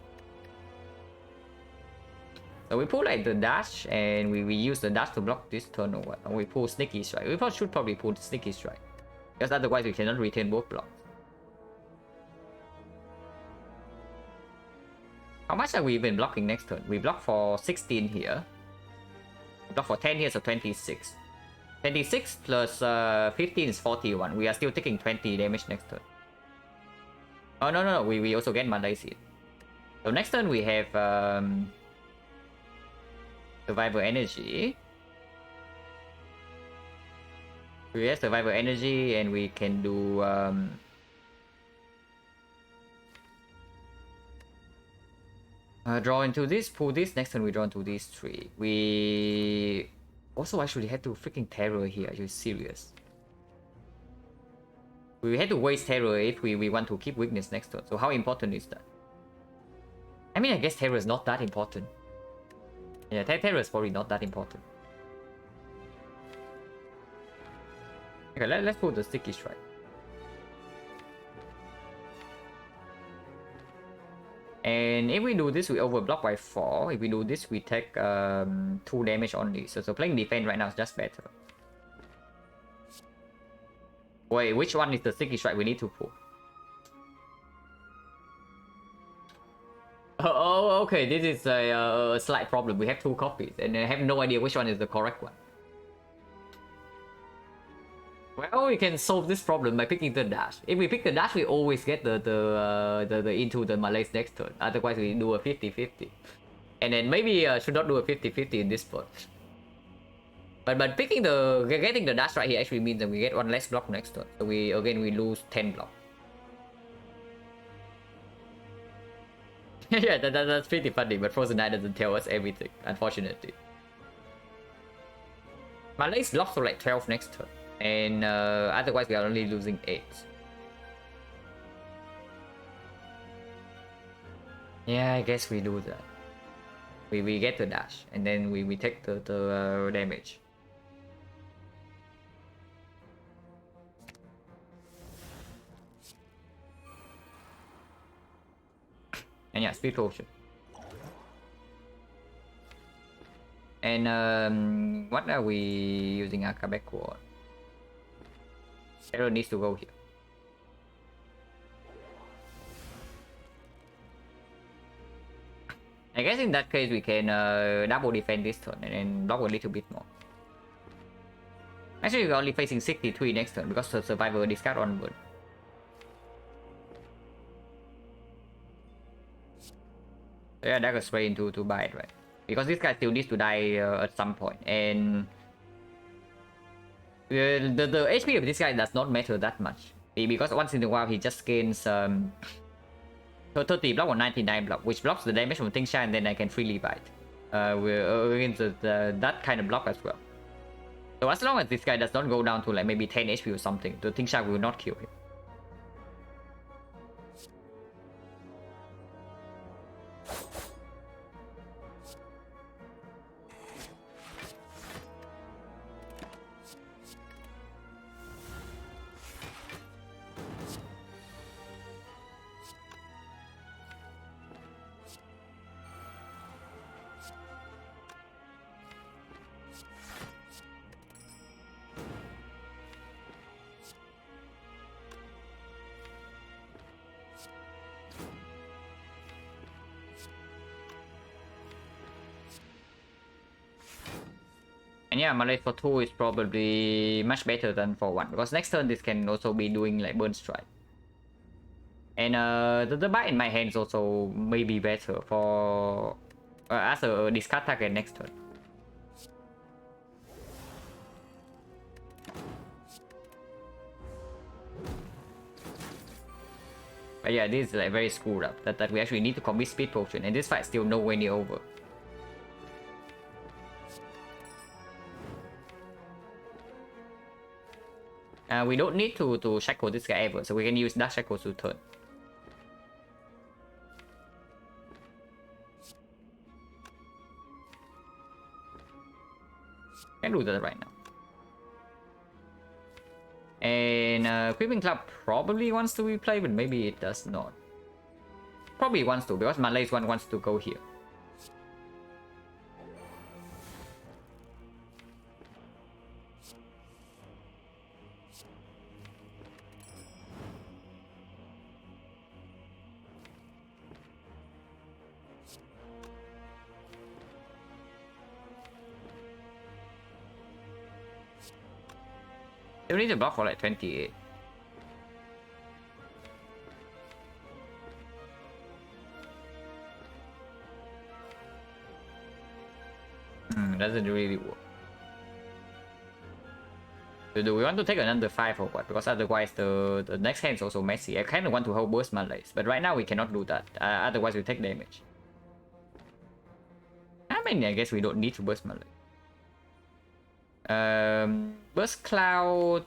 So we pull like the dash, and we use the dash to block this turn or what. And we pull Sneaky Strike. We should probably pull Sneaky Strike, because otherwise we cannot retain both blocks. How much are we even blocking next turn? We block for 16 here. We block for 10 here, so 26. 26 plus 15 is 41. We are still taking 20 damage next turn. Oh, no. We also get Mandai Seed. So next turn we have Survivor Energy. We have Survivor Energy, and we can do draw into this, pull this. Next turn we draw into these 3. We also actually had to freaking terror here. Are you serious? We had to waste terror if we want to keep weakness next turn. So how important is that? I mean, I guess terror is not that important. Yeah, terror is probably not that important. Okay, let's put the Sticky Strike. And if we do this, we overblock by 4. If we do this, we take 2 damage only. So playing defense right now is just better. Wait, which one is the Sticky Strike we need to pull? Oh, okay. This is a slight problem. We have 2 copies, and I have no idea which one is the correct one. Well, we can solve this problem by picking the dash. If we pick the dash, we always get the into the Malays next turn. Otherwise, we do a 50-50. And then maybe should not do a 50-50 in this spot. But getting the dash right here actually means that we get 1 less block next turn. So we lose 10 block. Yeah, that's pretty funny. But Frozen Knight doesn't tell us everything, unfortunately. Malays blocks for like 12 next turn. And otherwise we are only losing 8. Yeah, I guess we do that. We get the dash, and then we take the damage. And yeah, speed potion. And what are we using Akabeko on? Arrow needs to go here. I guess in that case we can double defend this turn and then block a little bit more. Actually, we're only facing 63 next turn because the survivor discard onward. So yeah, Dagger Spray into to buy it, right? Because this guy still needs to die at some point, and the HP of this guy does not matter that much, because once in a while he just gains 30 block or 99 block, which blocks the damage from Tingsha, and then I can freely bite against that kind of block as well. So as long as this guy does not go down to like maybe 10 HP or something, the Tingsha will not kill him. And yeah, Malay for 2 is probably much better than for 1, because next turn this can also be doing like Burn Strike. And the bite in my hands also may be better for as a discard target next turn. But yeah, this is like very screwed up that we actually need to commit Speed Potion, and this fight is still nowhere near over. We don't need to shackle this guy ever, so we can use Dark Shackles to turn. Can do that right now. And Creeping Club probably wants to replay, but maybe it does not. Probably wants to, because Malay's one wants to go here. They need to block for like 28. Doesn't really work. Do we want to take another 5 or what? Because otherwise the next hand is also messy. I kind of want to hold burst Malays, but right now we cannot do that. Otherwise we take damage. I mean, I guess we don't need to burst Malay. Burst Cloud.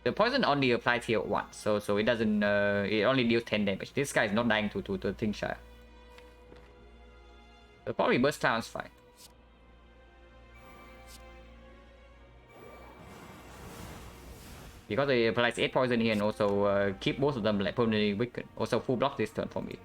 The poison only applies here once, so it doesn't. It only deals 10 damage. This guy is not dying to the thing shire. So probably Burst Cloud is fine. Because it applies 8 poison here and also keep both of them like permanently weakened. Also full block this turn for me.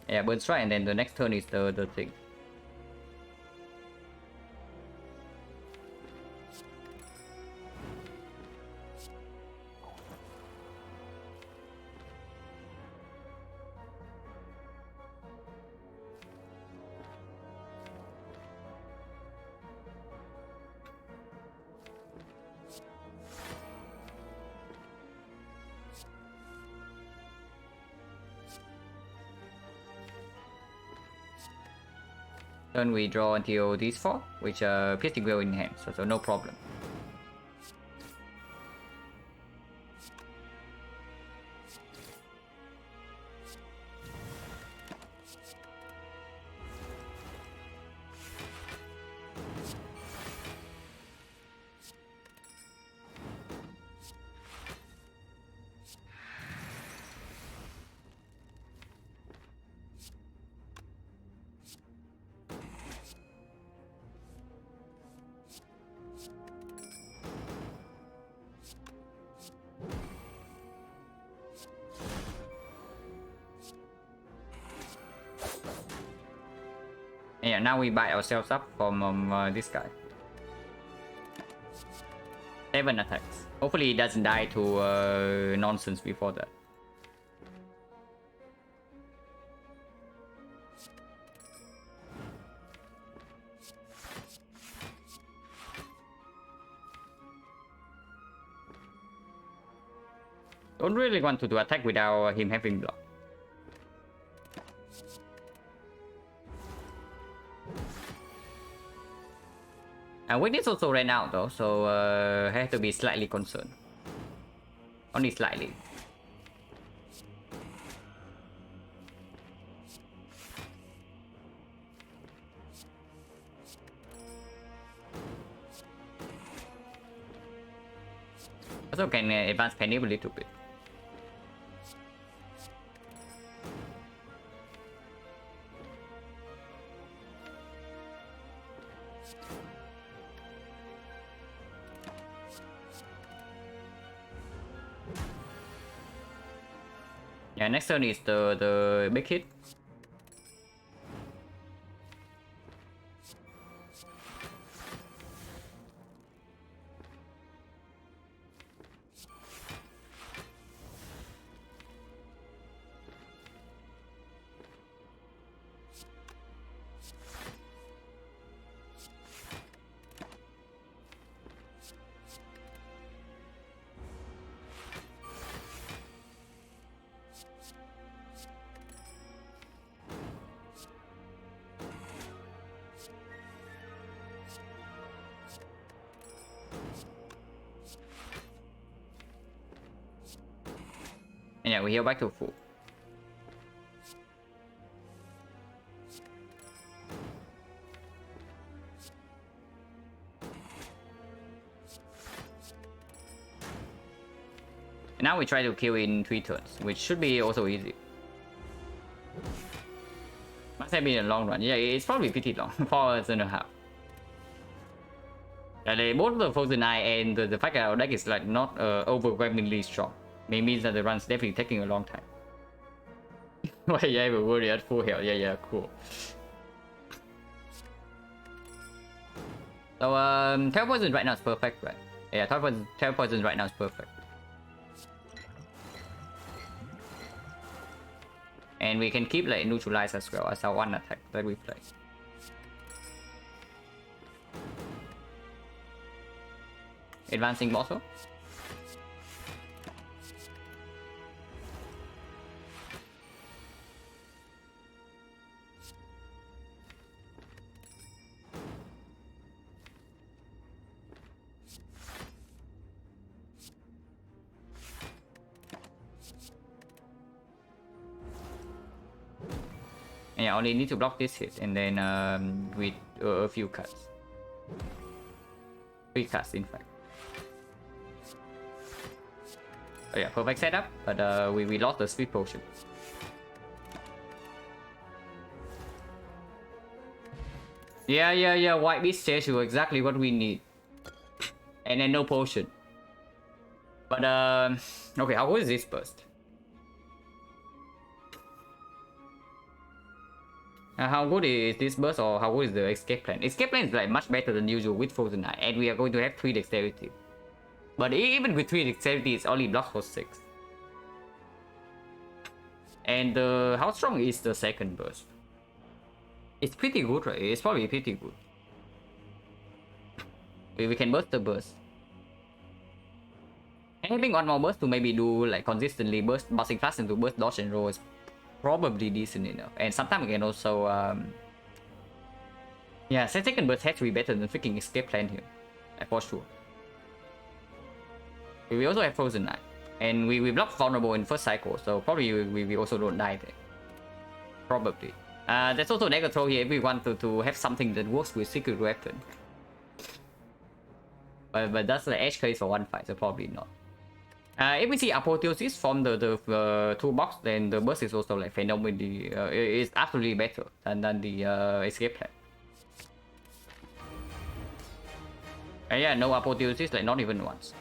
Yeah, burn strike, and then the next turn is the thing. Then we draw until these 4, which are Piercing Well in hand, so no problem. Yeah, now we buy ourselves up from this guy. 7 attacks. Hopefully he doesn't die to nonsense before that. Don't really want to do attack without him having block. And Witness also ran out though, so I have to be slightly concerned. Only slightly. Also can advance Penny a little bit. Yeah, next turn is the big hit. And yeah, we heal back to full. And now we try to kill in 3 turns, which should be also easy. Must have been a long run. Yeah, it's probably pretty long. 4 hours and a half. Both the Frozen Eye and the fact that our deck is like not overwhelmingly strong. It means that the run's definitely taking a long time. Why you ever worry at full health? Yeah, cool. So Terror Poison right now is perfect, right? Yeah, Terror Poison right now is perfect. And we can keep like neutralize as well as our one attack that we play. Advancing also. And yeah, only need to block this hit and then with a few cuts. 3 cuts in fact. Oh yeah, perfect setup, but we lost the speed potion. Yeah, White Beast statue, exactly what we need. And then no potion. But okay, how good is this burst? How good is this burst, or how good is the escape plan? Escape plan is like much better than usual with Frozen Eye, and we are going to have 3 dexterity. But even with 3 dexterity, it's only blocks for 6. And how strong is the second burst? It's pretty good, right? It's probably pretty good. We can burst the burst. And having one more burst to maybe do like consistently burst, busting fast into burst, dodge, and roll is probably decent enough. And sometimes we can also yeah, second burst has to be better than freaking escape plan here, like, for sure. We also have Frozen Eye, and we block vulnerable in first cycle, so probably we also don't die there. Probably. There's also Dagger Throw here if we want to have something that works with Secret Weapon. But that's the edge case for 1 fight, so probably not. If we see Apotheosis from the toolbox, then the burst is also like phenomenally, it's absolutely better than the escape plan. And yeah, no Apotheosis, like not even once.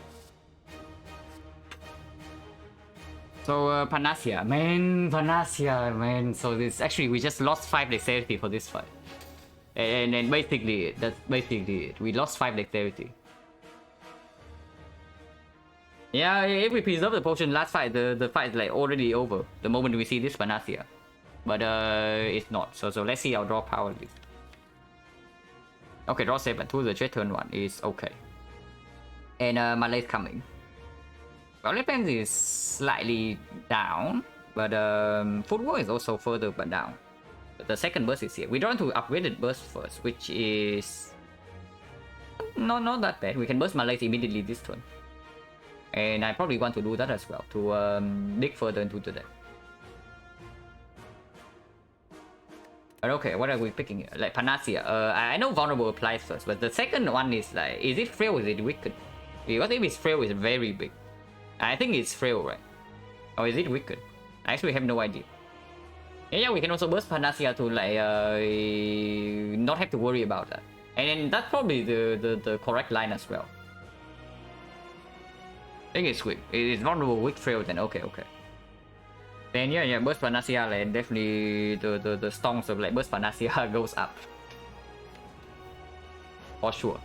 So Panacea, man. So this actually we just lost 5 dexterity for this fight, and then basically that's basically it. We lost 5 dexterity. Yeah, if we preserve the potion last fight, the fight is like already over the moment we see this Panacea, but it's not. So let's see our draw power list. Okay, draw 7 to the trade turn 1 is okay, and Malay is coming. Well, defense is slightly down, but footwork is also further but down. But the second burst is here. We don't want to upgrade the burst first, which is not that bad. We can burst Malay immediately this turn. And I probably want to do that as well, to dig further into the deck. But okay, what are we picking here? Like Panacea. I know Vulnerable applies first, but the second one is like, is it frail or is it wicked? Because if it's frail, it's very big. I think it's frail, right? Or is it wicked? I actually have no idea. Yeah, we can also burst Panacea to like not have to worry about that. And then that's probably the correct line as well. I think it's weak. It's vulnerable, weak, frail, then okay. Then yeah, burst Panacea, like definitely the stonks of like burst Panacea goes up. For sure.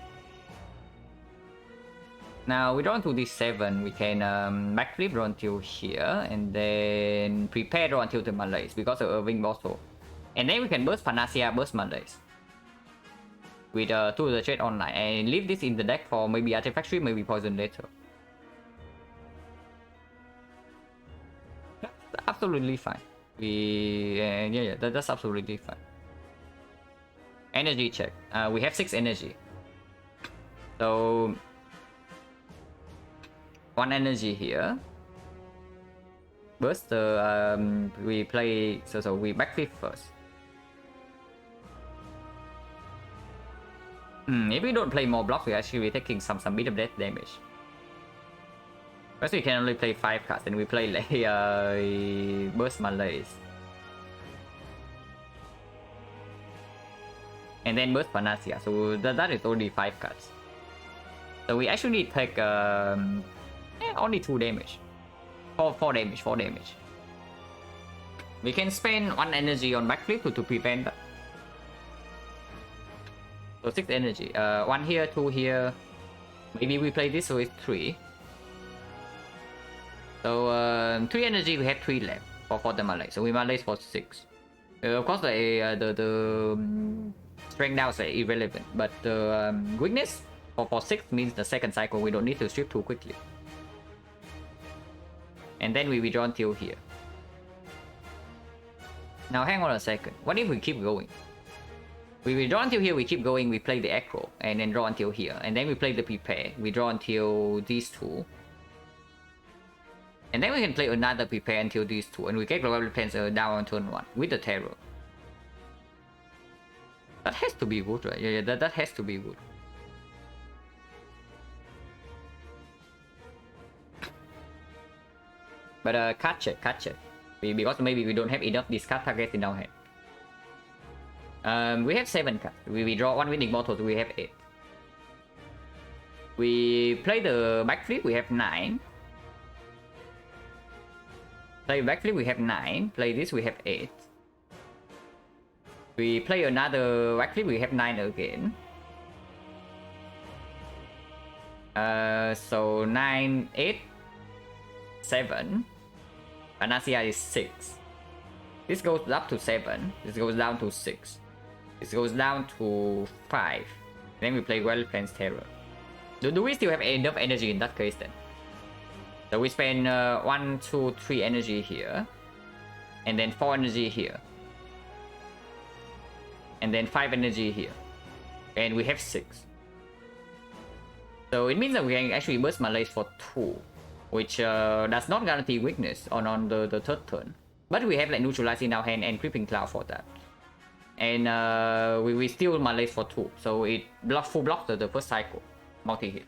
Now we draw into this 7, we can backflip draw until here, and then prepare draw until the Malays because of Irving Bottle. And then we can burst Panacea, burst Malays. With 2 of the trade online, and leave this in the deck for maybe Artifact, maybe Poison later. That's absolutely fine. Yeah, that's absolutely fine. Energy check. We have 6 energy. So 1 energy here. burst, we play so we backflip first. If we don't play more blocks, we're actually taking some bit of death damage. First, we can only play 5 cards, and we play like burst Malays. And then burst Panacea, so that is only 5 cards. So we actually take only 2 damage. 4 damage. We can spend 1 energy on backflip to prevent that. So 6 energy. 1 here, 2 here. Maybe we play this, so it's 3. So 3 energy, we have 3 left for the Malay. So we Malay for 6. Of course, the strength now is irrelevant, but the weakness for 6 means the second cycle we don't need to strip too quickly. And then we withdraw until here. Now hang on a second. What if we keep going? We withdraw until here, we keep going, we play the Echo, and then draw until here. And then we play the Prepare. We draw until these 2. And then we can play another Prepare until these 2. And we get Global Plans down on turn 1 with the Terror. That has to be good, right? Yeah, that has to be good. But card check. Because maybe we don't have enough discard targets in our hand. We have 7 cards. We draw 1 with Immortal, so we have 8. We play the backflip, we have 9. Play backflip, we have 9. Play this, we have 8. We play another backflip, we have 9 again. So 9, 8, 7. Panacea is 6. This goes up to 7. This goes down to 6. This goes down to 5. Then we play Well Plans Terror. Do we still have enough energy in that case then? So we spend 1, 2, 3 energy here. And then 4 energy here. And then 5 energy here. And we have 6. So it means that we can actually burst Malays for 2. Which does not guarantee weakness on the third turn. But we have like Neutralize in our hand and Creeping Cloud for that. And we still Malays for 2. So it full blocks the first cycle. Multi-hit.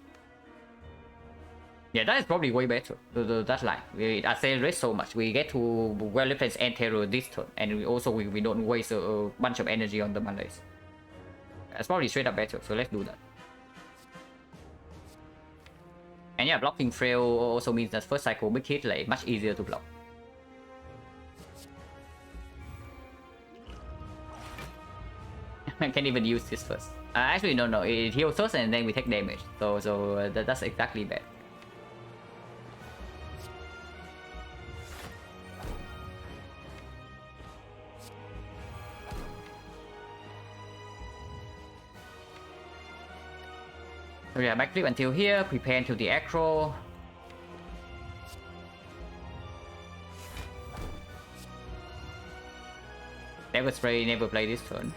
Yeah, that is probably way better. That's like, it accelerates so much. We get to Well Plans and Terror this turn. And we don't waste a bunch of energy on the Malays. That's probably straight up better. So let's do that. And yeah, blocking frail also means that first cycle big hit like much easier to block. I can't even use this first. Actually, no, it heals first and then we take damage. So that's exactly bad. So yeah, backflip until here, prepare until the acro. Never spray, never play this turn.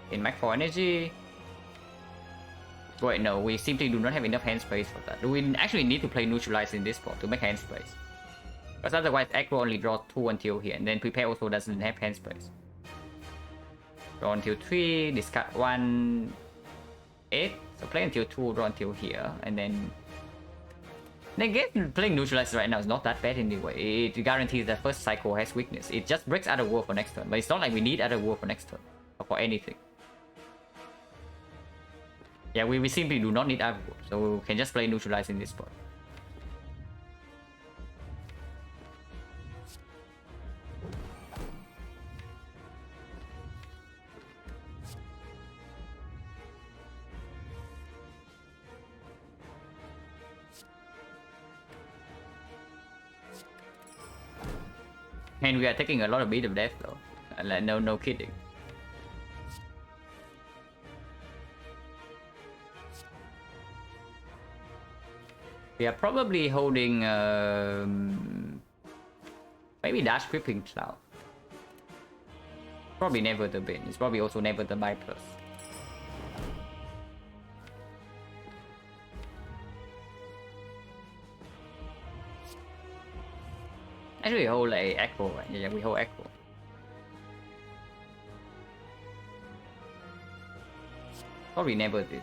In max 4 energy. Wait, no, we simply do not have enough hand space for that. We actually need to play Neutralize in this spot to make hand space. Because otherwise, acro only draws 2 until here, and then prepare also doesn't have hand space. Draw until 3, discard 1, 8. So play until 2, draw until here, and then... I guess playing Neutralize right now is not that bad anyway. It guarantees that first cycle has weakness. It just breaks Other World for next turn, but it's not like we need Other World for next turn, or for anything. Yeah, we simply do not need Other World, so we can just play Neutralize in this spot. And we are taking a lot of beat of death though. Like, no kidding. We are probably holding maybe Dash Creeping Cloud. Probably never the bin. It's probably also never the buy plus. Actually, we hold like echo, right? Yeah, we hold echo. Probably never this.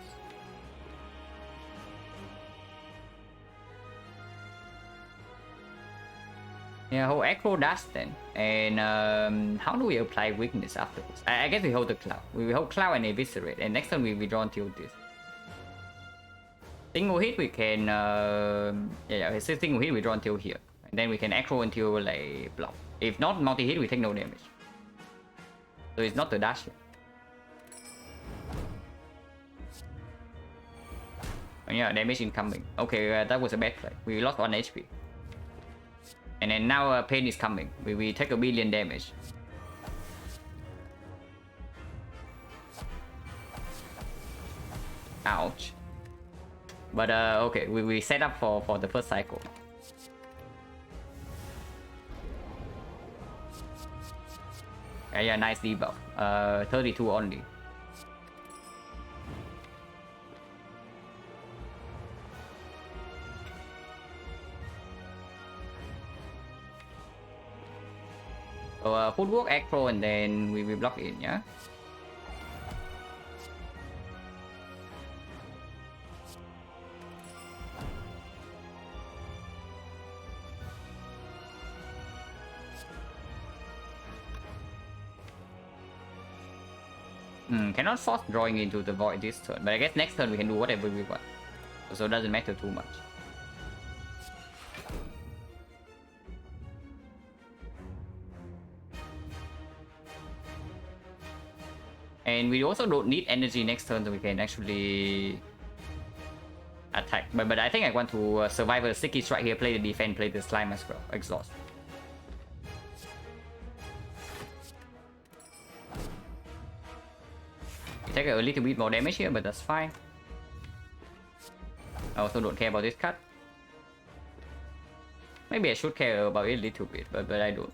Yeah, hold echo dash then. And how do we apply weakness afterwards? I guess we hold the cloud. We hold cloud and eviscerate, and next time we draw until this. Single hit we can it's a single hit we draw until here. And then we can echo until like block. If not multi hit we take no damage. So it's not the dash here. And yeah, damage incoming. Okay, that was a bad play. We lost 1 HP. And then now pain is coming. We take a billion damage. Ouch. But okay, we set up for the first cycle. Yeah, nice debuff. 32 only. So footwork, acro, and then we block in, yeah? Cannot force drawing into the void this turn, but I guess next turn we can do whatever we want. So it doesn't matter too much. And we also don't need energy next turn, so we can actually attack. But I think I want to survive a sticky strike here, play the defense, play the slime as well. Exhaust. Take a little bit more damage here, but that's fine. I also don't care about this cut. Maybe I should care about it a little bit, but I don't.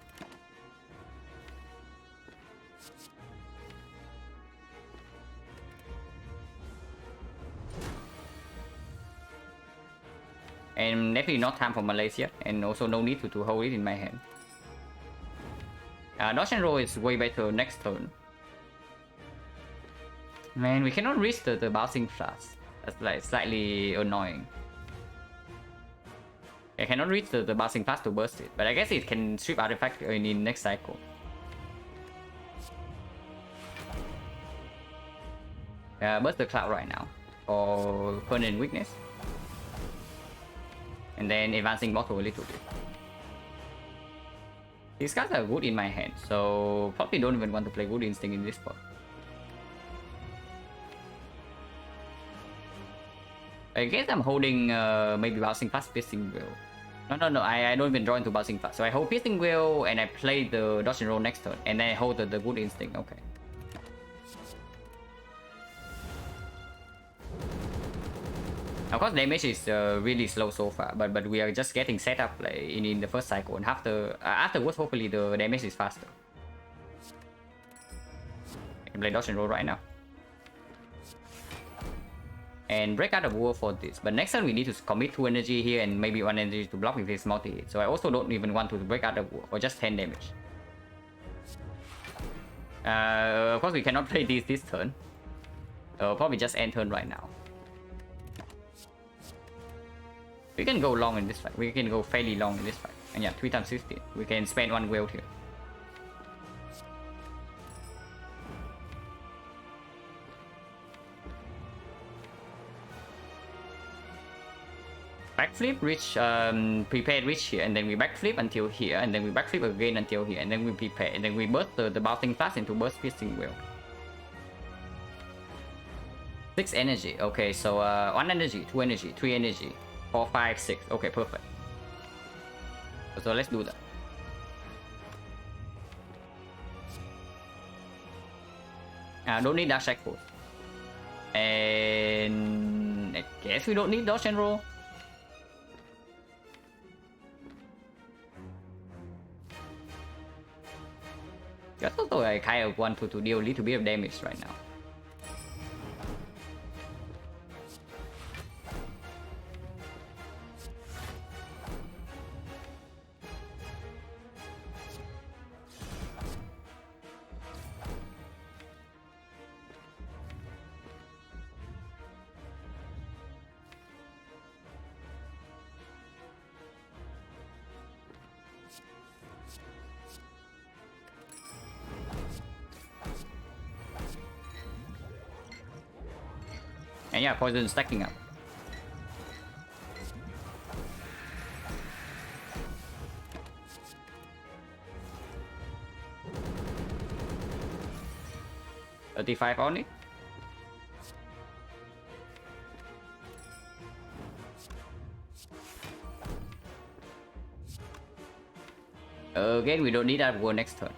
And definitely not time for Malaysia, and also no need to hold it in my hand. Dodge and roll is way better next turn. Man, we cannot reach the bouncing flash. That's like slightly annoying. I cannot reach the bouncing flash to burst it, but I guess it can strip artifact in next cycle. Burst the cloud right now for permanent weakness. And then advancing bottle a little bit. These cards are good in my hand, so probably don't even want to play Good Instinct in this spot. I guess I'm holding maybe Bouncing Fast, Piercing Will. No, I don't even draw into Bouncing Fast. So I hold Piercing Will and I play the Dodge and Roll next turn. And then I hold the Good Instinct, okay. Of course, damage is really slow so far, but we are just getting set up like, in the first cycle, and afterwards, hopefully the damage is faster. I can play Dodge and Roll right now. And break out of war for this, but next time we need to commit 2 energy here and maybe 1 energy to block with this multi-hit. So I also don't even want to break out of war, or just 10 damage. Of course, we cannot play this turn. Probably just end turn right now. We can go long in this fight. We can go fairly long in this fight. And yeah, 3 times 15. We can spend 1 whale here. Backflip, reach, prepare, reach here, and then we backflip until here, and then we backflip again until here, and then we prepare, and then we burst the bouncing fast into burst piercing whale. 6 energy. Okay, so 1 energy, 2 energy, 3 energy, 4, 5, 6. Okay, perfect. So let's do that. Don't need dash echo. And I guess we don't need dodge and roll. Just also I kind of want to deal a little bit of damage right now. And yeah, poison stacking up. $35 on it. Again, we don't need that war next turn.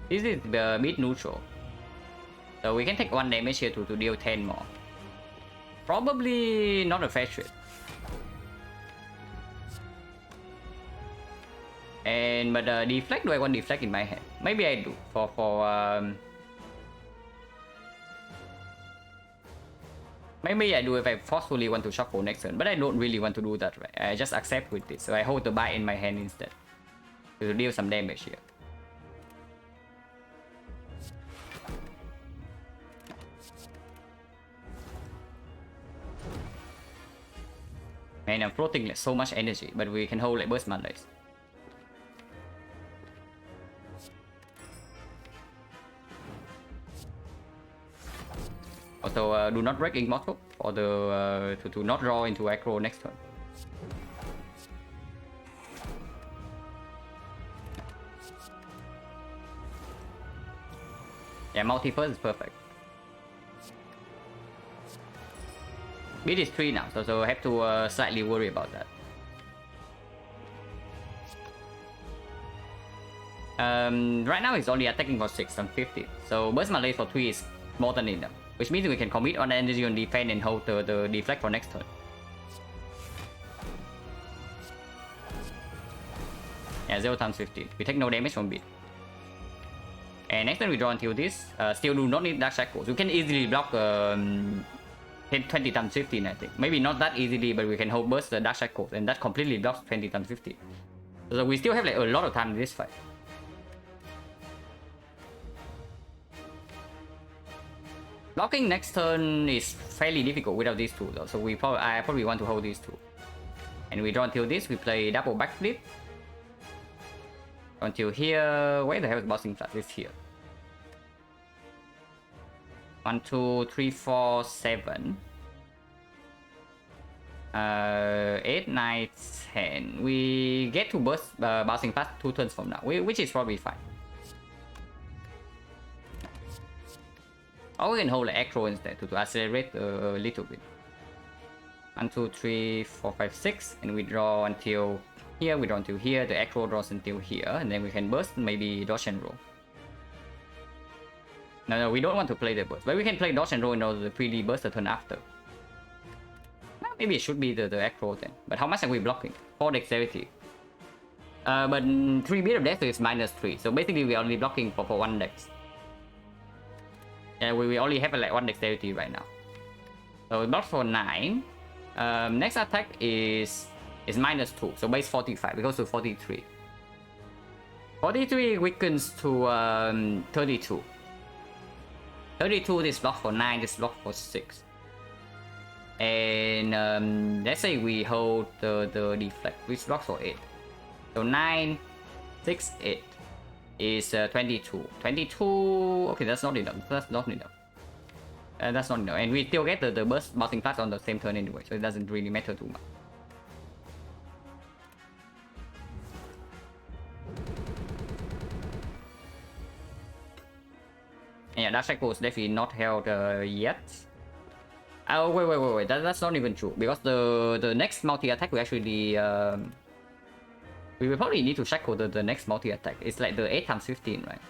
This is the mid neutral. So we can take 1 damage here to deal 10 more. Probably not a fair trade. But deflect, do I want deflect in my hand? Maybe I do maybe I do if I forcefully want to shuffle next turn, but I don't really want to do that, right? I just accept with this, so I hold the buy in my hand instead to deal some damage here. Man, I'm floating like so much energy, but we can hold like burst Mondays. Also, do not break Immortal for the to not draw into aggro next turn. Yeah, multi first is perfect. Beat is 3 now, so I have to slightly worry about that. Right now it's only attacking for 6 and 50, so burst Mondays for 3 is more than enough. Which means we can commit on energy on defense and hold the deflect for next turn. Yeah, 0 times 15. We take no damage from beat. And next turn we draw until this. Still do not need Dark Shackles. We can easily block 20 times 15, I think. Maybe not that easily, but we can hold burst the Dark Shackles, and that completely blocks 20 times 15. So we still have like a lot of time in this fight. Blocking next turn is fairly difficult without these two though, so I probably want to hold these two. And we draw until this, we play double backflip. Until here, where the hell is Bouncing Flat? It's here. 1, 2, 3, 4, 7. 8, 9, 10. We get to burst Bouncing Flat 2 turns from now, which is probably fine. Or we can hold like aggro instead to accelerate a little bit. 1, 2, 3, 4, 5, 6, and we draw until here, we draw until here, the aggro draws until here, and then we can burst, maybe dodge and roll. No, we don't want to play the burst, but we can play dodge and roll in order to pre burst the turn after. Maybe it should be the aggro then, but how much are we blocking? 4 dexterity. But 3 bit of dex is -3, so basically we're only blocking for 1 dex. Yeah, we only have like 1 dexterity right now. So we block for 9. Next attack is -2, so base 45. It goes to 43. 43 weakens to 32. 32, this block for 9, this block for 6. And let's say we hold the deflect, which blocks for 8. So 9, 6, 8 is 22. 22, okay, that's not enough. That's not enough. That's not enough. And we still get the burst bouncing fast on the same turn anyway, so it doesn't really matter too much. Yeah, that cycle is definitely not held yet. Oh, wait. That's not even true. Because the next multi-attack we actually... we will probably need to shackle the next multi-attack. It's like the 8 times 15, right?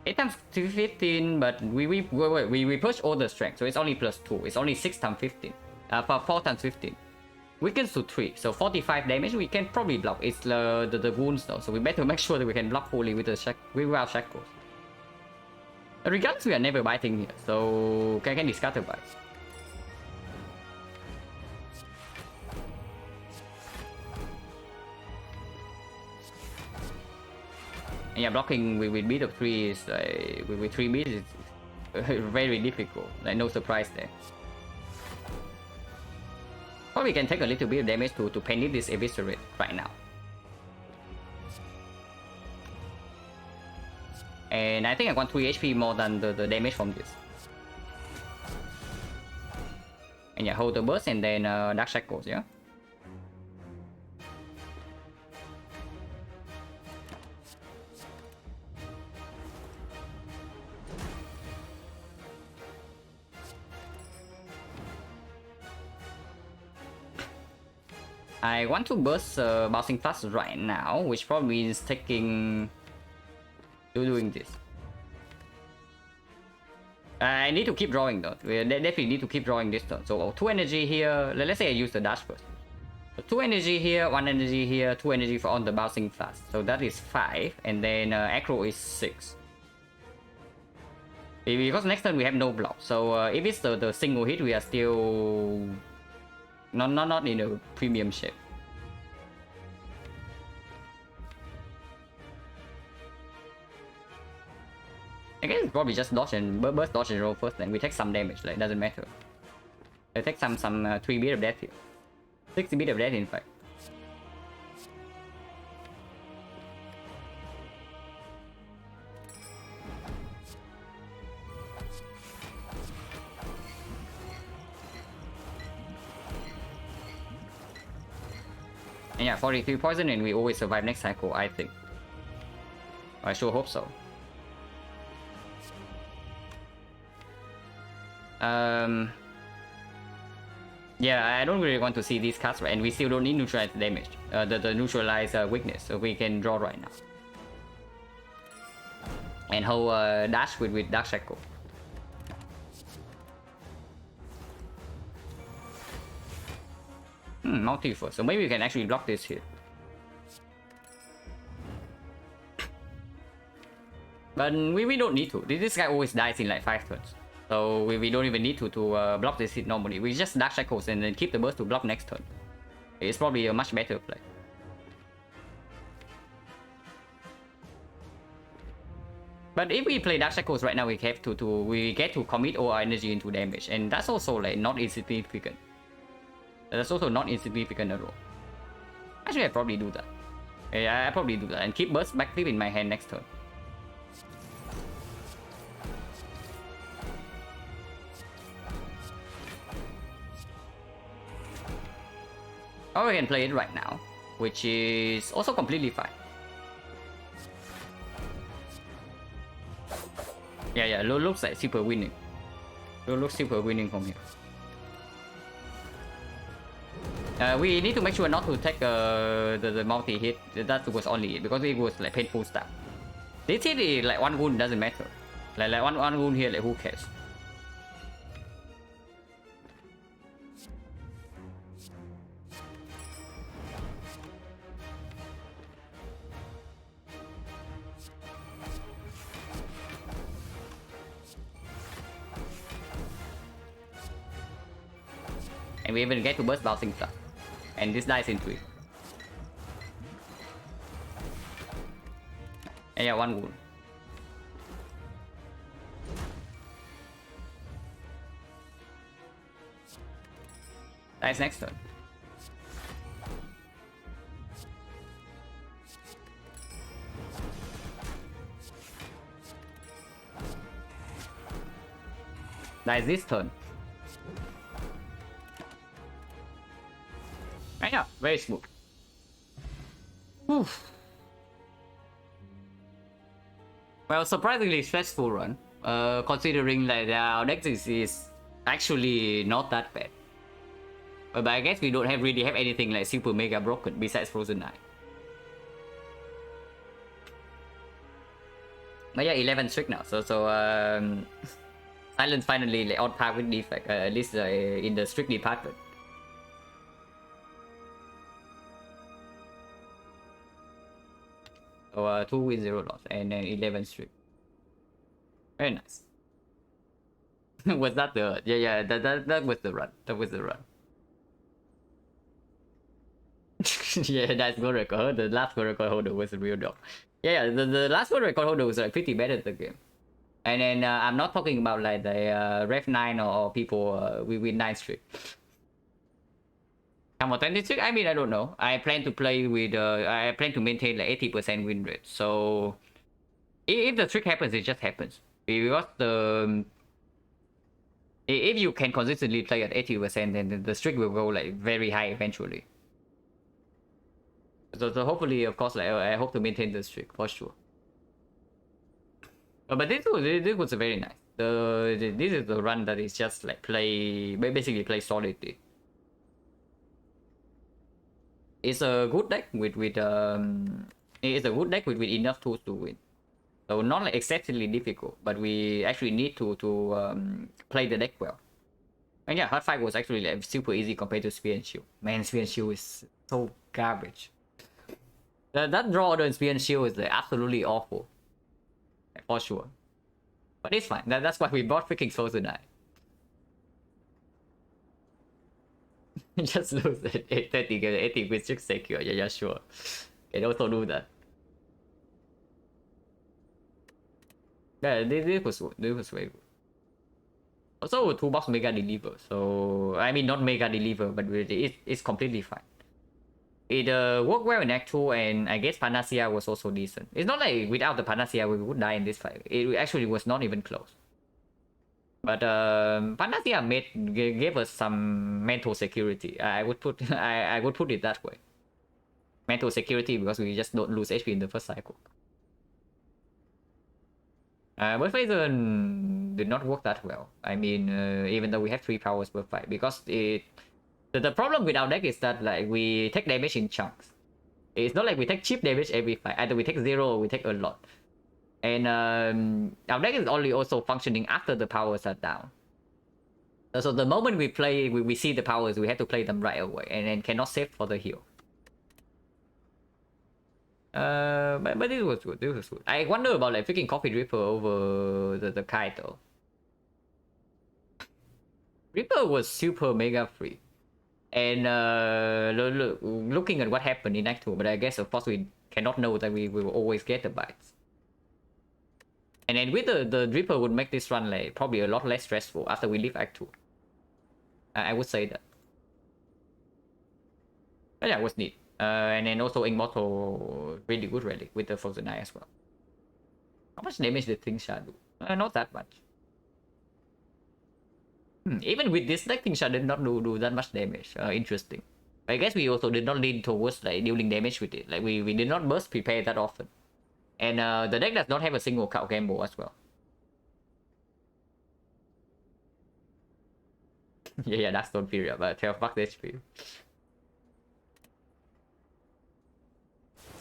8 times 15, but we push all the strength, so it's only +2. It's only 6 times 15. 4 times 15. Weakens to 3, so 45 damage. We can probably block. It's the wounds though, so we better make sure that we can block fully with without shackles. Regardless, we are never biting here, so I can discard the bite. And yeah, blocking with beat of 3 is with 3 beats is very difficult. Like no surprise there. Or we can take a little bit of damage to penny this eviscerate right now. And I think I want 3 HP more than the damage from this. And yeah, hold the burst and then Dark Shackles, yeah? I want to burst Bouncing Fast right now, which probably means doing this. I need to keep drawing though. We definitely need to keep drawing this turn. So 2 energy here. Let's say I use the dash first. So 2 energy here, 1 energy here, 2 energy for on the Bouncing Fast. So that is 5, and then Acro is 6. Because next turn we have no block. So if it's the single hit, we are still not in a premium shape. I guess it's probably just dodge and burst, dodge and roll first, then we take some damage, like doesn't matter. I take some 3 bit of death here. 60 bit of death in fact. And yeah, 43 poison and we always survive next cycle, I think. I sure hope so. Yeah, I don't really want to see these cards, right? And we still don't need neutralize damage, the neutralize weakness, so we can draw right now. And hold dash with Dark Shackle. Multi-force, so maybe we can actually block this here. But we don't need to. This guy always dies in like 5 turns. So we don't even need to block this hit normally. We just Dark Shackles and then keep the burst to block next turn. It's probably a much better play. But if we play Dark Shackles right now, we get to commit all our energy into damage, and that's also like not insignificant. That's also not insignificant at all. Actually, I probably do that. Yeah, I probably do that and keep burst backflip in my hand next turn. Or we can play it right now, which is also completely fine. Yeah, looks like super winning. Looks super winning from here. We need to make sure not to take the multi-hit. That was only it, because it was like painful stuff. This hit is like 1 wound, doesn't matter. Like one wound here, like who cares? And we even get to burst Bouncing Fast. And this dies into it. And yeah, 1 wound. Dies next turn. Dies this turn. And yeah, very smooth. Oof. Well, surprisingly stressful run. Considering that our deck is actually not that bad. But I guess we don't really have anything like super mega broken besides Frozen Eye. But yeah, 11 strict now. So Silent finally like on par with defect, at least in the strict department. So 2 wins, 0 loss, and then 11 strict. Very nice. Was that the yeah that was the run. That was the run. Yeah, that's gold record. The last gold record holder was a real dog. Yeah, the last gold record holder was like pretty bad at the game. And then I'm not talking about like the Rev 9 or people we win 9 streak. Come on, 26. I mean, I don't know. I plan to play with. I plan to maintain like 80% win rate. So if the trick happens, it just happens. Because if you can consistently play at 80%, then the streak will go like very high eventually. So hopefully, of course, like I hope to maintain the streak for sure. But this was very nice. This is the run that is just like basically play solidly. It's a good deck with it's a good deck with enough tools to win. So not like exceptionally difficult, but we actually need to play the deck well. And yeah, Hard 5 was actually like super easy compared to Spear and Shield. Man, Spear and Shield is so garbage. That draw order in Spear and Shield is like absolutely awful. For sure. But it's fine. That's why we bought freaking Frozen Eye. Just lose at 830 get 80 with 6 secure. Yeah, sure. Can also do that. Yeah, this was very good. Also, 2-box Mega Deliver. So, I mean, not Mega Deliver, but it's completely fine. It worked well in Act 2, and I guess Panacea was also decent. It's not like without the Panacea we would die in this fight. It actually was not even close. But Panacea gave us some mental security. I would put it that way. Mental security because we just don't lose HP in the first cycle. But Phasor did not work that well. I mean, even though we have 3 powers per fight, because the problem with our deck is that like we take damage in chunks. It's not like we take cheap damage every fight. Either we take 0 or we take a lot. And our deck is only also functioning after the powers are down. So the moment we play, we see the powers, we have to play them right away, and then cannot save for the heal. But this was good. This was good. I wonder about like freaking Coffee Ripper over the Kai though. Ripper was super mega free. And looking at what happened in Act 2, but I guess of course we cannot know that we will always get the bites. And then with the Ripper would make this run like probably a lot less stressful after we leave Act 2. I would say that. But yeah, it was neat. And then also Immortal really good relic with the Frozen Eye as well. How much damage did Thing Shard do? Not that much. Even with this deck, Thing Shard did not do that much damage. Interesting. I guess we also did not lean towards like dealing damage with it. Like we did not burst prepare that often. And the deck does not have a single cow gamble as well. yeah, that's Stone period, but 12 bucks HP.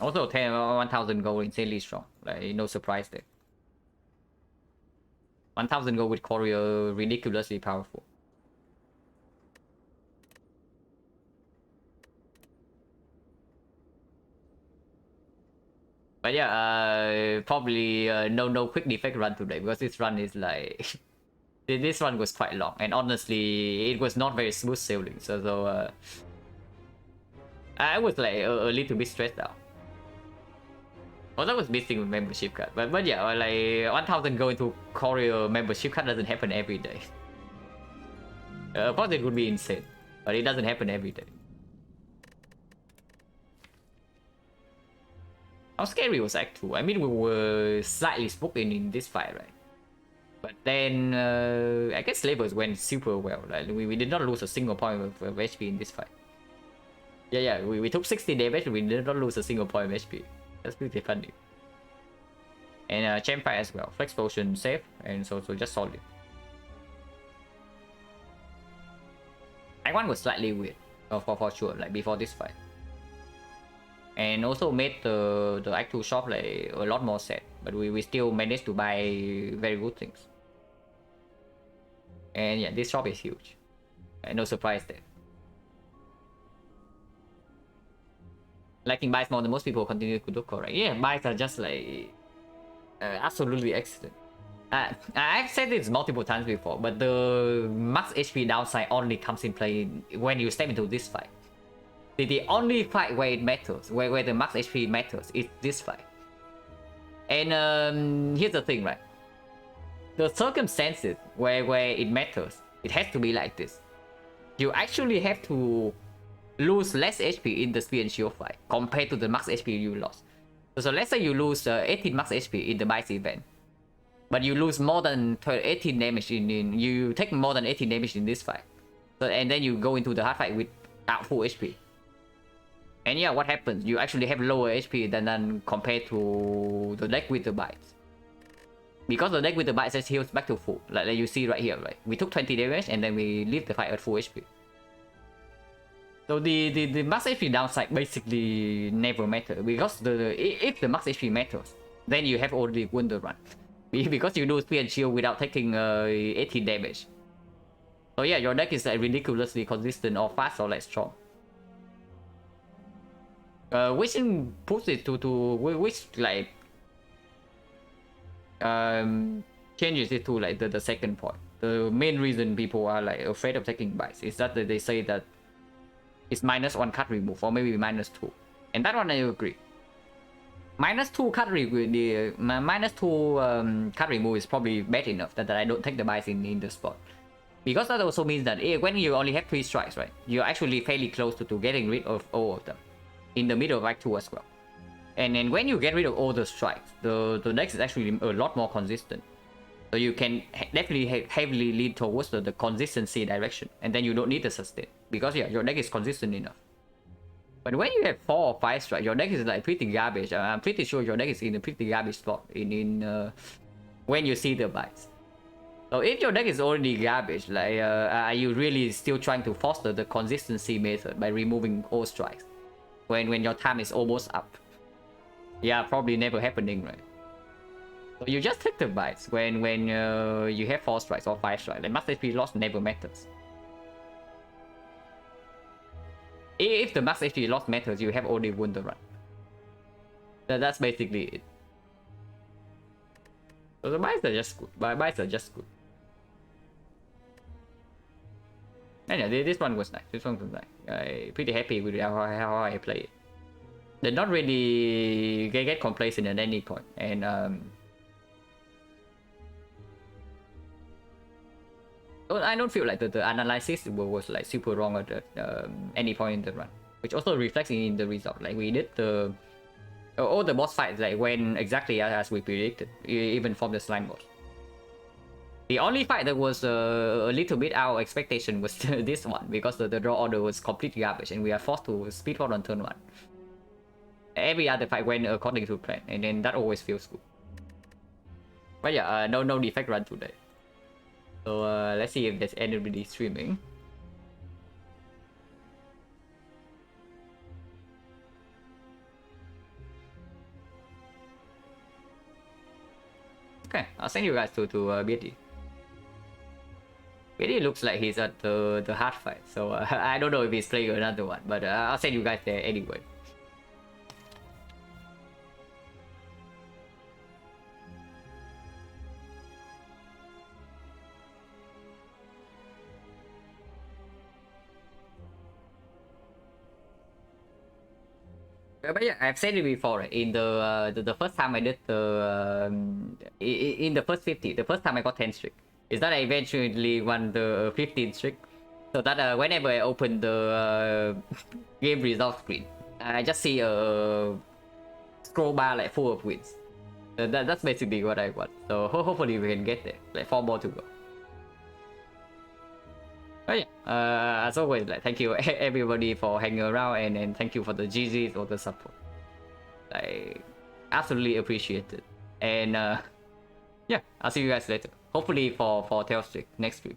Also 1000 gold insanely strong. Like no surprise there. 1000 gold with Courier ridiculously powerful. But yeah, probably no quick defect run today because this run is like this one was quite long, and honestly it was not very smooth sailing. So I was like a little bit stressed out. Well, that was missing with membership card, but yeah, like 1000 go into Courier membership card doesn't happen every day. Of course, it would be insane, but it doesn't happen every day. How scary was Act 2? I mean, we were slightly spooked in this fight, right? But then I guess Slavers went super well. Like we did not lose a single point of HP in this fight. Yeah, we took 60 damage, we did not lose a single point of HP. That's pretty funny. And Champ fight as well. Flex Potion safe, and so just solid. I1 was slightly weird, for sure, like before this fight. And also made the Act 2 shop like a lot more set. But we still managed to buy very good things. And yeah, this shop is huge. And no surprise there. Liking buys more than most people continue to look correct. Yeah, buys are just like absolutely excellent. I've said this multiple times before, but the max HP downside only comes in play when you step into this fight. The only fight where it matters, where the max HP matters, is this fight. And here's the thing, right? The circumstances where it matters, it has to be like this. You actually have to lose less HP in the speed and shield fight compared to the max HP you lost. So let's say you lose 18 max HP in the Bice event, but you lose more than 18 damage you take more than 18 damage in this fight. So, and then you go into the hard fight without full HP. And yeah, what happens? You actually have lower HP than compared to the deck with the bites. Because the deck with the bites just heals back to full. Like you see right here, right? We took 20 damage and then we leave the fight at full HP. So the max HP downside basically never matter. Because if the max HP matters, then you have already won the run. Because you do spear and shield without taking 18 damage. So yeah, your deck is like ridiculously consistent or fast or like strong. Which puts it to which like changes it to like the second point. The main reason people are like afraid of taking bites is that they say that it's -1 card remove or maybe -2, and that one I agree. -2 card remove, the -2 card remove is probably bad enough that I don't take the bites in the spot. Because that also means that when you only have 3 strikes, right, you're actually fairly close to getting rid of all of them. In the middle of Act 2 as well. And then when you get rid of all the strikes, the deck is actually a lot more consistent. So you can definitely heavily lean towards the consistency direction. And then you don't need the sustain. Because yeah, your deck is consistent enough. But when you have 4 or 5 strikes, your deck is like pretty garbage. I'm pretty sure your deck is in a pretty garbage spot when you see the bites. So if your deck is already garbage, like are you really still trying to foster the consistency method by removing all strikes? When your time is almost up. Yeah, probably never happening, right? So you just take the bites when you have 4 strikes or 5 strikes. Like max HP loss never matters. If the max HP loss matters, you have already won the run. That's basically it. So the bites are just good. Bites are just good. And yeah, this one was nice. This one was nice. I'm pretty happy with how I play it. They're not really get complacent at any point, and I don't feel like the analysis was like super wrong at any point in the run, which also reflects in the result. Like we did all the boss fights like went exactly as we predicted, even from the slime boss. The only fight that was a little bit out of expectation was this one, because the draw order was completely garbage and we are forced to speedrun on turn 1. Every other fight went according to plan, and then that always feels good. But yeah, no defect run today. So let's see if there's anybody streaming. Okay, I'll send you guys to BD. BD looks like he's at the hard fight, so I don't know if he's playing another one, but I'll send you guys there anyway. But yeah, I've said it before, right? In the first time I did in the first 50, the first time I got 10 streak, is that I eventually won the 15 streak. So that whenever I open the game result screen, I just see a scroll bar like full of wins. That's basically what I want. So hopefully we can get there. Like 4 more to go. But yeah, as always, like thank you everybody for hanging around, and thank you for the GGs or the support. I absolutely appreciate it. And yeah, I'll see you guys later. Hopefully for Tail Streak next week.